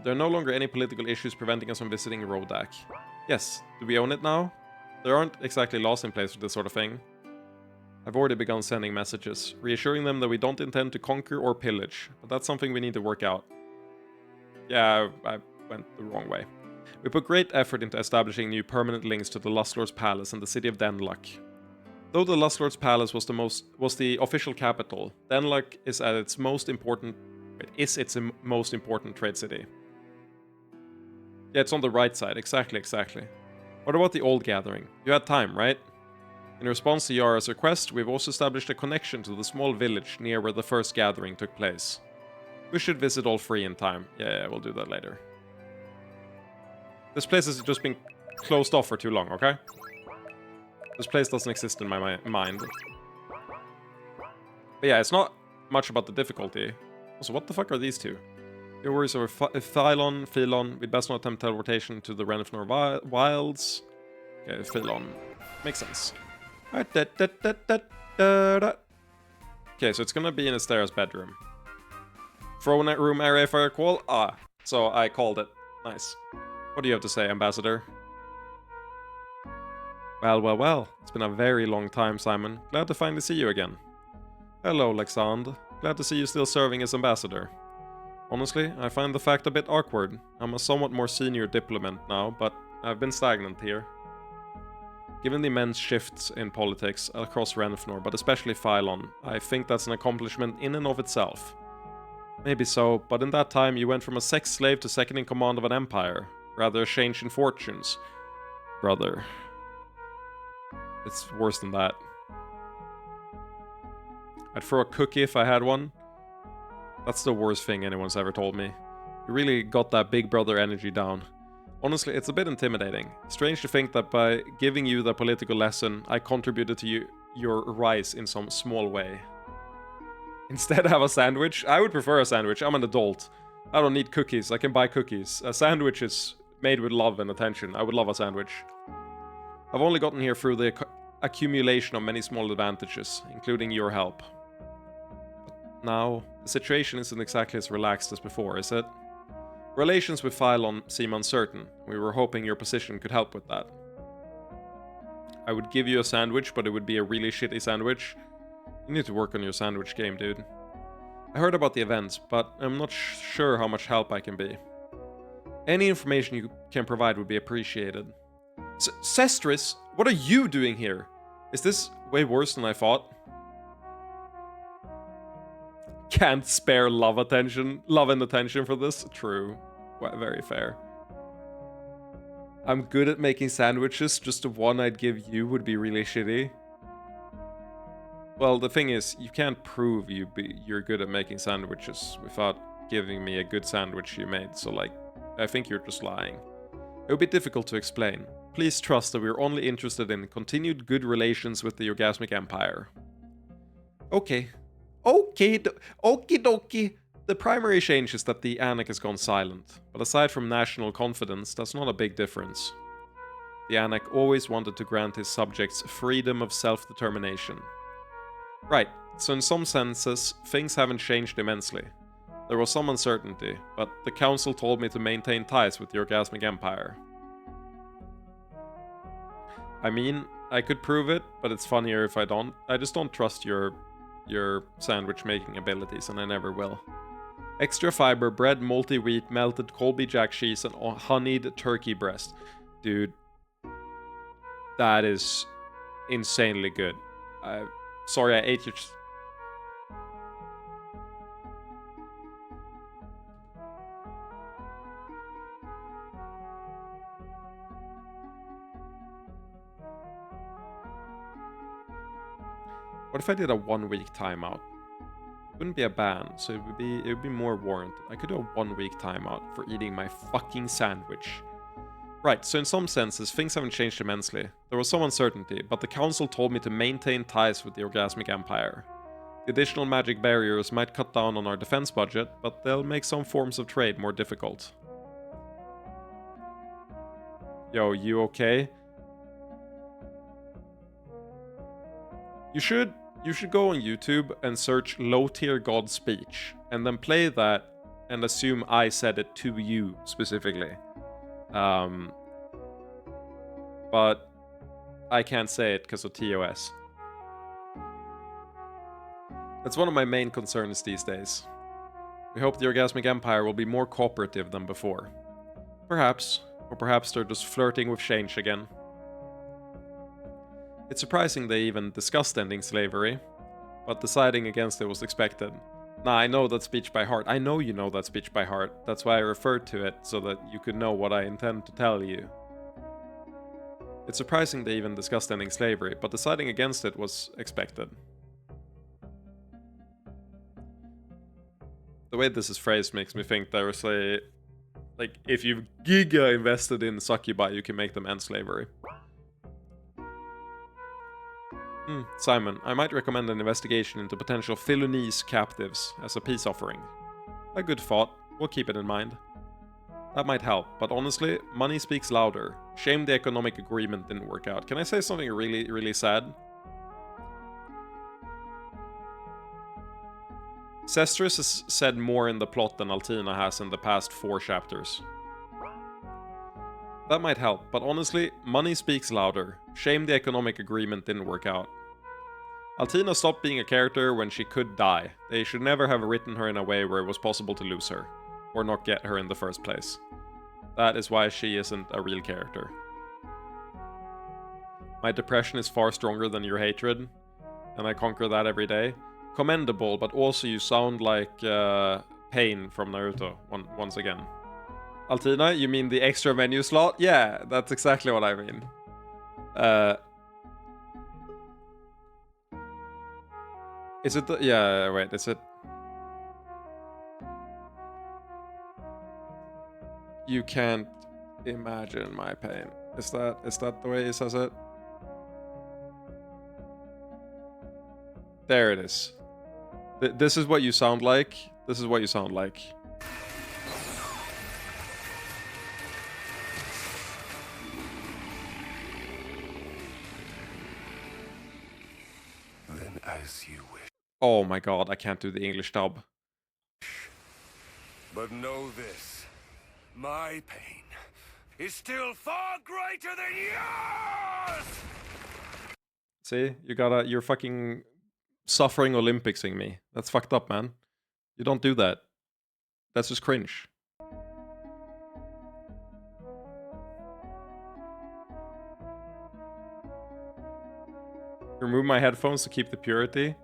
There are no longer any political issues preventing us from visiting Rodak. Yes, do we own it now? There aren't exactly laws in place for this sort of thing. I've already begun sending messages, reassuring them that we don't intend to conquer or pillage, but that's something we need to work out. Yeah, I went the wrong way. We put great effort into establishing new permanent links to the Lustlord's Palace and the city of Denluck. Though the Lustlord's Palace was the official capital, Denluck is at its most important trade city. Yeah, it's on the right side, exactly. What about the old gathering? You had time, right? In response to Yara's request, we've also established a connection to the small village near where the first gathering took place. We should visit all three in time. Yeah, we'll do that later. This place has just been closed off for too long, okay? This place doesn't exist in my mind. But yeah, it's not much about the difficulty. Also, what the fuck are these two? Your worries over Philon. We'd best not attempt teleportation to the Renfnor Wilds. Okay, Philon. Makes sense. Alright, okay, so it's gonna be in Estera's bedroom. Throne room area fire call? Ah, so I called it. Nice. What do you have to say, Ambassador? Well. It's been a very long time, Simon. Glad to finally see you again. Hello, Lexandre. Glad to see you still serving as Ambassador. Honestly, I find the fact a bit awkward. I'm a somewhat more senior diplomat now, but I've been stagnant here. Given the immense shifts in politics across Renfnor, but especially Phylon, I think that's an accomplishment in and of itself. Maybe so, but in that time you went from a sex slave to second in command of an empire. Rather a change in fortunes. Brother. It's worse than that. I'd throw a cookie if I had one. That's the worst thing anyone's ever told me. You really got that big brother energy down. Honestly, it's a bit intimidating. Strange to think that by giving you the political lesson, I contributed to your rise in some small way. Instead, have a sandwich? I would prefer a sandwich. I'm an adult. I don't need cookies. I can buy cookies. A sandwich is made with love and attention. I would love a sandwich. I've only gotten here through the accumulation of many small advantages, including your help. Now, the situation isn't exactly as relaxed as before, is it? Relations with Phylon seem uncertain. We were hoping your position could help with that. I would give you a sandwich, but it would be a really shitty sandwich. You need to work on your sandwich game, dude. I heard about the events, but I'm not sure how much help I can be. Any information you can provide would be appreciated. Sestris, what are you doing here? Is this way worse than I thought? Can't spare love and attention for this? True. Well, very fair. I'm good at making sandwiches, just the one I'd give you would be really shitty. Well, the thing is, you can't prove you're good at making sandwiches without giving me a good sandwich you made, so like, I think you're just lying. It would be difficult to explain. Please trust that we're only interested in continued good relations with the Orgasmic Empire. Okay. Okie dokie. The primary change is that the Anak has gone silent, but aside from national confidence, that's not a big difference. The Anak always wanted to grant his subjects freedom of self-determination. Right, so in some senses, things haven't changed immensely. There was some uncertainty, but the Council told me to maintain ties with the Orgasmic Empire. I mean, I could prove it, but it's funnier if I don't. I just don't trust your sandwich making abilities, and I never will. Extra fiber, bread, multi-wheat, melted Colby Jack cheese, and honeyed turkey breast. Dude, that is insanely good. Sorry, I ate your... What if I did a 1-week timeout? It wouldn't be a ban, so it would be more warranted. I could do a 1-week timeout for eating my fucking sandwich. Right, so in some senses, things haven't changed immensely. There was some uncertainty, but the Council told me to maintain ties with the Orgasmic Empire. The additional magic barriers might cut down on our defense budget, but they'll make some forms of trade more difficult. Yo, you okay? You should go on YouTube and search low-tier god speech, and then play that and assume I said it to you specifically. But I can't say it because of TOS. That's one of my main concerns these days. We hope the Orgasmic Empire will be more cooperative than before. Perhaps, or perhaps they're just flirting with change again. It's surprising they even discussed ending slavery, but deciding against it was expected. Nah, I know that speech by heart. I know you know that speech by heart. That's why I referred to it, so that you could know what I intend to tell you. It's surprising they even discussed ending slavery, but deciding against it was expected. The way this is phrased makes me think there is a... like, if you've giga invested in succubi, you can make them end slavery. Simon, I might recommend an investigation into potential Philonese captives as a peace offering. A good thought, we'll keep it in mind. That might help, but honestly, money speaks louder. Shame the economic agreement didn't work out. Can I say something really, really sad? Sestris has said more in the plot than Altina has in the past 4 chapters. That might help, but honestly, money speaks louder. Shame the economic agreement didn't work out. Altina stopped being a character when she could die. They should never have written her in a way where it was possible to lose her, or not get her in the first place. That is why she isn't a real character. My depression is far stronger than your hatred, and I conquer that every day. Commendable, but also you sound like Pain from Naruto, once again. Altina, you mean the extra menu slot? Yeah, that's exactly what I mean. Is it the... yeah, wait, is it... You can't imagine my pain. Is that the way he says it? There it is. This is what you sound like. This is what you sound like. Then as you wish. Oh my god, I can't do the English dub. But know this. My pain is still far greater than yours! See? You're fucking suffering Olympicsing me. That's fucked up, man. You don't do that. That's just cringe. Remove my headphones to keep the purity.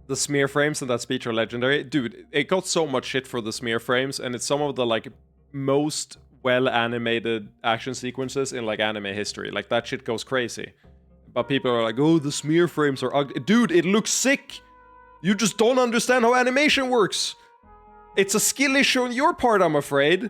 The smear frames in that speech are legendary. Dude, it got so much shit for the smear frames, and it's some of the, like, most well-animated action sequences in, like, anime history. Like, that shit goes crazy. But people are like, oh, the smear frames are ugly. Dude, it looks sick! You just don't understand how animation works! It's a skill issue on your part, I'm afraid.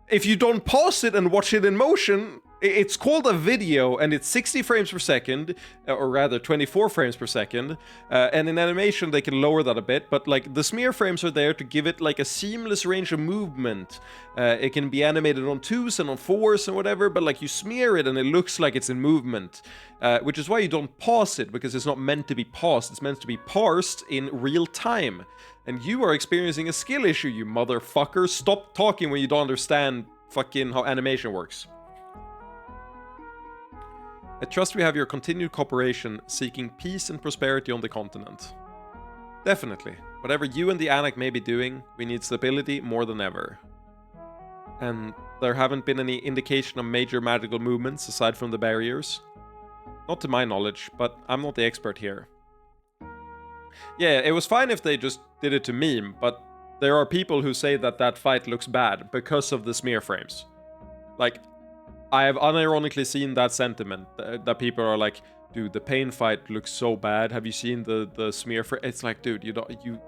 If you don't pause it and watch it in motion, it's called a video, and it's 60 frames per second, or rather 24 frames per second, and in animation they can lower that a bit, but like the smear frames are there to give it like a seamless range of movement. It can be animated on 2s and on 4s and whatever, but like you smear it and it looks like it's in movement, which is why you don't pause it, because it's not meant to be paused, it's meant to be parsed in real time. And you are experiencing a skill issue, you motherfucker. Stop talking when you don't understand fucking how animation works. I trust we have your continued cooperation, seeking peace and prosperity on the continent. Definitely. Whatever you and the Anak may be doing, we need stability more than ever. And there haven't been any indication of major magical movements aside from the barriers? Not to my knowledge, but I'm not the expert here. Yeah, it was fine if they just did it to meme, but there are people who say that that fight looks bad because of the smear frames. Like, I have unironically seen that sentiment, that people are like, dude, the pain fight looks so bad. Have you seen the smear frame? It's like, dude, you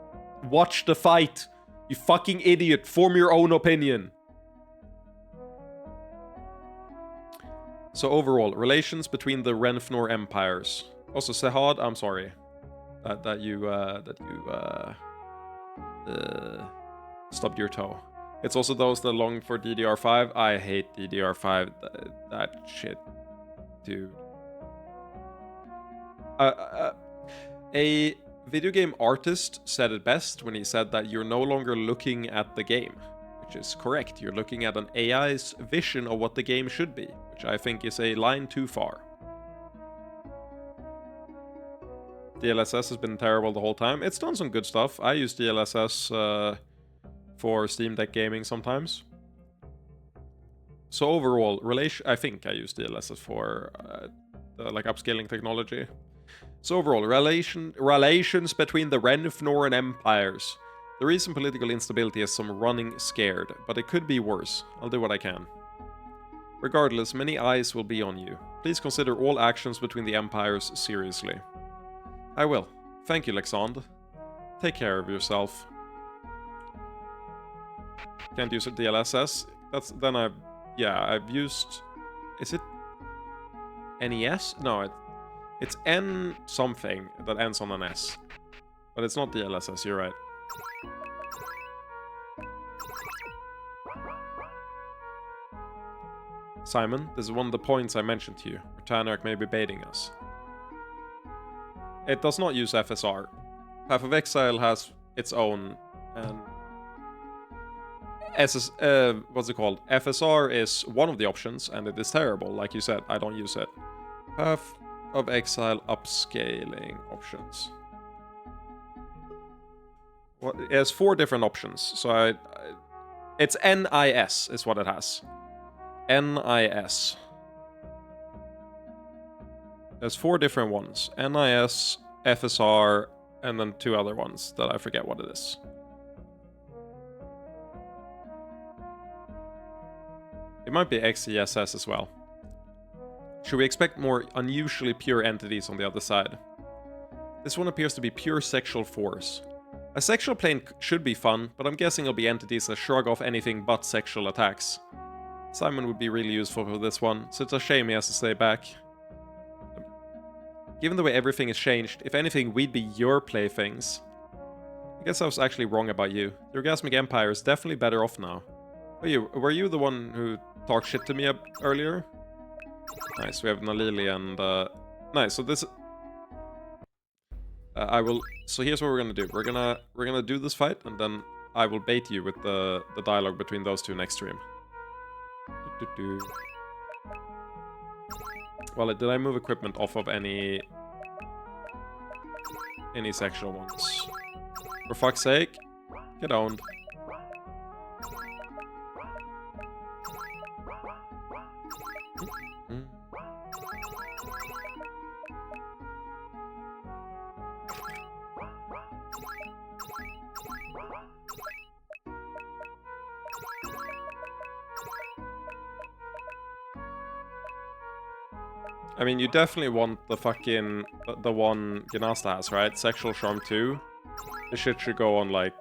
watch the fight. You fucking idiot. Form your own opinion. So overall, relations between the Renfnor empires. Also, Sehad, I'm sorry that you stubbed your toe. It's also those that long for DDR5. I hate DDR5. That shit. Dude. A video game artist said it best when he said that you're no longer looking at the game. Which is correct. You're looking at an AI's vision of what the game should be. Which I think is a line too far. DLSS has been terrible the whole time. It's done some good stuff. I use DLSS... for Steam Deck gaming sometimes. So overall, I think I use DLSS for like upscaling technology. So overall, relations between the Renfnor and empires. The recent political instability is some running scared, but it could be worse. I'll do what I can. Regardless, many eyes will be on you. Please consider all actions between the empires seriously. I will. Thank you, Lexand. Take care of yourself. Can't use a DLSS. I've used... Is it NES? No, it's N something that ends on an S. But it's not DLSS, you're right. Simon, this is one of the points I mentioned to you. Tanark may be baiting us. It does not use FSR. Path of Exile has its own... and what's it called? FSR is one of the options, and it is terrible. Like you said, I don't use it. Path of Exile upscaling options. Well, it has 4 different options. So it's NIS is what it has. NIS. There's 4 different ones. NIS, FSR, and then 2 other ones that I forget what it is. It might be XESS as well. Should we expect more unusually pure entities on the other side? This one appears to be pure sexual force. A sexual plane should be fun, but I'm guessing it'll be entities that shrug off anything but sexual attacks. Simon would be really useful for this one, so it's a shame he has to stay back. Given the way everything has changed, if anything, we'd be your playthings. I guess I was actually wrong about you. The Orgasmic Empire is definitely better off now. Were you the one who talked shit to me earlier? Nice, we have Nalili and... nice, so this... So here's what we're gonna do. We're gonna do this fight, and then I will bait you with the dialogue between those two next stream. Well, did I move equipment off of any sexual ones? For fuck's sake, get owned. I mean, you definitely want the fucking... the one Ganasta has, right? Sexual Charm 2. This shit should go on, like...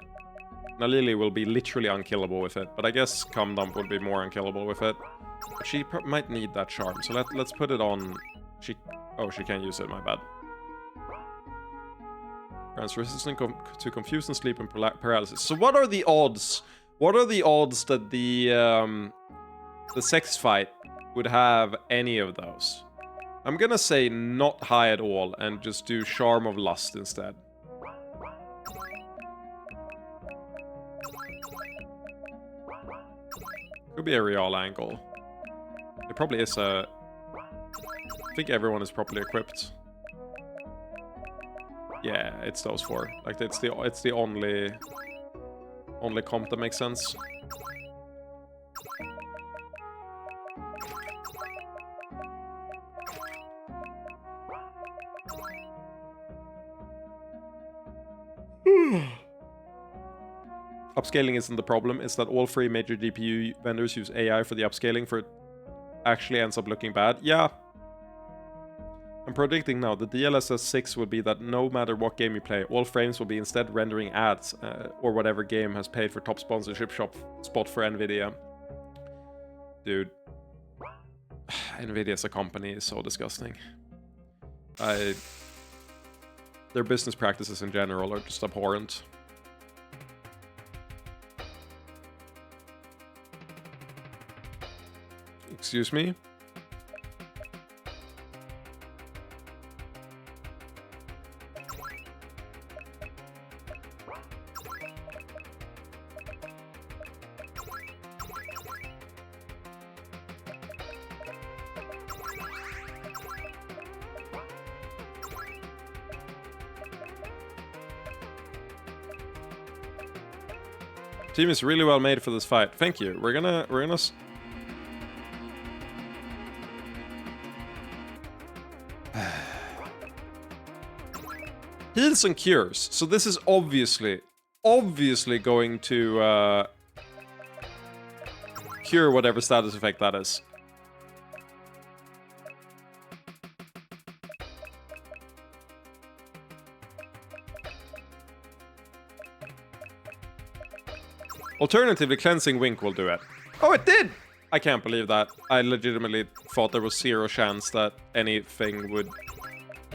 Nalili will be literally unkillable with it, but I guess Cum Dump would be more unkillable with it. But she might need that charm, so let's put it on... Oh, she can't use it, my bad. Grants resistant to confusion, sleep, and paralysis. So what are the odds? What are the odds that the sex fight would have any of those? I'm gonna say not high at all and just do Charm of Lust instead. Could be a real angle. It probably is a... I think everyone is properly equipped. Yeah, it's those four. Like it's the only comp that makes sense. Upscaling isn't the problem, it's that all three major GPU vendors use AI for the upscaling for it actually ends up looking bad. Yeah. I'm predicting now, the DLSS 6 will be that no matter what game you play, all frames will be instead rendering ads, or whatever game has paid for top sponsorship spot for Nvidia. Dude. Nvidia as a company is so disgusting. Their business practices in general are just abhorrent. Excuse me? Team is really well made for this fight. Thank you. We're gonna heals and cures. So this is obviously going to cure whatever status effect that is. Alternatively, Cleansing Wink will do it. Oh, it did! I can't believe that. I legitimately thought there was 0 chance that anything would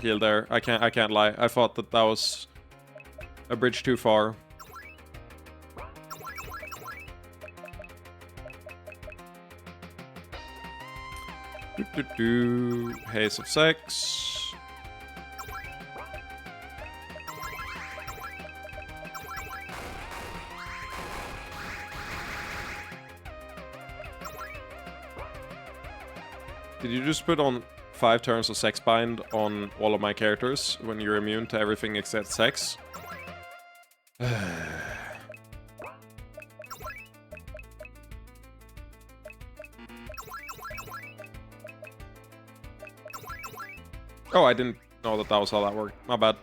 heal there. I can't lie. I thought that was a bridge too far. Haze of Sex. Did you just put on 5 turns of Sex Bind on all of my characters when you're immune to everything except sex? Oh, I didn't know that was how that worked. My bad.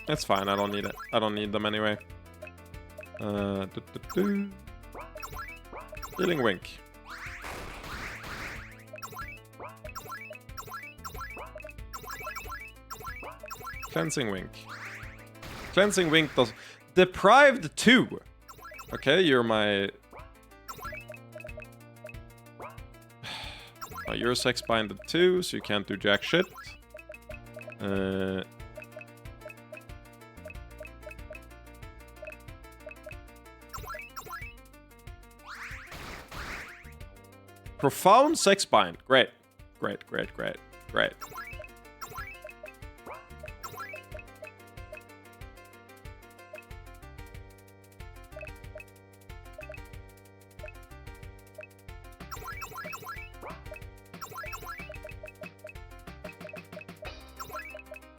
That's fine, I don't need it. I don't need them anyway. Healing Wink. Cleansing Wink. Cleansing Wink does... Deprived 2! Okay, you're my... Oh, you're sex binded too, so you can't do jack shit. Profound sex bind. Great. Great.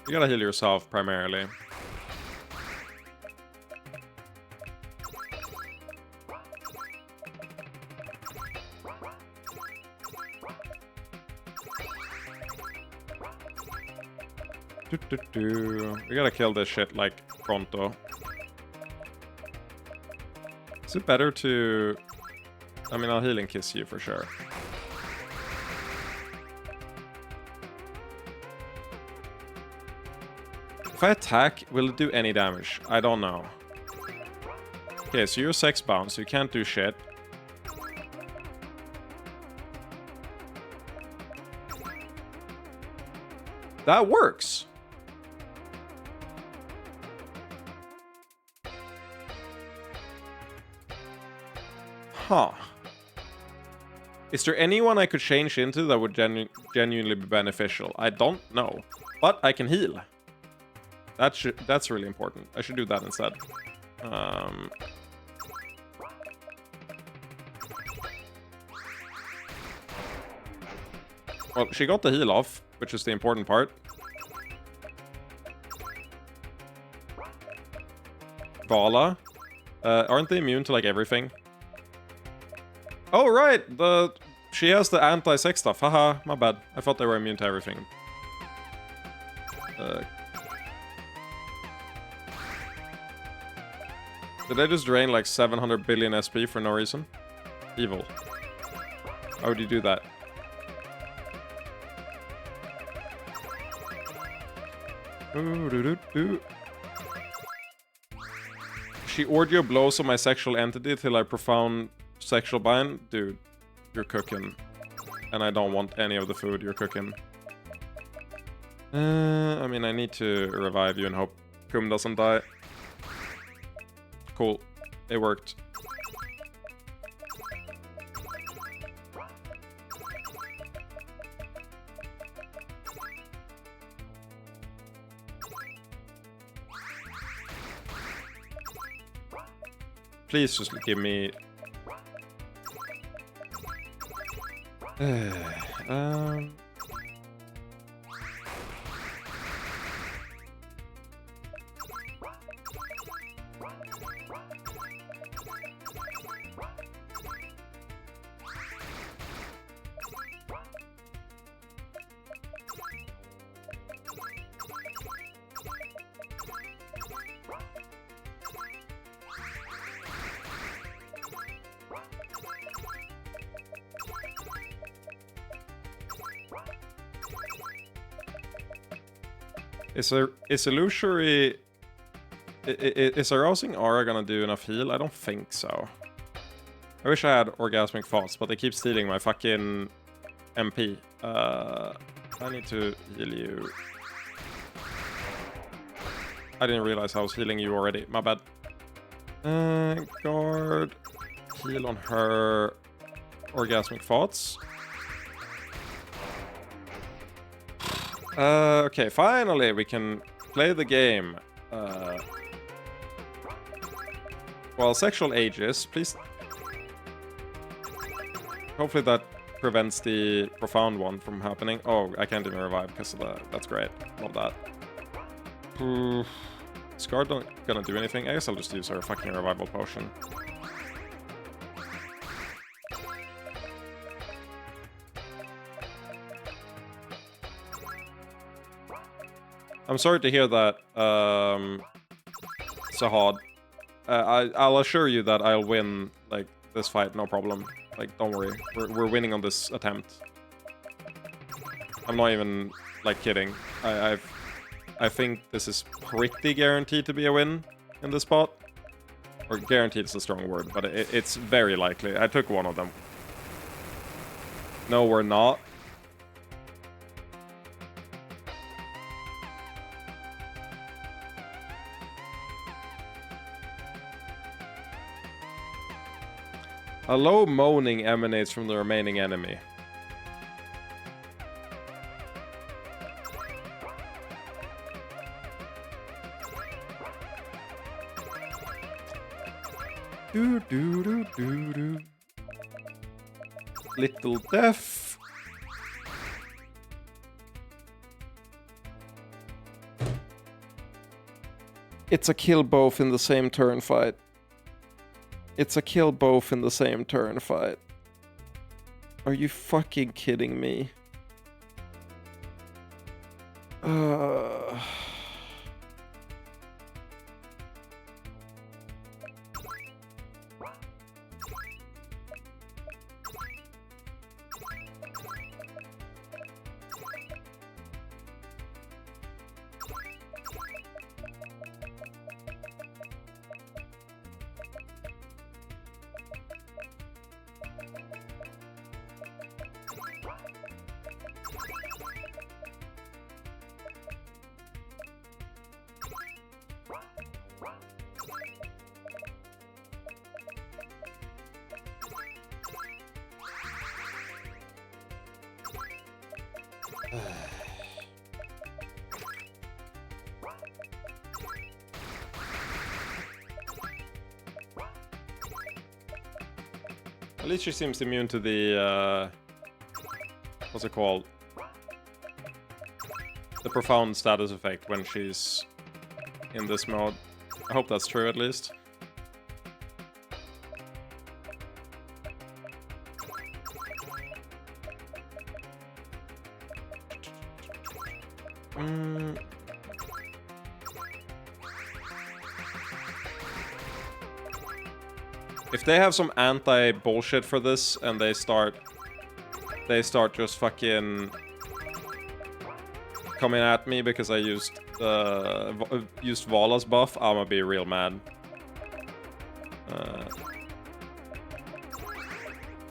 You gotta heal yourself primarily. We gotta kill this shit like pronto. Is it better to... I mean, I'll heal and kiss you for sure. If I attack, will it do any damage? I don't know. Okay, so you're sex bound, so you can't do shit. That works! Huh. Is there anyone I could change into that would genuinely be beneficial? I don't know. But I can heal. That's really important. I should do that instead. Well, she got the heal off, which is the important part. Vala. Aren't they immune to, like, everything? Oh, right! She has the anti-sex stuff. Haha, my bad. I thought they were immune to everything. Did I just drain, like, 700 billion SP for no reason? Evil. How would you do that? She ordeal blows on my sexual entity till I profound sexual bind? Dude, you're cooking. And I don't want any of the food you're cooking. I mean, I need to revive you and hope Kum doesn't die. Cool. It worked. Please just give me... Is illusory... Is arousing aura gonna do enough heal? I don't think so. I wish I had orgasmic thoughts, but they keep stealing my fucking MP. I need to heal you. I didn't realize I was healing you already. My bad. Guard. Heal on her. Orgasmic thoughts. Okay, finally we can play the game. Well, sexual ages, please. Hopefully that prevents the profound one from happening. Oh, I can't even revive because of that. That's great. Love that. Scar not gonna do anything. I guess I'll just use her fucking revival potion. I'm sorry to hear that, Sahad. I'll assure you that I'll win, like, this fight, no problem. Like, don't worry. We're winning on this attempt. I'm not even, like, kidding. I think this is pretty guaranteed to be a win in this spot. Or guaranteed is a strong word, but it's very likely. I took one of them. No, we're not. A low moaning emanates from the remaining enemy. Do do do do do. Little death. It's a kill both in the same turn fight. It's a kill both in the same turn fight. Are you fucking kidding me? At least she seems immune to the, what's it called? The profound status effect when she's in this mode. I hope that's true at least. If they have some anti-bullshit for this and they start just fucking coming at me because I used Vala's buff, I'm gonna be real mad.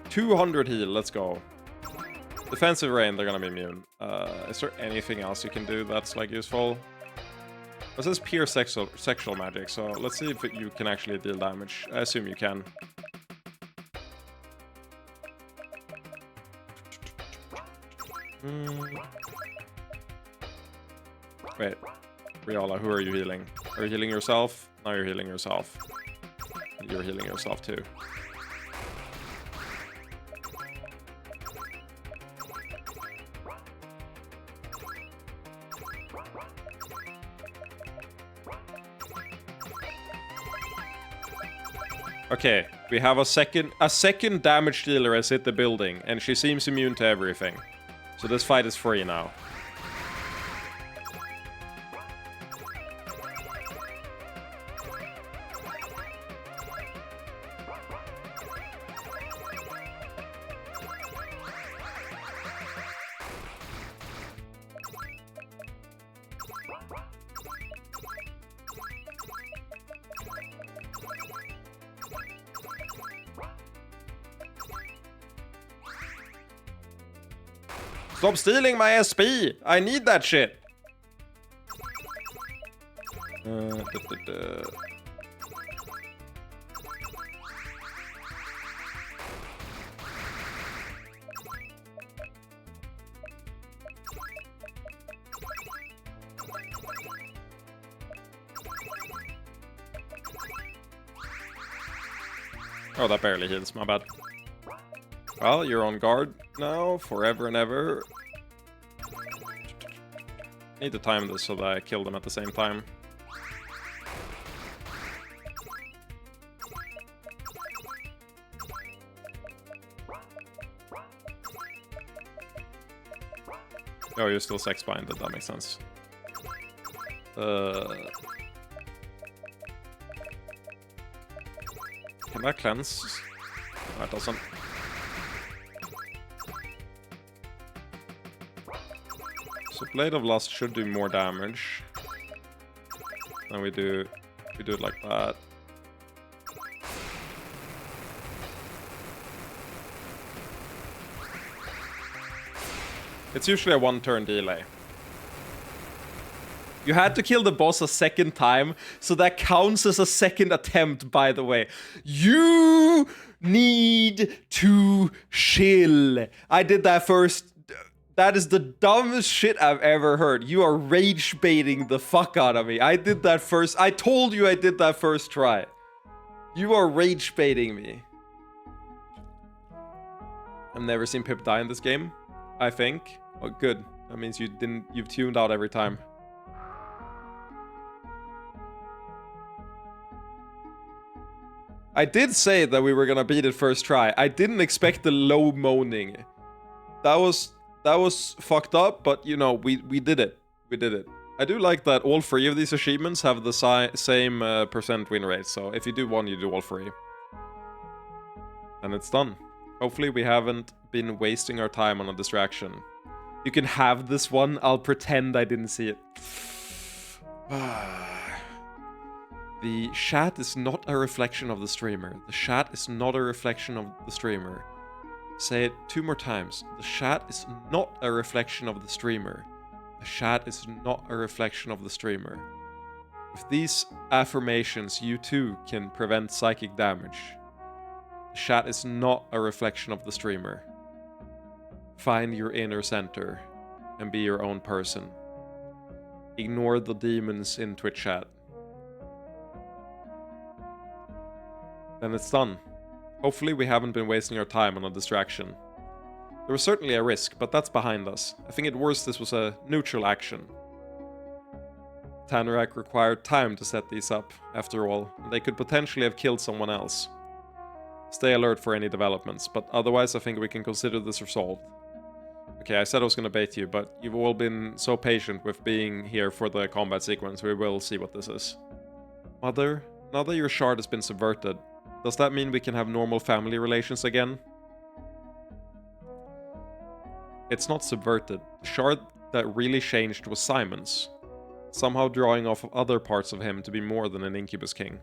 200 heal, let's go. Defensive rain, they're gonna be immune. Is there anything else you can do that's like useful? This is pure sexual magic, so let's see if you can actually deal damage. I assume you can. Wait, Riala, who are you healing? Are you healing yourself? No, you're healing yourself. You're healing yourself too. Okay, we have a second damage dealer has hit the building, and she seems immune to everything. So this fight is free now. Stop stealing my SP! I need that shit! Oh, that barely heals, my bad. Well, you're on guard now, forever and ever. Need to time this so that I kill them at the same time. Oh, you're still sex-binded, that makes sense. Can that cleanse? No, it doesn't. So Blade of Lust should do more damage. Then we do it like that. It's usually a 1-turn delay. You had to kill the boss a second time, so that counts as a second attempt, by the way. You need to chill. I did that first. That is the dumbest shit I've ever heard. You are rage baiting the fuck out of me. I did that first. I told you I did that first try. You are rage baiting me. I've never seen Pip die in this game, I think. Oh, good. That means you've tuned out every time. I did say that we were gonna beat it first try. I didn't expect the low moaning. That was fucked up, but you know, we did it. We did it. I do like that all 3 of these achievements have the same percent win rate, so if you do one, you do all 3. And it's done. Hopefully we haven't been wasting our time on a distraction. You can have this one, I'll pretend I didn't see it. The chat is not a reflection of the streamer. The chat is not a reflection of the streamer. Say it 2 more times. The chat is not a reflection of the streamer. The chat is not a reflection of the streamer. With these affirmations, you too can prevent psychic damage. The chat is not a reflection of the streamer. Find your inner center and be your own person. Ignore the demons in Twitch chat. Then it's done. Hopefully we haven't been wasting our time on a distraction. There was certainly a risk, but that's behind us. I think at worst this was a neutral action. Tanorak required time to set these up, after all, and they could potentially have killed someone else. Stay alert for any developments, but otherwise I think we can consider this resolved. Okay, I said I was gonna bait you, but you've all been so patient with being here for the combat sequence, we will see what this is. Mother, now that your shard has been subverted, does that mean we can have normal family relations again? It's not subverted. The shard that really changed was Simon's, somehow drawing off of other parts of him to be more than an Incubus King.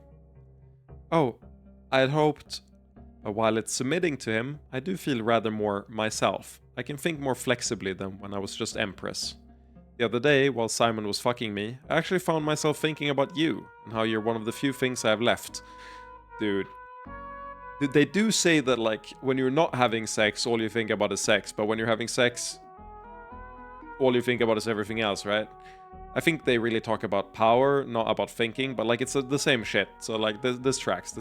Oh, I had hoped... But while it's submitting to him, I do feel rather more myself. I can think more flexibly than when I was just Empress. The other day, while Simon was fucking me, I actually found myself thinking about you, and how you're one of the few things I have left. Dude. They do say that, like, when you're not having sex, all you think about is sex, but when you're having sex, all you think about is everything else, right? I think they really talk about power, not about thinking, but, like, it's the same shit. So, like, this tracks.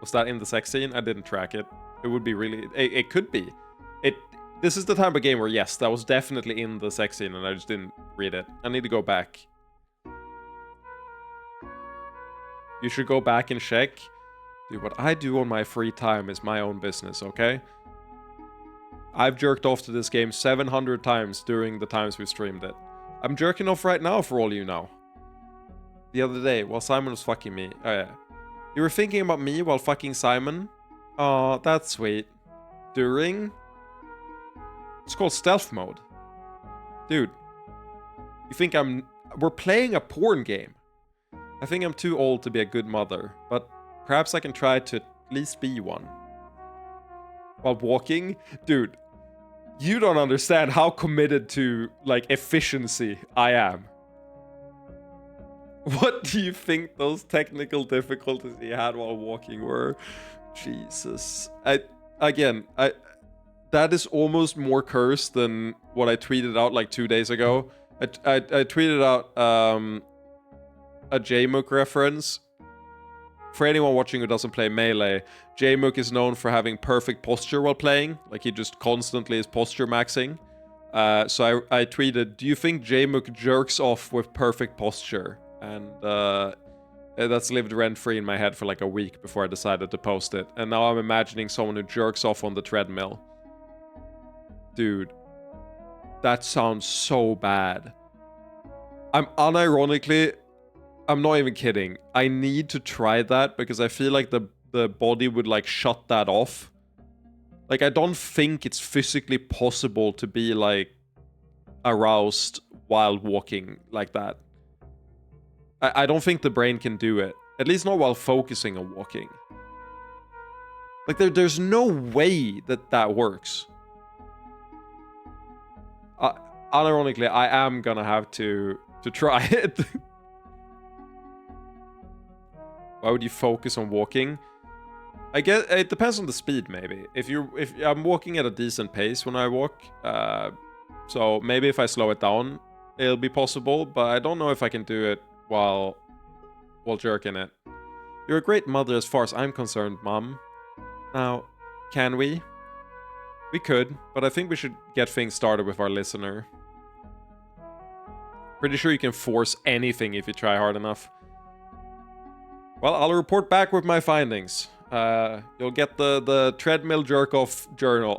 Was that in the sex scene? I didn't track it. It would be really... It could be. This is the type of game where, yes, that was definitely in the sex scene, and I just didn't read it. I need to go back. You should go back and check. Dude, what I do on my free time is my own business, okay? I've jerked off to this game 700 times during the times we've streamed it. I'm jerking off right now for all you know. The other day, while Simon was fucking me... Oh, yeah. You were thinking about me while fucking Simon? Aw, that's sweet. During? It's called stealth mode. Dude. You think we're playing a porn game. I think I'm too old to be a good mother, but perhaps I can try to at least be one. While walking? Dude, you don't understand how committed to, like, efficiency I am. What do you think those technical difficulties he had while walking were? Jesus. That is almost more cursed than what I tweeted out like 2 days ago. I tweeted out a J-Mook reference. For anyone watching who doesn't play Melee, J-Mook is known for having perfect posture while playing. Like, he just constantly is posture maxing. So I tweeted, do you think J-Mook jerks off with perfect posture? And that's lived rent-free in my head for like a week before I decided to post it. And now I'm imagining someone who jerks off on the treadmill. Dude, that sounds so bad. I'm not even kidding. I need to try that because I feel like the body would like shut that off. Like, I don't think it's physically possible to be like aroused while walking like that. I don't think the brain can do it. At least not while focusing on walking. Like, there's no way that works. Unironically, I am gonna have to try it. Why would you focus on walking? I guess it depends on the speed, maybe. If I'm walking at a decent pace when I walk, so maybe if I slow it down, it'll be possible. But I don't know if I can do it while jerking it. You're a great mother as far as I'm concerned, Mom. Now, can we? We could, but I think we should get things started with our listener. Pretty sure you can force anything if you try hard enough. Well, I'll report back with my findings. You'll get the treadmill jerk-off journal.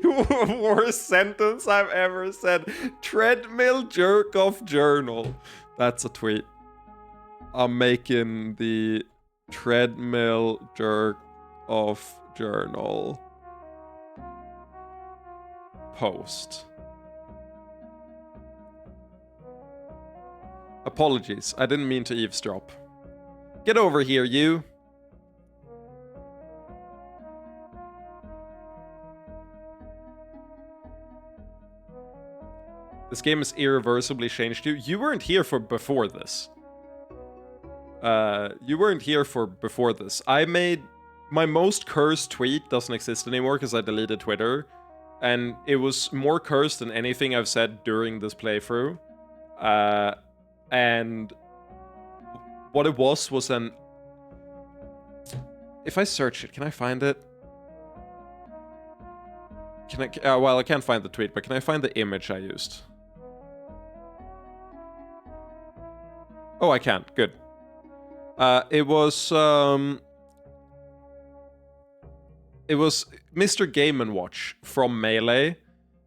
Worst sentence I've ever said. Treadmill jerk-off journal. That's a tweet. I'm making the treadmill jerk-off journal post. Apologies, I didn't mean to eavesdrop. Get over here, you. This game has irreversibly changed you. You weren't here for before this. You weren't here for before this. I made... My most cursed tweet doesn't exist anymore because I deleted Twitter. And it was more cursed than anything I've said during this playthrough. And... What it was an... If I search it, can I find it? Can I... well, I can't find the tweet, but can I find the image I used? Oh, I can. Good. It was Mr. Game & Watch from Melee.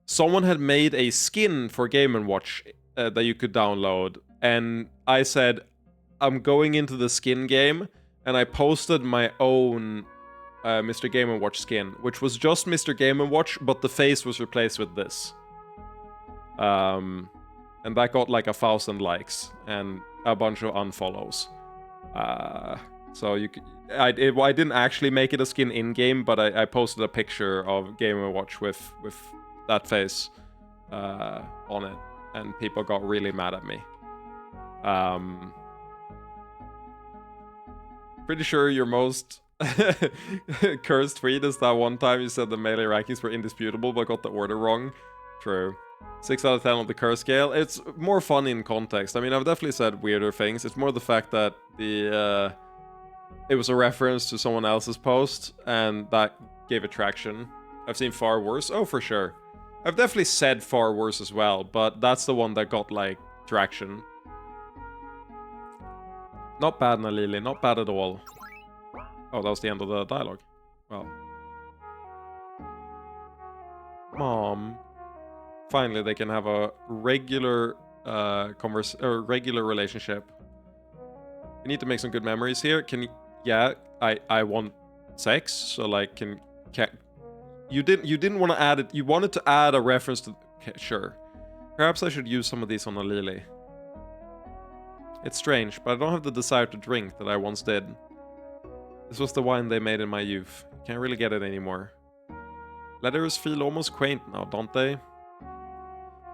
Someone had made a skin for Game & Watch that you could download. And I said, I'm going into the skin game. And I posted my own Mr. Game & Watch skin, which was just Mr. Game & Watch, but the face was replaced with this. And that got like 1,000 likes and a bunch of unfollows. So you could, I didn't actually make it a skin in-game, but I posted a picture of Game & Watch with that face on it, and people got really mad at me. Pretty sure your most cursed tweet is that one time you said the Melee rankings were indisputable, but got the order wrong. True. 6 out of 10 on the curse scale. It's more funny in context. I mean, I've definitely said weirder things. It's more the fact that it was a reference to someone else's post, and that gave it traction. I've seen far worse. Oh, for sure. I've definitely said far worse as well, but that's the one that got, like, traction. Not bad, Nalili. Not bad at all. Oh, that was the end of the dialogue. Well. Mom. Finally, they can have a regular regular relationship. We need to make some good memories here. Can you... Yeah, I want sex, so like, can you didn't want to add it. You wanted to add a reference to... Okay, sure. Perhaps I should use some of these on a Lily. It's strange, but I don't have the desire to drink that I once did. This was the wine they made in my youth. Can't really get it anymore. Letters feel almost quaint now, don't they?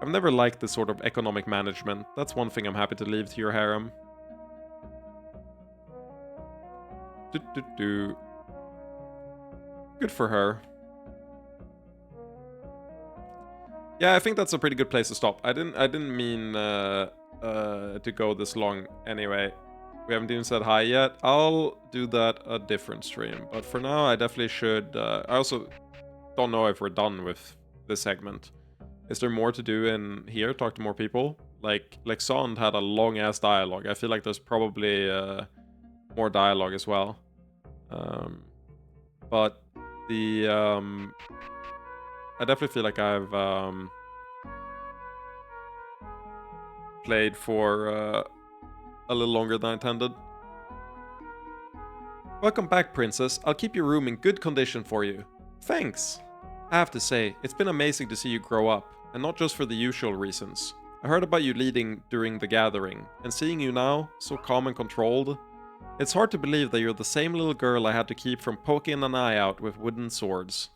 I've never liked this sort of economic management. That's one thing I'm happy to leave to your harem. Good for her. Yeah, I think that's a pretty good place to stop. I didn't mean to go this long anyway. We haven't even said hi yet. I'll do that a different stream. But for now, I definitely should... I also don't know if we're done with this segment. Is there more to do in here? Talk to more people? Like Sond had a long-ass dialogue. I feel like there's probably more dialogue as well. But the... I definitely feel like I've played for a little longer than I intended. Welcome back, Princess. I'll keep your room in good condition for you. Thanks. I have to say, it's been amazing to see you grow up, and not just for the usual reasons. I heard about you leading during the gathering, and seeing you now, so calm and controlled, it's hard to believe that you're the same little girl I had to keep from poking an eye out with wooden swords.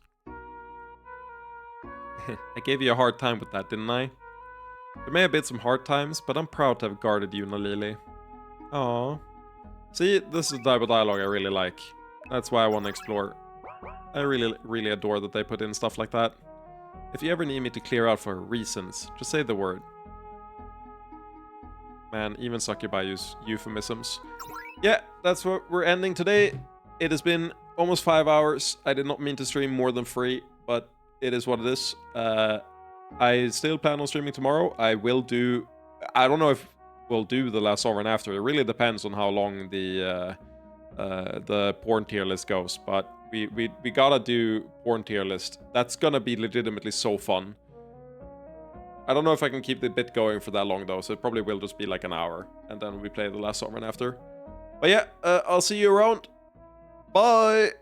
I gave you a hard time with that, didn't I? There may have been some hard times, but I'm proud to have guarded you, Nalili. Aww. See, this is the type of dialogue I really like. That's why I want to explore. I really adore that they put in stuff like that. If you ever need me to clear out for reasons, just say the word. Man, even Succubi use euphemisms. Yeah, that's what we're ending today. It has been almost 5 hours. I did not mean to stream more than 3, but it is what it is. I still plan on streaming tomorrow. I will do... I don't know if we'll do the last Sovereign after. It really depends on how long the porn tier list goes. But we gotta do porn tier list. That's gonna be legitimately so fun. I don't know if I can keep the bit going for that long though, so it probably will just be like an hour. And then we play the last Sovereign after. But yeah, I'll see you around. Bye!